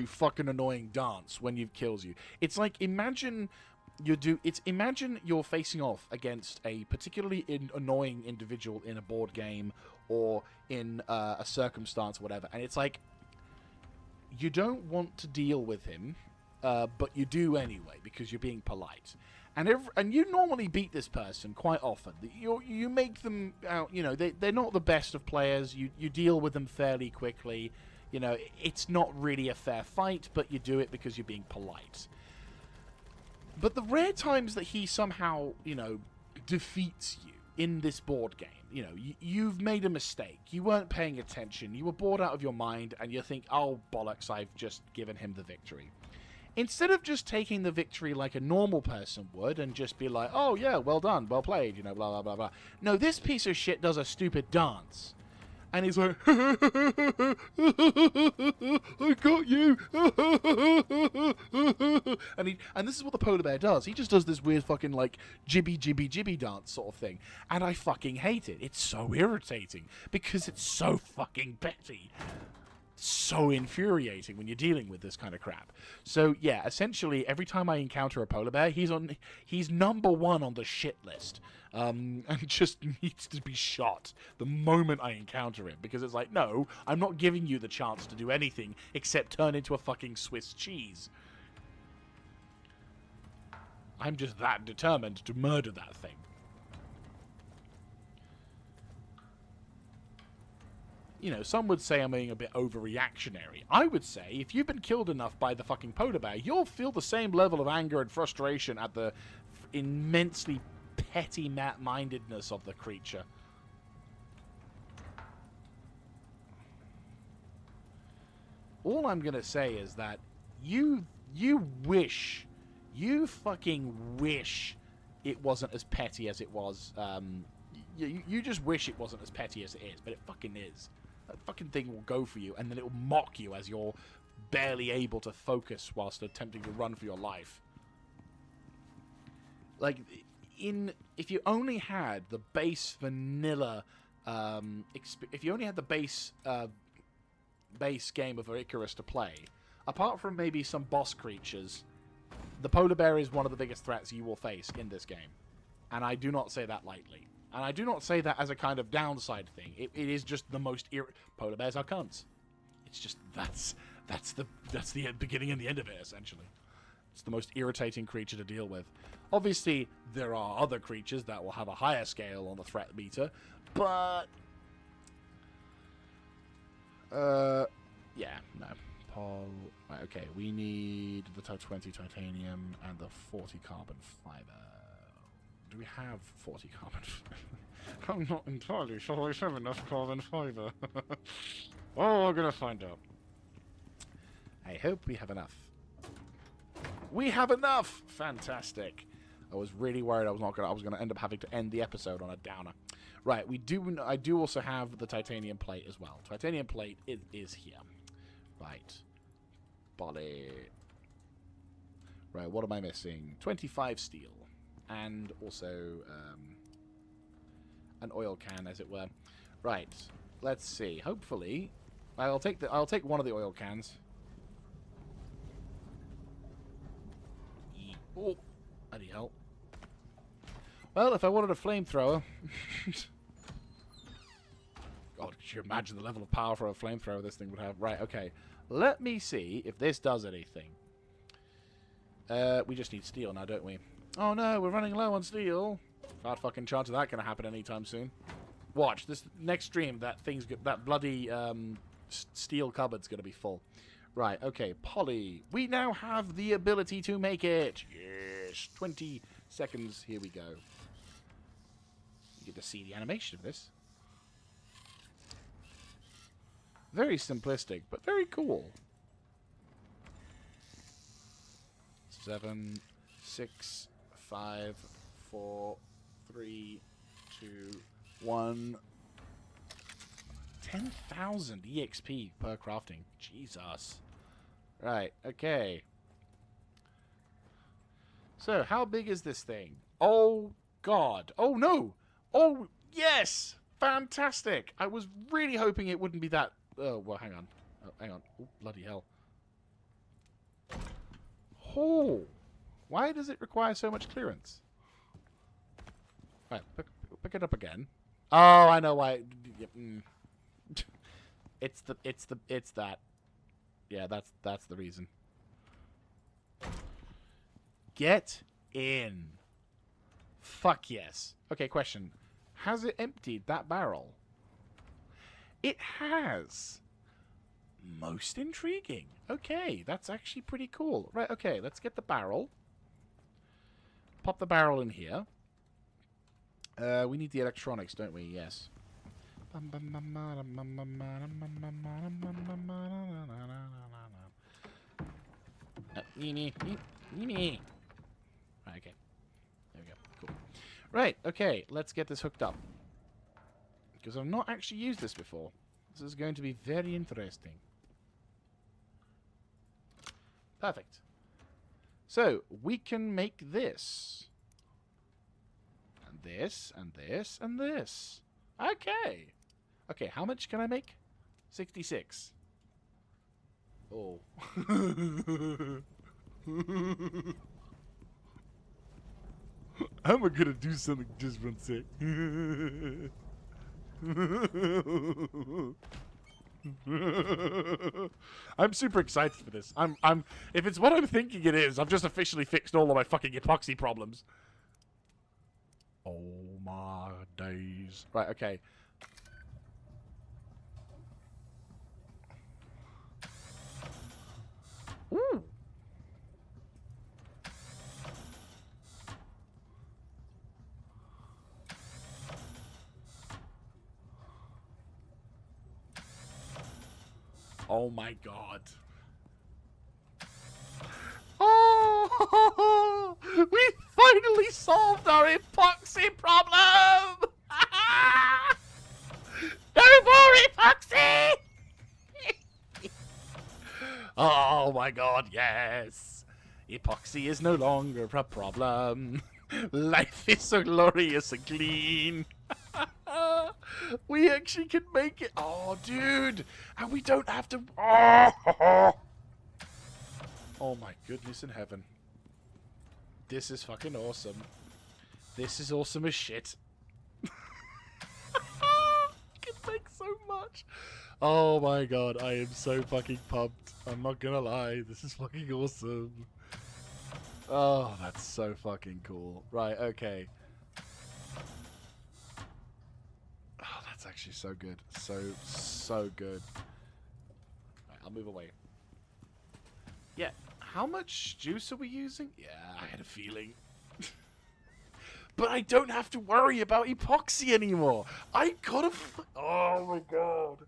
fucking annoying dance when it kills you. It's like, imagine you're facing off against a particularly annoying individual in a board game or in a circumstance or whatever, and it's like, you don't want to deal with him, but you do anyway because you're being polite. And you normally beat this person quite often. You make them out, they're not the best of players. You deal with them fairly quickly. It's not really a fair fight, but you do it because you're being polite. But the rare times that he somehow, defeats you in this board game, you've made a mistake. You weren't paying attention. You were bored out of your mind, and you think, "Oh, bollocks, I've just given him the victory." Instead of just taking the victory like a normal person would and just be like, "Oh, yeah, well done, well played, blah, blah, blah, blah." No, this piece of shit does a stupid dance. And he's like, "I got you." And this is what the polar bear does. He just does this weird fucking, like, jibby dance sort of thing. And I fucking hate it. It's so irritating because it's so fucking petty. So infuriating when you're dealing with this kind of crap. So yeah, essentially every time I encounter a polar bear, he's number one on the shit list, and just needs to be shot the moment I encounter him, because it's like, no, I'm not giving you the chance to do anything except turn into a fucking Swiss cheese. I'm just that determined to murder that thing. Some would say I'm being a bit overreactionary. I would say, if you've been killed enough by the fucking polar bear, you'll feel the same level of anger and frustration at the immensely petty mindedness of the creature. All I'm gonna say is that you fucking wish it wasn't as petty as it was. You just wish it wasn't as petty as it is, but it fucking is. That fucking thing will go for you, and then it will mock you as you're barely able to focus whilst attempting to run for your life. Like, if you only had the base vanilla, if you only had the base game of Icarus to play, apart from maybe some boss creatures, the polar bear is one of the biggest threats you will face in this game. And I do not say that lightly. And I do not say that as a kind of downside thing. It is just the most... Polar bears are cunts. It's just... That's the beginning and the end of it, essentially. It's the most irritating creature to deal with. Obviously, there are other creatures that will have a higher scale on the threat meter, but yeah, no. Right, okay, we need the 20 titanium and the 40 carbon fiber. Do we have 40 carbon fiber? I'm not entirely sure we have enough carbon fiber. Oh, we're gonna find out. I hope we have enough. We have enough! Fantastic. I was really worried I was gonna end up having to end the episode on a downer. Right, I do also have the titanium plate as well. Titanium plate is here. Right. Body. Right, what am I missing? 25 steel. And also an oil can, as it were. Right. Let's see. Hopefully, I'll take one of the oil cans. Oh, bloody hell. Well, if I wanted a flamethrower... God, could you imagine the level of power for a flamethrower this thing would have? Right, okay. Let me see if this does anything. We just need steel now, don't we? Oh no, we're running low on steel. Hard fucking chance of that going to happen anytime soon. Watch, this next stream, that bloody steel cupboard's going to be full. Right, okay, poly. We now have the ability to make it. Yes, 20 seconds. Here we go. You get to see the animation of this. Very simplistic, but very cool. 7, 6, 5, 4, 3, 2, 1. 10,000 EXP per crafting. Jesus. Right, okay. So, how big is this thing? Oh, God. Oh, no. Oh, yes. Fantastic. I was really hoping it wouldn't be that... Oh, well, hang on. Oh, hang on. Oh, bloody hell. Oh. Why does it require so much clearance? Right, pick it up again. Oh, I know why. It's that. Yeah, that's the reason. Get in. Fuck yes. Okay, question. Has it emptied that barrel? It has. Most intriguing. Okay, that's actually pretty cool. Right, okay, let's get the barrel. Pop the barrel in here. We need the electronics, don't we? Yes. Right, okay. There we go. Cool. Right, okay. Let's get this hooked up. Because I've not actually used this before. This is going to be very interesting. Perfect. So, we can make this. And this, and this, and this. Okay. Okay, how much can I make? 66. Oh. I'm gonna do something just one sec. I'm super excited for this. If it's what I'm thinking it is, I've just officially fixed all of my fucking epoxy problems. Oh my days. Right, okay. Ooh. Oh my god. Oh! We finally solved our epoxy problem! No more epoxy! Oh my god, yes! Epoxy is no longer a problem. Life is so glorious and clean. We actually can make it. Oh, dude. And we don't have to. Oh, oh my goodness in heaven. This is fucking awesome. This is awesome as shit. Can make so much. Oh my god, I am so fucking pumped. I'm not gonna lie, this is fucking awesome. Oh, that's so fucking cool. Right, okay. Oh, that's actually so good. So good. Right, I'll move away. Yeah, how much juice are we using? Yeah, I had a feeling. But I don't have to worry about epoxy anymore. I gotta. Oh my god.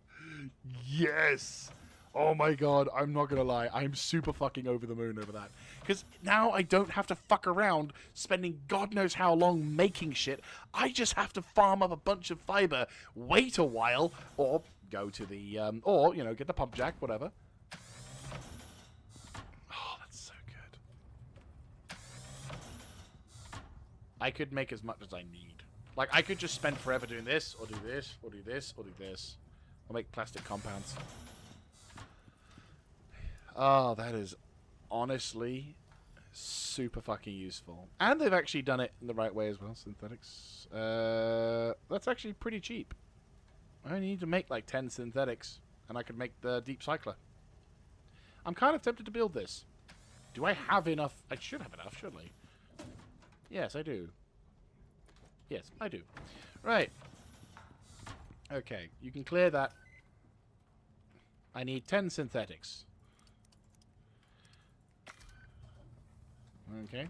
Yes. Oh my god. I'm not gonna lie. I'm super fucking over the moon over that. Because now I don't have to fuck around spending God knows how long making shit. I just have to farm up a bunch of fiber, wait a while, or go to the, or, you know, get the pump jack, whatever. Oh, that's so good. I could make as much as I need. Like, I could just spend forever doing this, or do this, or do this, or do this. I'll make plastic compounds. Oh, that is honestly super fucking useful. And they've actually done it in the right way as well, synthetics. That's actually pretty cheap. I only need to make like 10 synthetics, and I could make the deep cycler. I'm kind of tempted to build this. Do I have enough? I should have enough, shouldn't I? Yes, I do. Yes, I do. Right. Okay, you can clear that. I need 10 synthetics. Okay.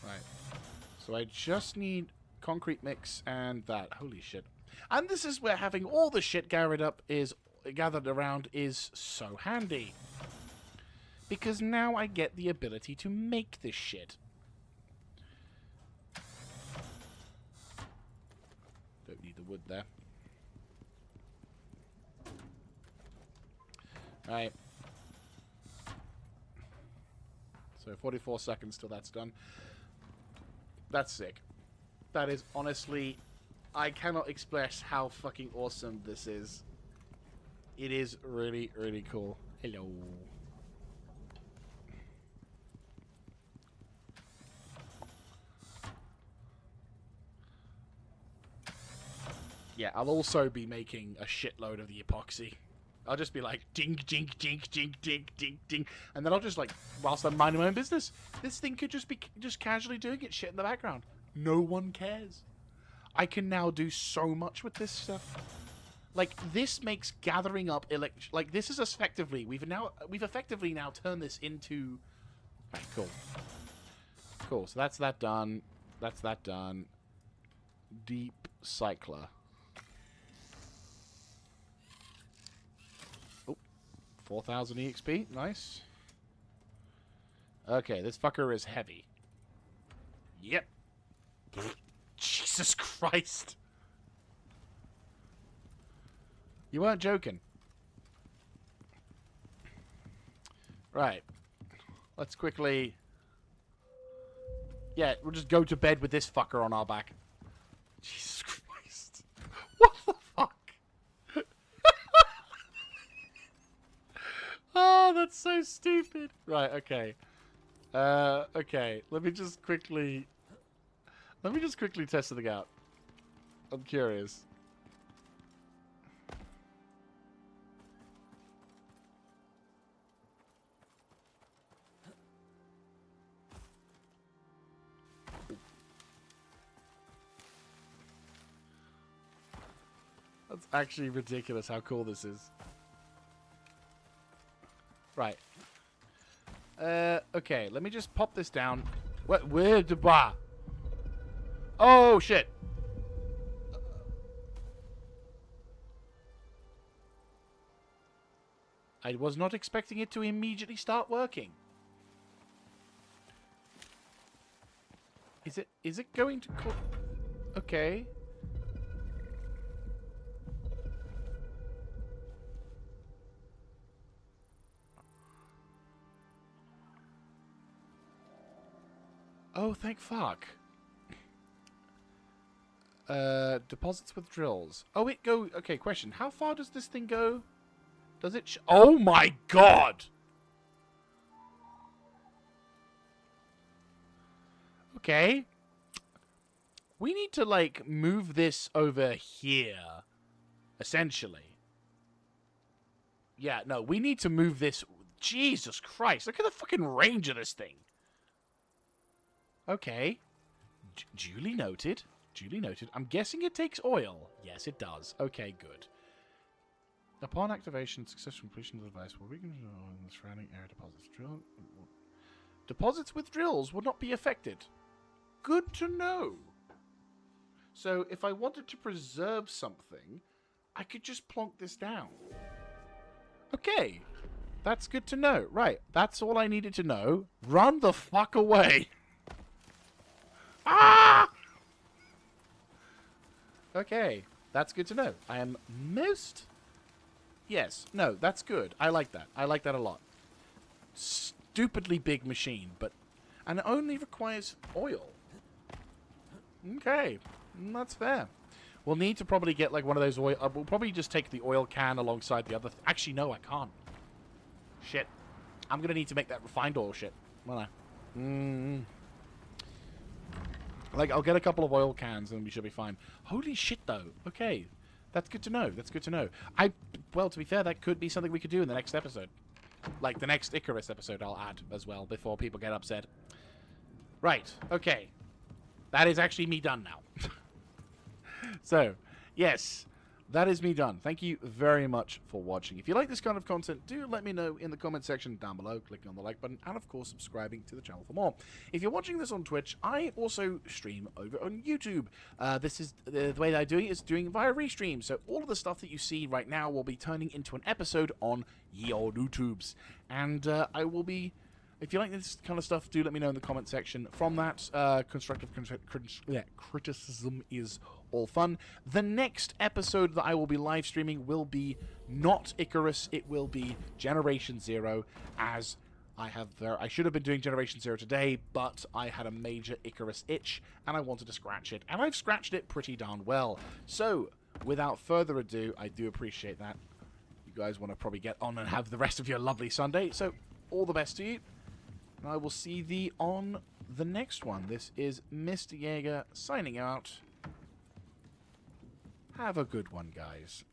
Right. So I just need concrete mix and that. Holy shit. And this is where having all the shit gathered around is so handy. Because now I get the ability to make this shit. Don't need the wood there. Right. So 44 seconds till that's done. That's sick. That is honestly... I cannot express how fucking awesome this is. It is really, really cool. Hello. Yeah, I'll also be making a shitload of the epoxy. I'll just be like, ding, ding, ding, ding, ding, ding, ding. And then I'll just like, whilst I'm minding my own business, this thing could just be just casually doing its shit in the background. No one cares. I can now do so much with this stuff. Like, this makes gathering up like, this is effectively, we've effectively now turned this into... Right, cool. Cool, so that's that done. That's that done. Deep cycler. 4,000 EXP, nice. Okay, this fucker is heavy. Yep. Jesus Christ. You weren't joking. Right. Let's quickly... Yeah, we'll just go to bed with this fucker on our back. Jesus Christ. What the fuck? Oh, that's so stupid. Right, okay. Okay. Let me just quickly test something out. I'm curious. That's actually ridiculous how cool this is. Right. Okay, let me just pop this down. What? Where the bar? Oh, shit. I was not expecting it to immediately start working. Is it going to call... Okay. Oh, thank fuck. Deposits with drills. Oh, it go... Okay, question. How far does this thing go? Does it... Oh my god! Okay. We need to, like, move this over here, essentially. Yeah, no, we need to move this... Jesus Christ, look at the fucking range of this thing. Okay. Duly noted. Duly noted. I'm guessing it takes oil. Yes, it does. Okay, good. Upon activation, successful completion of the device will weaken the surrounding air deposits. Deposits with drills will not be affected. Good to know. So, if I wanted to preserve something, I could just plonk this down. Okay. That's good to know. Right. That's all I needed to know. Run the fuck away. Ah! Okay. That's good to know. I am most... Yes. No, that's good. I like that. I like that a lot. Stupidly big machine, but... And it only requires oil. Okay. That's fair. We'll need to probably get, like, one of those oil... we'll probably just take the oil can alongside the other... Actually, no, I can't. Shit. I'm going to need to make that refined oil shit. Won't I? Like, I'll get a couple of oil cans and we should be fine. Holy shit, though. Okay. That's good to know. That's good to know. Well, to be fair, that could be something we could do in the next episode. Like, the next Icarus episode I'll add as well before people get upset. Right. Okay. That is actually me done now. So, yes. That is me done. Thank you very much for watching. If you like this kind of content, do let me know in the comment section down below, clicking on the like button, and of course subscribing to the channel for more. If you're watching this on Twitch, I also stream over on YouTube. This is the way that I do it is doing via restream. So all of the stuff that you see right now will be turning into an episode on your YouTubes. And I will be... If you like this kind of stuff, do let me know in the comment section. From that, constructive criticism is all fun. The next episode that I will be live streaming will be not Icarus. It will be Generation Zero, as I should have been doing Generation Zero today, but I had a major Icarus itch, and I wanted to scratch it. And I've scratched it pretty darn well. So, without further ado, I do appreciate that. You guys want to probably get on and have the rest of your lovely Sunday. So, all the best to you. And I will see thee on the next one. This is Mr. Jaeger signing out. Have a good one, guys.